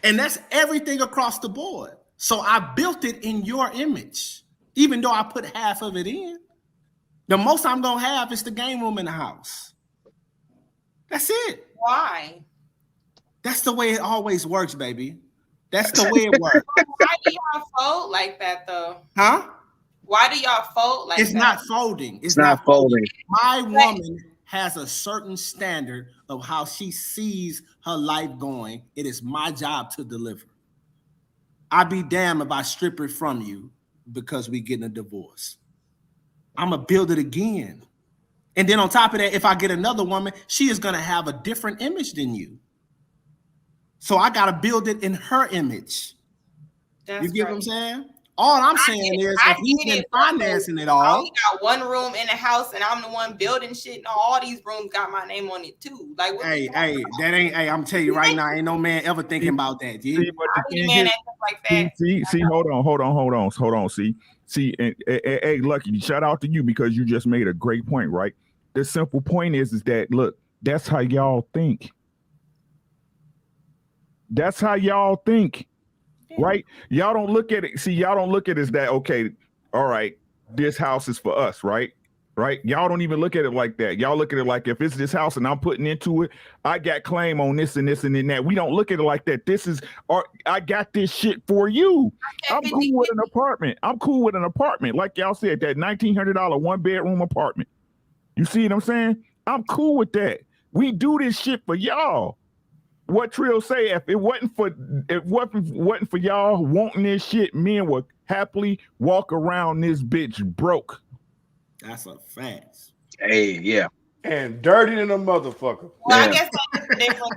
And that's everything across the board. So I built it in your image, even though I put half of it in. The most I'm going to have is the game room in the house. That's it. Why? That's the way it always works, baby. That's the way it works. Why do y'all fold like that though? Huh? Why do y'all fold like It's that? not folding. It's not folding. My woman has a certain standard of how she sees her life going. It is my job to deliver. I'd be damned if I strip it from you because we getting a divorce. I'm gonna build it again. And then on top of that, if I get another woman, she is gonna have a different image than you. So I gotta build it in her image. You get what I'm saying? All I'm saying is if he's been financing it I all. only got one room in the house and I'm the one building shit. No, all these rooms got my name on it too. Like, what Hey, that ain't. Hey, I'm telling you right now, ain't no man ever thinking about that. Yeah. See, hold on. See, and hey, Lucky, shout out to you because you just made a great point, right? The simple point is that look, that's how y'all think. That's how y'all think, right? Y'all don't look at it. See, y'all don't look at it as that. Okay, all right, this house is for us, right? Right? Y'all don't even look at it like that. Y'all look at it like if it's this house and I'm putting into it, I got claim on this and this and then that. We don't look at it like that. This is, or I got this shit for you. I'm cool with an apartment. I'm cool with an apartment, like y'all said, that $1,900 1-bedroom apartment. You see what I'm saying? I'm cool with that. We do this shit for y'all. What Trill say? If it wasn't for y'all wanting this shit, men would happily walk around this bitch broke. That's a fact. Hey, yeah. And dirty than a motherfucker. Well, I guess that's the difference.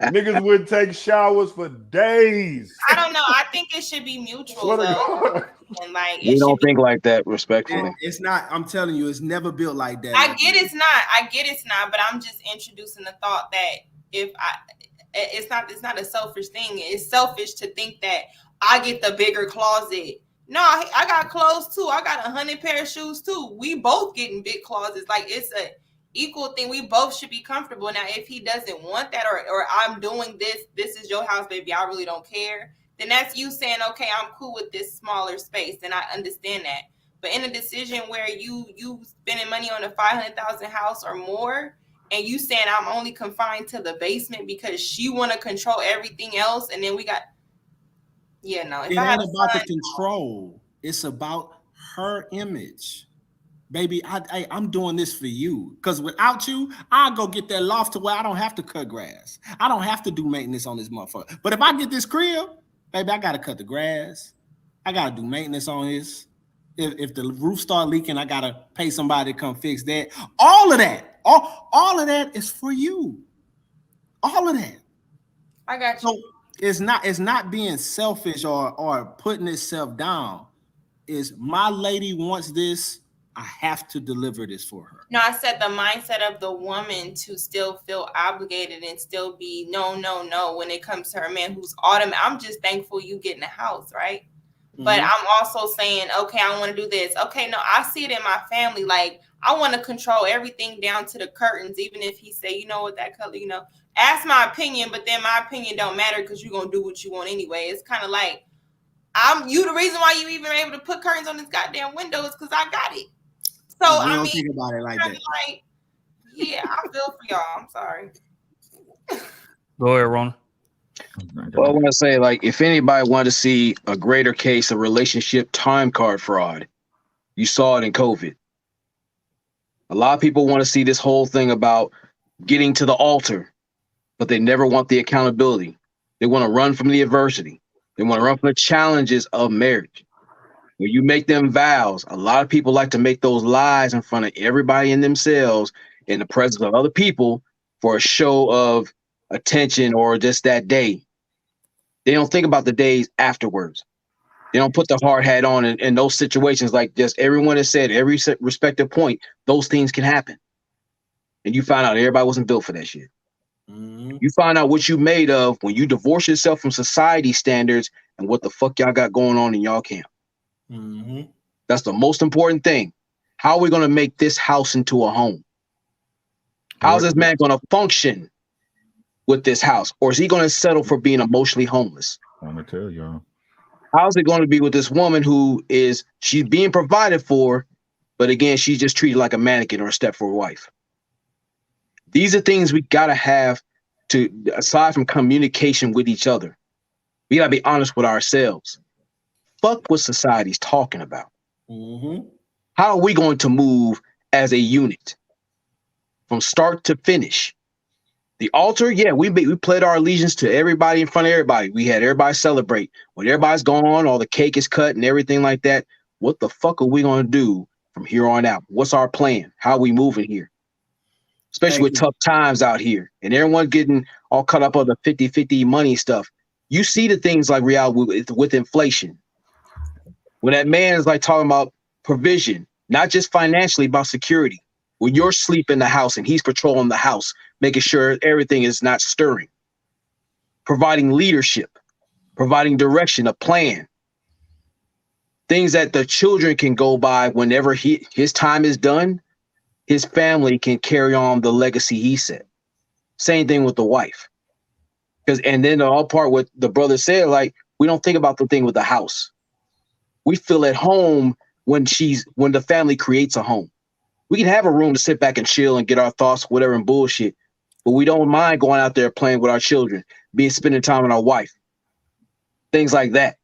Niggas would take showers for days. I don't know. I think it should be mutual though. And like We don't think like that, respectfully. It's not. I'm telling you, it's never built like that. I get it's not. But I'm just introducing the thought that it's not a selfish thing. It's selfish to think that I get the bigger closet. No, I got clothes too. I got 100 pair of shoes too. We both getting big closets. Like it's a equal thing. We both should be comfortable. Now, if he doesn't want that or I'm doing this is your house, baby, I really don't care. Then that's you saying, okay, I'm cool with this smaller space. And I understand that. But in a decision where you spending money on a 500,000 house or more, and you saying I'm only confined to the basement because she want to control everything else, and then we got, yeah, no. It ain't about the control. It's about her image. Baby, I'm doing this for you. Because without you, I'll go get that loft to where I don't have to cut grass. I don't have to do maintenance on this motherfucker. But if I get this crib, baby, I got to cut the grass. I got to do maintenance on this. If the roof start leaking, I got to pay somebody to come fix that. All of that. All of that is for you. All of that. I got you. So it's not being selfish or putting itself down. Is my lady wants this, I have to deliver this for her. No, I said the mindset of the woman to still feel obligated and still be no when it comes to her man who's automatic. I'm just thankful you get in the house, right? Mm-hmm. But I'm also saying, okay, I want to do this. Okay, no, I see it in my family. Like I want to control everything down to the curtains, even if he say, you know what, that color, ask my opinion, but then my opinion don't matter because you're gonna do what you want anyway. It's kind of like you the reason why you even able to put curtains on this goddamn window is because I got it. So I mean, think about it like that. Like, yeah, I feel for y'all. I'm sorry. Go ahead, Ron. Well, I want to say, like, if anybody wanted to see a greater case of relationship time card fraud, you saw it in COVID. A lot of people want to see this whole thing about getting to the altar, but they never want the accountability. They want to run from the adversity. They want to run from the challenges of marriage. When you make them vows, a lot of people like to make those lies in front of everybody and themselves in the presence of other people for a show of attention or just that day. They don't think about the days afterwards. They don't put the hard hat on in those situations. Like just everyone has said, every respective point, those things can happen. And you find out everybody wasn't built for that shit. Mm-hmm. You find out what you made of when you divorce yourself from society standards and what the fuck y'all got going on in y'all camp. Mm-hmm. That's the most important thing. How are we going to make this house into a home? How's this man going to function with this house? Or is he going to settle for being emotionally homeless? I'm going to tell y'all. How's it going to be with this woman she's being provided for, but again, she's just treated like a mannequin or a step-for wife? These are things we gotta have to, aside from communication with each other. We gotta be honest with ourselves. Fuck what society's talking about. Mm-hmm. How are we going to move as a unit from start to finish? The altar, yeah, we played our allegiance to everybody in front of everybody. We had everybody celebrate. When everybody's gone, all the cake is cut and everything like that. What the fuck are we going to do from here on out? What's our plan? How are we moving here? Especially with tough times out here and everyone getting all caught up on the 50-50 money stuff. You see the things like reality with inflation. When that man is like talking about provision, not just financially, about security. When you're asleep in the house and he's patrolling the house, making sure everything is not stirring. Providing leadership, providing direction, a plan. Things that the children can go by whenever his time is done, his family can carry on the legacy he set. Same thing with the wife. And then the all part what the brother said, like, we don't think about the thing with the house. We feel at home when the family creates a home. We can have a room to sit back and chill and get our thoughts, whatever, and bullshit. But we don't mind going out there playing with our children, spending time with our wife. Things like that.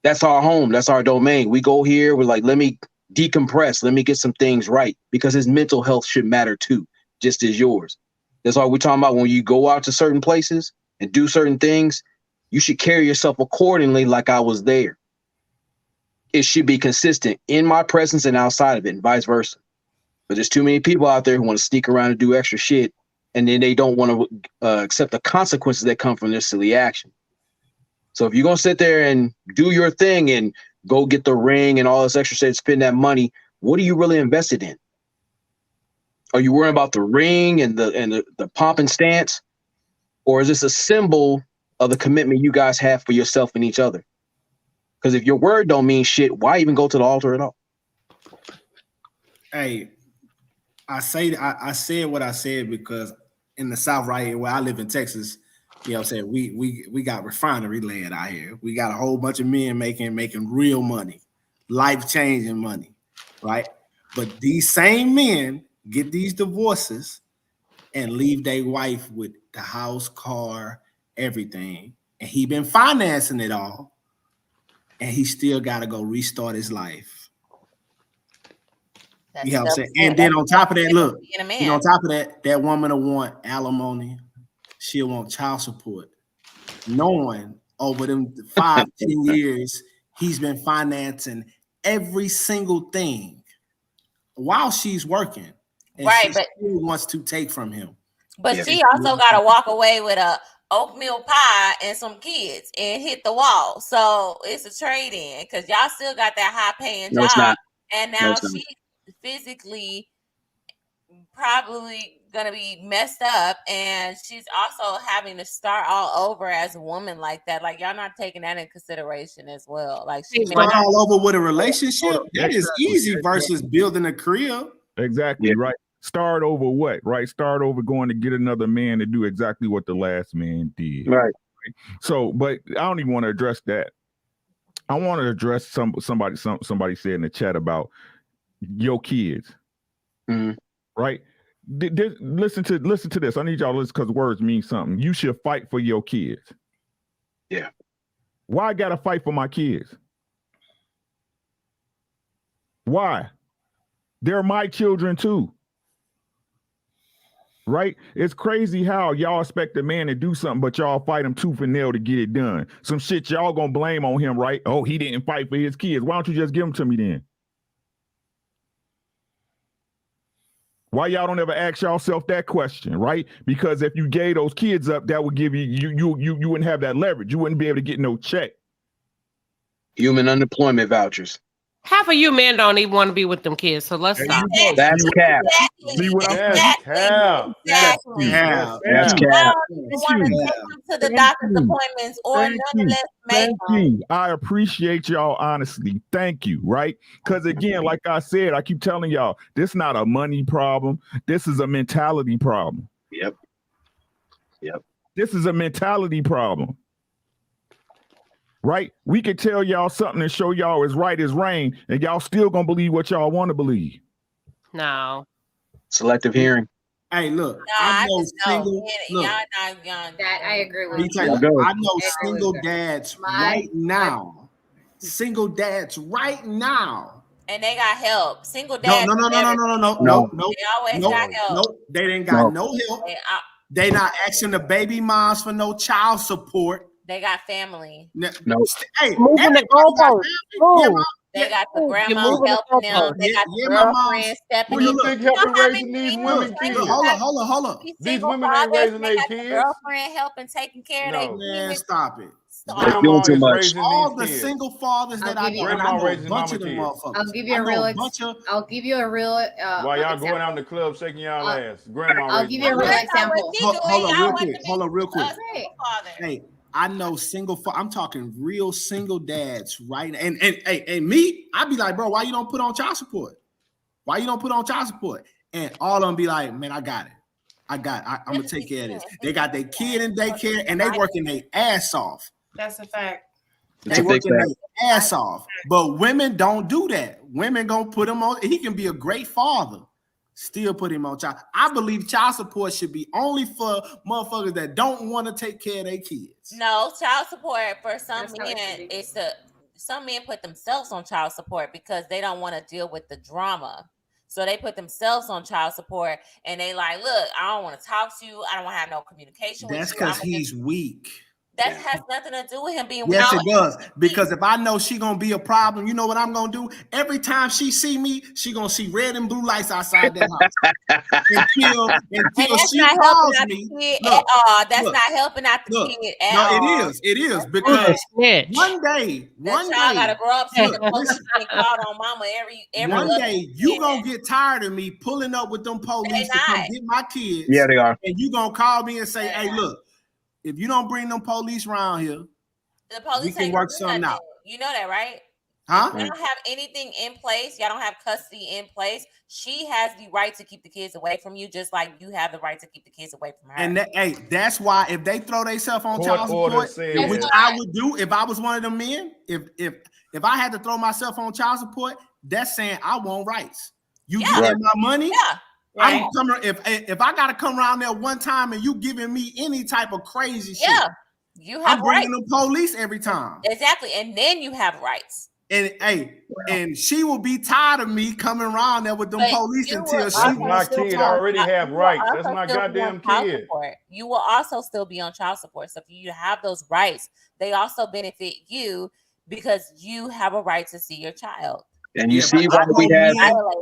That's our home. That's our domain. We go here, we're like, let me decompress. Let me get some things right. Because his mental health should matter too, just as yours. That's all we're talking about. When you go out to certain places and do certain things, you should carry yourself accordingly like I was there. It should be consistent in my presence and outside of it, and vice versa. But there's too many people out there who want to sneak around and do extra shit, and then they don't want to accept the consequences that come from their silly action. So if you're going to sit there and do your thing and go get the ring and all this extra shit, spend that money, what are you really invested in? Are you worrying about the ring and the pomp and stance? Or is this a symbol of the commitment you guys have for yourself and each other? Because if your word don't mean shit, why even go to the altar at all? Hey, I said what I said because in the South, right here, where I live in Texas, you know what I'm saying, we got refinery land out here. We got a whole bunch of men making real money, life-changing money, right? But these same men get these divorces and leave their wife with the house, car, everything. And he been financing it all. And he still got to go restart his life. You know what I'm saying? And then on top of that, look, on top of that woman will want alimony. She'll want child support. Knowing over them 5-10 years, he's been financing every single thing while she's working. And right, she but still wants to take from him. But she also got to walk away with a oatmeal pie and some kids and hit the wall. So it's a trade in because y'all still got that high paying job. And now she's physically probably going to be messed up. And she's also having to start all over as a woman like that. Like, y'all not taking that in consideration as well. Like, she start all over with a relationship. That is easy versus building a crib. Exactly, right. Start over what? Right? Start over going to get another man to do exactly what the last man did. Right. So, but I don't even want to address that. I want to address somebody said in the chat about your kids. Mm-hmm. Right? Listen to this. I need y'all to listen because words mean something. You should fight for your kids. Yeah. Why I gotta fight for my kids? Why? They're my children too. Right? It's crazy how y'all expect a man to do something, but y'all fight him tooth and nail to get it done. Some shit y'all gonna blame on him, right? Oh, he didn't fight for his kids. Why don't you just give them to me then? Why y'all don't ever ask yourself that question, right? Because if you gave those kids up, that would give you wouldn't have that leverage. You wouldn't be able to get no check. Human unemployment vouchers. Half of you men don't even want to be with them kids, so let's stop. That's cap. See what I'm saying? Exactly. That's cap. Want to take them to the doctor's appointments or nonetheless make them. I appreciate y'all honestly. Thank you. Right? Because again, like I said, I keep telling y'all, this is not a money problem. This is a mentality problem. Yep. This is a mentality problem. Right? We could tell y'all something and show y'all as right as rain, and y'all still gonna believe what y'all want to believe. No. Selective hearing. Hey, look, Nah, I I know just know. single. Look, Y'all not young. That I agree let me with. tell Yeah, you, go. I know I agree single with that. dads My- right now. Single dads right now. And they got help. Single No, dads. no. No. They always Nope. got help. Nope. They didn't got No. no help. They, They not asking the baby moms for no child support. they got family. No. No. Hey, Moving the everybody got goalposts. family. Yeah, Move. mom. They Yeah, got the You're grandma moving the helping them. goalposts. They got the yeah, my mom's. girlfriend stepping Who in. you think You know helping how raising many these single women parents Look, kids? hold up. be These single women ain't fathers, raising and they their got the kids. girlfriend helping taking care of No. their Man, kids. stop it. You're Stop. doing Grandma too is much. raising All these the kids. single fathers that I I'll give know, you. and I Grandma know a raising bunch mama of them kids. motherfuckers. I'll give you I a know real. a bunch of. I'll give you a real. While y'all going out in example. the club shaking y'all I'll- ass, grandma I'll raising give you a them real kids. That's not what example. she doing. Hold on, Y'all real want quick. to be Hold on, real quick. single father. Hey, I know I'm talking real single dads right now. And me, I'd be like, bro, why you don't put on child support? Why you don't put on child support? And all of them be like, man, I got it. I'm gonna take care of this. They got their kid in daycare and they working their ass off. That's a fact. It's They a big working fact. their ass off. But women don't do that. Women gonna put him on. He can be a great father. Still put him on child. I believe child support should be only for motherfuckers that don't want to take care of their kids. No, child support for some That's how it should men be. is some men put themselves on child support because they don't want to deal with the drama. So they put themselves on child support and they like, look, I don't want to talk to you. I don't want to have no communication That's with you. because he's weak. That has nothing to do with him being Yes, weak. it does. Because if I know she gonna be a problem, you know what I'm gonna do? Every time she see me, she gonna see red and blue lights outside that house. until And that's she not calls helping out me. the kid Look, at all. That's look, not helping out the look. kid at No, all. it is You're a because snitch. one day, That child gotta grow up seeing the look, police and call on mama every one other day you weekend. gonna get tired of me pulling up with them police to come not. get my kids. Yeah, they are. And you gonna call me and say, hey, look, if you don't bring them police around here, The police we can ain't work gonna do something nothing. out. You know that, right? Huh? Y'all don't have anything in place. Y'all don't have custody in place. She has the right to keep the kids away from you, just like you have the right to keep the kids away from her. And that's why if they throw themselves on Court child order support, said- which I would do if I was one of them men, if I had to throw myself on child support, that's saying I want rights. You getting my money? Yeah. I'm coming. If I gotta come around there one time and you giving me any type of crazy shit, you have I'm bringing rights. the police every time. Exactly. And then you have rights. And she will be tired of me coming around there with them But police you until will she. That's my kid. I already have you will rights. That's also my still be on goddamn child kid. support. You will also still be on child support. So if you have those rights, they also benefit you because you have a right to see your child. And you Yeah, see but why we have.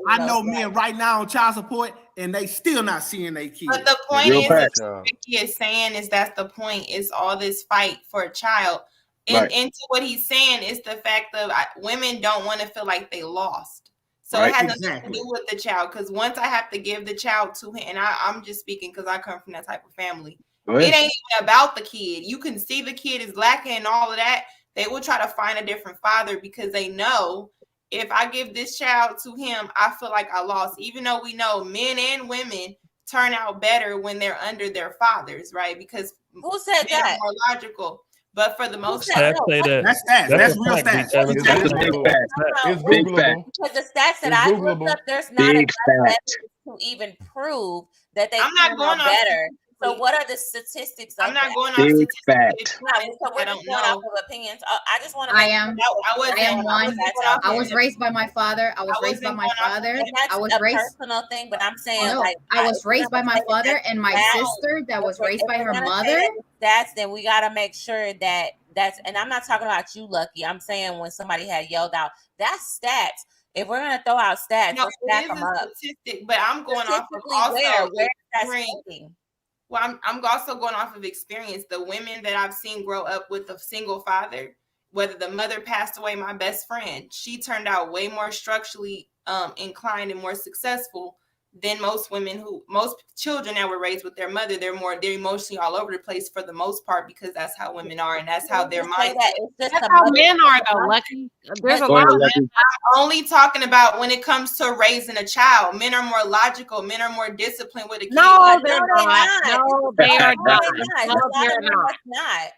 I know men right now on child support, and they still not seeing their kids. But the point Real is, facts. what Ricky is saying is that's the point. Is all this fight for a child, and Right. into what he's saying is the fact of women don't want to feel like they lost. So Right. it has nothing Exactly. to do with the child. Because once I have to give the child to him, and I'm just speaking because I come from that type of family. Go ahead. It ain't even about the kid. You can see the kid is lacking and all of that. They will try to find a different father because they know if I give this child to him, I feel like I lost. Even though we know men and women turn out better when they're under their fathers, right? Because who said men that? are more logical. But for the most Stats part, say that. That's stats. That's a real fact, stats. B7. It's That's a big Googleable. fact. It's Big fact. Googleable. Because the stats that It's I looked Googleable. up, there's not Big enough fact. evidence to even prove that they I'm not turn going out off better. So statistically. what are the statistics of I'm not that? going off Big statistics. fact. No, so we're I just don't going off know. of opinions. I just want to I make am. I wasn't. I am I one. wasn't going off. I was raised by my father. I was raised by wasn't my going off father. and that's I was a raised. personal thing, but I'm saying No, like I was if we're raised by gonna my say that father that's and my stats, sister that was raised if by we're her gonna say mother. that stats, then we gotta make sure that that's. And I'm not talking about you, Lucky. I'm saying when somebody had yelled out, that's stats. If we're gonna throw out stats, No, let's it back is them a up. statistic, but I'm going off of Statistically, also where is that experience. stating? Well, I'm also going off of experience. The women that I've seen grow up with a single father, whether the mother passed away, my best friend, she turned out way more structurally inclined and more successful than most children that were raised with their mother. They're emotionally all over the place for the most part because that's how women are and that's how their mind. That's how men are though, Lucky. There's a Go lot ahead, of Lucky. men. I'm only talking about when it comes to raising a child. Men are more logical. Men are more disciplined with a kid. No, they're not. No, they are not. No, they're not.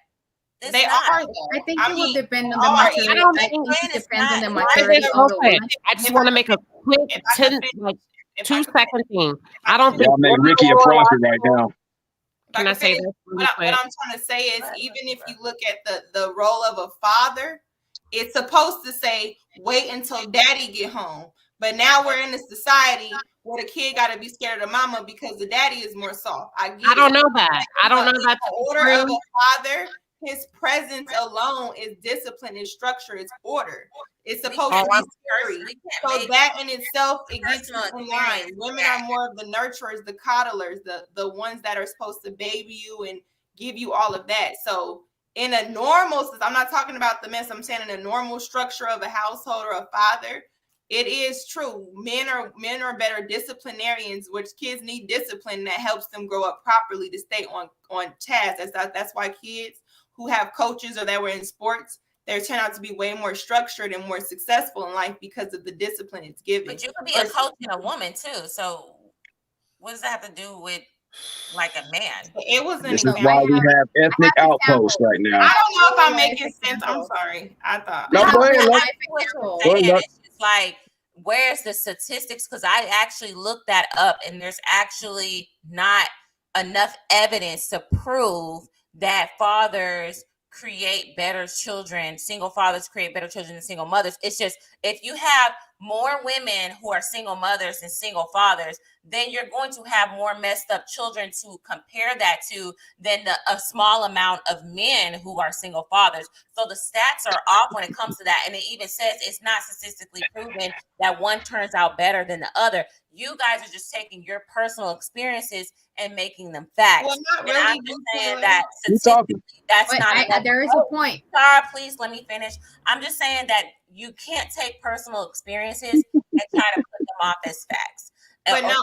They are though. I think it will depend on they the are. maturity. I don't I think think it depends on the I maturity just of the okay. woman. I just want to make a quick 2-second thing. I don't think Y'all make women Ricky a are prophet right now. Can I say this? What I'm trying to say is, even if you look at the role of a father, it's supposed to say, wait until daddy get home. But now we're in a society where the kid got to be scared of the mama because the daddy is more soft. I don't know that. I don't know that. The order of a father, his presence alone is discipline and structure. It's order. It's supposed to be scary. So that in itself, it gets you in line. Women are more of the nurturers, the coddlers, the ones that are supposed to baby you and give you all of that. So in a normal, I'm not talking about the mess, I'm saying in a normal structure of a household or a father, it is true. Men are better disciplinarians, which kids need discipline that helps them grow up properly to stay on task. That's why kids who have coaches or that were in sports, they turn out to be way more structured and more successful in life because of the discipline it's given. But you could be a coach and a woman too. So what does that have to do with like a man? It was This is why we have ethnic outposts right now. I don't know if I'm making sense. I'm sorry. I thought. No, go ahead. It's just like, where's the statistics? Because I actually looked that up, and there's actually not enough evidence to prove that fathers create better children. Single fathers create better children than single mothers. It's just, if you have more women who are single mothers than single fathers, then you're going to have more messed up children to compare that to than a small amount of men who are single fathers. So the stats are off when it comes to that. And it even says it's not statistically proven that one turns out better than the other. You guys are just taking your personal experiences and making them facts. Well, not really. And I'm just saying that statistically, that's not. There is a point. Sarah, please let me finish. I'm just saying that you can't take personal experiences and try to put them off as facts. But no,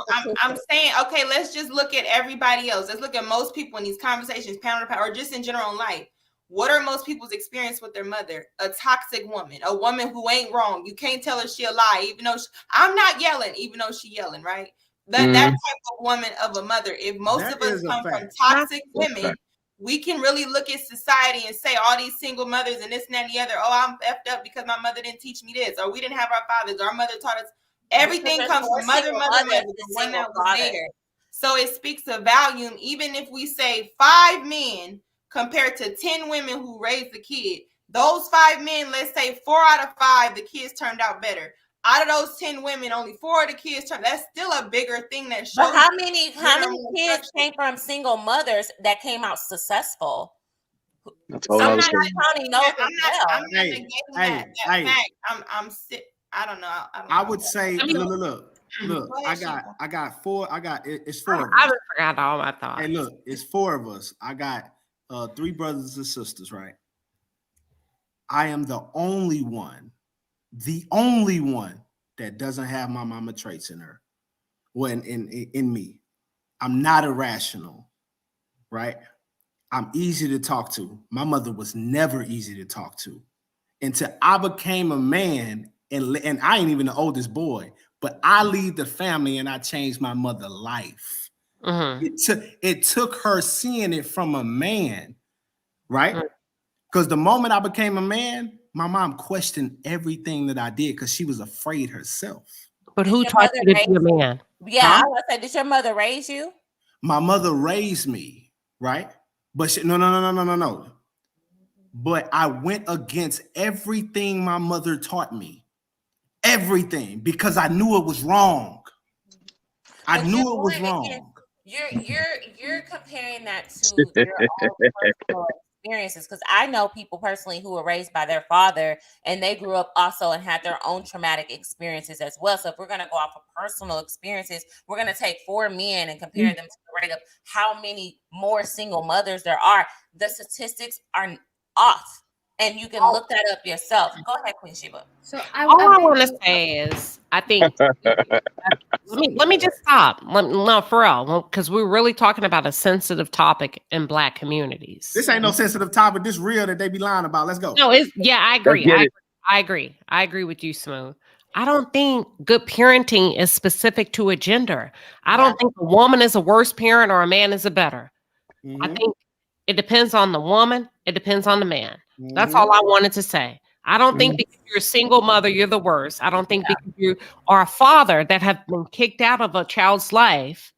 I'm saying, okay, let's just look at everybody else. Let's look at most people in these conversations, pound to pound, or just in general in life. What are most people's experience with their mother? A toxic woman, a woman who ain't wrong. You can't tell her she a lie, even though I'm not yelling, even though she yelling, right? That type of woman of a mother. If most of us come from toxic women, we can really look at society and say all these single mothers and this and that and the other. Oh, I'm effed up because my mother didn't teach me this, or we didn't have our fathers. Our mother taught us. Everything comes from mother, the one that was there. So it speaks to volume. Even if we say 5 men compared to 10 women who raised the kid, those 5 men, let's say 4 out of 5, the kids turned out better. Out of those 10 women, only 4 of the kids turned. That's still a bigger thing that shows. But how many kids came from single mothers that came out successful? I'm not negating that fact. I don't know. I would say, look. I got 4. It's 4 of us. I forgot all my thoughts. Hey, look, it's 4 of us. I got 3 brothers and sisters, right? I am the only one that doesn't have my mama traits in her. When in me, I'm not irrational, right? I'm easy to talk to. My mother was never easy to talk to until I became a man. And I ain't even the oldest boy, but I lead the family and I changed my mother's life. It took her seeing it from a man, right? Because the moment I became a man, my mom questioned everything that I did because she was afraid herself. But who taught you to be a man? Yeah, I was gonna say, did your mother raise you? My mother raised me, right? But no. But I went against everything my mother taught me. Everything, because I knew it was wrong. I knew it was wrong. You're comparing that to your own personal experiences, because I know people personally who were raised by their father and they grew up also and had their own traumatic experiences as well. So if we're going to go off of personal experiences, we're going to take 4 men and compare them to the rate of how many more single mothers there are. The statistics are off. And you can look that up yourself. Go ahead, Queen Sheba. So all I want to say is, I think let me just stop. No, for real, because we're really talking about a sensitive topic in Black communities. This ain't no sensitive topic. This real that they be lying about. Let's go. No, I agree. I agree with you, Smooth. I don't think good parenting is specific to a gender. I don't think a woman is a worse parent or a man is a better. I think it depends on the woman. It depends on the man. That's all I wanted to say. I don't think because you're a single mother, you're the worst. I don't think because you are a father that have been kicked out of a child's life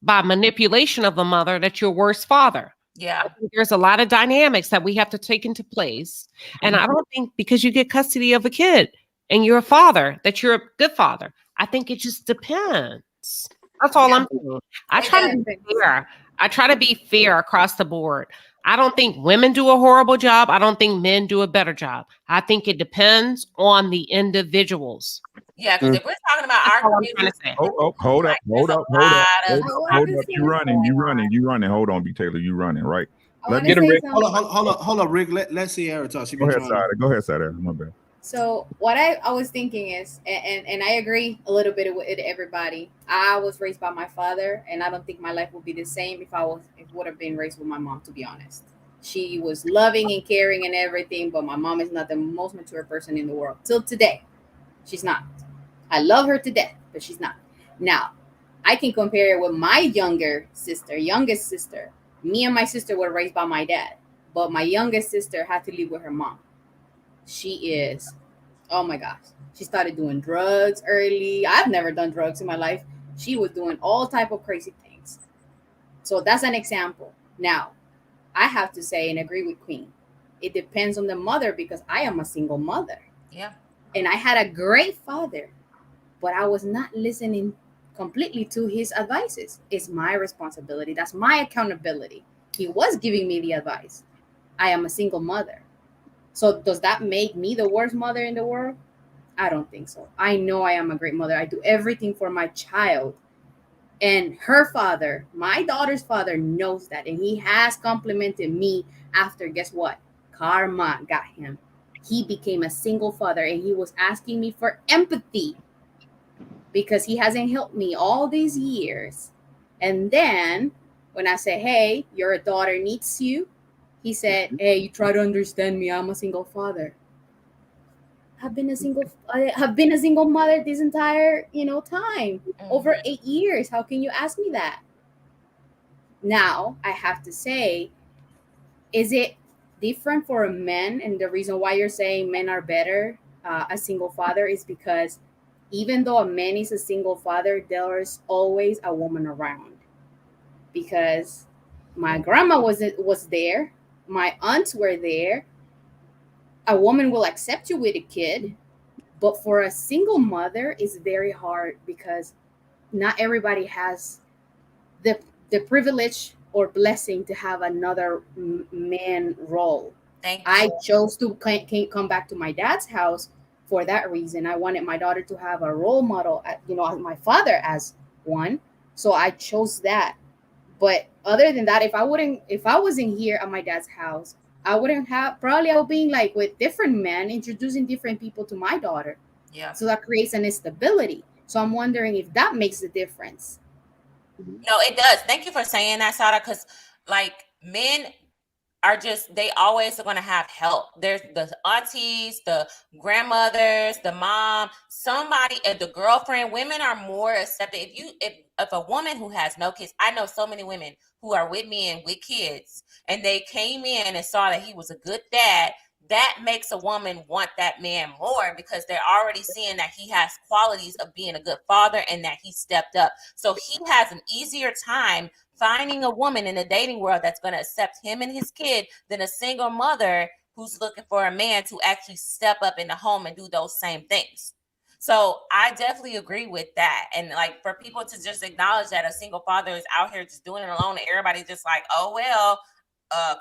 by manipulation of the mother that you're a worse father. Yeah. I think there's a lot of dynamics that we have to take into place. And I don't think because you get custody of a kid and you're a father that you're a good father. I think it just depends. That's all I'm saying. I try to be fair. I try to be fair across the board. I don't think women do a horrible job. I don't think men do a better job. I think it depends on the individuals. Yeah, because if we're talking about That's our all I'm trying to community, say. Hold up. Hold up. You running. You running. Hold on, B. Taylor. You running, right? Let get him, Rick. Hold on, Rick. Let's see Sarah talk. She Go been ahead, trying. Sada. Go ahead, Sada. My bad. So what I was thinking is, and I agree a little bit with everybody. I was raised by my father, and I don't think my life would be the same if would have been raised with my mom. To be honest, she was loving and caring and everything, but my mom is not the most mature person in the world till today. She's not. I love her to death, but she's not. Now, I can compare it with my youngest sister. Me and my sister were raised by my dad, but my youngest sister had to live with her mom. She is, oh my gosh, she started doing drugs early. I've never done drugs in my life. She was doing all type of crazy things. So that's an example. Now, I have to say and agree with Queen. It depends on the mother because I am a single mother. Yeah. And I had a great father, but I was not listening completely to his advices. It's my responsibility. That's my accountability. He was giving me the advice. I am a single mother. So does that make me the worst mother in the world? I don't think so. I know I am a great mother. I do everything for my child. And her father, my daughter's father, knows that. And he has complimented me after, guess what? Karma got him. He became a single father and he was asking me for empathy because he hasn't helped me all these years. And then when I say, hey, your daughter needs you, he said, hey, you try to understand me. I'm a single father. I have been a single mother this entire, time. Over 8 years. How can you ask me that? Now, I have to say, is it different for a man? And the reason why you're saying men are better, a single father, is because even though a man is a single father, there's always a woman around. Because my grandma was there, my aunts were there. A woman will accept you with a kid, but for a single mother, it's very hard because not everybody has the privilege or blessing to have another man role. I chose to can't come back to my dad's house for that reason. I wanted my daughter to have a role model, my father as one. So I chose that. But other than that, if I wasn't here at my dad's house, I wouldn't have, probably I would be like with different men, introducing different people to my daughter. Yeah. So that creates an instability. So I'm wondering if that makes a difference. No, it does. Thank you for saying that, Sada, because like men are they always are going to have help. There's the aunties, the grandmothers, the mom, somebody, the girlfriend. Women are more accepted. If a woman who has no kids, I know so many women who are with me and with kids, and they came in and saw that he was a good dad. That makes a woman want that man more because they're already seeing that he has qualities of being a good father and that he stepped up. So he has an easier time finding a woman in the dating world that's going to accept him and his kid than a single mother who's looking for a man to actually step up in the home and do those same things. So I definitely agree with that. And like for people to just acknowledge that a single father is out here just doing it alone and everybody's just like, oh, well,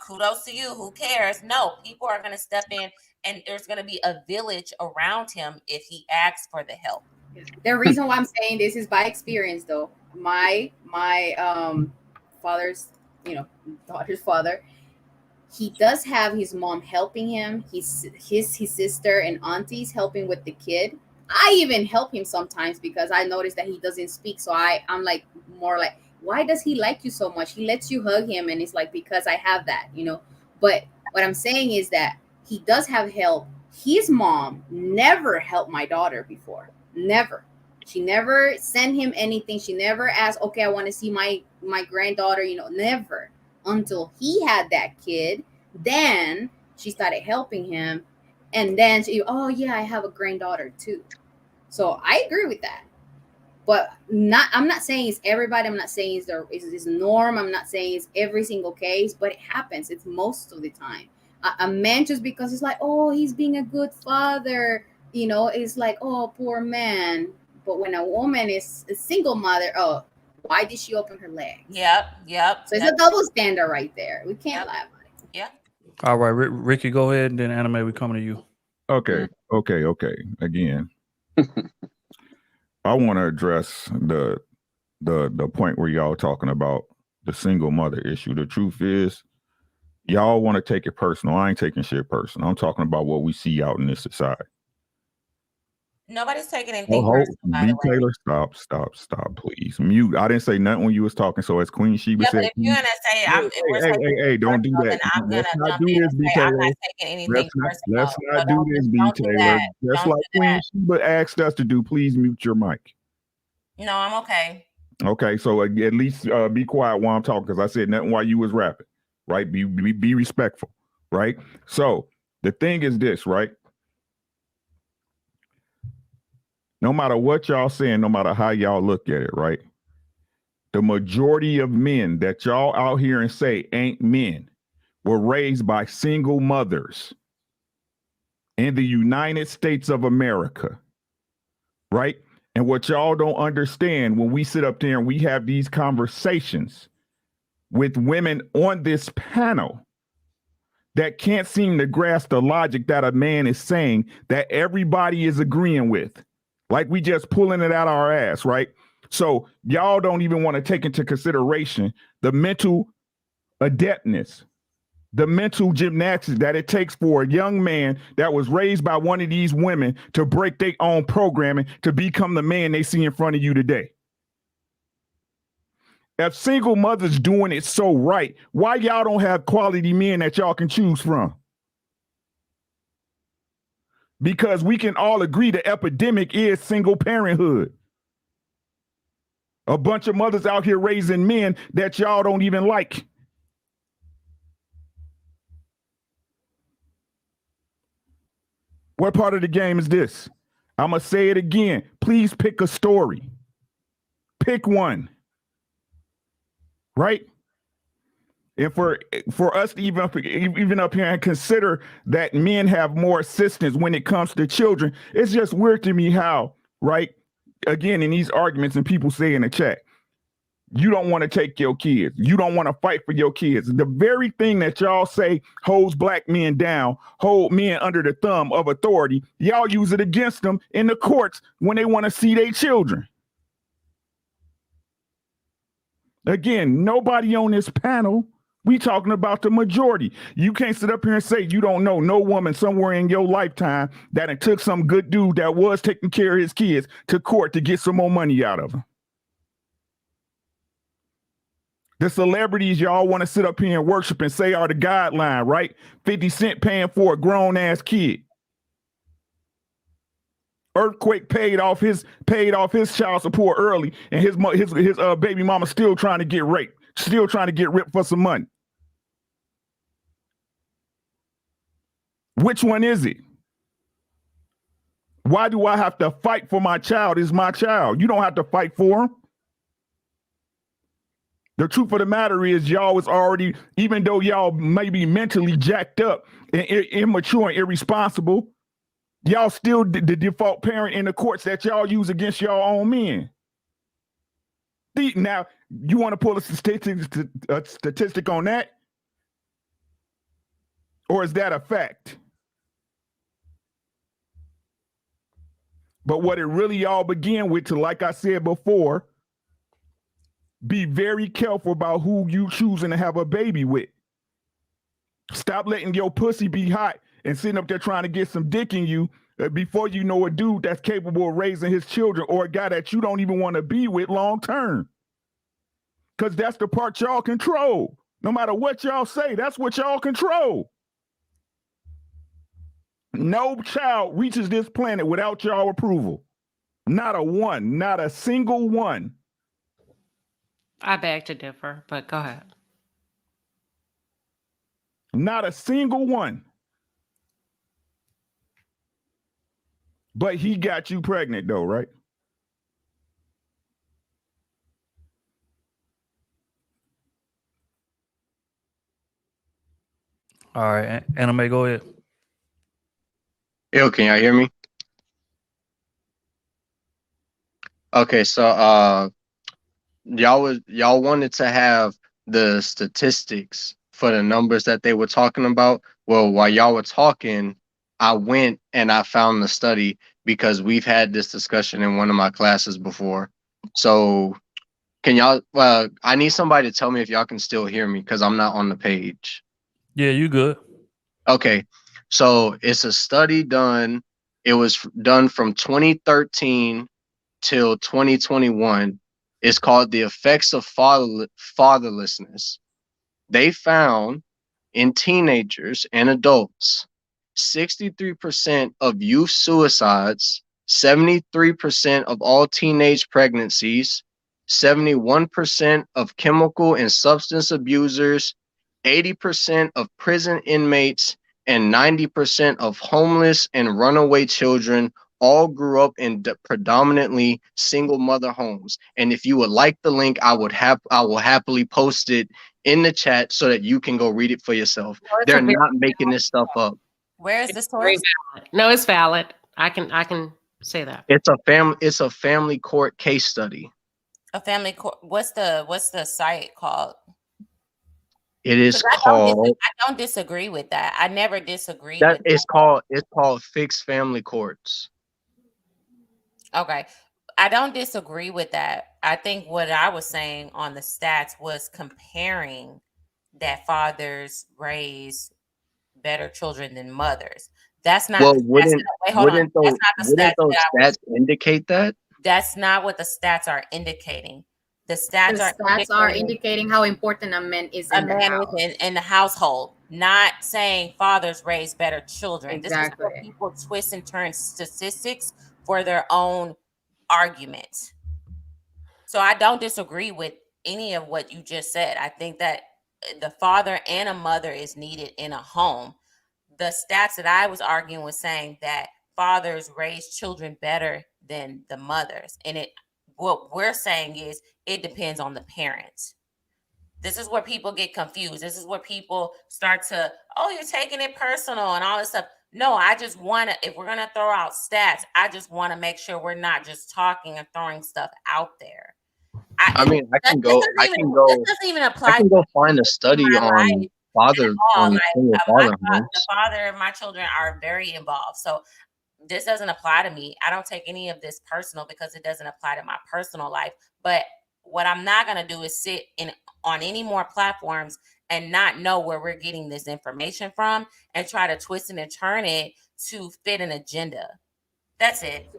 kudos to you. Who cares? No, people are going to step in and there's going to be a village around him if he asks for the help. The reason why I'm saying this is by experience, though. My father's, daughter's father, he does have his mom helping him, his sister and aunties helping with the kid. I even help him sometimes because I notice that he doesn't speak. So I'm like more like, why does he like you so much? He lets you hug him, and it's like, because I have that, But what I'm saying is that he does have help. His mom never helped my daughter before. Never. She never sent him anything. She never asked, okay, I want to see my granddaughter, never. Until he had that kid. Then she started helping him. and then oh yeah, I have a granddaughter too. So I agree with that. But I'm not saying it's everybody. I'm not saying it's norm. I'm not saying it's every single case, but it happens. It's most of the time. A man, just because it's like, oh, he's being a good father, it's like, oh, poor man. But when a woman is a single mother, oh, why did she open her legs? Yep. So it's a double standard right there. We can't lie about it. Yep. All right, Ricky, go ahead, and then Anime, we coming to you. Okay. Again, I want to address the point where y'all talking about the single mother issue. The truth is, y'all want to take it personal. I ain't taking shit personal. I'm talking about what we see out in this society. Nobody's taking anything personal, by the way. Taylor, stop, please. Mute. I didn't say nothing when you was talking. So as Queen Sheba said, but if you're gonna say hey, don't do that. then I'm gonna Let's not jump do in this, and B. say I'm Taylor. not taking anything personal. Let's not do this, B. Taylor. Just like Queen Sheba asked us to do, please mute your mic. No, I'm okay. Okay, so at least be quiet while I'm talking, because I said nothing while you was rapping, right? Be respectful, right? So the thing is this, right? No matter what y'all saying, no matter how y'all look at it, right? The majority of men that y'all out here and say ain't men were raised by single mothers in the United States of America, right? And what y'all don't understand, when we sit up there and we have these conversations with women on this panel that can't seem to grasp the logic that a man is saying that everybody is agreeing with, like we just pulling it out our ass, right? So y'all don't even want to take into consideration the mental adeptness, the mental gymnastics that it takes for a young man that was raised by one of these women to break their own programming to become the man they see in front of you today. If single mothers doing it so right, why y'all don't have quality men that y'all can choose from? Because we can all agree the epidemic is single parenthood. A bunch of mothers out here raising men that y'all don't even like. What part of the game is this? I'm going to say it again. Please pick a story. Pick one. Right? And for us to even up here and consider that men have more assistance when it comes to children, it's just weird to me how, right? Again, in these arguments and people say in the chat, you don't want to take your kids. You don't want to fight for your kids. The very thing that y'all say holds black men down, hold men under the thumb of authority, y'all use it against them in the courts when they want to see their children. Again, nobody on this panel, we talking about the majority. You can't sit up here and say you don't know no woman somewhere in your lifetime that it took some good dude that was taking care of his kids to court to get some more money out of him. The celebrities y'all want to sit up here and worship and say are the guideline, right? 50 Cent paying for a grown ass kid. Earthquake paid off his child support early, and his baby mama still trying to get raped, still trying to get ripped for some money. Which one is it? Why do I have to fight for my child? Is my child. You don't have to fight for him. The truth of the matter is y'all was already, even though y'all may be mentally jacked up and immature and irresponsible, y'all still the default parent in the courts that y'all use against y'all own men. Now, you want to pull a statistic on that? Or is that a fact? But what it really all began with, to, like I said before, be very careful about who you choosing to have a baby with. Stop letting your pussy be hot and sitting up there trying to get some dick in you before you know a dude that's capable of raising his children, or a guy that you don't even want to be with long term. Because that's the part y'all control. No matter what y'all say, that's what y'all control. No child reaches this planet without y'all approval. Not a one, not a single one. I beg to differ, but go ahead. Not a single one. But he got you pregnant though, right? All right, Anime, go ahead. Yo, can y'all hear me? Okay, so y'all wanted to have the statistics for the numbers that they were talking about. Well, while y'all were talking, I went and I found the study because we've had this discussion in one of my classes before. So can y'all I need somebody to tell me if y'all can still hear me because I'm not on the page. Yeah, you good. Okay. So it's a study done. It was done from 2013 till 2021. It's called The Effects of Fatherlessness. They found in teenagers and adults 63% of youth suicides, 73% of all teenage pregnancies, 71% of chemical and substance abusers, 80% of prison inmates, and 90% of homeless and runaway children all grew up in predominantly single mother homes. And if you would like the link, I will happily post it in the chat so that you can go read it for yourself. They're not making this stuff up. Where is the Very source? valid. No, it's valid. I can say that. It's a family court case study. A family court. What's the site called? It is 'Cause called I don't disagree with that. I never disagreed that with it's that. called Fixed Family Courts. Okay. I don't disagree with that. I think what I was saying on the stats was comparing that fathers raise better children than mothers. That's not Well, the stats. Wait, hold on. That's not the wouldn't stats those that I was. stats indicate that? That's not what the stats are indicating. The stats The are stats are indicating indicating how important a man is a in the man house. is in the household, not saying fathers raise better children. This is Exactly. where people twist and turn statistics for their own argument. So I don't disagree with any of what you just said. I think that the father and a mother is needed in a home. The stats that I was arguing was saying that fathers raise children better than the mothers. And what we're saying is it depends on the parents. This is where people get confused. This is where people start to, oh, you're taking it personal and all this stuff. No, I just want to, if we're going to throw out stats, I just want to make sure we're not just talking and throwing stuff out there. I mean, I can This go doesn't even apply to find a study my life on father all. on Like single the father homes. father of my children are very involved. So this doesn't apply to me. I don't take any of this personal because it doesn't apply to my personal life. But what I'm not going to do is sit on any more platforms and not know where we're getting this information from and try to twist it and turn it to fit an agenda. That's it.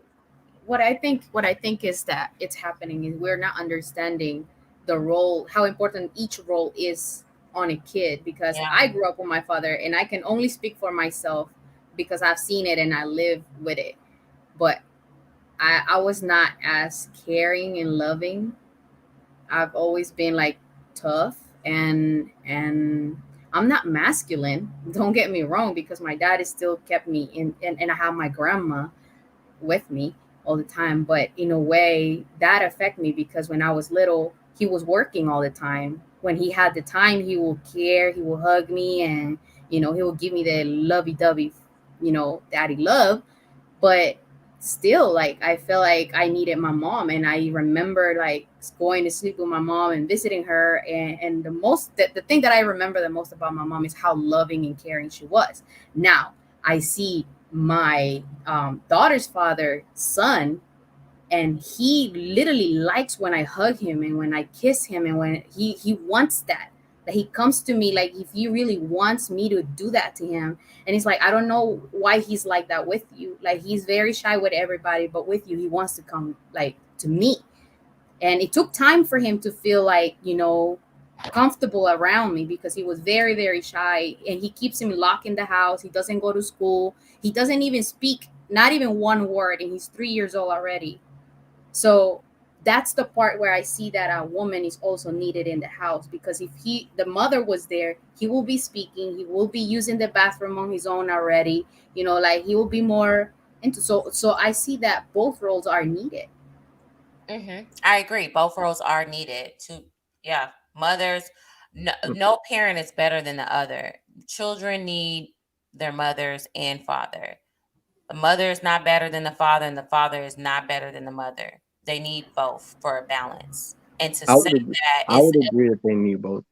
What I think is that it's happening is we're not understanding the role, how important each role is on a kid. Because Yeah. I grew up with my father, and I can only speak for myself because I've seen it and I live with it. But I was not as caring and loving. I've always been like tough, and I'm not masculine. Don't get me wrong, because my dad is still kept me in, and I have my grandma with me all the time. But in a way, that affected me because when I was little, he was working all the time. When he had the time, he will care, he will hug me, and he will give me the lovey-dovey, daddy love. But still, like, I felt like I needed my mom, and I remember like going to sleep with my mom and visiting her. And the thing that I remember the most about my mom is how loving and caring she was. Now I see my daughter's father son, and he literally likes when I hug him and when I kiss him, and when he wants that he comes to me, like, if he really wants me to do that to him. And he's like, I don't know why he's like that with you. Like, he's very shy with everybody, but with you he wants to come, like, to me. And it took time for him to feel like, comfortable around me, because he was very, very shy, and he keeps him locked in the house. He doesn't go to school. He doesn't even speak, not even one word, and he's 3 years old already. So that's the part where I see that a woman is also needed in the house, because if the mother was there, he will be speaking, he will be using the bathroom on his own already, like, he will be more into. So I see that both roles are needed. I agree. Both roles are needed. Mothers. No parent is better than the other. Children need their mothers and father. The mother is not better than the father, and the father is not better than the mother. They need both for a balance. And to I say would agree. that I would agree that they need both.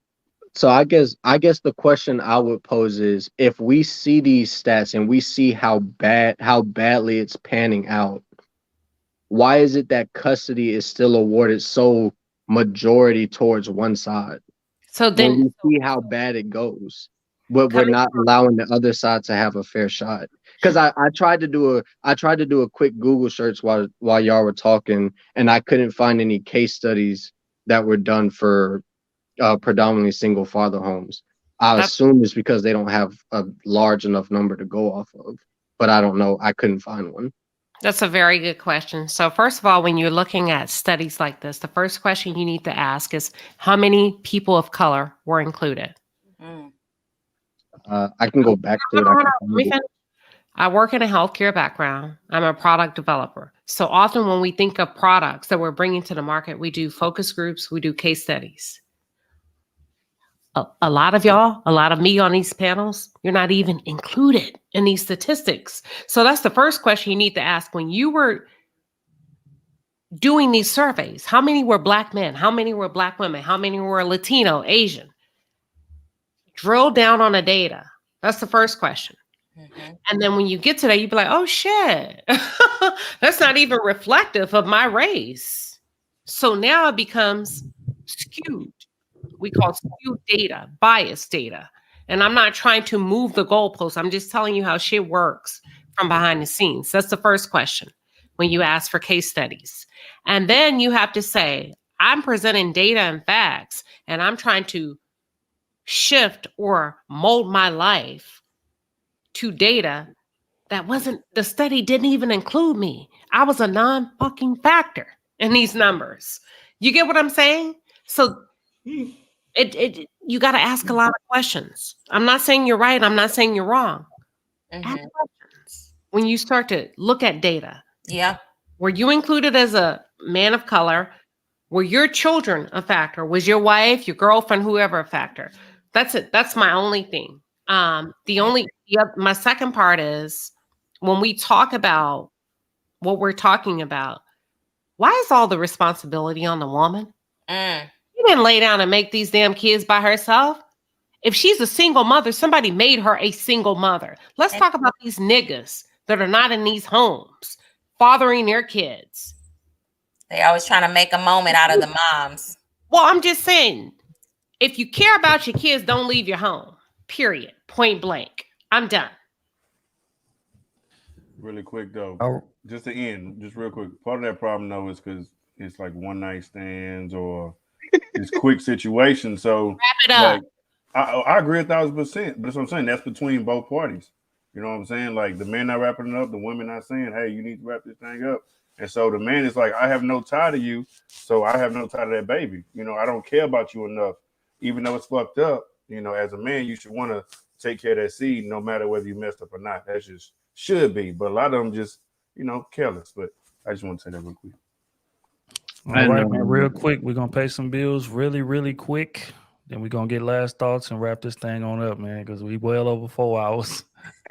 So I guess the question I would pose is, if we see these stats and we see how badly it's panning out, why is it that custody is still awarded so majority towards one side? So When then, we see how bad it goes, but we're coming not allowing the other side to have a fair shot. Because I tried to do a quick Google search while y'all were talking, and I couldn't find any case studies that were done for predominantly single father homes. I that's assume it's because they don't have a large enough number to go off of, but I don't know. I couldn't find one. that's a very good question. So first of all, when you're looking at studies like this, the first question you need to ask is how many people of color were included? I can go back to it. I Hold on, can let me find it. finish. I work in a healthcare background. I'm a product developer. So often when we think of products that we're bringing to the market, we do focus groups, we do case studies. A lot of y'all, a lot of me on these panels, you're not even included in these statistics. So that's the first question you need to ask when you were doing these surveys. How many were Black men? How many were Black women? How many were Latino, Asian? Drill down on the data. That's the first question. And then when you get to that, you'd be like, oh shit, that's not even reflective of my race. So now it becomes skewed. We call skewed data, biased data. And I'm not trying to move the goalposts. I'm just telling you how shit works from behind the scenes. That's the first question when you ask for case studies. And then you have to say, I'm presenting data and facts, and I'm trying to shift or mold my life to data that wasn't, the study didn't even include me. I was a non-fucking factor in these numbers. You get what I'm saying? So you got to ask a lot of questions. I'm not saying you're right. I'm not saying you're wrong. Ask questions when you start to look at data. Yeah. Were you included as a man of color? Were your children a factor? Was your wife, your girlfriend, whoever a factor? That's it. That's my only thing. My second part is when we talk about what we're talking about, why is all the responsibility on the woman? She didn't lay down and make these damn kids by herself. If she's a single mother, somebody made her a single mother. Let's talk about these niggas that are not in these homes, fathering their kids. They always trying to make a moment out of the moms. Well, I'm just saying, if you care about your kids, don't leave your home. Period. Point blank. I'm done. Really quick though, Oh. just to end, just real quick. Part of that problem though is because it's like one night stands or it's quick situations. So Wrap it up. like, I agree 1,000%. That's what I'm saying. That's between both parties. You know what I'm saying? Like the man not wrapping it up, the women not saying, "Hey, you need to wrap this thing up." And so the man is like, "I have no tie to you, so I have no tie to that baby. You know, I don't care about you enough, even though it's fucked up. You know, as a man, you should want to take care of that seed, no matter whether you messed up or not. That's just should be. But a lot of them just, careless. But I just want to say that real quick. All right, man. Real quick, we're gonna pay some bills really, really quick. Then we're gonna get last thoughts and wrap this thing on up, man, because we well over 4 hours.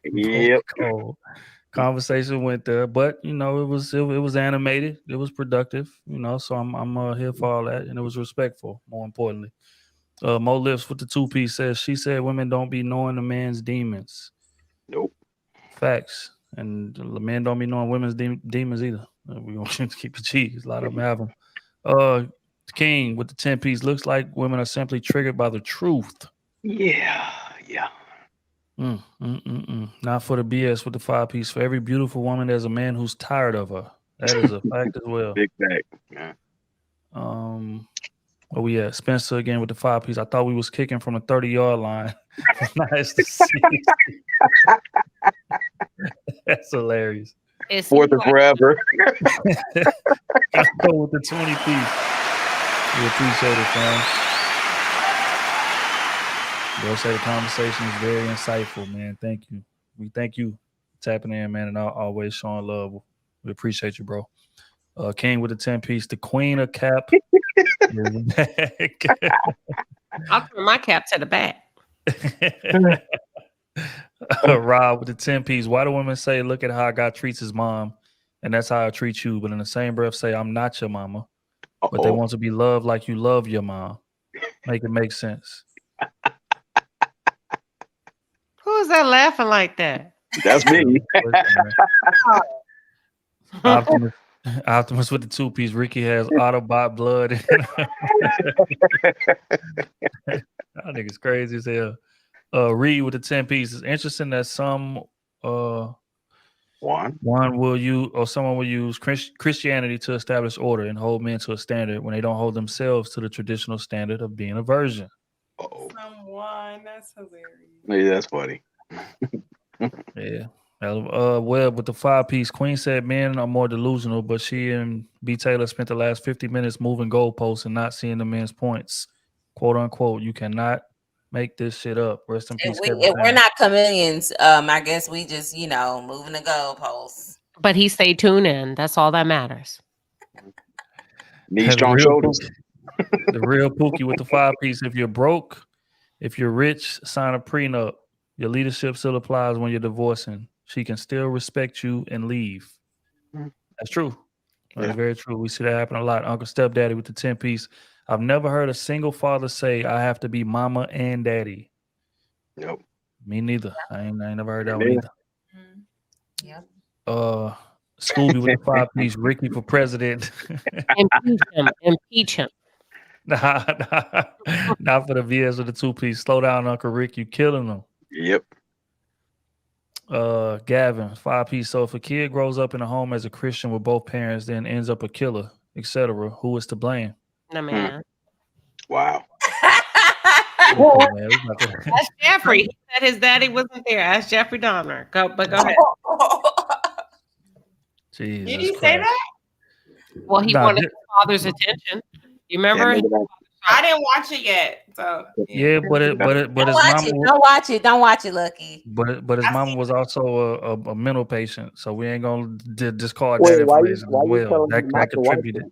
Yep. Cold. Conversation went there, but it was animated, it was productive, so I'm here for all that, and it was respectful, more importantly. Mo Lips with the 2-piece says, she said women don't be knowing the man's demons. Nope. Facts. And the men don't be knowing women's demons either. We're gonna keep it cheese. A lot of them have them. King with the 10-piece looks like women are simply triggered by the truth. Yeah. Not for the BS with the 5-piece. For every beautiful woman, there's a man who's tired of her. That is a fact as well. Big fact. Yeah. Oh yeah, Spencer again with the 5-piece. I thought we was kicking from a 30-yard line. Nice to see. That's hilarious. Fourth and forever. Gotta go with the 20-piece. We appreciate it, fam. They'll say the conversation is very insightful, man. Thank you. We thank you. tapping in, man, and always showing love. We appreciate you, bro. King with the 10-piece, the queen of cap is back. I'll turn my cap to the back. Rob with the 10-piece. Why do women say, look at how God treats his mom, and that's how I treat you, but in the same breath say, I'm not your mama, but they want to be loved like you love your mom? Make it make sense. Who is that laughing like that? That's me. Optimus with the 2-piece. Ricky has Autobot blood. That nigga's crazy as hell. Reed with the 10-piece. It's interesting that someone will use Christianity to establish order and hold men to a standard when they don't hold themselves to the traditional standard of being a virgin. Someone, that's hilarious. Yeah, that's funny. Yeah. Webb with the 5-piece. Queen said men are more delusional, but she and B. Taylor spent the last 50 minutes moving goalposts and not seeing the men's points. Quote unquote. You cannot make this shit up. Rest in peace, Kevin. If we're not chameleons, I guess we just, moving the goalposts. But he stayed tuned in. That's all that matters. Need strong shoulders. The real Pookie with the 5-piece. If you're broke, if you're rich, sign a prenup. Your leadership still applies when you're divorcing. She can still respect you and leave. That's true. That's very true. We see that happen a lot. Uncle Stepdaddy with the 10-piece. I've never heard a single father say, I have to be mama and daddy. Nope. Me neither. I ain't never heard that one either. Yep. Scooby with the 5-piece. Ricky for president. Impeach him. Impeach him. Not for the VS with the 2-piece. Slow down, Uncle Rick. You killing them. Yep. Gavin, 5-piece. So if a kid grows up in a home as a Christian with both parents, then ends up a killer, etc., who is to blame? No, man. Wow. Ask Jeffrey. He said his daddy wasn't there. Ask Jeffrey Dahmer. Go ahead. Jesus Did he Christ. say that? Well, he wanted his father's attention. You remember? I didn't watch it yet. So Yeah, but his mama. Don't watch it, Lucky. But his mama was also a mental patient, so we ain't gonna discard Wait, that why you- information why you as well. telling That him not to watch contributed.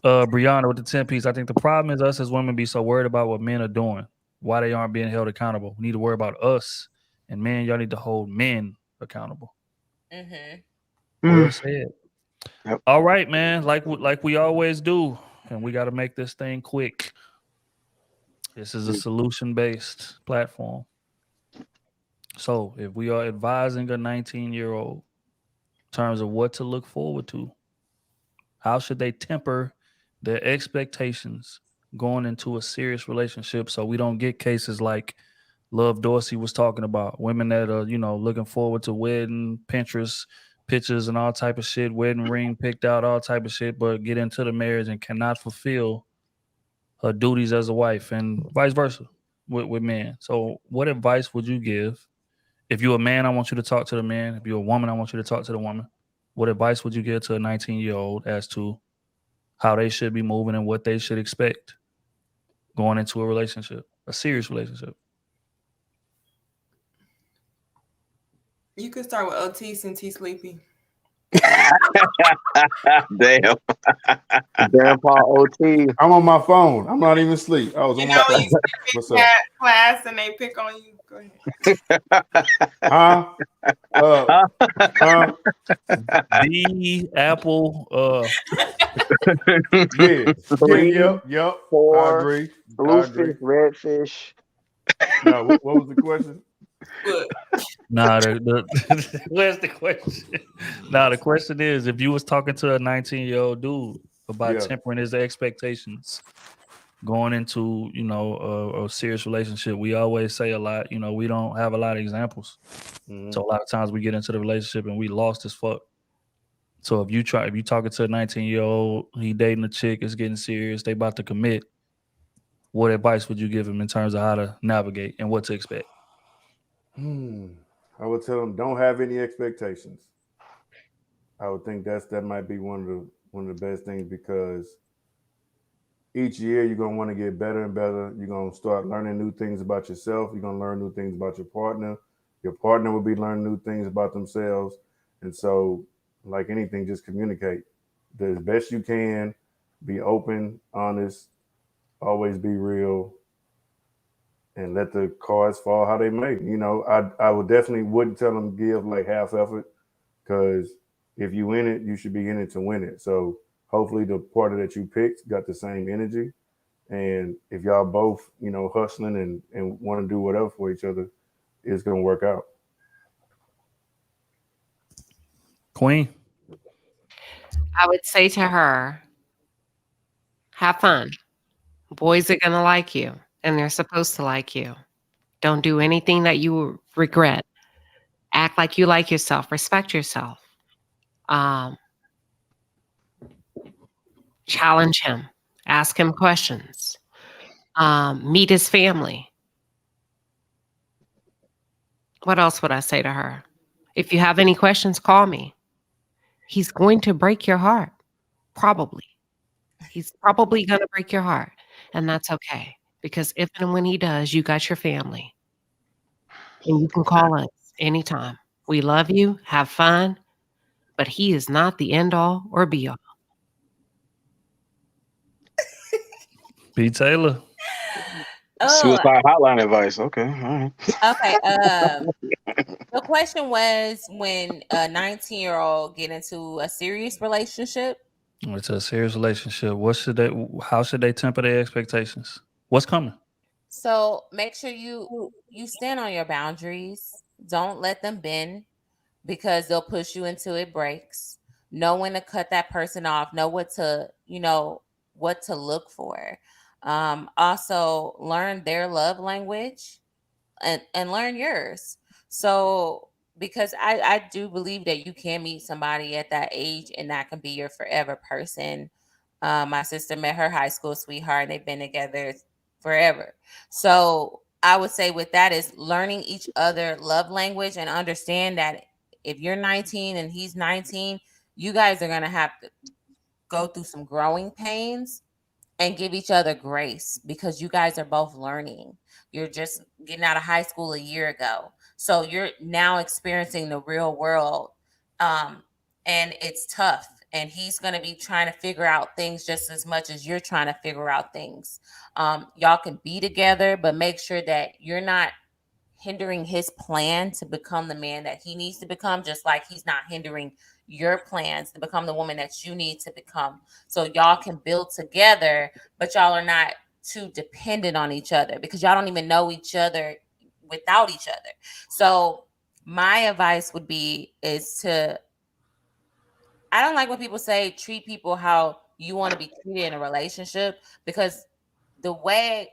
Brianna with the 10-piece. I think the problem is us as women be so worried about what men are doing, why they aren't being held accountable. We need to worry about us, and men, y'all need to hold men accountable. Well said. Yep. All right, man. Like we always do, and we got to make this thing quick. This is a solution-based platform. So if we are advising a 19-year-old in terms of what to look forward to, how should they temper their expectations going into a serious relationship so we don't get cases like Love Dorsey was talking about, women that are, looking forward to wedding, Pinterest pictures and all type of shit, wedding ring picked out, all type of shit, but get into the marriage and cannot fulfill her duties as a wife, and vice versa with men. So what advice would you give? If you're a man, I want you to talk to the man. If you're a woman, I want you to talk to the woman. What advice would you give to a 19-year-old as to how they should be moving and what they should expect going into a relationship, a serious relationship? you could start with OT since he's sleepy. Damn. Grandpa OT. I'm on my phone. I'm not even asleep. I was on my phone. What's up? Class and they pick on you. Go ahead. D Apple. Yeah. 3, Yep. 4, I agree. bluefish, redfish. No, what was the question? Nah, where's the question? Nah, the question is, if you was talking to a 19-year-old dude about tempering his expectations going into, a serious relationship, we always say a lot, we don't have a lot of examples. So a lot of times we get into the relationship and we lost as fuck. So if you talking to a 19-year-old, he dating a chick, it's getting serious, they about to commit, what advice would you give him in terms of how to navigate and what to expect? I would tell them don't have any expectations. I would think that might be one of the best things, because each year you're gonna want to get better and better. You're gonna start learning new things about yourself. You're gonna learn new things about your partner, Your partner will be learning new things about themselves. And so, like anything, just communicate the best you can, be open, honest, always be real, and let the cards fall how they may. I would definitely wouldn't tell them give like half effort, because if you in it, you should be in it to win it. So hopefully the partner that you picked got the same energy. And if y'all both, hustling and want to do whatever for each other, it's gonna work out. Queen. I would say to her, have fun. Boys are going to like you, and they're supposed to like you. Don't do anything that you regret. Act like you like yourself. Respect yourself. Um, challenge him. Ask him questions. Meet his family. What else would I say to her? If you have any questions, call me. He's going to break your heart. Probably. He's probably going to break your heart. And that's okay. Because if and when he does, you got your family. And you can call us anytime. We love you. Have fun. But he is not the end all or be all. B. Taylor. Suicide hotline advice. Okay, all right. Okay. The question was, when a 19-year-old get into a serious relationship. It's a serious relationship. How should they temper their expectations? What's coming? So make sure you stand on your boundaries. Don't let them bend, because they'll push you until it breaks. Know when to cut that person off. Know what to look for. Also learn their love language and learn yours. So, because I do believe that you can meet somebody at that age and that can be your forever person. My sister met her high school sweetheart and they've been together forever. So I would say with that is learning each other love language, and understand that if you're 19 and he's 19, you guys are going to have to go through some growing pains and give each other grace, because you guys are both learning. You're just getting out of high school a year ago. So you're now experiencing the real world. And it's tough. And he's going to be trying to figure out things just as much as you're trying to figure out things. Y'all can be together, but make sure that you're not hindering his plan to become the man that he needs to become, just like he's not hindering your plans to become the woman that you need to become. So y'all can build together, but y'all are not too dependent on each other, because y'all don't even know each other without each other. So my advice would be I don't like when people say treat people how you want to be treated in a relationship, because the way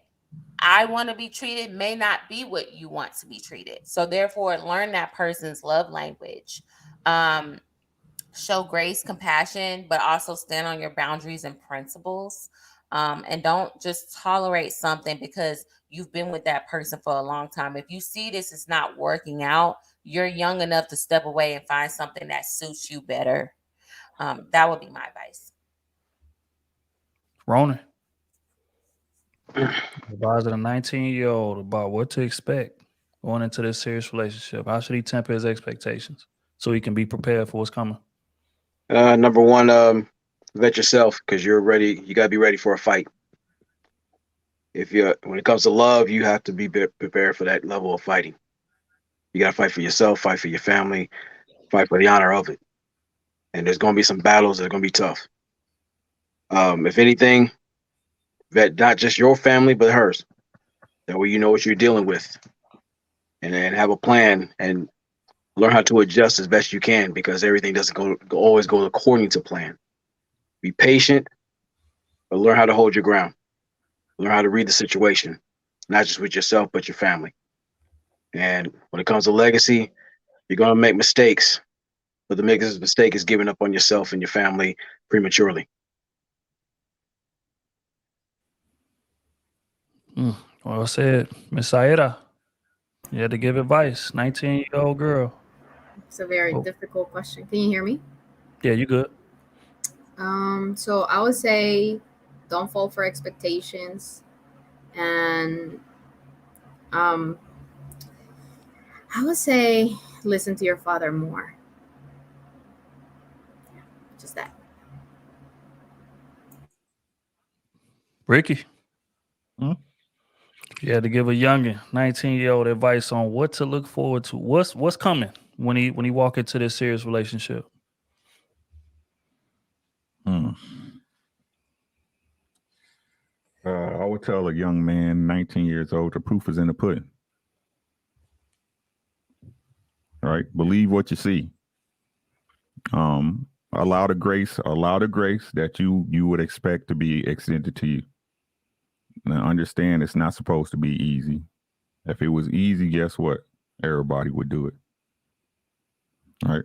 I want to be treated may not be what you want to be treated. So therefore, learn that person's love language. Show grace, compassion, but also stand on your boundaries and principles. And don't just tolerate something because you've been with that person for a long time. If you see this is not working out, you're young enough to step away and find something that suits you better. That would be my advice. Ronan. Advising a 19-year-old about what to expect going into this serious relationship. How should he temper his expectations so he can be prepared for what's coming? Number one, vet yourself, because you're ready. You gotta be ready for a fight. When it comes to love, you have to be prepared for that level of fighting. You gotta fight for yourself, fight for your family, fight for the honor of it. And there's gonna be some battles that are gonna be tough. If anything, vet not just your family but hers. That way you know what you're dealing with, and have a plan and learn how to adjust as best you can, because everything doesn't always go according to plan. Be patient, but learn how to hold your ground. Learn how to read the situation, not just with yourself, but your family. And when it comes to legacy, you're going to make mistakes, but the biggest mistake is giving up on yourself and your family prematurely. Well said. Miss Saida, you had to give advice. 19-year-old girl. It's a very difficult question. Can you hear me? Yeah, you good. So I would say don't fall for expectations, and I would say listen to your father more. Just that. Ricky. Hmm? If you had to give a youngin, 19-year-old advice on what to look forward to, what's coming when he walk into this serious relationship. I would tell a young man, 19 years old, the proof is in the pudding. Right? Believe what you see. Allow the grace that you would expect to be extended to you. Now understand it's not supposed to be easy. If it was easy, guess what? Everybody would do it. Right?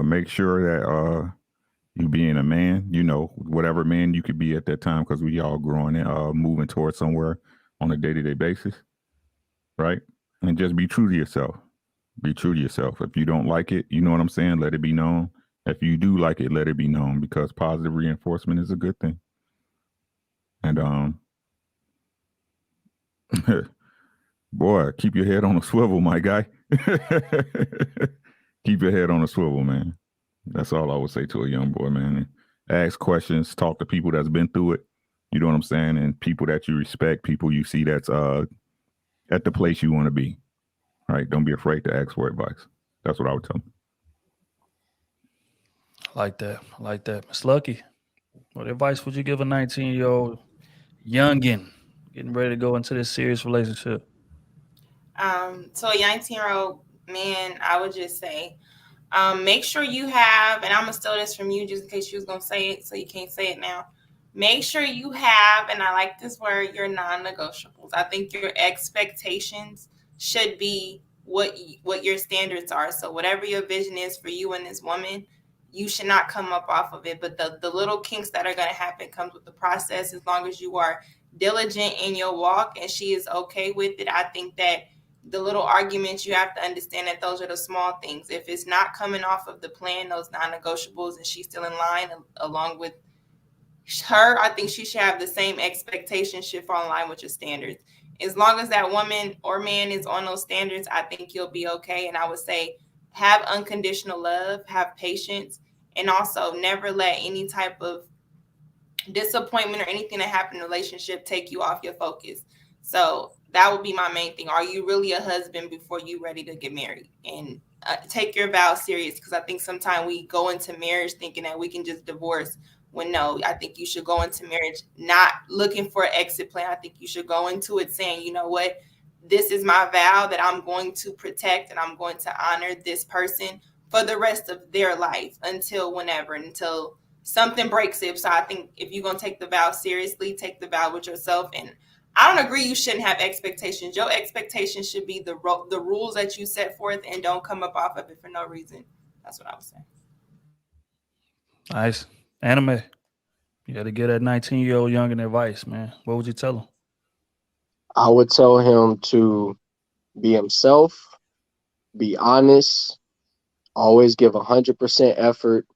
Make sure that you being a man, whatever man you could be at that time, because we all growing and moving towards somewhere on a day-to-day basis. Right? And just be true to yourself. Be true to yourself. If you don't like it, you know what I'm saying? Let it be known. If you do like it, let it be known, because positive reinforcement is a good thing. And boy, keep your head on a swivel, my guy. Keep your head on a swivel, man. That's all I would say to a young boy, man. Ask questions, talk to people that's been through it. You know what I'm saying? And people that you respect, people you see that's at the place you want to be. Right? Don't be afraid to ask for advice. That's what I would tell them. I like that. Miss Lucky, what advice would you give a 19-year-old youngin getting ready to go into this serious relationship? So a 19-year-old man, I would just say, make sure you have, and I'm gonna steal this from you just in case you was gonna say it, so you can't say it now. Make sure you have, and I like this word, your non-negotiables. I think your expectations should be what your standards are. So whatever your vision is for you and this woman, you should not come up off of it. But the little kinks that are going to happen comes with the process. As long as you are diligent in your walk and she is okay with it, I think that the little arguments, you have to understand that those are the small things. If it's not coming off of the plan, those non-negotiables, and she's still in line along with her, I think she should have the same expectations, should fall in line with your standards. As long as that woman or man is on those standards, I think you'll be okay. And I would say have unconditional love, have patience, and also never let any type of disappointment or anything that happened in a relationship take you off your focus. So that would be my main thing. Are you really a husband before you ready to get married? And take your vows serious, because I think sometimes we go into marriage thinking that we can just divorce, when no, I think you should go into marriage not looking for an exit plan. I think you should go into it saying, you know what, this is my vow that I'm going to protect and I'm going to honor this person for the rest of their life until whenever, until something breaks it. So I think if you're going to take the vow seriously, take the vow with yourself. And I don't agree you shouldn't have expectations. Your expectations should be the rules that you set forth, and don't come up off of it for no reason. That's what I was saying. Nice. Anime. You got to get that 19-year-old youngin advice, man. What would you tell him? I would tell him to be himself, be honest, always give 100% effort.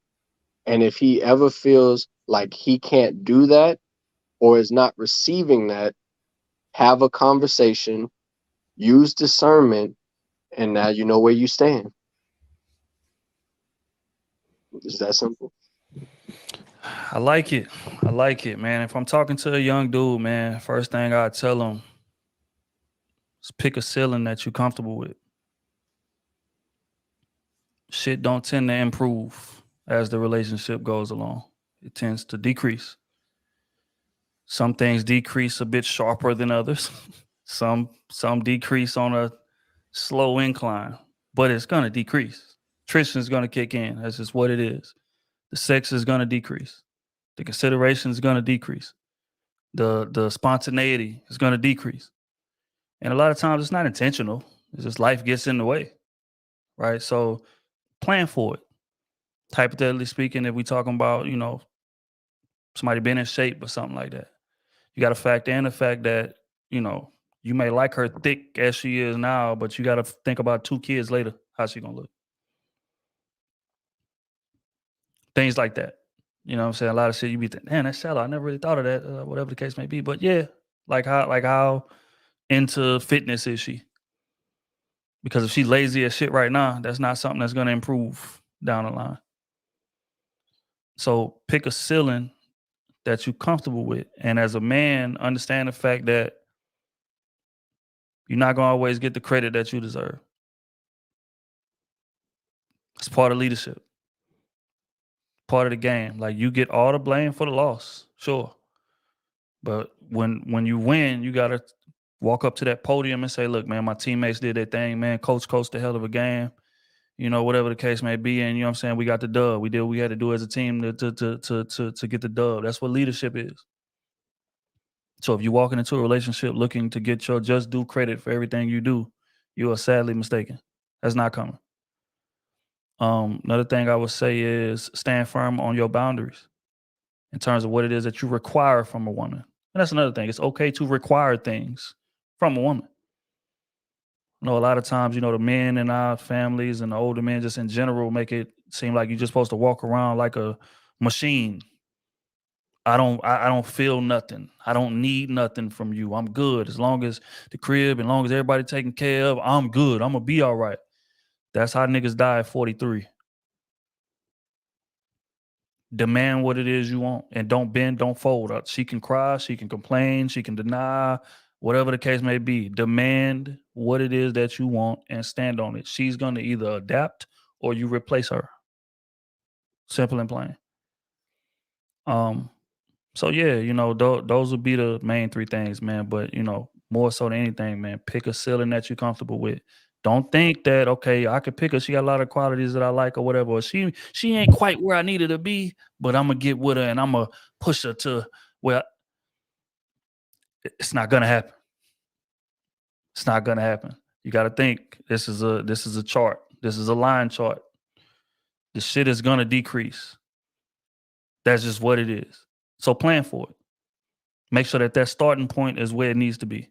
And if he ever feels like he can't do that or is not receiving that, have a conversation, use discernment, and now you know where you stand. It's that simple. I like it. I like it, man. If I'm talking to a young dude, man, first thing I tell him is pick a ceiling that you're comfortable with. Shit don't tend to improve as the relationship goes along. It tends to decrease. Some things decrease a bit sharper than others. Some decrease on a slow incline, but it's gonna decrease. Attrition is gonna kick in. That's just what it is. The sex is gonna decrease. The consideration is gonna decrease. The spontaneity is gonna decrease. And a lot of times it's not intentional. It's just life gets in the way. Right. So plan for it. Hypothetically speaking, if we talking about, somebody being in shape or something like that, you got to factor in the fact that, you may like her thick as she is now, but you got to think about 2 kids later, how she gonna look. Things like that. You know what I'm saying? A lot of shit you be thinking, man, that's shallow. I never really thought of that, whatever the case may be. But yeah, like how into fitness is she? Because if she's lazy as shit right now, that's not something that's going to improve down the line. So pick a ceiling that you're comfortable with. And as a man, understand the fact that you're not going to always get the credit that you deserve. It's part of leadership, part of the game. Like, you get all the blame for the loss, sure. But when you win, you got to walk up to that podium and say, look, man, my teammates did their thing, man. Coach coached a hell of a game. You know, whatever the case may be. And you know what I'm saying? We got the dub. We did what we had to do as a team to get the dub. That's what leadership is. So if you're walking into a relationship looking to get your just due credit for everything you do, you are sadly mistaken. That's not coming. Another thing I would say is stand firm on your boundaries in terms of what it is that you require from a woman. And that's another thing. It's okay to require things from a woman. You know, a lot of times, you know, the men in our families and the older men just in general make it seem like you're just supposed to walk around like a machine. I don't feel nothing. I don't need nothing from you. I'm good. As long as the crib, as long as everybody taken care of, I'm good. I'm gonna be all right. That's how niggas die at 43. Demand what it is you want and don't bend, don't fold. She can cry, she can complain, she can deny, whatever the case may be. Demand what it is that you want and stand on it. She's gonna either adapt or you replace her. Simple and plain. So yeah, you know, those would be the main three things, man. But you know, more so than anything, man, pick a ceiling that you're comfortable with. Don't think that, okay, I could pick her. She got a lot of qualities that I like or whatever. Or she ain't quite where I need her to be, but I'm gonna get with her and I'm gonna push her to where it's not gonna happen. It's not gonna happen. You gotta think this is a chart. This is a line chart. The shit is gonna decrease. That's just what it is. So plan for it. Make sure that starting point is where it needs to be.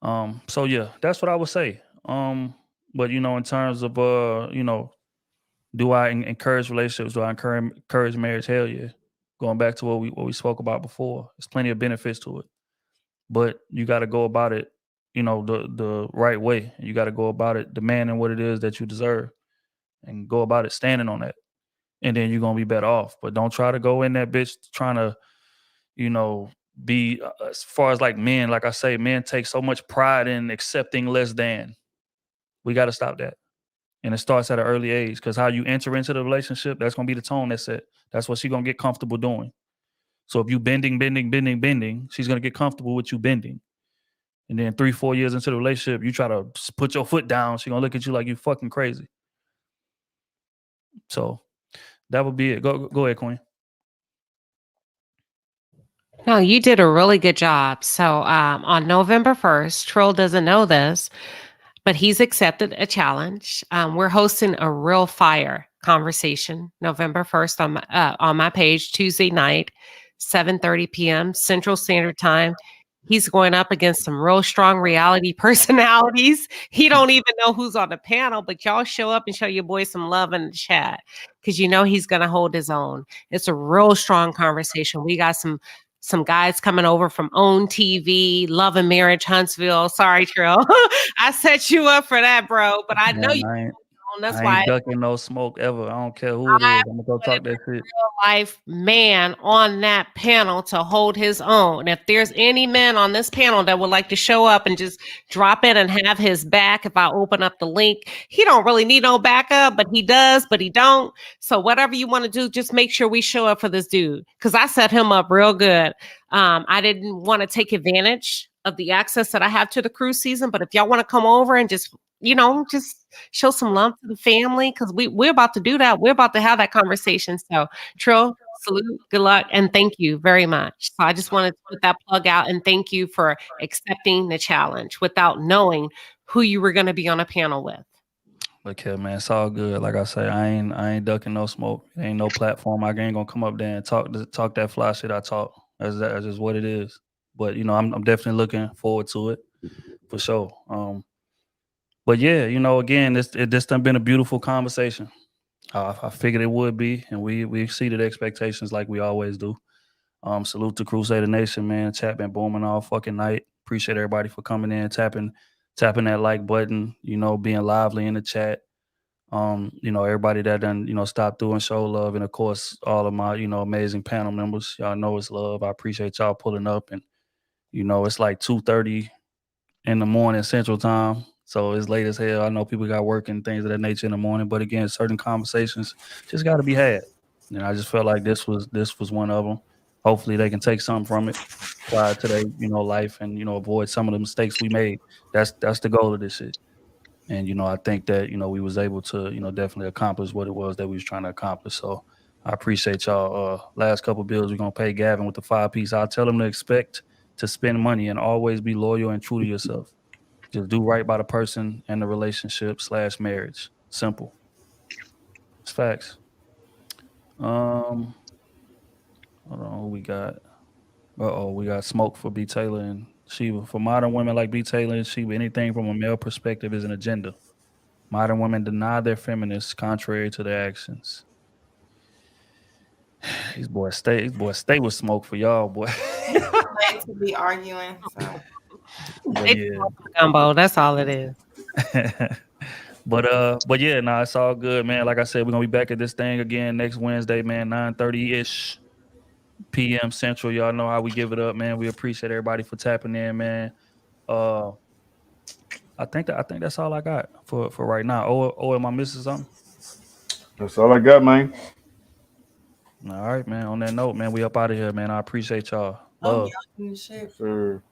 So yeah, that's what I would say. But you know, in terms of you know, do I encourage relationships? Do I encourage marriage? Hell yeah. Going back to what we spoke about before, there's plenty of benefits to it. But you got to go about it, you know, the right way. You got to go about it demanding what it is that you deserve, and go about it standing on that. And then you're gonna be better off. But don't try to go in that bitch trying to, you know, be as far as like men, like I say, men take so much pride in accepting less than. We got to stop that. And it starts at an early age, because how you enter into the relationship, that's going to be the tone that's set. That's what she's going to get comfortable doing. So if you bending, she's going to get comfortable with you bending. And then 3-4 years into the relationship, you try to put your foot down, she's going to look at you like you fucking crazy. So that would be it. Go ahead, Queen. No, you did a really good job. So on November 1st, Trill doesn't know this, but he's accepted a challenge. We're hosting a real fire conversation November 1st on my page, Tuesday night, 7:30 p.m. Central Standard Time. He's going up against some real strong reality personalities. He don't even know who's on the panel, but y'all show up and show your boy some love in the chat, because you know he's going to hold his own. It's a real strong conversation. We got some guys coming over from OWN TV, Love and Marriage Huntsville. Sorry, Trill. I set you up for that, bro. But I know you. That's I why ain't ducking no smoke ever. I don't care who it is. I'm gonna go talk that shit. Real life man on that panel to hold his own. If there's any men on this panel that would like to show up and just drop in and have his back, if I open up the link, he don't really need no backup, but he does, but he don't. So whatever you want to do, just make sure we show up for this dude, because I set him up real good. I didn't want to take advantage of the access that I have to the cruise season, but if y'all want to come over and just, you know, just show some love to the family, because we're about to do that. We're about to have that conversation. So Trill, salute, good luck, and thank you very much. So I just wanted to put that plug out and thank you for accepting the challenge without knowing who you were going to be on a panel with. Look here, man, it's all good. Like I say, I ain't ducking no smoke. It ain't no platform. I ain't gonna come up there and talk that fly shit I talk. That's just what it is. But you know, I'm definitely looking forward to it for sure. But yeah, you know, again, this done been a beautiful conversation. I figured it would be, and we exceeded expectations like we always do. Salute to Crusader Nation, man. Chat been booming all fucking night. Appreciate everybody for coming in, tapping tapping that like button, being lively in the chat. Everybody that done, stop through and show love. And of course, all of my, amazing panel members. Y'all know it's love. I appreciate y'all pulling up. And, it's like 2:30 in the morning Central Time. So it's late as hell. I know people got work and things of that nature in the morning. But again, certain conversations just gotta be had. And I just felt like this was one of them. Hopefully they can take something from it, apply it to their, life and, avoid some of the mistakes we made. That's the goal of this shit. And I think that we was able to definitely accomplish what it was that we was trying to accomplish. So I appreciate y'all. Last couple bills we're gonna pay Gavin with the 5-piece. I'll tell him to expect to spend money and always be loyal and true to yourself. Just do right by the person and the relationship/marriage. Simple. It's facts. Hold on, who we got? We got Smoke for B Taylor and Sheba. For modern women like B Taylor and Sheba, anything from a male perspective is an agenda. Modern women deny their feminists contrary to their actions. These boys stay with Smoke for y'all, boy. Like to be arguing. So. But yeah. Gumbo, that's all it is. But yeah, nah, it's all good, man. Like I said, we're gonna be back at this thing again next Wednesday, man, 9:30-ish p.m. Central. Y'all know how we give it up, man. We appreciate everybody for tapping in, man. I think that's all I got for right now. Am I missing something? That's all I got, man. All right, man. On that note, man, we up out of here, man. I appreciate y'all. Oh, Love. yeah, shit. Sure.